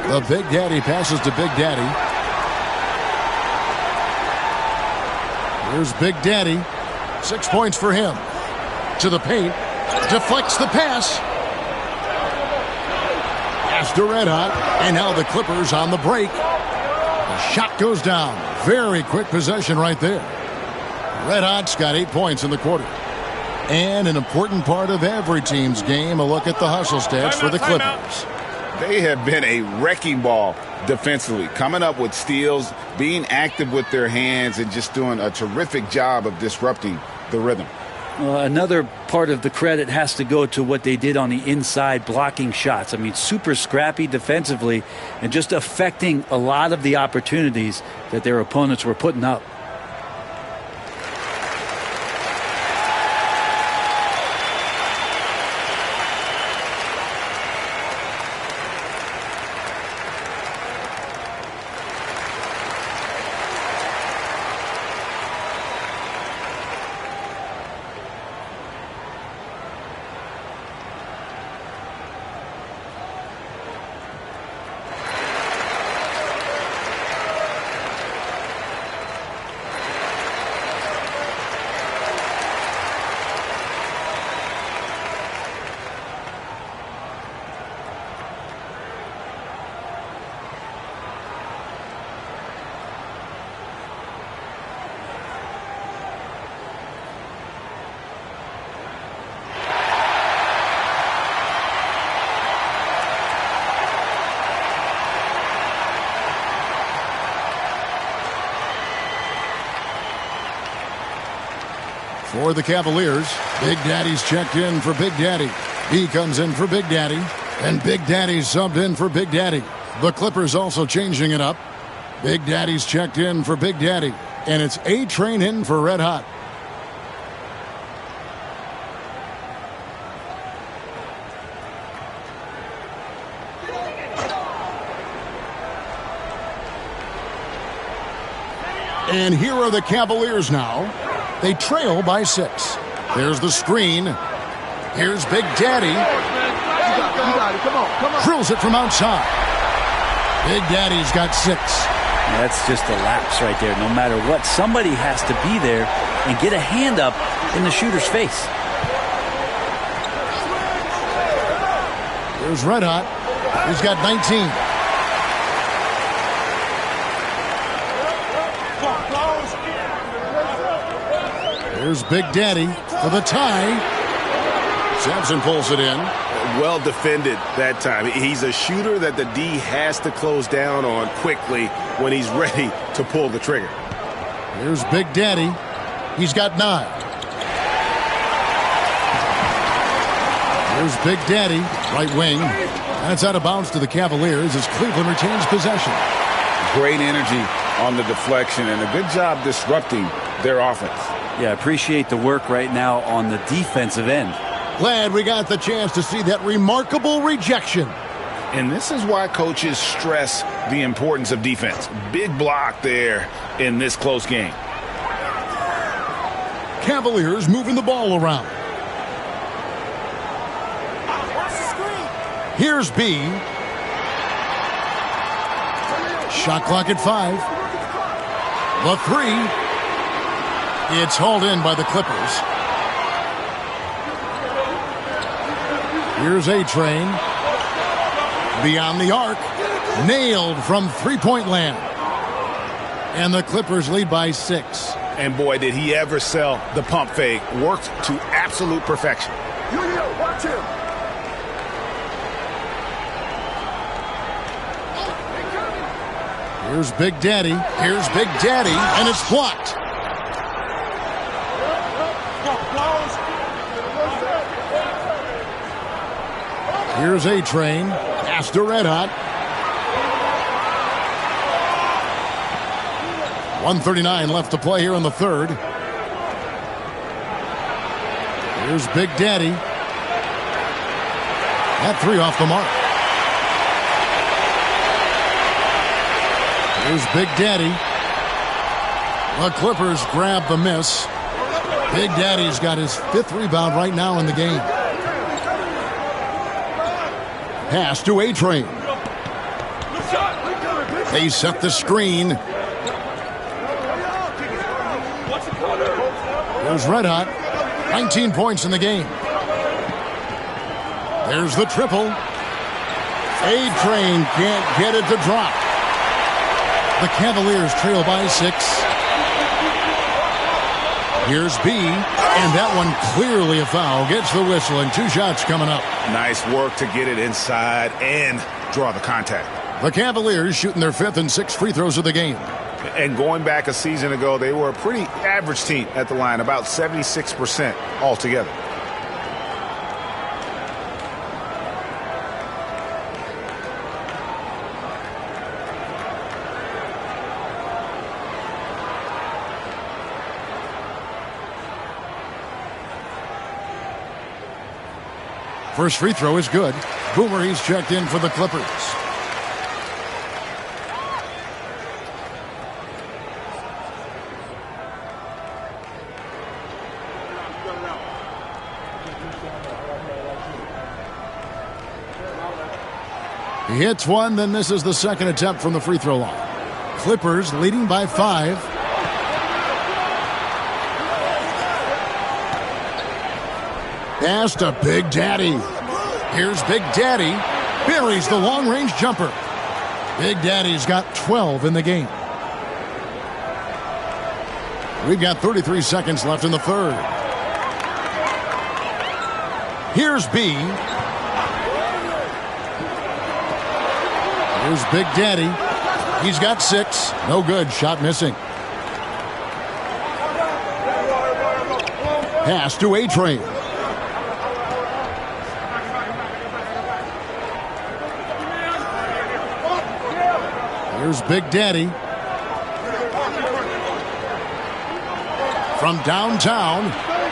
The Big Daddy passes to Big Daddy. Here's Big Daddy. 6 points for him. To the paint. Deflects the pass. Pass to Red Hot. And now the Clippers on the break. The shot goes down. Very quick possession right there. Red Hot's got 8 points in the quarter. And an important part of every team's game, a look at the hustle stats for the Clippers. They have been a wrecking ball defensively, coming up with steals, being active with their hands, and just doing a terrific job of disrupting the rhythm. Another part of the credit has to go to what they did on the inside blocking shots. I mean, super scrappy defensively and just affecting a lot of the opportunities that their opponents were putting up. For the Cavaliers, Big Daddy's checked in for Big Daddy. He comes in for Big Daddy, and Big Daddy's subbed in for Big Daddy. The Clippers also changing it up. Big Daddy's checked in for Big Daddy, and it's A-Train in for Red Hot. And here are the Cavaliers now. They trail by 6. There's the screen. Here's Big Daddy. You got it. Come on. Drills it from outside. Big Daddy's got 6. That's just a lapse right there. No matter what, somebody has to be there and get a hand up in the shooter's face. There's Red Hot. He's got 19. Here's Big Daddy for the tie. Sampson pulls it in. Well defended that time. He's a shooter that the D has to close down on quickly when he's ready to pull the trigger. Here's Big Daddy. He's got 9. Here's Big Daddy, right wing. And it's out of bounds to the Cavaliers as Cleveland retains possession. Great energy on the deflection and a good job disrupting their offense. Yeah, appreciate the work right now on the defensive end. Glad we got the chance to see that remarkable rejection. And this is why coaches stress the importance of defense. Big block there in this close game. Cavaliers moving the ball around. Here's B. Shot clock at 5. The 3. It's hauled in by the Clippers. Here's A-Train. Beyond the arc. Nailed from three-point land. And the Clippers lead by 6. And boy, did he ever sell the pump fake. Worked to absolute perfection. Watch him. Here's Big Daddy. Here's Big Daddy. And it's blocked. Here's A-Train. Pass to Red Hot. 1:39 left to play here in the third. Here's Big Daddy. That 3 off the mark. Here's Big Daddy. The Clippers grab the miss. Big Daddy's got his 5th rebound right now in the game. Pass to A-Train. They set the screen. There's Red Hot. 19 points in the game. There's the triple. A-Train can't get it to drop. The Cavaliers trail by 6. Here's B, and that one clearly a foul. Gets the whistle, and 2 shots coming up. Nice work to get it inside and draw the contact. The Cavaliers shooting their 5th and 6th free throws of the game. And going back a season ago, they were a pretty average team at the line, about 76% altogether. First free throw is good. Boomer, he's checked in for the Clippers. He hits one, then misses the second attempt from the free throw line. Clippers leading by 5. Pass to Big Daddy. Here's Big Daddy. Buries the long-range jumper. Big Daddy's got 12 in the game. We've got 33 seconds left in the third. Here's B. Here's Big Daddy. He's got 6. No good. Shot missing. Pass to A-Train. Here's Big Daddy. From downtown,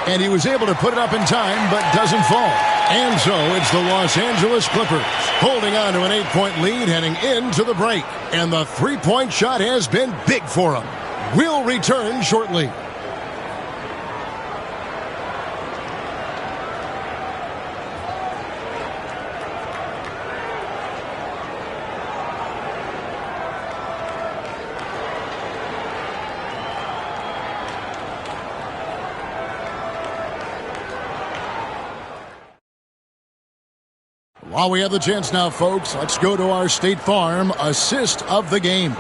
and he was able to put it up in time, but doesn't fall. And so it's the Los Angeles Clippers holding on to an 8-point lead heading into the break. And the three-point shot has been big for them. We'll return shortly. While we have the chance now, folks, let's go to our State Farm assist of the game.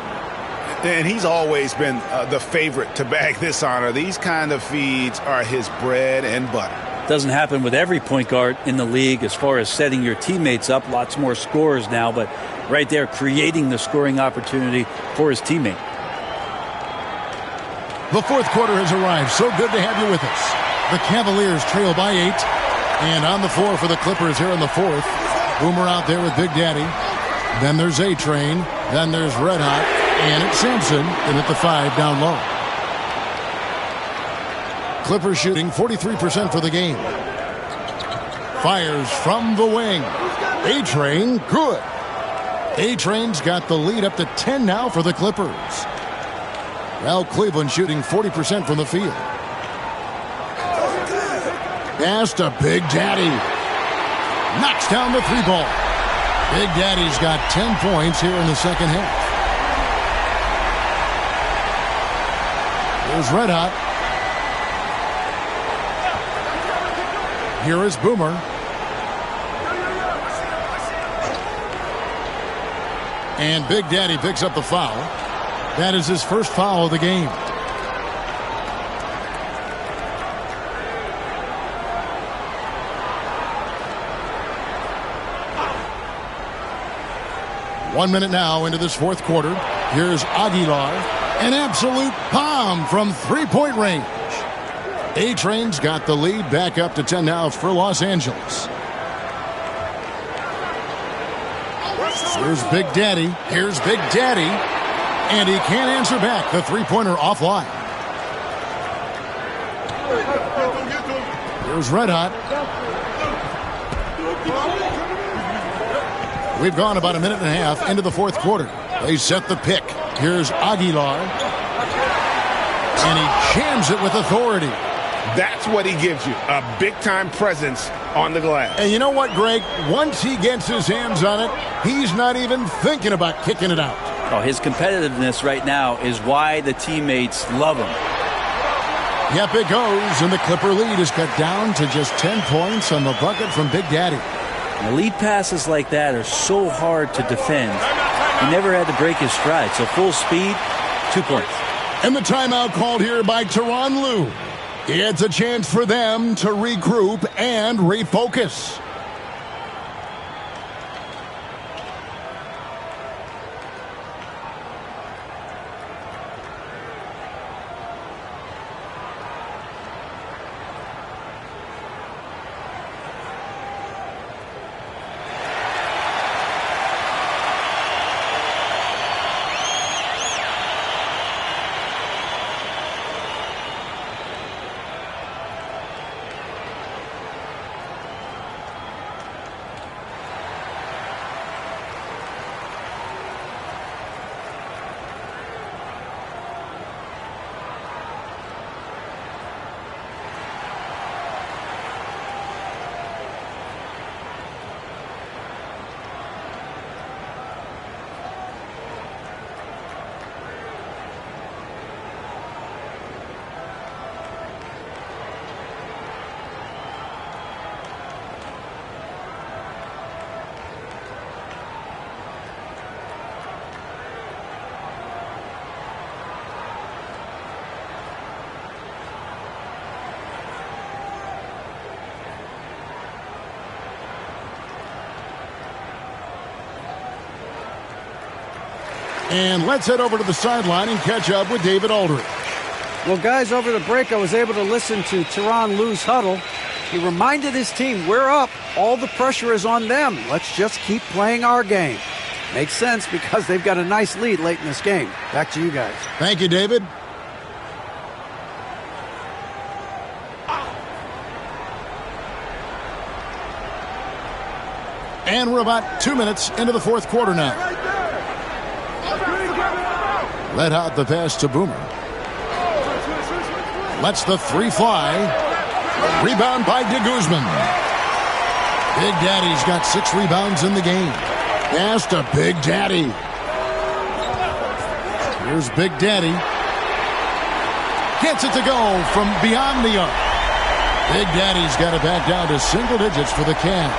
And he's always been the favorite to bag this honor. These kind of feeds are his bread and butter. Doesn't happen with every point guard in the league as far as setting your teammates up. Lots more scorers now, but right there creating the scoring opportunity for his teammate. The fourth quarter has arrived. So good to have you with us. The Cavaliers trail by 8. And on the floor for the Clippers here in the fourth. Boomer out there with Big Daddy. Then there's A-Train. Then there's Red Hot. And it's Sampson in at the 5 down low. Clippers shooting 43% for the game. Fires from the wing. A-Train, good. A-Train's got the lead up to 10 now for the Clippers. Well, Cleveland shooting 40% from the field. Pass to Big Daddy. Knocks down the 3-ball. Big Daddy's got 10 points here in the second half. Here's Red Hot. Here is Boomer. And Big Daddy picks up the foul. That is his first foul of the game. One minute now into this fourth quarter. Here's Aguilar. An absolute bomb from three-point range. A-Train's got the lead back up to 10 now for Los Angeles. Here's Big Daddy. Here's Big Daddy. And he can't answer back. The three-pointer offline. Here's Red Hot. We've gone about a minute and a half into the fourth quarter. They set the pick. Here's Aguilar. And he jams it with authority. That's what he gives you, a big-time presence on the glass. And you know what, Greg? Once he gets his hands on it, he's not even thinking about kicking it out. Oh, his competitiveness right now is why the teammates love him. Yep, it goes, and the Clipper lead is cut down to just 10 points on the bucket from Big Daddy. And lead passes like that are so hard to defend. He never had to break his stride, so full speed, 2 points. And the timeout called here by Tyronn Lue. It's a chance for them to regroup and refocus. And let's head over to the sideline and catch up with David Aldridge. Well, guys, over the break, I was able to listen to Tyronn Lue's huddle. He reminded his team, we're up. All the pressure is on them. Let's just keep playing our game. Makes sense because they've got a nice lead late in this game. Back to you guys. Thank you, David. And we're about 2 minutes into the fourth quarter now. Red Hot the pass to Boomer. Lets the three fly. Rebound by De Guzman. Big Daddy's got 6 rebounds in the game. Pass to Big Daddy. Here's Big Daddy. Gets it to go from beyond the arc. Big Daddy's got it back down to single digits for the Cavs.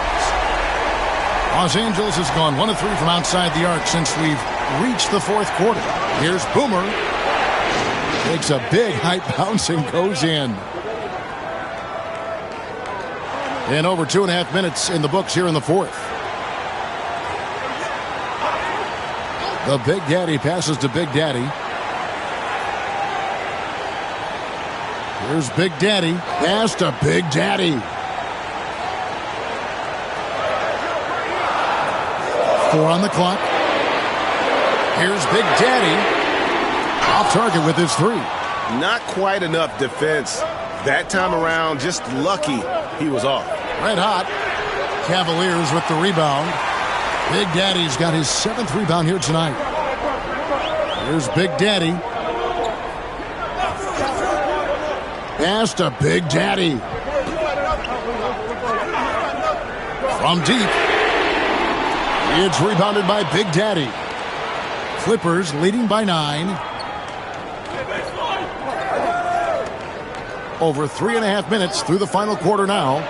Los Angeles has gone 1 of 3 from outside the arc since we've reached the fourth quarter. Here's Boomer. Takes a big height bounce and goes in. And over 2.5 minutes in the books here in the fourth. The Big Daddy passes to Big Daddy. Here's Big Daddy. Pass to Big Daddy. 4 on the clock. Here's Big Daddy. Off target with his 3. Not quite enough defense that time around. Just lucky he was off. Red Hot. Cavaliers with the rebound. Big Daddy's got his 7th rebound here tonight. Here's Big Daddy. Pass to Big Daddy. From deep. It's rebounded by Big Daddy. Clippers leading by 9. Over 3.5 minutes through the final quarter now.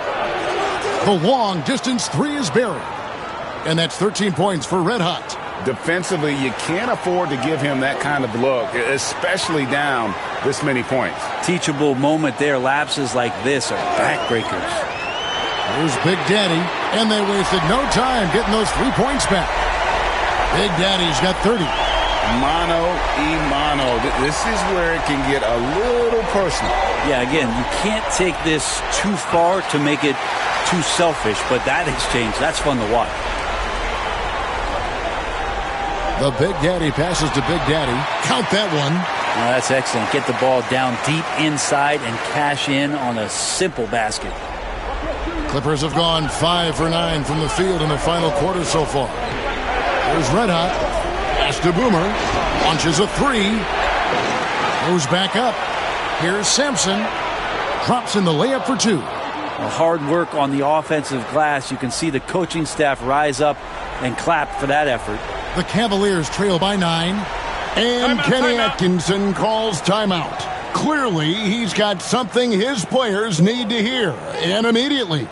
The long distance 3 is buried. And that's 13 points for Red Hot. Defensively, you can't afford to give him that kind of look, especially down this many points. Teachable moment there. Lapses like this are backbreakers. Here's Big Daddy, and they wasted no time getting those 3 points back. Big Daddy's got 30. Mano y mano. This is where it can get a little personal. Yeah, again, you can't take this too far to make it too selfish, but that exchange, that's fun to watch. The Big Daddy passes to Big Daddy. Count that one. Oh, that's excellent. Get the ball down deep inside and cash in on a simple basket. Clippers have gone 5 for 9 from the field in the final quarter so far. There's Red Hot. Pass to Boomer. Launches a 3. Goes back up. Here's Sampson. Drops in the layup for 2. Hard work on the offensive glass. You can see the coaching staff rise up and clap for that effort. The Cavaliers trail by 9. And Kenny Atkinson calls timeout. Clearly, he's got something his players need to hear, and immediately.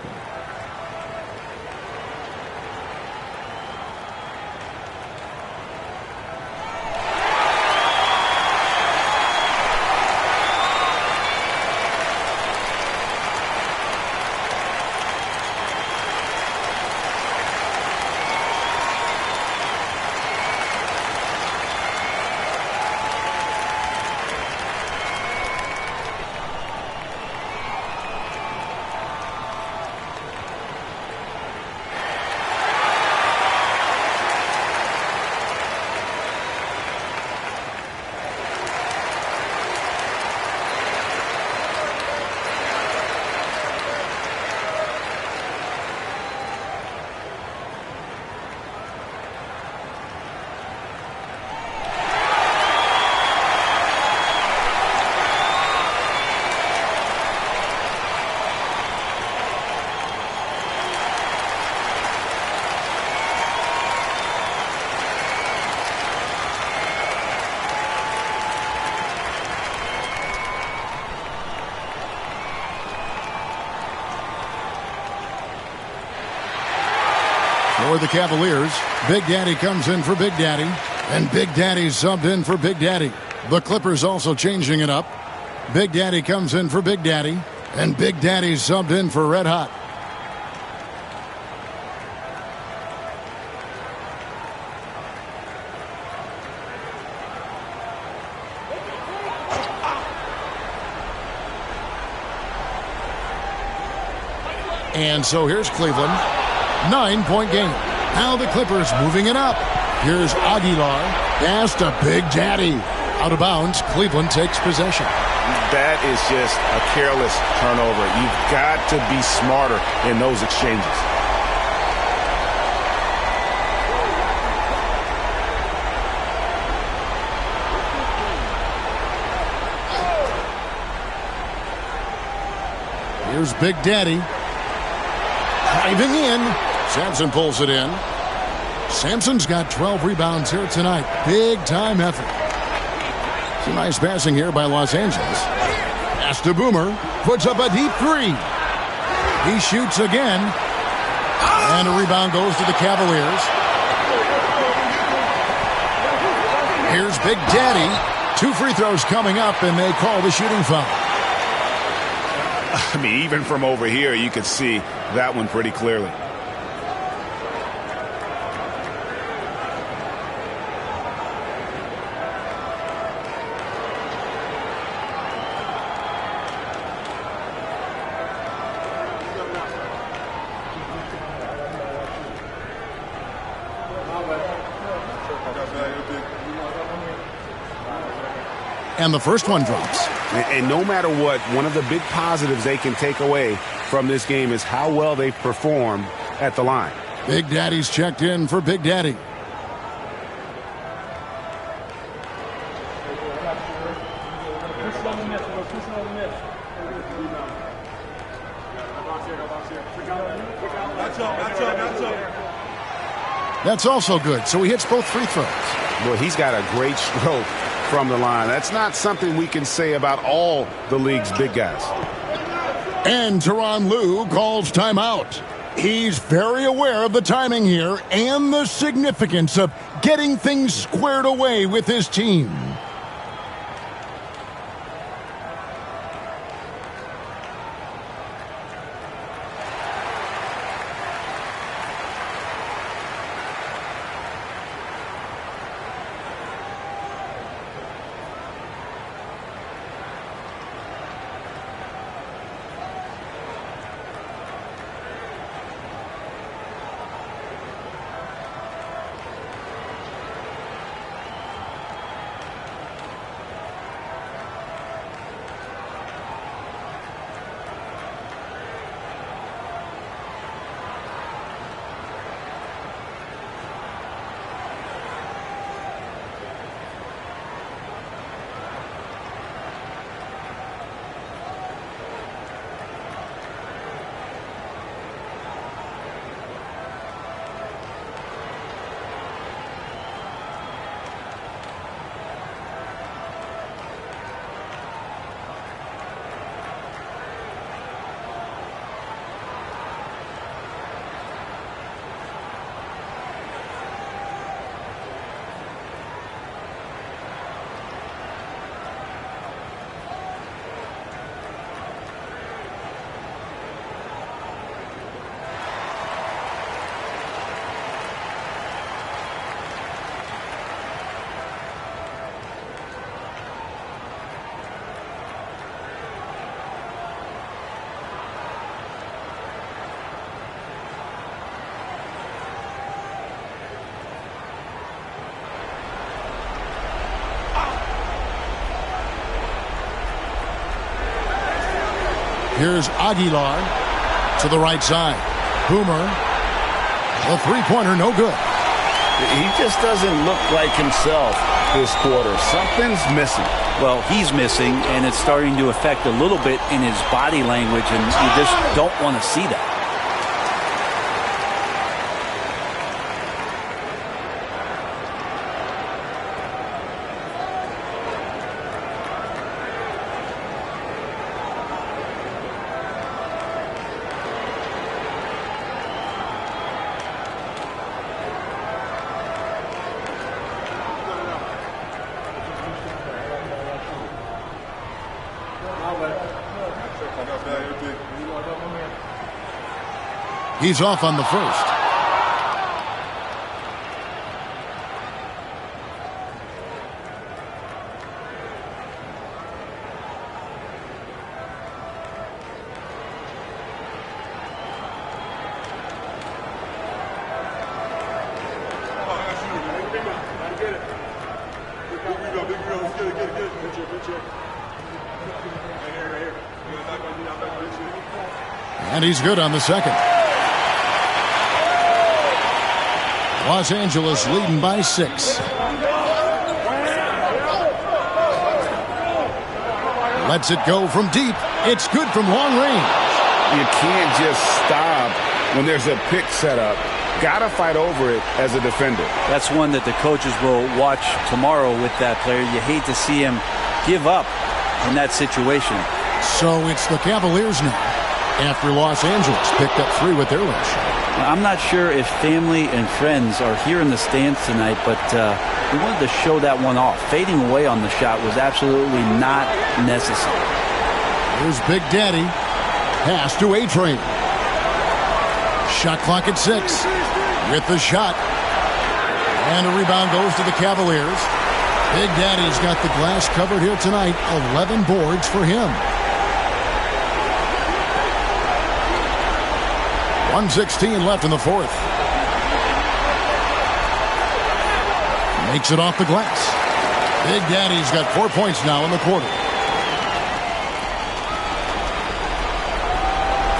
For the Cavaliers, Big Daddy comes in for Big Daddy, and Big Daddy's subbed in for Big Daddy. The Clippers also changing it up. Big Daddy comes in for Big Daddy, and Big Daddy's subbed in for Red Hot. And so here's Cleveland. 9-point game. Now the Clippers moving it up. Here's Aguilar. Pass to Big Daddy. Out of bounds. Cleveland takes possession. That is just a careless turnover. You've got to be smarter in those exchanges. Here's Big Daddy. Driving in. Sampson pulls it in. Sampson's got 12 rebounds here tonight. Big time effort. Some nice passing here by Los Angeles. Pass to Boomer. Puts up a deep three. He shoots again. And a rebound goes to the Cavaliers. Here's Big Daddy. 2 free throws coming up, and they call the shooting foul. I mean, even from over here, you could see that one pretty clearly. And the first one drops. And no matter what, one of the big positives they can take away from this game is how well they perform at the line. Big Daddy's checked in for Big Daddy. That's also good, so he hits both free throws. Well, he's got a great stroke from the line. That's not something we can say about all the league's big guys. And Tyronn Lue calls timeout. He's very aware of the timing here and the significance of getting things squared away with his team. Here's Aguilar to the right side. Boomer. The three-pointer, no good. He just doesn't look like himself this quarter. Something's missing. Well, he's missing, and it's starting to affect a little bit in his body language, and you just don't want to see that. He's off on the first. And he's good on the second. Los Angeles leading by 6. Lets it go from deep. It's good from long range. You can't just stop when there's a pick set up. Gotta fight over it as a defender. That's one that the coaches will watch tomorrow with that player. You hate to see him give up in that situation. So it's the Cavaliers now, after Los Angeles picked up 3 with their last shot. I'm not sure if family and friends are here in the stands tonight, but we wanted to show that one off. Fading away on the shot was absolutely not necessary. Here's Big Daddy. Pass to A-Train. Shot clock at 6. With the shot. And a rebound goes to the Cavaliers. Big Daddy's got the glass covered here tonight. 11 boards for him. 1:16 left in the fourth. Makes it off the glass. Big Daddy's got 4 points now in the quarter.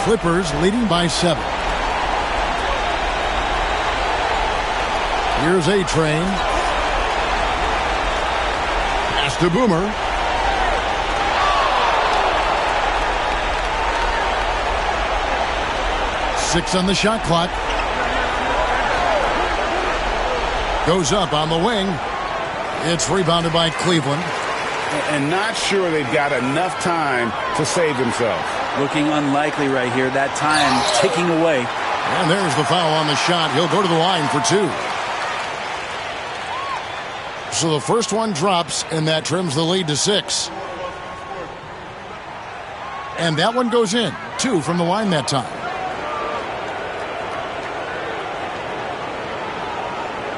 Clippers leading by 7. Here's A-Train. Pass to Boomer. Six on the shot clock. Goes up on the wing. It's rebounded by Cleveland. And not sure they've got enough time to save themselves. Looking unlikely right here. That time ticking away. And there's the foul on the shot. He'll go to the line for 2. So the first one drops, and that trims the lead to 6. And that one goes in. 2 from the line that time.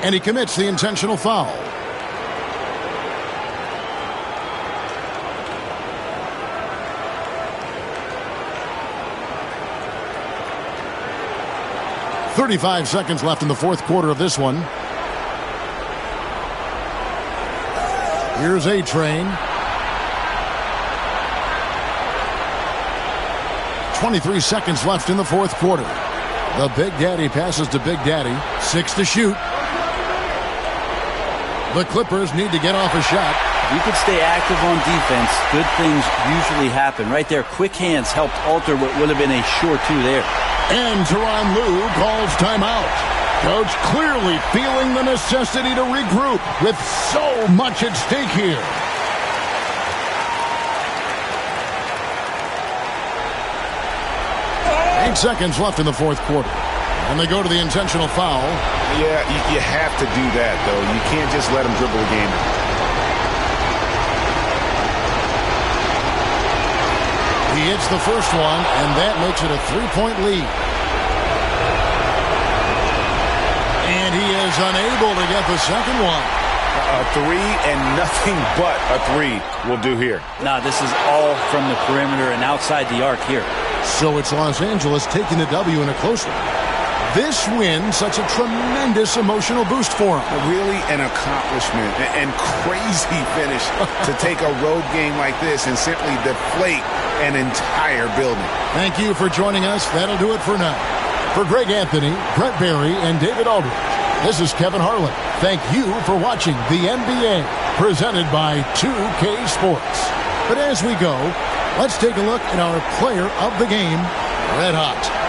And he commits the intentional foul. .35 seconds left in the fourth quarter of this one. Here's A-Train. 23 seconds left in the fourth quarter. The Big Daddy passes to Big Daddy. 6 to shoot. The Clippers need to get off a shot. If you could stay active on defense, good things usually happen. Right there, quick hands helped alter what would have been a sure 2 there. And Tyronn Lue calls timeout. Coach clearly feeling the necessity to regroup with so much at stake here. Eight seconds left in the fourth quarter. And they go to the intentional foul. Yeah, you have to do that, though. You can't just let them dribble the game. He hits the first one, and that makes it a 3-point lead. And he is unable to get the second one. A 3 and nothing but a 3 will do here. Now, this is all from the perimeter and outside the arc here. So it's Los Angeles taking the W in a close one. This win, such a tremendous emotional boost for him. Really an accomplishment and crazy finish to take a road game like this and simply deflate an entire building. Thank you for joining us. That'll do it for now. For Greg Anthony, Brett Barry, and David Aldridge, this is Kevin Harlan. Thank you for watching the NBA, presented by 2K Sports. But as we go, let's take a look at our player of the game, Red Hot.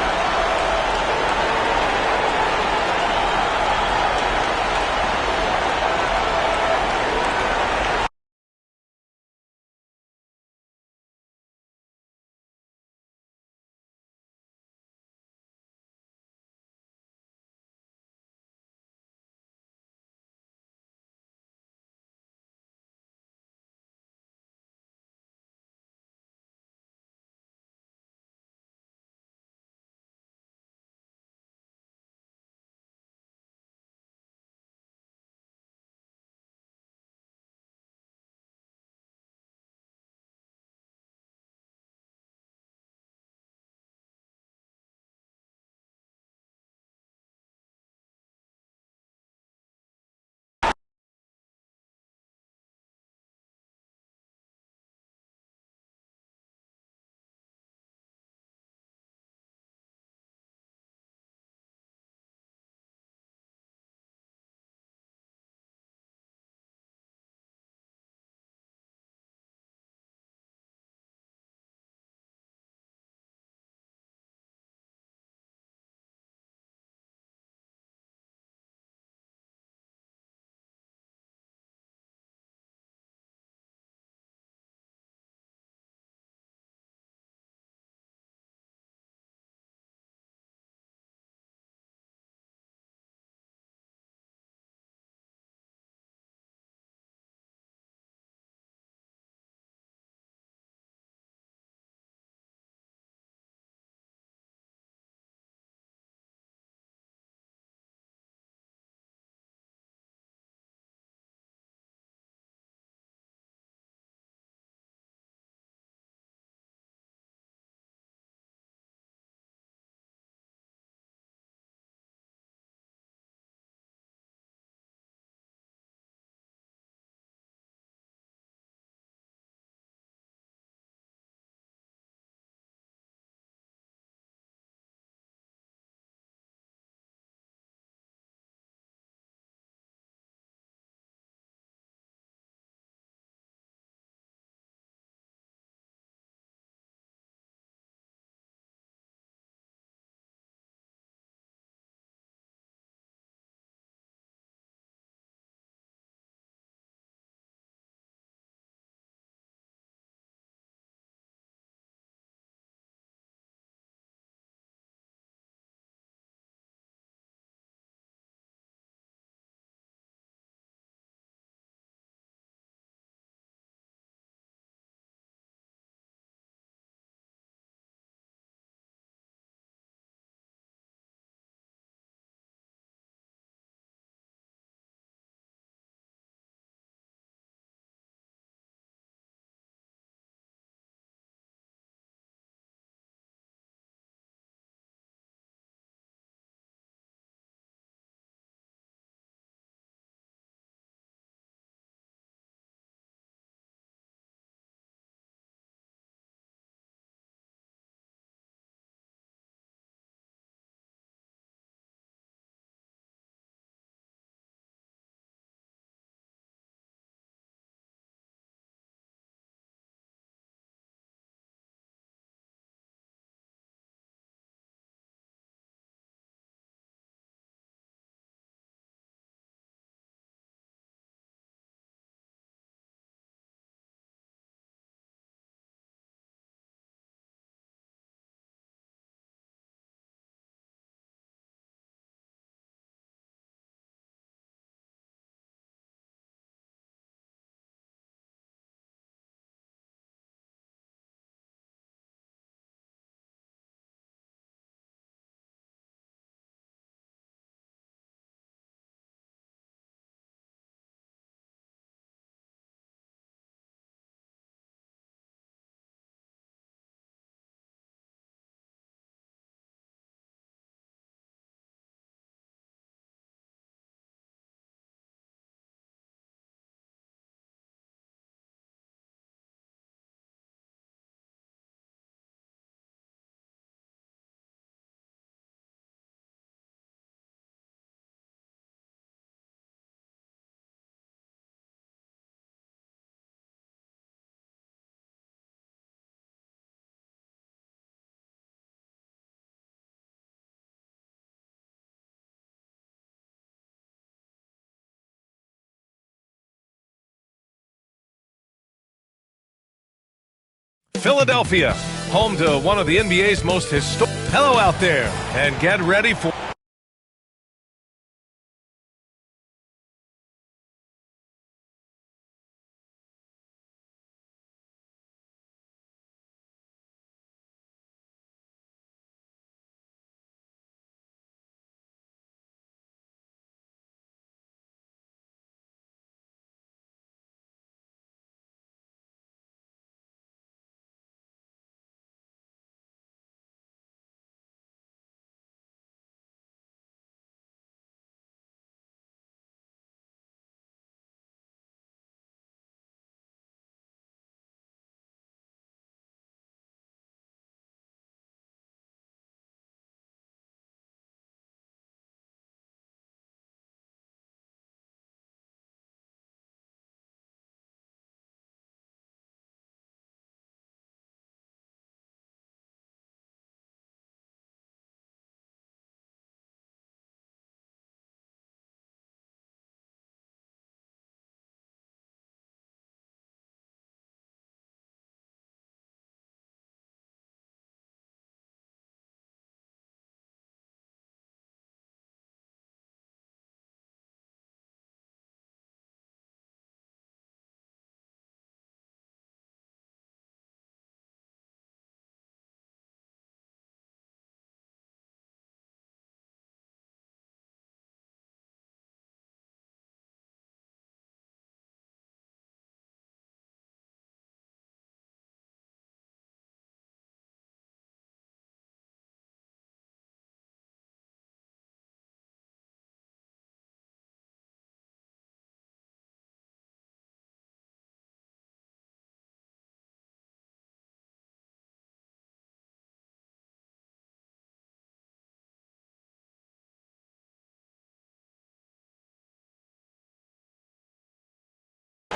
Philadelphia, home to one of the NBA's most historic. Hello out there, and get ready for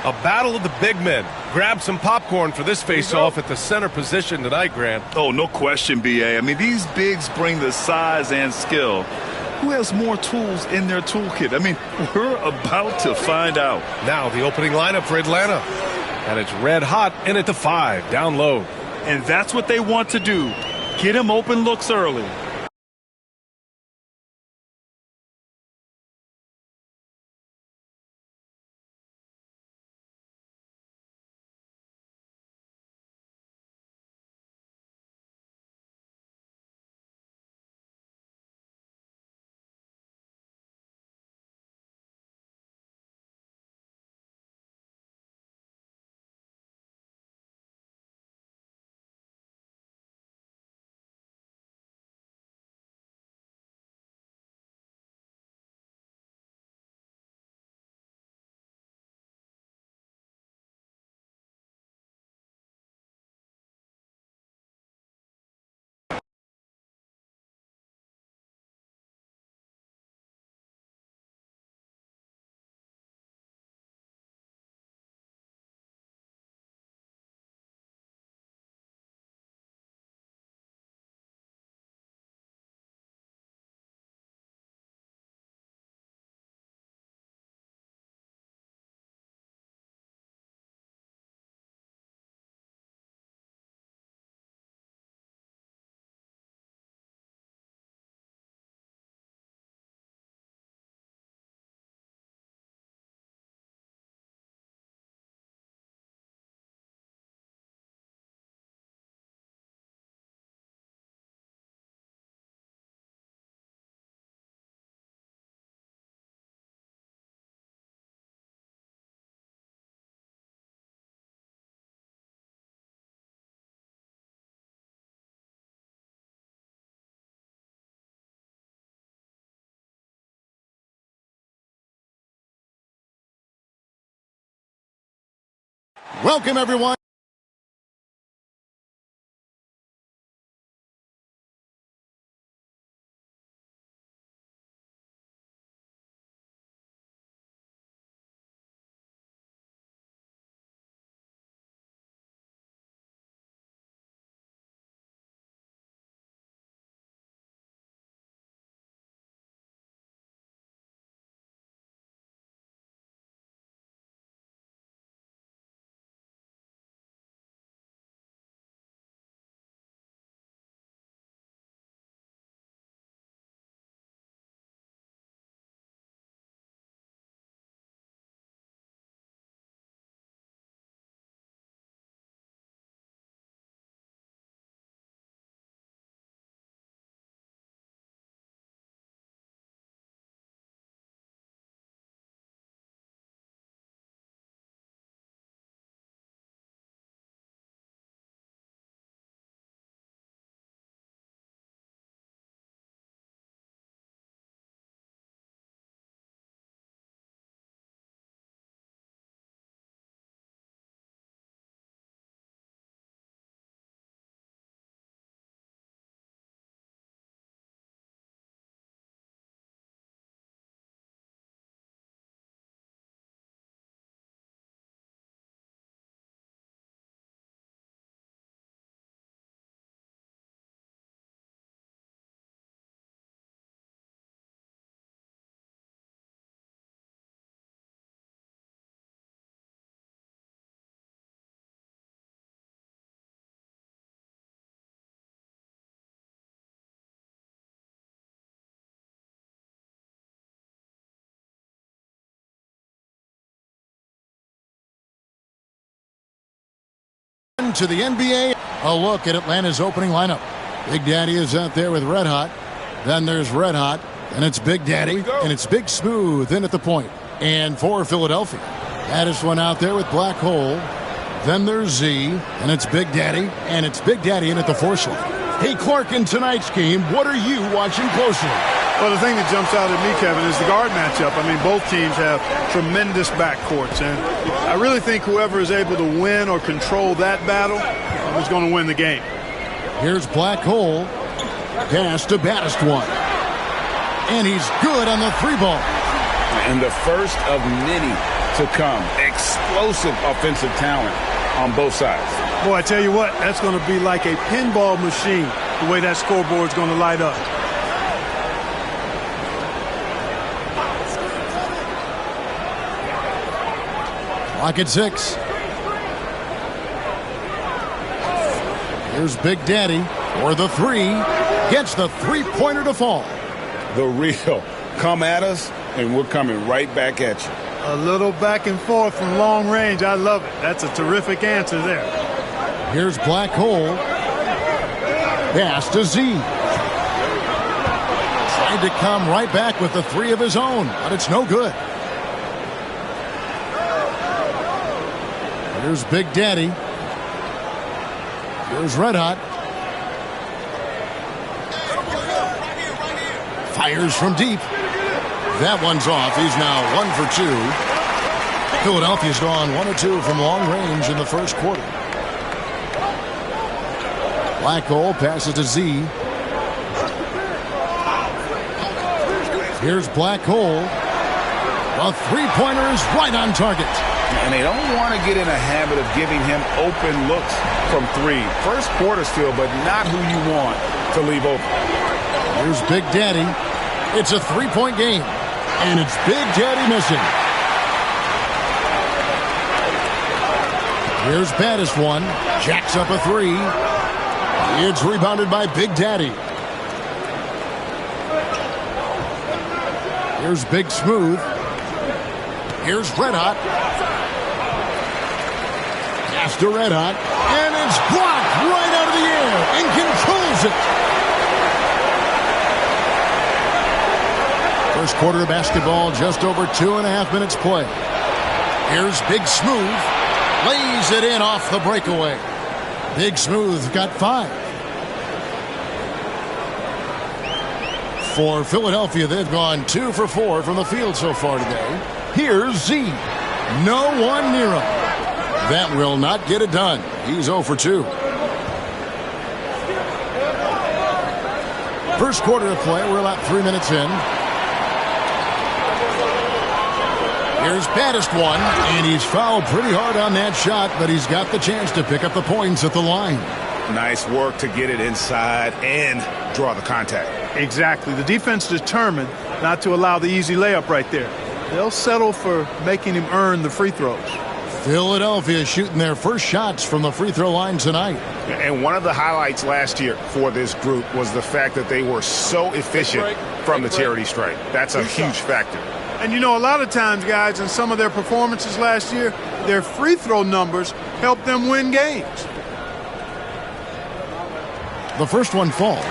a battle of the big men. Grab some popcorn for this face-off at the center position tonight, Grant. Oh, no question, B.A. I mean, these bigs bring the size and skill. Who has more tools in their toolkit? I mean, we're about to find out. Now the opening lineup for Atlanta. And it's red hot in at the 5, down low. And that's what they want to do. Get him open looks early. Welcome, everyone. to the NBA. A look at Atlanta's opening lineup. Big Daddy is out there with Red Hot. Then there's Red Hot. And it's Big Daddy. And it's Big Smooth in at the point. And for Philadelphia, Addis one out there with Black Hole. Then there's Z. And it's Big Daddy. And it's Big Daddy in at the 4 slot. Hey, Clark, in tonight's game, what are you watching closely? Well, the thing that jumps out at me, Kevin, is the guard matchup. I mean, both teams have tremendous backcourts, and I really think whoever is able to win or control that battle is going to win the game. Here's Black Hole. Pass to Baddest one. And he's good on the 3 ball. And the first of many to come. Explosive offensive talent on both sides. Boy, I tell you what, that's going to be like a pinball machine, the way that scoreboard's going to light up. Clock at 6. Here's Big Daddy for the 3. Gets the 3-pointer to fall. The real. Come at us, and we're coming right back at you. A little back and forth from long range. I love it. That's a terrific answer there. Here's Black Hole. Pass to Z. Tried to come right back with the 3 of his own, but it's no good. Here's Big Daddy. Here's Red Hot. Fires from deep. That one's off. He's now 1 for 2. Philadelphia's gone 1 of 2 from long range in the first quarter. Black Hole passes to Z. Here's Black Hole. A 3-pointer is right on target. And they don't want to get in a habit of giving him open looks from 3. First quarter still, but not who you want to leave open. Here's Big Daddy. It's a 3-point game. And it's Big Daddy missing. Here's Baddest one. Jacks up a 3. It's rebounded by Big Daddy. Here's Big Smooth. Here's Red Hot. Pass to Red Hot. And it's blocked right out of the air and controls it. First quarter of basketball, just over 2.5 minutes play. Here's Big Smooth. Lays it in off the breakaway. Big Smooth got 5. For Philadelphia, they've gone 2 for 4 from the field so far today. Here's Z. No one near him. That will not get it done. He's 0 for 2. First quarter of play, we're about 3 minutes in. Here's Baddest one, and he's fouled pretty hard on that shot, but he's got the chance to pick up the points at the line. Nice work to get it inside and draw the contact. Exactly. The defense determined not to allow the easy layup right there. They'll settle for making him earn the free throws. Philadelphia shooting their first shots from the free throw line tonight. And one of the highlights last year for this group was the fact that they were so efficient from the charity stripe. That's a huge factor. And, you know, a lot of times, guys, in some of their performances last year, their free throw numbers helped them win games. The first one falls.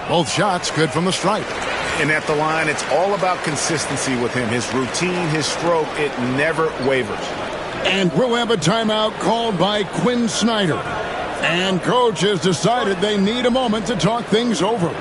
Both shots good from the stripe. And at the line, it's all about consistency with him. His routine, his stroke, it never wavers. And we'll have a timeout called by Quinn Snyder. And coach has decided they need a moment to talk things over.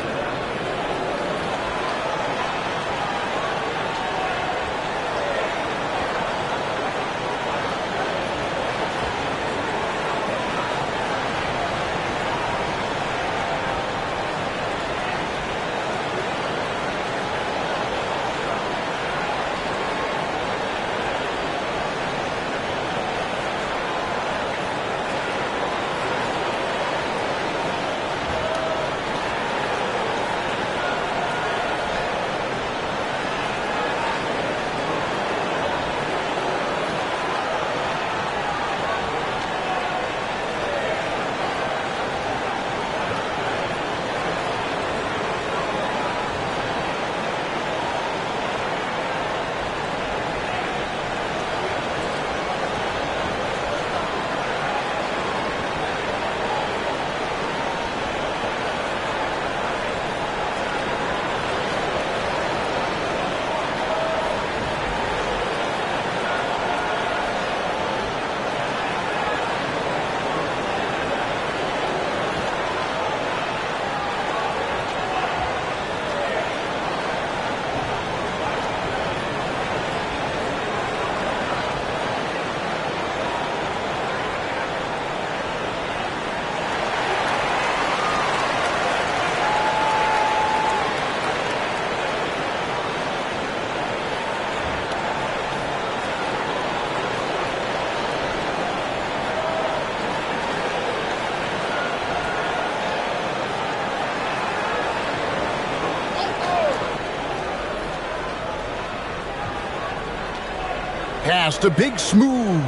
Pass to Big Smooth.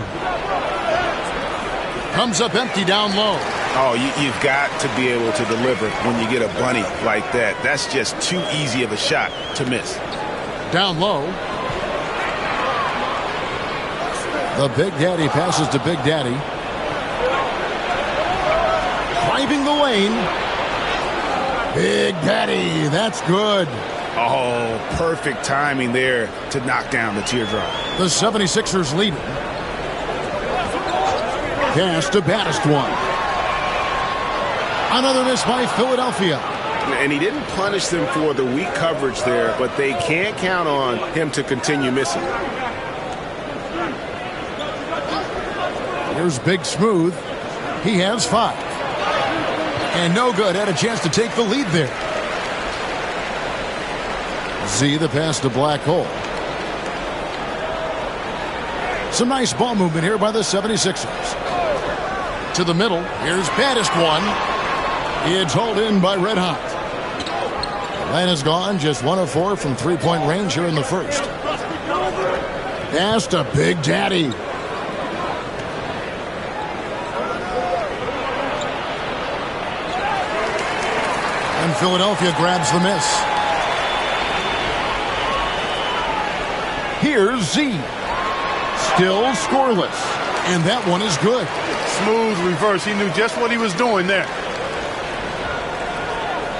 Comes up empty down low. Oh, you've got to be able to deliver when you get a bunny like that. That's just too easy of a shot to miss. Down low. The Big Daddy passes to Big Daddy. Driving the lane. Big Daddy, that's good. Oh, perfect timing there to knock down the teardrop. The 76ers lead. Pass to baddest one. Another miss by Philadelphia. And he didn't punish them for the weak coverage there, but they can't count on him to continue missing. Here's Big Smooth. He has 5. And no good. Had a chance to take the lead there. Z, the pass to Black Hole. Some nice ball movement here by the 76ers. To the middle. Here's baddest one. It's hauled in by Red Hot. Atlanta's gone. Just 1 of 4 from three-point range here in the first. Pass to Big Daddy. And Philadelphia grabs the miss. Here's Z. Still scoreless. And that one is good. Smooth reverse. He knew just what he was doing there.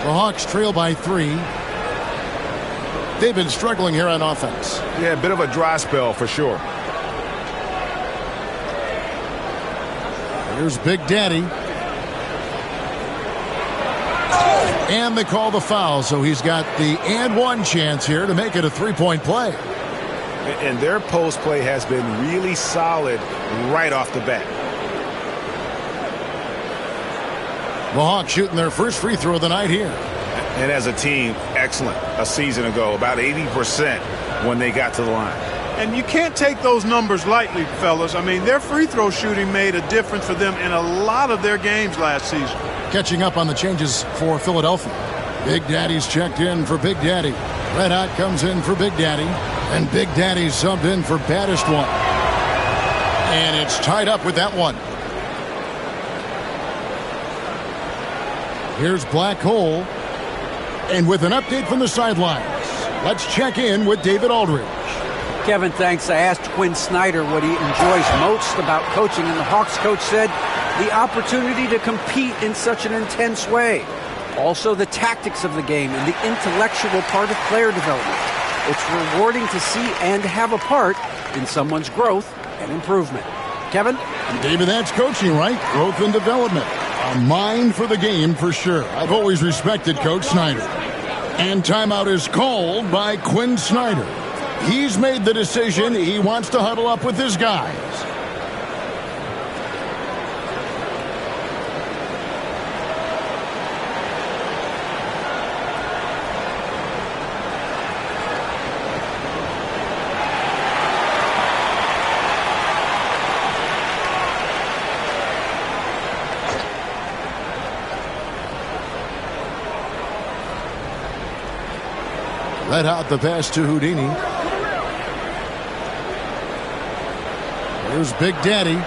The Hawks trail by 3. They've been struggling here on offense. Yeah, a bit of a dry spell for sure. Here's Big Daddy. And they call the foul, so he's got the and one chance here to make it a three-point play. And their post play has been really solid right off the bat. The Hawks shooting their first free throw of the night here. And as a team, excellent a season ago, about 80% when they got to the line. And you can't take those numbers lightly, fellas. I mean, their free throw shooting made a difference for them in a lot of their games last season. Catching up on the changes for Philadelphia. Big Daddy's checked in for Big Daddy. Red Hot comes in for Big Daddy. And Big Daddy subbed in for baddest one. And it's tied up with that one. Here's Black Hole. And with an update from the sidelines, let's check in with David Aldridge. Kevin, thanks. I asked Quinn Snyder what he enjoys most about coaching, and the Hawks coach said the opportunity to compete in such an intense way. Also, the tactics of the game and the intellectual part of player development. It's rewarding to see and have a part in someone's growth and improvement. Kevin? David, that's coaching, right? Growth and development. A mind for the game for sure. I've always respected Coach Snyder. And timeout is called by Quinn Snyder. He's made the decision. He wants to huddle up with his guys. Red Hot the pass to Houdini. Here's Big Daddy.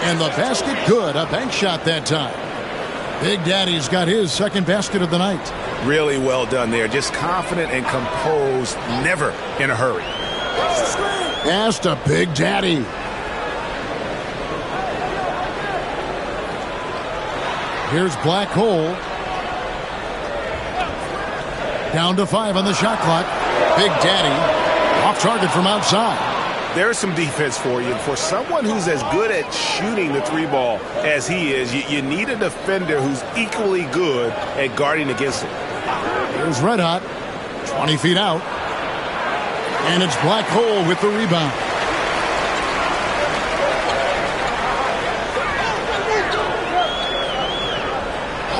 And the basket good. A bank shot that time. Big Daddy's got his second basket of the night. Really well done there. Just confident and composed. Never in a hurry. Pass to Big Daddy. Here's Black Hole. Down to 5 on the shot clock. Big Daddy off target from outside. There's some defense for you. For someone who's as good at shooting the three ball as he is, you need a defender who's equally good at guarding against it. Here's Red Hot. 20 feet out. And it's Black Hole with the rebound.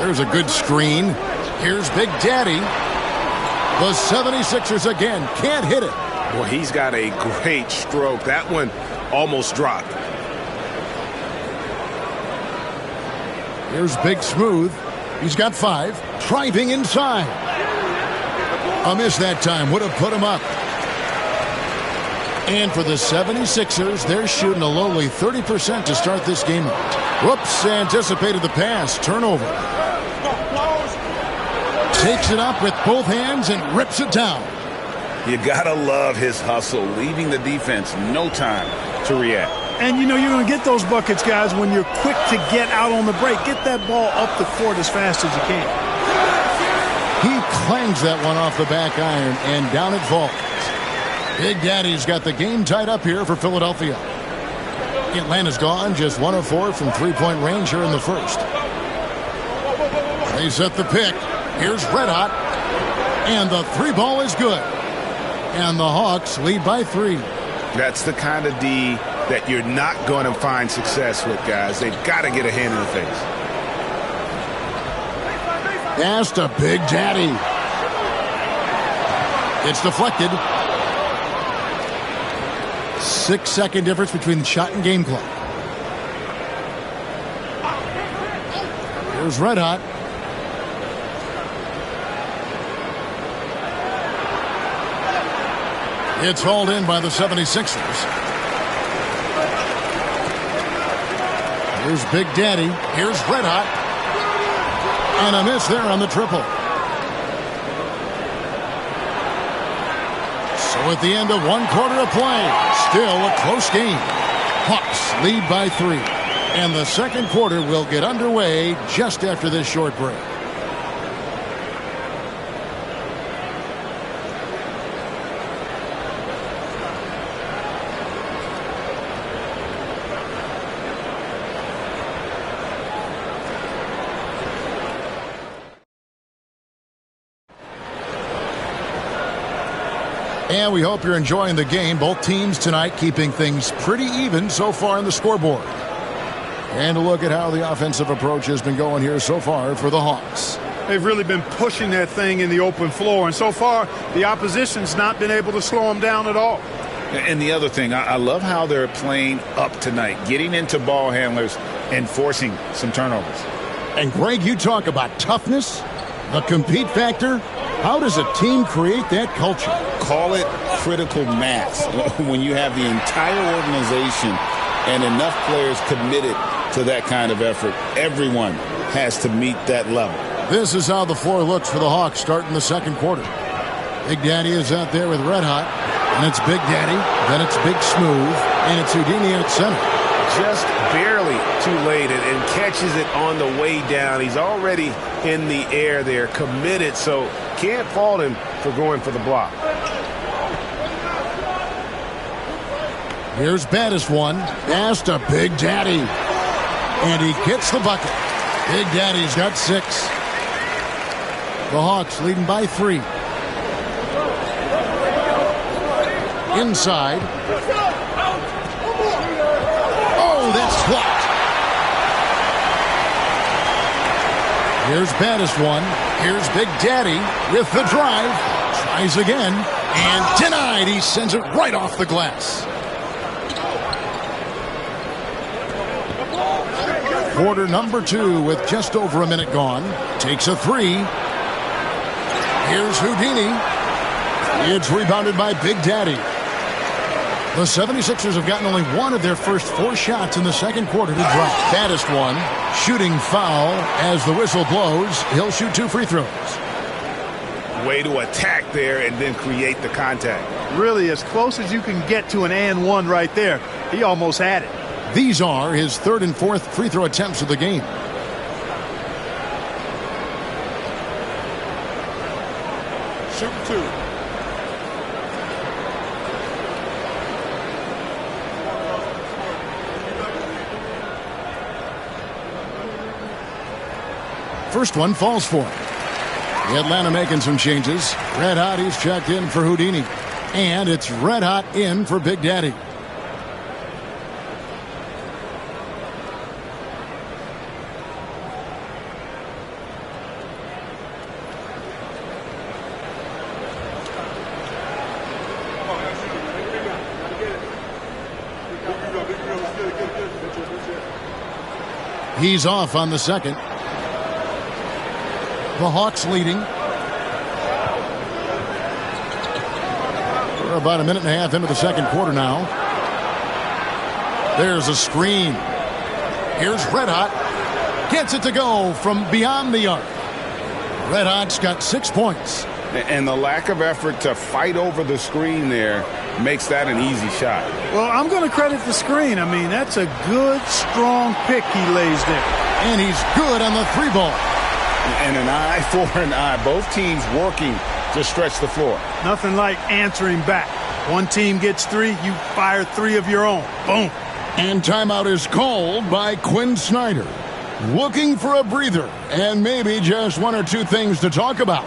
There's a good screen. Here's Big Daddy. The 76ers again can't hit it. Well, he's got a great stroke. That one almost dropped. Here's Big Smooth. He's got 5. Driving inside. A miss that time. Would have put him up. And for the 76ers, they're shooting a lowly 30% to start this game out. Whoops, anticipated the pass. Turnover. Takes it up with both hands and rips it down. You gotta love his hustle, leaving the defense no time to react. And you know you're going to get those buckets, guys, when you're quick to get out on the break. Get that ball up the court as fast as you can. He clangs that one off the back iron, and down it falls. Big Daddy's got the game tied up here for Philadelphia. Atlanta's gone just 1 of 4 from three-point range here in the first. They set the pick. Here's Red Hot. And the three ball is good. And the Hawks lead by 3. That's the kind of D that you're not going to find success with, guys. They've got to get a hand in the face. Pass to Big Daddy. It's deflected. 6-second difference between the shot and game clock. Here's Red Hot. It's hauled in by the 76ers. Here's Big Daddy. Here's Red Hot. And a miss there on the triple. So at the end of 1 quarter of play, still a close game. Hawks lead by 3. And the second quarter will get underway just after this short break. And we hope you're enjoying the game. Both teams tonight keeping things pretty even so far on the scoreboard. And a look at how the offensive approach has been going here so far for the Hawks. They've really been pushing that thing in the open floor. And so far, the opposition's not been able to slow them down at all. And the other thing, I love how they're playing up tonight, getting into ball handlers and forcing some turnovers. And Greg, you talk about toughness, the compete factor. How does a team create that culture? Call it critical mass. When you have the entire organization and enough players committed to that kind of effort, everyone has to meet that level. This is how the floor looks for the Hawks starting the second quarter. Big Daddy is out there with Red Hot, and it's Big Daddy, then it's Big Smooth, and it's Houdini at center. Just barely too late and catches it on the way down. He's already in the air there, committed, so can't fault him for going for the block. Here's Baddest one. Pass to Big Daddy. And he gets the bucket. Big Daddy's got 6. The Hawks leading by 3. Inside. Oh, that's blocked. Here's Baddest one. Here's Big Daddy with the drive. Tries again. And denied. He sends it right off the glass. Quarter number 2 with just over a minute gone. Takes a 3. Here's Houdini. It's rebounded by Big Daddy. The 76ers have gotten only 1 of their first 4 shots in the second quarter to drop. Baddest one. Shooting foul as the whistle blows. He'll shoot 2 free throws. Way to attack there and then create the contact. Really, as close as you can get to an and one right there. He almost had it. These are his 3rd and 4th free throw attempts of the game. Shoot 2. First one falls for him. The Atlanta making some changes. Red Hot, he's checked in for Houdini. And it's Red Hot in for Big Daddy. He's off on the second. The Hawks leading. We're about a minute and a half into the second quarter now. There's a screen. Here's Red Hot. Gets it to go from beyond the arc. Red Hot's got 6 points. And the lack of effort to fight over the screen there makes that an easy shot. Well, I'm going to credit the screen. I mean, that's a good, strong pick he lays there. And he's good on the 3-ball. And an eye for an eye. Both teams working to stretch the floor. Nothing like answering back. One team gets 3, you fire 3 of your own. Boom. And timeout is called by Quinn Snyder. Looking for a breather and maybe just 1 or 2 things to talk about.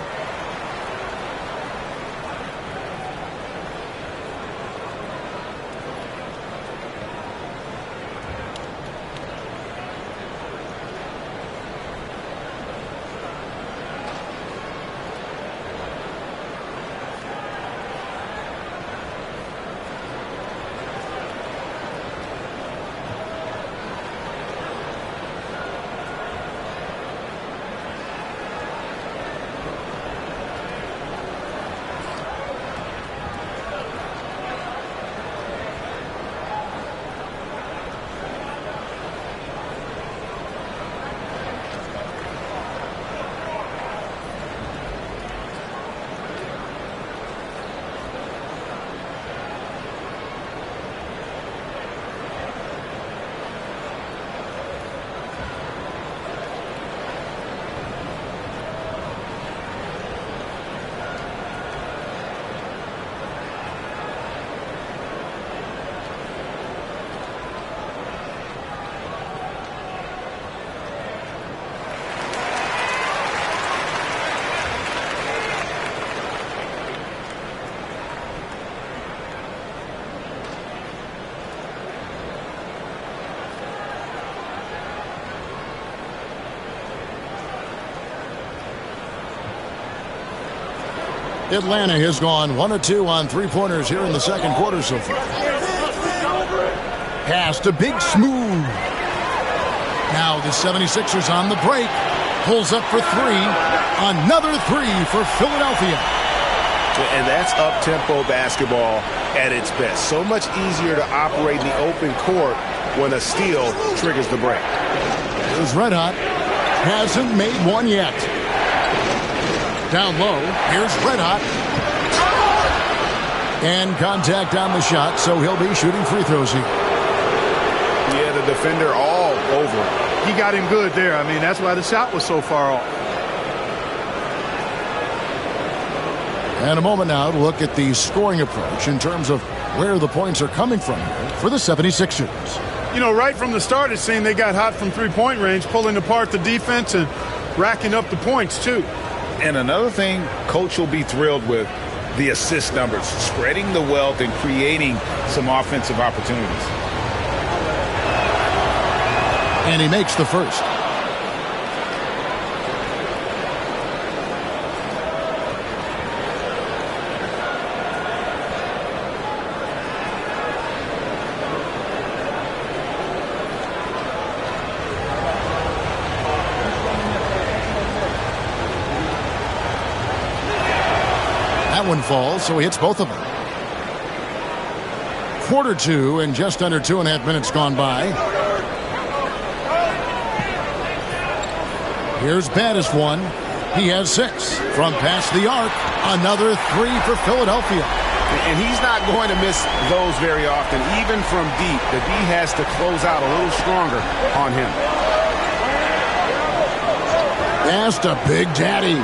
Atlanta has gone 1 of 2 on 3-pointers here in the second quarter so far. Pass to Big Smooth. Now the 76ers on the break. Pulls up for 3. Another 3 for Philadelphia. And that's up-tempo basketball at its best. So much easier to operate in the open court when a steal triggers the break. Here's Red Hot. Hasn't made one yet. Down low, here's Red Hot. And contact on the shot, so he'll be shooting free throws here. Yeah, the defender all over him. He got him good there. I mean, that's why the shot was so far off. And a moment now to look at the scoring approach in terms of where the points are coming from here for the 76ers. You know, right from the start, it seemed they got hot from three-point range, pulling apart the defense and racking up the points, too. And another thing Coach will be thrilled with, the assist numbers, spreading the wealth and creating some offensive opportunities. And he makes the first. One falls, so he hits both of them. Quarter 2 and just under 2.5 minutes gone by. Here's Baddest one. He has 6 from past the arc. Another 3 for Philadelphia. And he's not going to miss those very often, even from deep. The D has to close out a little stronger on him. Pass to Big Daddy.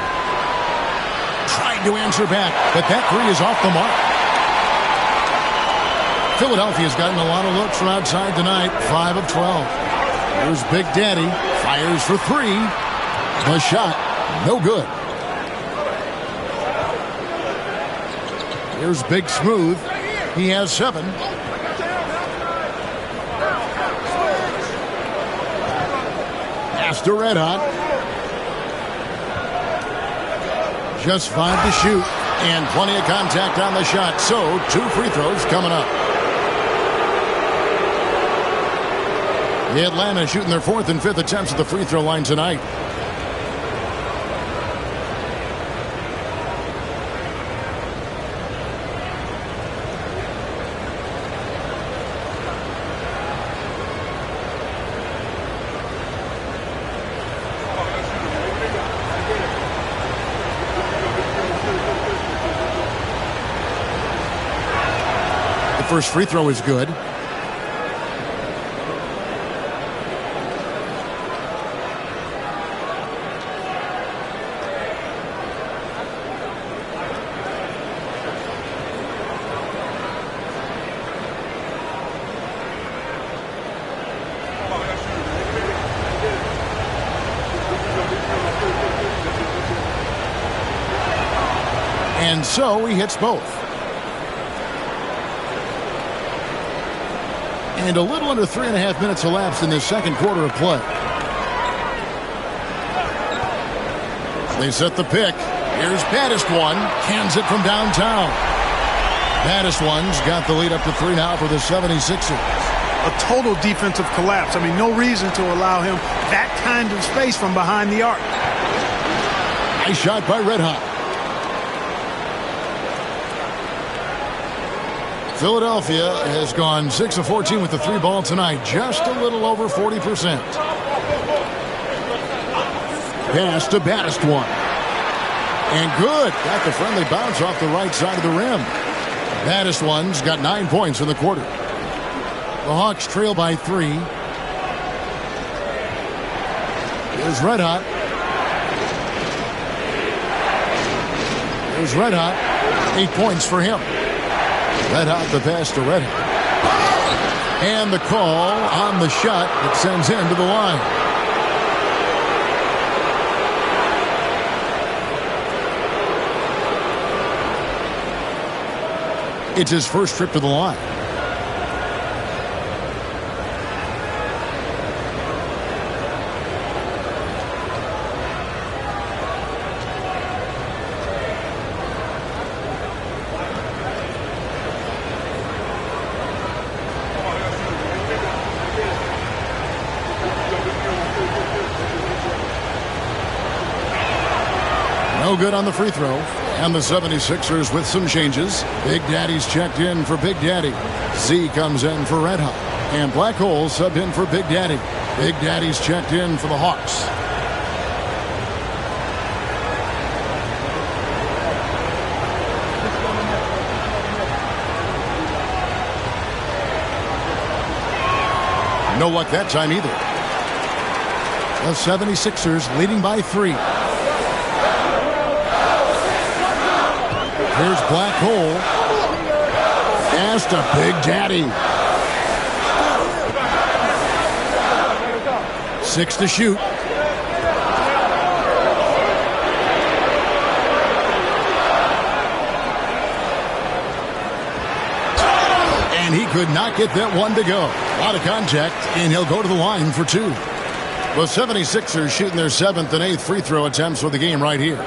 To answer back, but that 3 is off the mark. Philadelphia's gotten a lot of looks from outside tonight, 5 of 12. Here's Big Daddy, fires for 3. The shot, no good. Here's Big Smooth, he has 7. Pass to Red Hot. Just 5 to shoot, and plenty of contact on the shot. So, 2 free throws coming up. Atlanta shooting their 4th and 5th attempts at the free throw line tonight. first free throw is good. And so he hits both. And a little under 3.5 minutes elapsed in this second quarter of play. They set the pick. Here's Baddest One. Cans it from downtown. Baddest One's got the lead up to 3 now for the 76ers. A total defensive collapse. I mean, no reason to allow him that kind of space from behind the arc. Nice shot by Red Hot. Philadelphia has gone 6 of 14 with the 3 ball tonight, just a little over 40%. Pass to Baddest One. And good. Got the friendly bounce off the right side of the rim. Baddest One's got 9 points in the quarter. The Hawks trail by 3. Here's Red Hot. Here's Red Hot. 8 points for him. Red Hot the pass to Red Hot. And the call on the shot that sends him to the line. It's his first trip to the line. No good on the free throw. And the 76ers with some changes. Big Daddy's checked in for Big Daddy. Z comes in for Red Hot. And Black Hole subbed in for Big Daddy. Big Daddy's checked in for the Hawks. No luck that time either. The 76ers leading by 3. Here's Black Hole. Pass to Big Daddy. 6 to shoot. And he could not get that one to go. A lot of contact, and he'll go to the line for 2. The 76ers shooting their 7th and 8th free throw attempts for the game right here.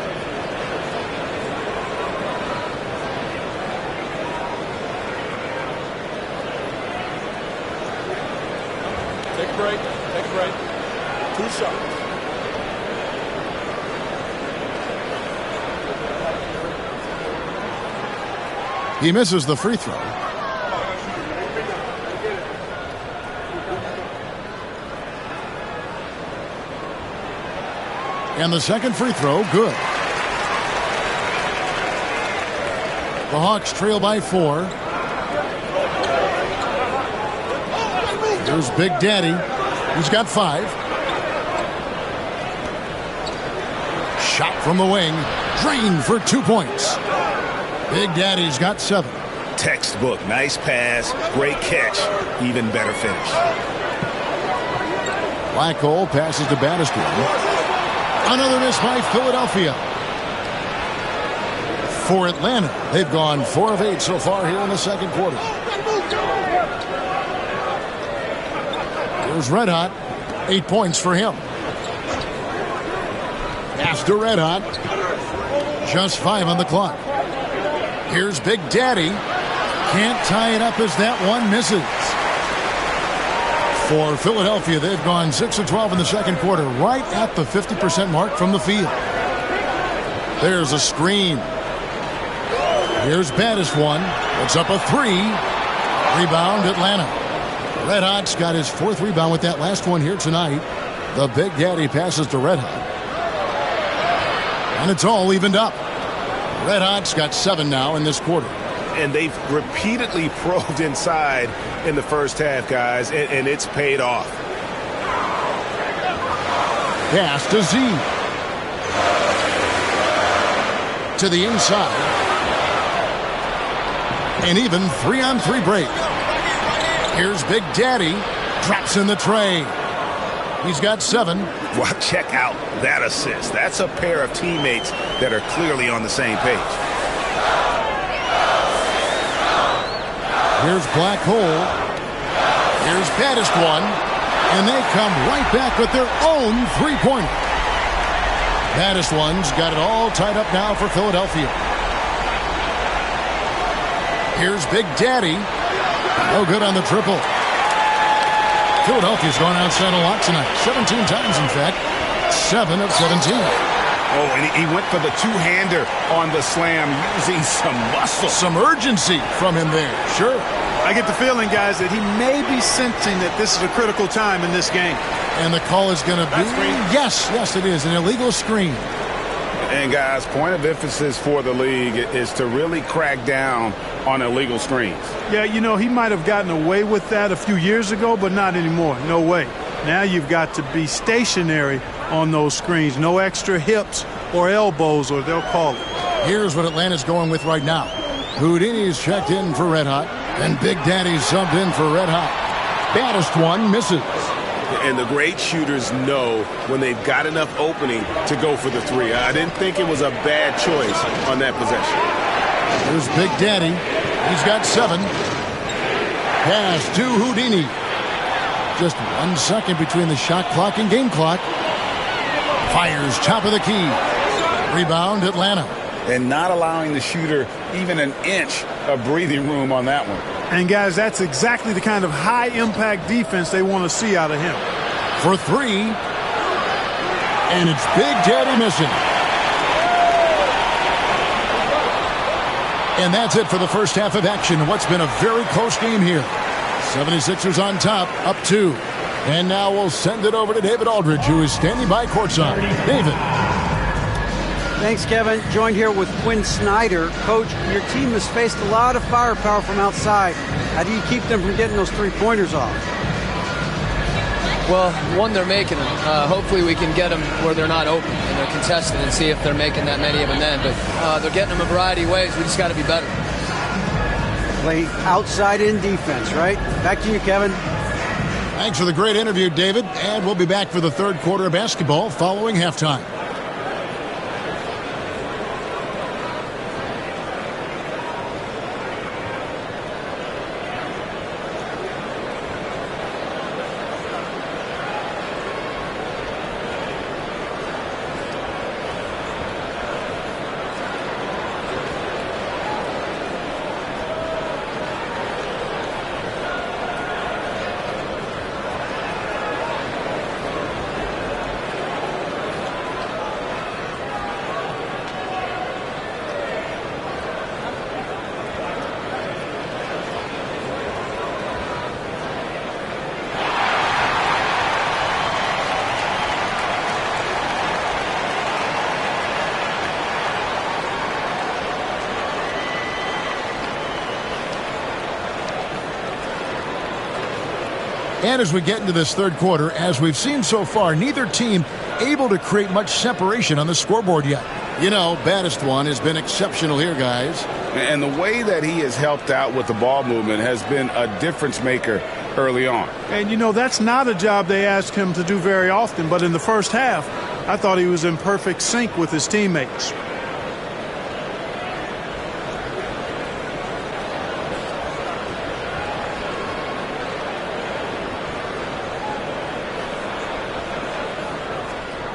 Take a break. Take a break. 2 shots. He misses the free throw. And the second free throw, good. The Hawks trail by 4. There's Big Daddy. He's got 5. Shot from the wing. Drained for 2 points. Big Daddy's got 7. Textbook. Nice pass. Great catch. Even better finish. Black Hole passes to Baddest One. Another miss by Philadelphia. For Atlanta, they've gone 4 of 8 so far here in the second quarter. Here's Red Hot. 8 points for him. Pass to Red Hot. Just 5 on the clock. Here's Big Daddy. Can't tie it up as that one misses. For Philadelphia, they've gone 6 of 12 in the second quarter, right at the 50% mark from the field. There's a screen. Here's Baddest One. It's up a 3. Rebound, Atlanta. Red Hot's got his 4th rebound with that last one here tonight. The Big Daddy passes to Red Hot. And it's all evened up. Red Hot's got 7 now in this quarter. And they've repeatedly probed inside in the first half, guys, and it's paid off. Pass to Z. To the inside. An even 3-on-3 break. Here's Big Daddy. Drops in the tray. He's got 7. Well, check out that assist. That's a pair of teammates that are clearly on the same page. Here's Black Hole. Here's baddest one. And they come right back with their own three-pointer. Baddest one's got it all tied up now for Philadelphia. Here's Big Daddy. No good on the triple. Philadelphia's gone outside a lot tonight. 17 times, in fact. 7 of 17. Oh, and he went for the two-hander on the slam using some muscle. Some urgency from him there. Sure. I get the feeling, guys, that he may be sensing that this is a critical time in this game. And the call is going to be... Yes, it is. An illegal screen. And, guys, point of emphasis for the league is to really crack down on illegal screens. Yeah, you know, he might have gotten away with that a few years ago, but not anymore. No way. Now you've got to be stationary on those screens. No extra hips or elbows, or they'll call it. Here's what Atlanta's going with right now. Houdini's checked in for Red Hot, and Big Daddy's subbed in for Red Hot. Baddest one misses. And the great shooters know when they've got enough opening to go for the three. I didn't think it was a bad choice on that possession. Here's Big Daddy. He's got 7. Pass to Houdini. Just 1 second between the shot clock and game clock. Fires top of the key. Rebound Atlanta. And not allowing the shooter even an inch of breathing room on that one. And, guys, that's exactly the kind of high-impact defense they want to see out of him. For 3. And it's Big Daddy missing. And that's it for the first half of action. What's been a very close game here. 76ers on top, up 2. And now we'll send it over to David Aldridge, who is standing by courtside. David. Thanks, Kevin. Joined here with Quinn Snyder. Coach, your team has faced a lot of firepower from outside. How do you keep them from getting those three-pointers off? Well, one, they're making them. Hopefully we can get them where they're not open and they're contested and see if they're making that many of them then. But they're getting them a variety of ways. We just got to be better. Play outside-in defense, right? Back to you, Kevin. Thanks for the great interview, David. And we'll be back for the third quarter of basketball following halftime. And as we get into this third quarter, as we've seen so far, neither team able to create much separation on the scoreboard yet. You know, baddest one has been exceptional here, guys. And the way that he has helped out with the ball movement has been a difference maker early on. And, you know, that's not a job they ask him to do very often. But in the first half, I thought he was in perfect sync with his teammates.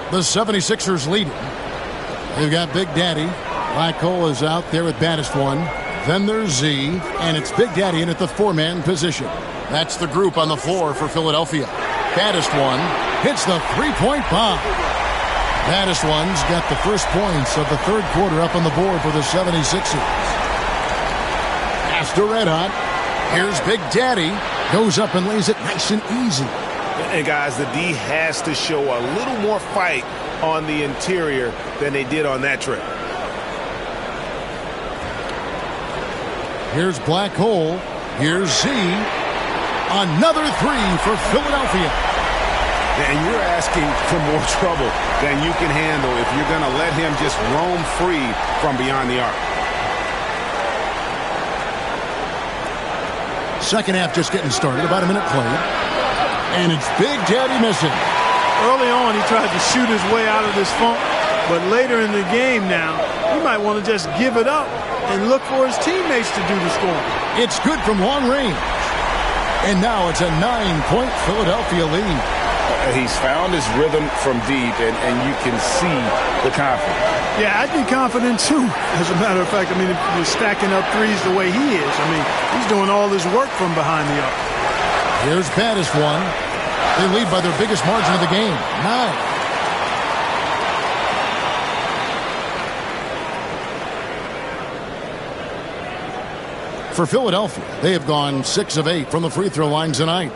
The 76ers leading. They've got Big Daddy. Black Hole is out there with baddest one. Then there's Z, and it's Big Daddy in at the 4-man position. That's the group on the floor for Philadelphia. Baddest one hits the three-point bomb. Baddest one's got the first points of the third quarter up on the board for the 76ers. Pass to Red Hot. Here's Big Daddy. Goes up and lays it nice and easy. And, guys, the D has to show a little more fight on the interior than they did on that trip. Here's Black Hole. Here's Z. Another three for Philadelphia. And you're asking for more trouble than you can handle if you're going to let him just roam free from beyond the arc. Second half just getting started. About a minute played. And it's Big Daddy missing. Early on, he tried to shoot his way out of this funk. But later in the game now, he might want to just give it up and look for his teammates to do the scoring. It's good from long range. And now it's a 9-point Philadelphia lead. He's found his rhythm from deep, and you can see the confidence. Yeah, I'd be confident too. As a matter of fact, I mean, if you're stacking up threes the way he is, I mean, he's doing all this work from behind the arc. Here's baddest one. They lead by their biggest margin of the game, 9. For Philadelphia, they have gone 6 of 8 from the free throw line tonight.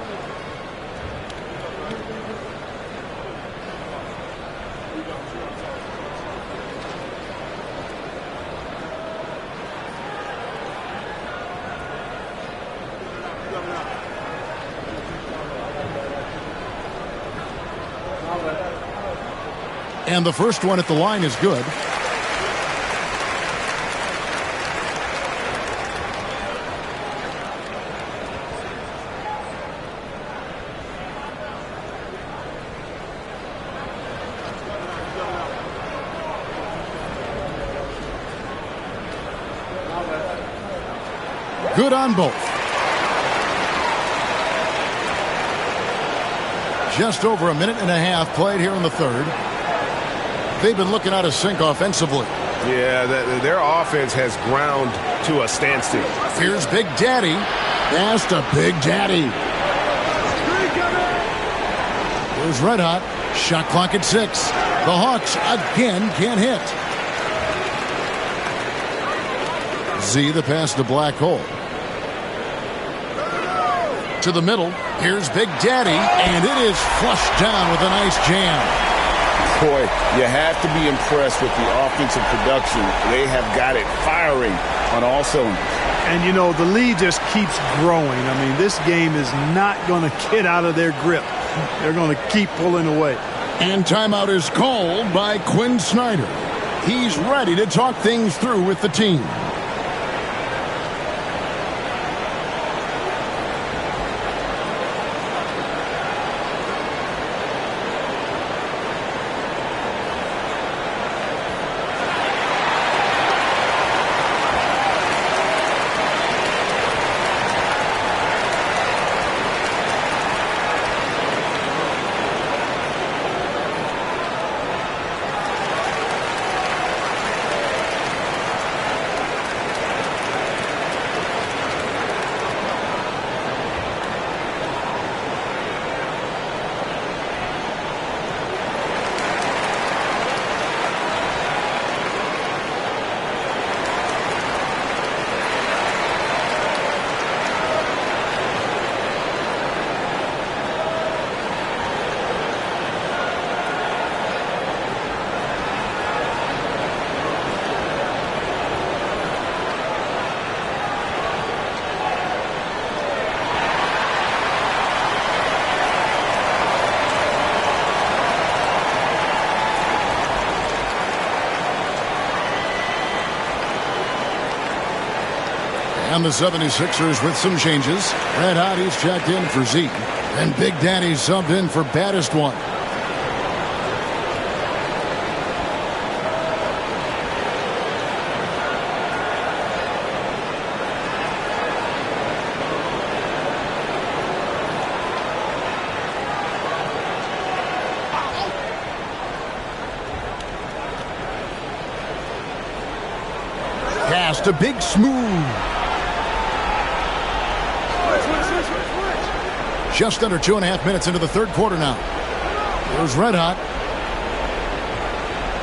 And the first one at the line is good. Good on both. Just over a minute and a half played here in the third. They've been looking out of sync offensively. Yeah, their offense has ground to a standstill. Here's Big Daddy. Pass to Big Daddy. Here's Red Hot. Shot clock at 6. The Hawks again can't hit. Z, the pass to Black Hole. To the middle. Here's Big Daddy, and it is flushed down with a nice jam. Boy, you have to be impressed with the offensive production. They have got it firing on all cylinders. And, you know, the lead just keeps growing. I mean, this game is not going to get out of their grip. They're going to keep pulling away. And timeout is called by Quinn Snyder. He's ready to talk things through with the team. And the 76ers with some changes. Red Hot, he's checked in for Z. And Big Daddy subbed in for baddest one. Pass to Big Smooth. Just under 2.5 minutes into the third quarter now. Here's Red Hot.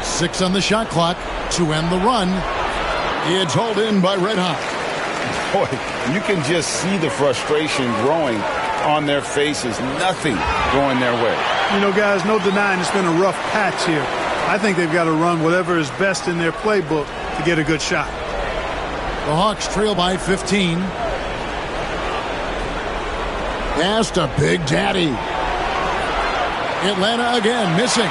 6 on the shot clock to end the run. It's hauled in by Red Hot. Boy, you can just see the frustration growing on their faces. Nothing going their way. You know, guys, no denying it's been a rough patch here. I think they've got to run whatever is best in their playbook to get a good shot. The Hawks trail by 15. Pass to Big Daddy. Atlanta again missing.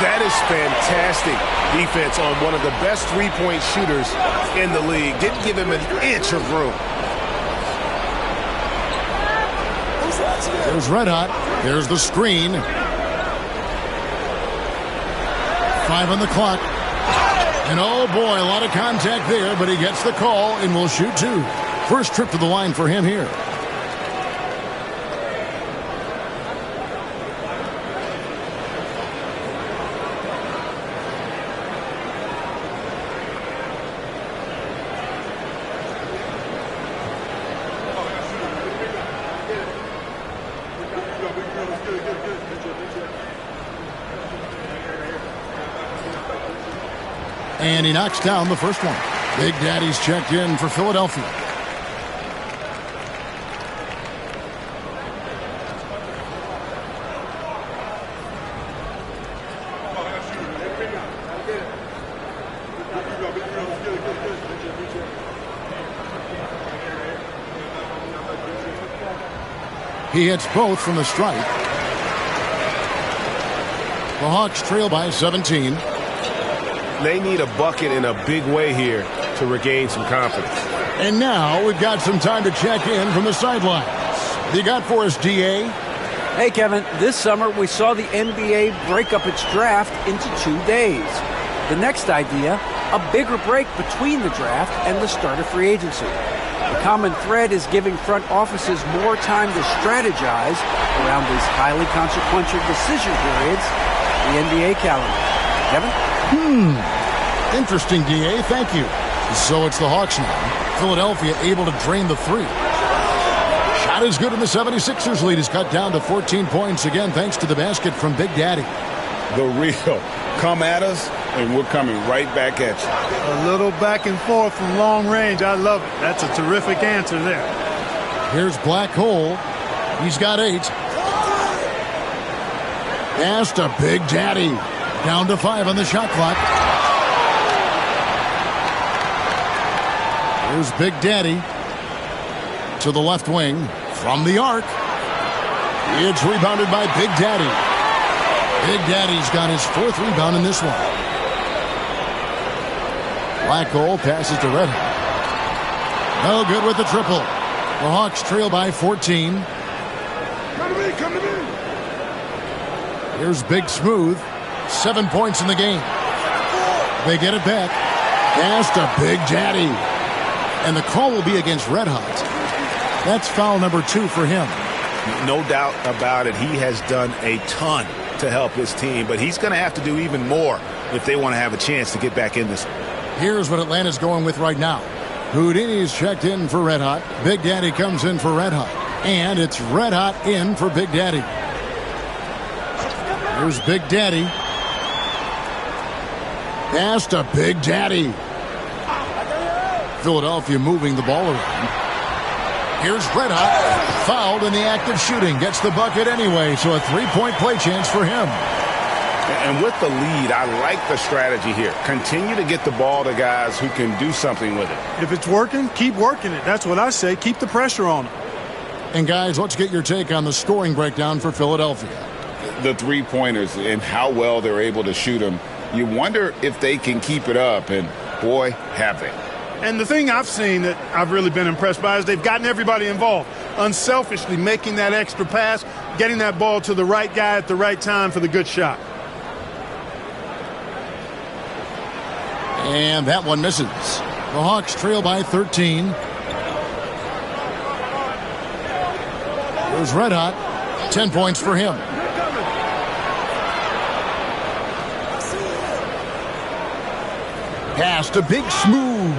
That is fantastic defense on one of the best three-point shooters in the league. Didn't give him an inch of room. There's Red Hot. There's the screen. 5 on the clock. And oh boy, a lot of contact there, but he gets the call and will shoot 2. First trip to the line for him here. And he knocks down the first one. Big Daddy's checked in for Philadelphia. He hits both from the stripe. The Hawks trail by 17. They need a bucket in a big way here to regain some confidence. And now we've got some time to check in from the sidelines. You got for us, DA? Hey, Kevin, this summer we saw the NBA break up its draft into 2 days. The next idea, a bigger break between the draft and the start of free agency. The common thread is giving front offices more time to strategize around these highly consequential decision periods, the NBA calendar. Kevin? Interesting, DA. Thank you. So it's the Hawks now. Philadelphia able to drain the 3. Shot is good, and the 76ers lead is cut down to 14 points again thanks to the basket from Big Daddy. The real. Come at us, and we're coming right back at you. A little back and forth from long range. I love it. That's a terrific answer there. Here's Black Hole. He's got 8. Pass to Big Daddy. Down to 5 on the shot clock. Here's Big Daddy to the left wing from the arc. It's rebounded by Big Daddy. Big Daddy's got his 4th rebound in this one. Black Hole passes to Red Hot. No good with the triple. The Hawks trail by 14. Come to me. Here's Big Smooth. 7 points in the game. They get it back. Pass to Big Daddy. And the call will be against Red Hot. That's foul number 2 for him. No doubt about it. He has done a ton to help his team, but he's going to have to do even more if they want to have a chance to get back in this. Here's what Atlanta's going with right now. Houdini's checked in for Red Hot. Big Daddy comes in for Red Hot. And it's Red Hot in for Big Daddy. Here's Big Daddy. Pass to Big Daddy. Philadelphia moving the ball around. Here's Red Hot. Fouled in the act of shooting. Gets the bucket anyway, so a 3-point play chance for him. And with the lead, I like the strategy here. Continue to get the ball to guys who can do something with it. If it's working, keep working it. That's what I say. Keep the pressure on them. And guys, let's get your take on the scoring breakdown for Philadelphia. The three-pointers and how well they're able to shoot them. You wonder if they can keep it up, and boy, have they. And the thing I've seen that I've really been impressed by is they've gotten everybody involved. Unselfishly making that extra pass, getting that ball to the right guy at the right time for the good shot. And that one misses. The Hawks trail by 13. There's Red Hot. 10 points for him. Pass to Big Smooth.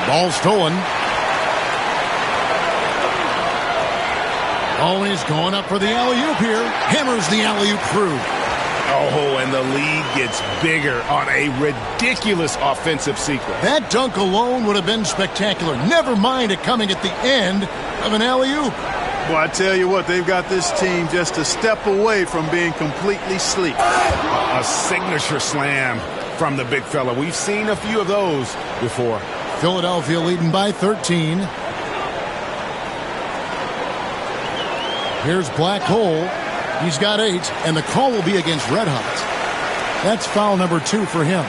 Ball stolen. Oh, he's going up for the alley-oop here. Hammers the alley-oop through. Oh, and the lead gets bigger on a ridiculous offensive sequence. That dunk alone would have been spectacular. Never mind it coming at the end of an alley-oop. Well, I tell you what, they've got this team just a step away from being completely sleek. A signature slam from the big fella. We've seen a few of those before. Philadelphia leading by 13. Here's Black Hole. He's got 8, and the call will be against Red Hot. That's foul number 2 for him.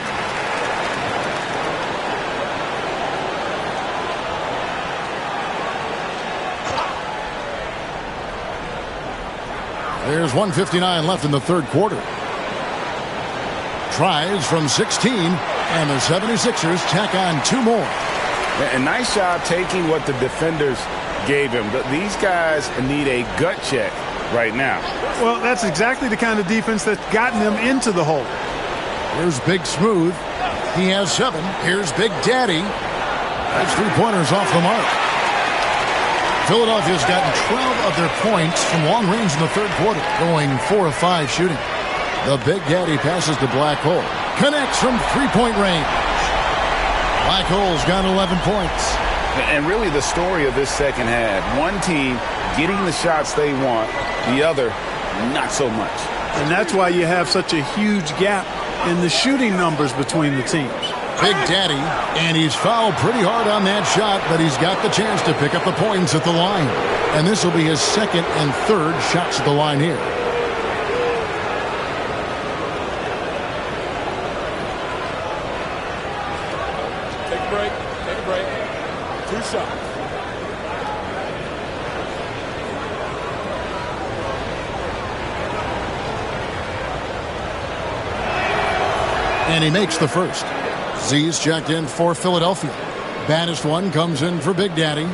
There's 1:59 left in the third quarter. Tries from 16, and the 76ers tack on 2 more. And nice job taking what the defenders gave him. These guys need a gut check right now. Well, that's exactly the kind of defense that's gotten them into the hole. Here's Big Smooth. He has 7. Here's Big Daddy. That's 3-pointers off the mark. Philadelphia's gotten 12 of their points from long range in the third quarter, going 4 of 5 shooting. The Big Daddy passes to Black Hole. Connects from 3-point range. Black Hole's got 11 points. And really the story of this second half, one team getting the shots they want, the other not so much. And that's why you have such a huge gap in the shooting numbers between the teams. Big Daddy, and he's fouled pretty hard on that shot, but he's got the chance to pick up the points at the line. And this will be his second and third shots at the line here. Take a break. Take a break. 2 shots. And he makes the first. Z's checked in for Philadelphia. Baddest one comes in for Big Daddy.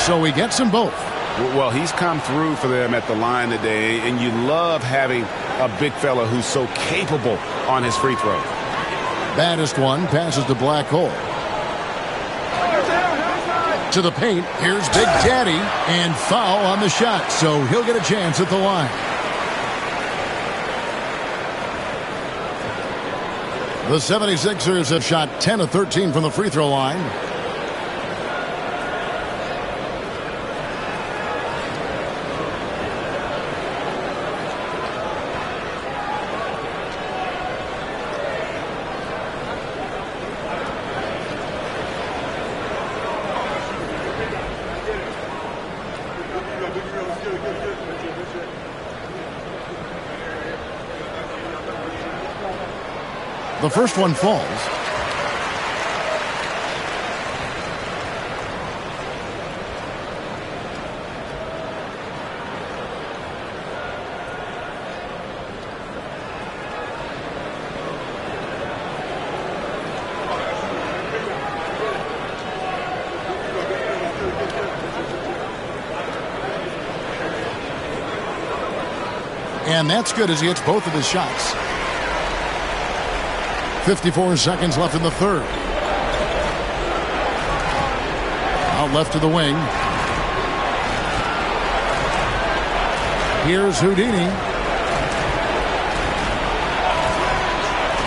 So he gets them both. Well, he's come through for them at the line today, and you love having a big fella who's so capable on his free throw. Baddest one passes to Black Hole. To the paint, here's Big Daddy, and foul on the shot, so he'll get a chance at the line. The 76ers have shot 10 of 13 from the free throw line. The first one falls. And that's good as he hits both of his shots. 54 seconds left in the third. Out left to the wing. Here's Houdini.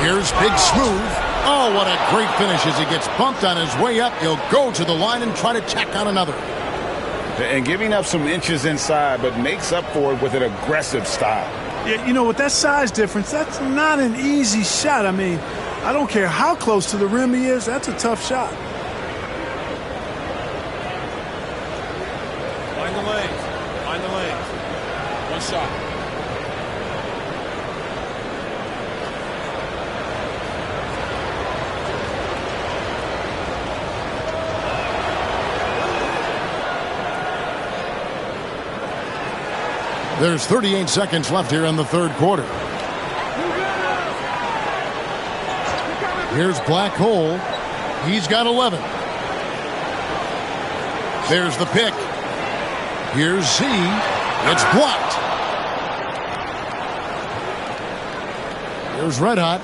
Here's Big Smooth. Oh, what a great finish as he gets bumped on his way up. He'll go to the line and try to tack on another. And giving up some inches inside, but makes up for it with an aggressive style. Yeah, you know, with that size difference, that's not an easy shot. I mean, I don't care how close to the rim he is, that's a tough shot. Find the lanes. Find the lanes. One shot. There's 38 seconds left here in the third quarter. Here's Black Hole. He's got 11. There's the pick. Here's Z. It's blocked. Here's Red Hot.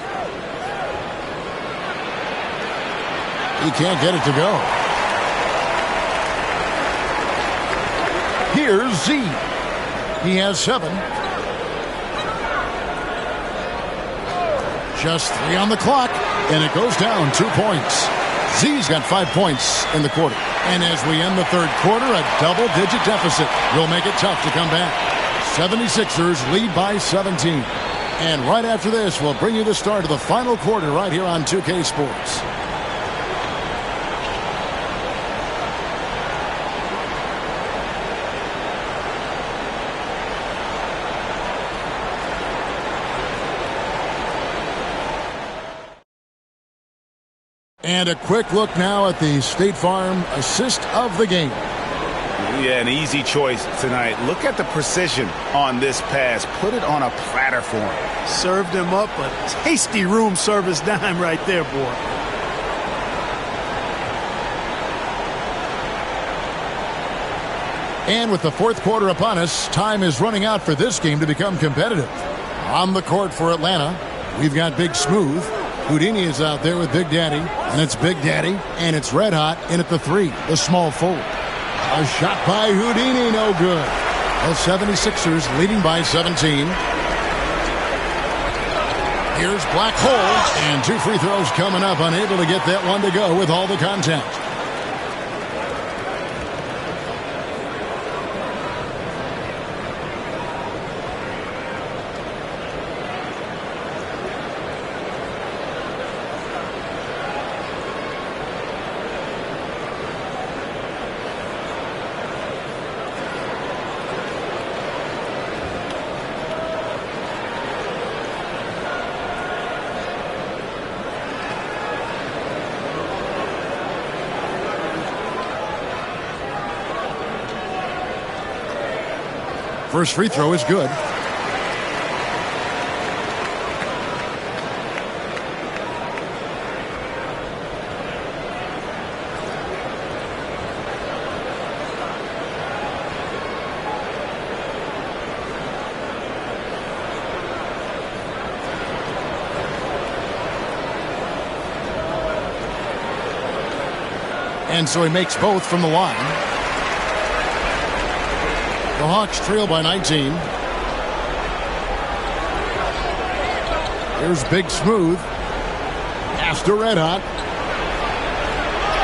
He can't get it to go. Here's Z. He has 7. Just 3 on the clock, and it goes down 2 points. Z's got 5 points in the quarter. And as we end the third quarter, a double-digit deficit will make it tough to come back. 76ers lead by 17. And right after this, we'll bring you the start of the final quarter right here on 2K Sports. And a quick look now at the State Farm assist of the game. Yeah, an easy choice tonight. Look at the precision on this pass. Put it on a platter for him. Served him up a tasty room service dime right there, boy. And with the fourth quarter upon us, time is running out for this game to become competitive. On the court for Atlanta, we've got Big Smooth. Houdini is out there with Big Daddy, and it's Big Daddy, and it's Red Hot in at the 3, the small forward. A shot by Houdini, no good. The 76ers leading by 17. Here's Black Hole, and 2 free throws coming up, unable to get that one to go with all the contact. First free throw is good. And so he makes both from the line. The Hawks trail by 19. Here's Big Smooth. Pass to Red Hot.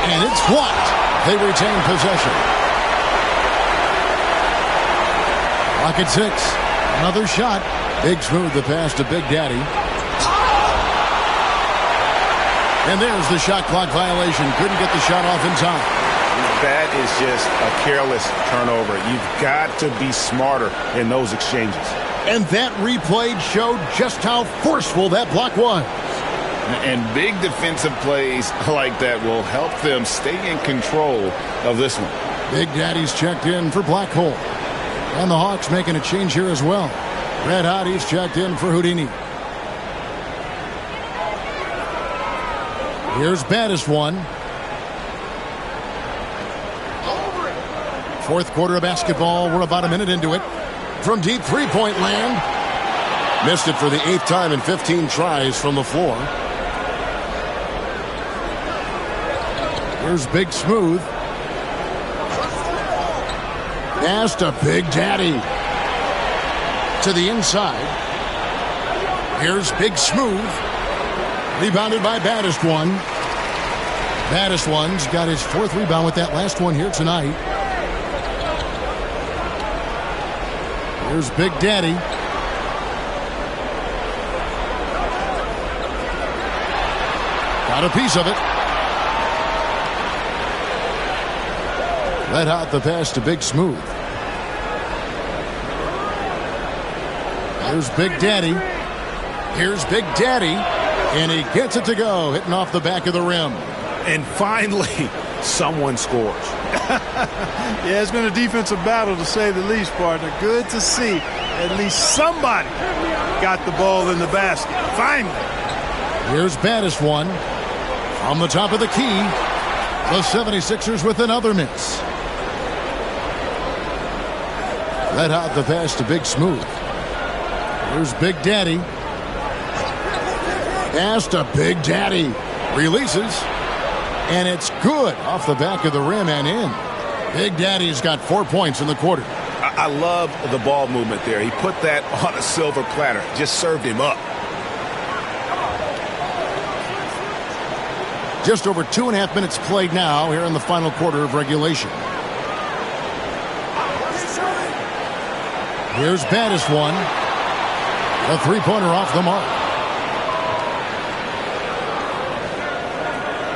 And it's blocked. They retain possession. Clock at 6. Another shot. Big Smooth the pass to Big Daddy. And there's the shot clock violation. Couldn't get the shot off in time. That is just a careless turnover. You've got to be smarter in those exchanges. And that replay showed just how forceful that block was. And big defensive plays like that will help them stay in control of this one. Big Daddy's checked in for Black Hole. And the Hawks making a change here as well. Red Hot, he's checked in for Houdini. Here's baddest one. Fourth quarter of basketball. We're about a minute into it. From deep three-point land. Missed it for the 8th time in 15 tries from the floor. Here's Big Smooth. Pass to Big Daddy. To the inside. Here's Big Smooth. Rebounded by Baddest One. Baddest One's got his 4th rebound with that last one here tonight. Here's Big Daddy. Got a piece of it. Red Hot the pass to Big Smooth. Here's Big Daddy. Here's Big Daddy. And he gets it to go, hitting off the back of the rim. And finally, someone scores. Yeah, it's been a defensive battle, to say the least, partner. Good to see at least somebody got the ball in the basket. Finally. Here's Baddest One. From the top of the key, the 76ers with another miss. Red Hot the pass to Big Smooth. Here's Big Daddy. Pass to Big Daddy. Releases. And it's good off the back of the rim and in. Big Daddy's got 4 points in the quarter. I love the ball movement there. He put that on a silver platter. Just served him up. Just over 2.5 minutes played now here in the final quarter of regulation. Here's Baddest one. A three-pointer off the mark.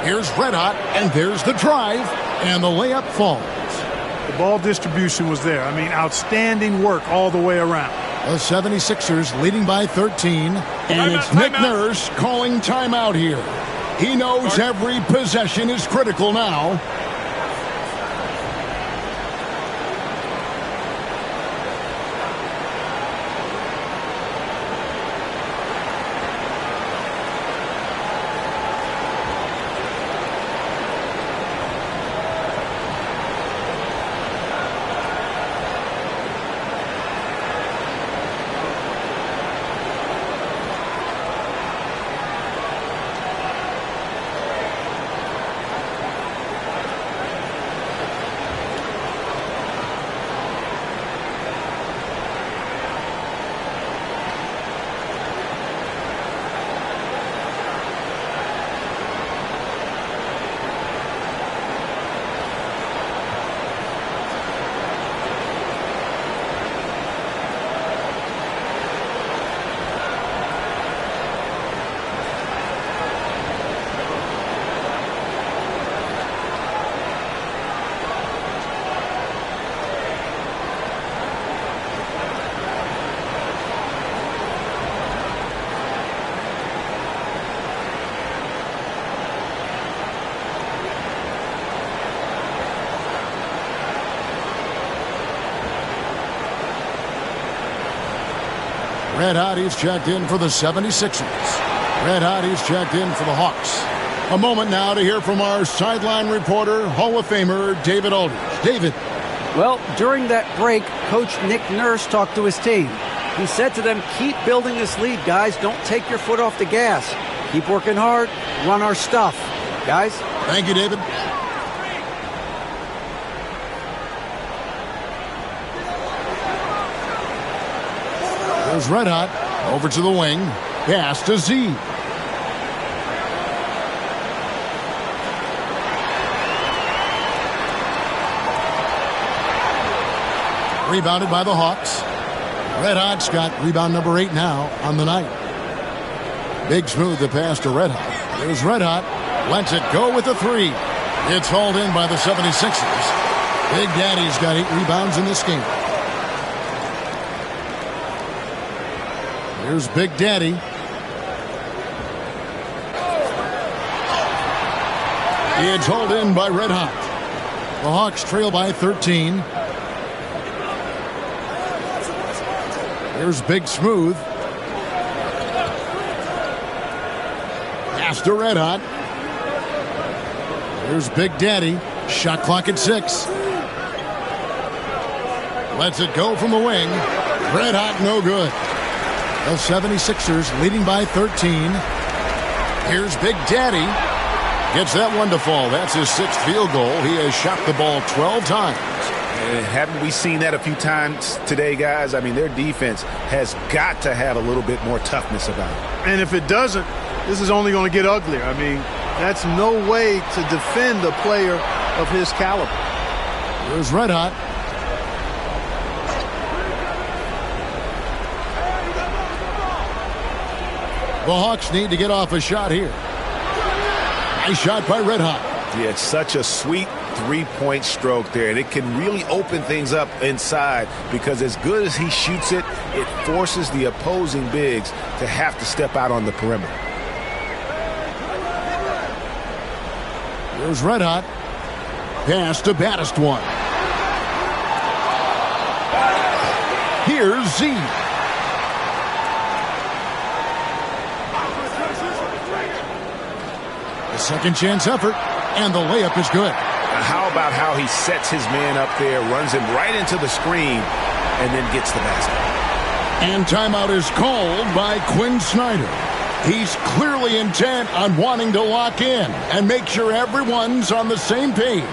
Here's Red Hot, and there's the drive, and the layup falls. The ball distribution was there. I mean, outstanding work all the way around. The 76ers leading by 13, and it's Nick Nurse calling timeout here. He knows every possession is critical now. Red Hotties checked in for the 76ers. Red Hotties checked in for the Hawks. A moment now to hear from our sideline reporter, Hall of Famer David Aldridge. David. Well, during that break, Coach Nick Nurse talked to his team. He said to them, keep building this lead, guys. Don't take your foot off the gas. Keep working hard. Run our stuff. Guys. Thank you, David. There's Red Hot. Over to the wing. Pass to Z. Rebounded by the Hawks. Red Hot's got rebound number 8 now on the night. Big Smooth the pass to Red Hot. There's Red Hot. Lets it go with the 3. It's hauled in by the 76ers. Big Daddy's got 8 rebounds in this game. Here's Big Daddy. It's hauled in by Red Hot. The Hawks trail by 13. Here's Big Smooth. Pass to Red Hot. Here's Big Daddy. Shot clock at 6. Lets it go from the wing. Red Hot, no good. The 76ers leading by 13. Here's Big Daddy. Gets that one to fall. That's his 6th field goal. He has shot the ball 12 times. Haven't we seen that a few times today, guys? I mean, their defense has got to have a little bit more toughness about it. And if it doesn't, this is only going to get uglier. I mean, that's no way to defend a player of his caliber. Here's Red Hot. The Hawks need to get off a shot here. Nice shot by Red Hot. Yeah, it's such a sweet three-point stroke there, and it can really open things up inside because as good as he shoots it, it forces the opposing bigs to have to step out on the perimeter. Here's Red Hot. Pass to Baddest one. Here's Z. The second chance effort, and the layup is good. Now how about how he sets his man up there, runs him right into the screen, and then gets the basket. And timeout is called by Quinn Snyder. He's clearly intent on wanting to lock in and make sure everyone's on the same page.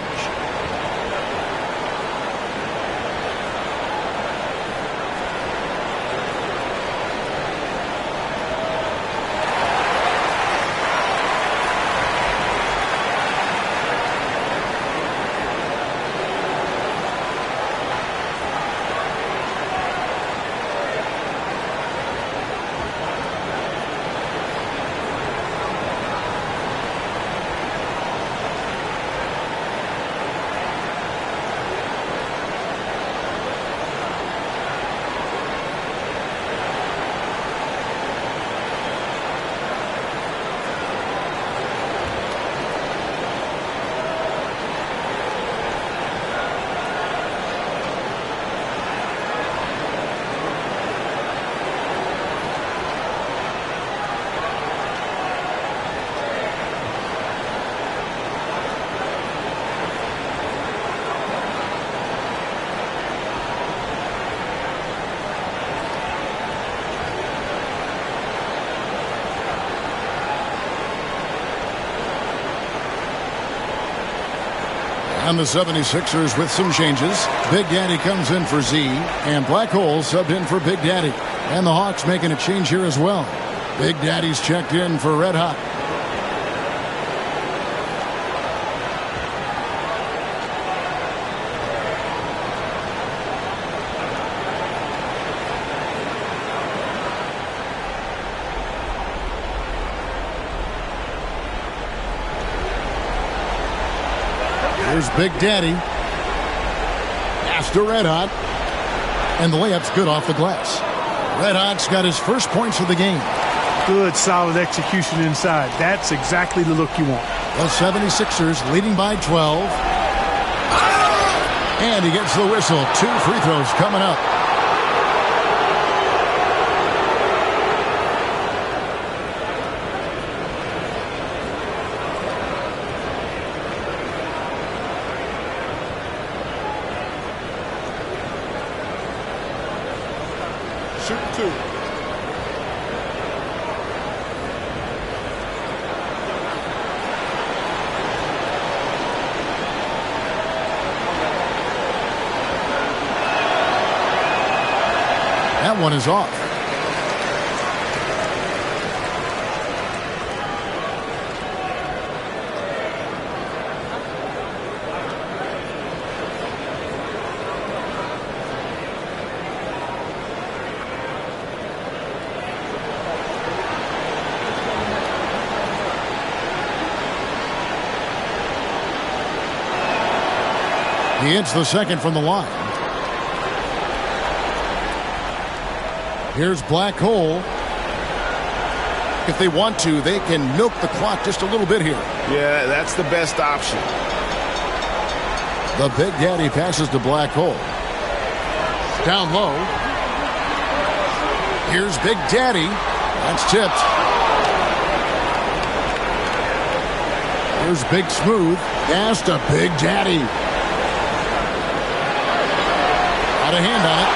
And the 76ers with some changes. Big Daddy comes in for Z, and Black Hole subbed in for Big Daddy. And the Hawks making a change here as well. Big Daddy's checked in for Red Hot. Here's Big Daddy. Pass to Red Hot. And the layup's good off the glass. Red Hot's got his first points of the game. Good, solid execution inside. That's exactly the look you want. The 76ers leading by 12. And he gets the whistle. 2 free throws coming up. Shoot 2. That one is off. He hits the second from the line. Here's Black Hole. If they want to, they can milk the clock just a little bit here. Yeah, that's the best option. The Big Daddy passes to Black Hole. Down low. Here's Big Daddy. That's tipped. Here's Big Smooth. Pass to Big Daddy. Got a hand on it.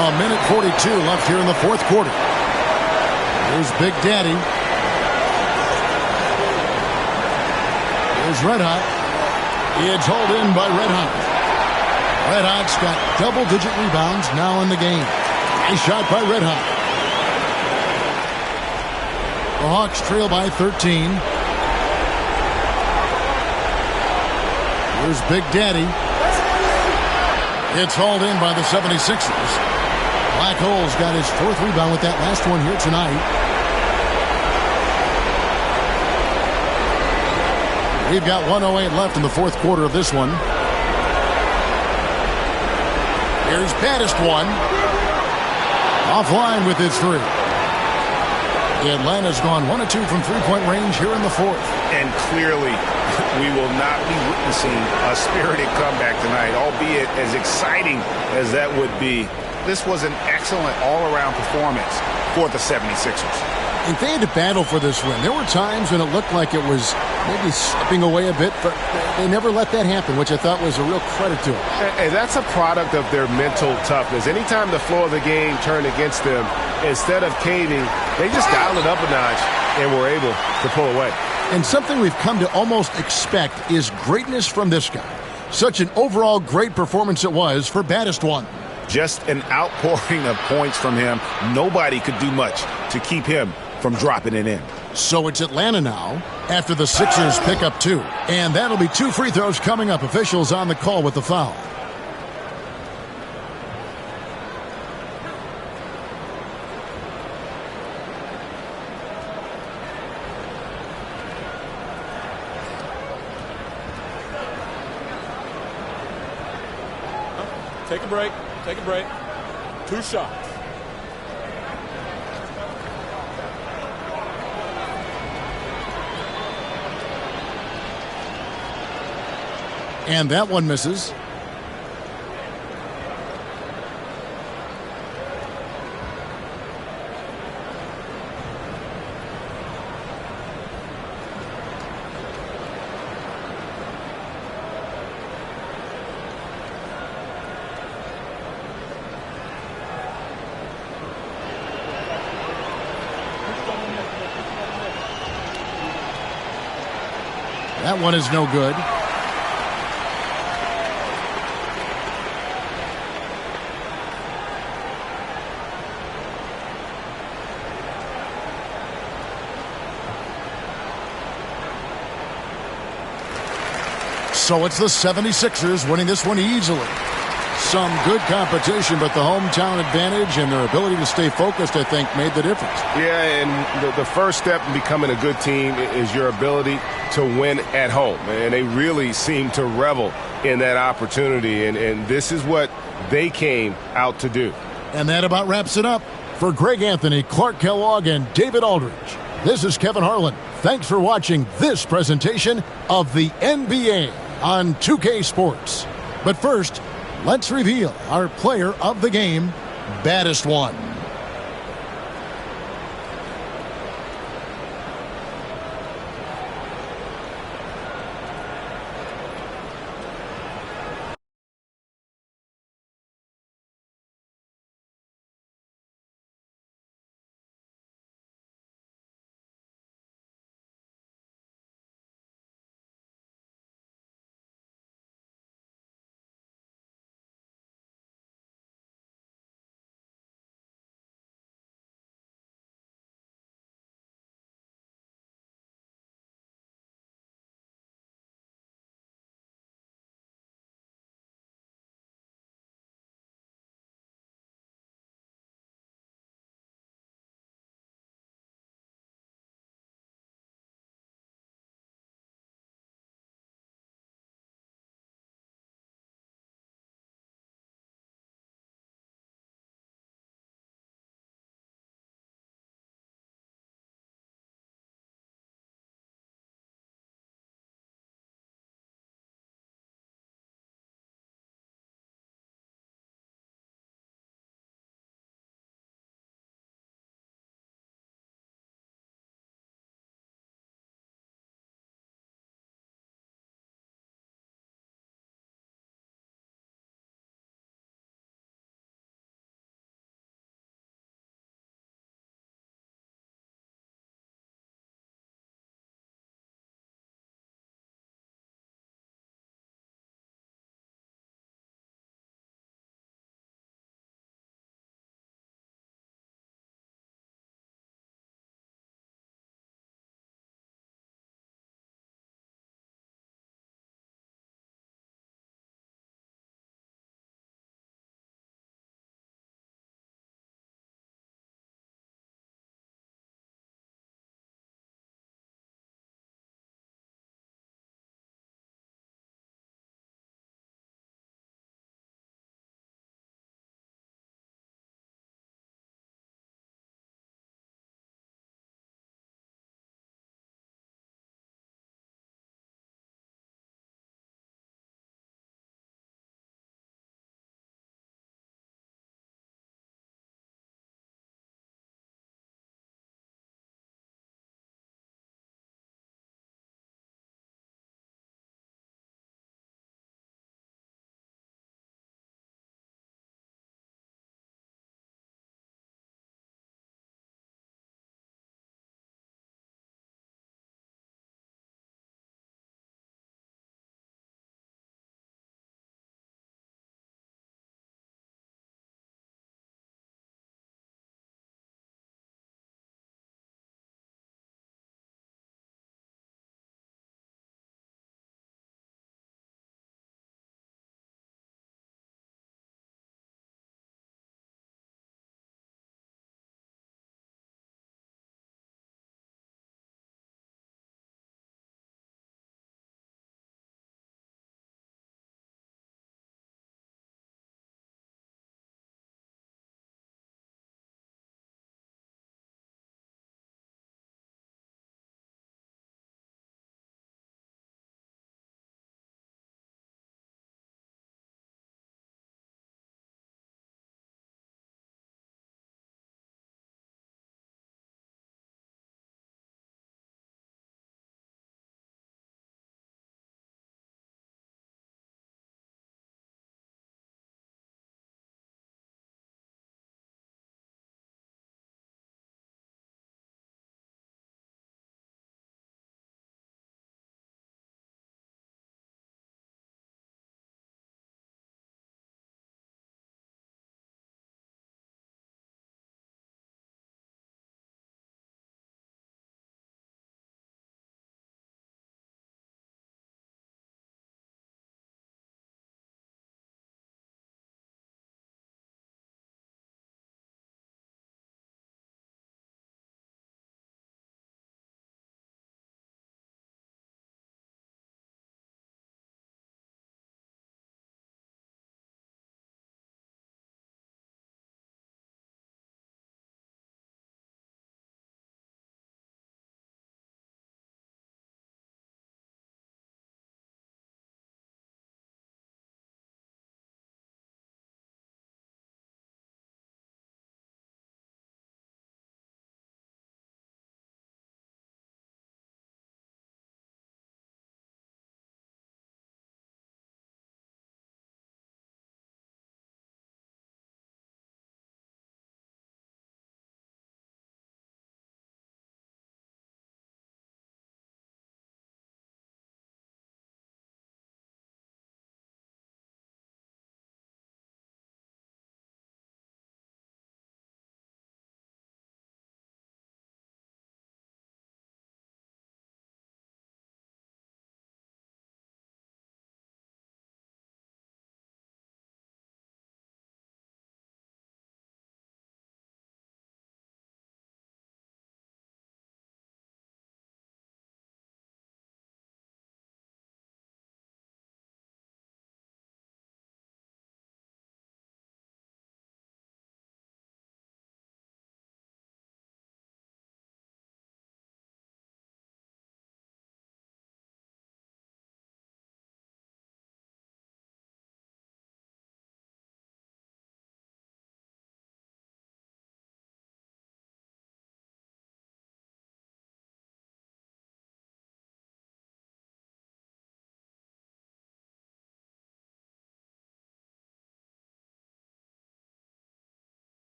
A minute 42 left here in the fourth quarter. Here's Big Daddy. Here's Red Hot. It's hauled in by Red Hot. Red Hot's got double-digit rebounds now in the game. Nice shot by Red Hot. The Hawks trail by 13. Here's Big Daddy. It's hauled in by the 76ers. Black Hole's got his fourth rebound with that last one here tonight. We've got 1:08 left in the fourth quarter of this one. Here's Baddest one. Offline with his three. Atlanta's gone 1 of 2 from three-point range here in the fourth. And clearly, we will not be witnessing a spirited comeback tonight, albeit as exciting as that would be. This was an excellent all-around performance for the 76ers. And they had to battle for this win. There were times when it looked like it was maybe slipping away a bit, but they never let that happen, which I thought was a real credit to them. And that's a product of their mental toughness. Anytime the flow of the game turned against them, instead of caving, they just dialed it up a notch and were able to pull away. And something we've come to almost expect is greatness from this guy. Such an overall great performance it was for Baddest one. Just an outpouring of points from him. Nobody could do much to keep him from dropping it in. So it's Atlanta now after the Sixers pick up 2. And that'll be 2 free throws coming up. Officials on the call with the foul. Take a break. Take a break. 2 shots. And that one misses. That one is no good. So it's the 76ers winning this one easily. Some good competition, but the hometown advantage and their ability to stay focused, I think, made the difference. Yeah, and the first step in becoming a good team is your ability to win at home. And they really seem to revel in that opportunity, and this is what they came out to do. And that about wraps it up. For Greg Anthony, Clark Kellogg, and David Aldridge, this is Kevin Harlan. Thanks for watching this presentation of the NBA on 2K Sports. But first, let's reveal our player of the game, baddest one.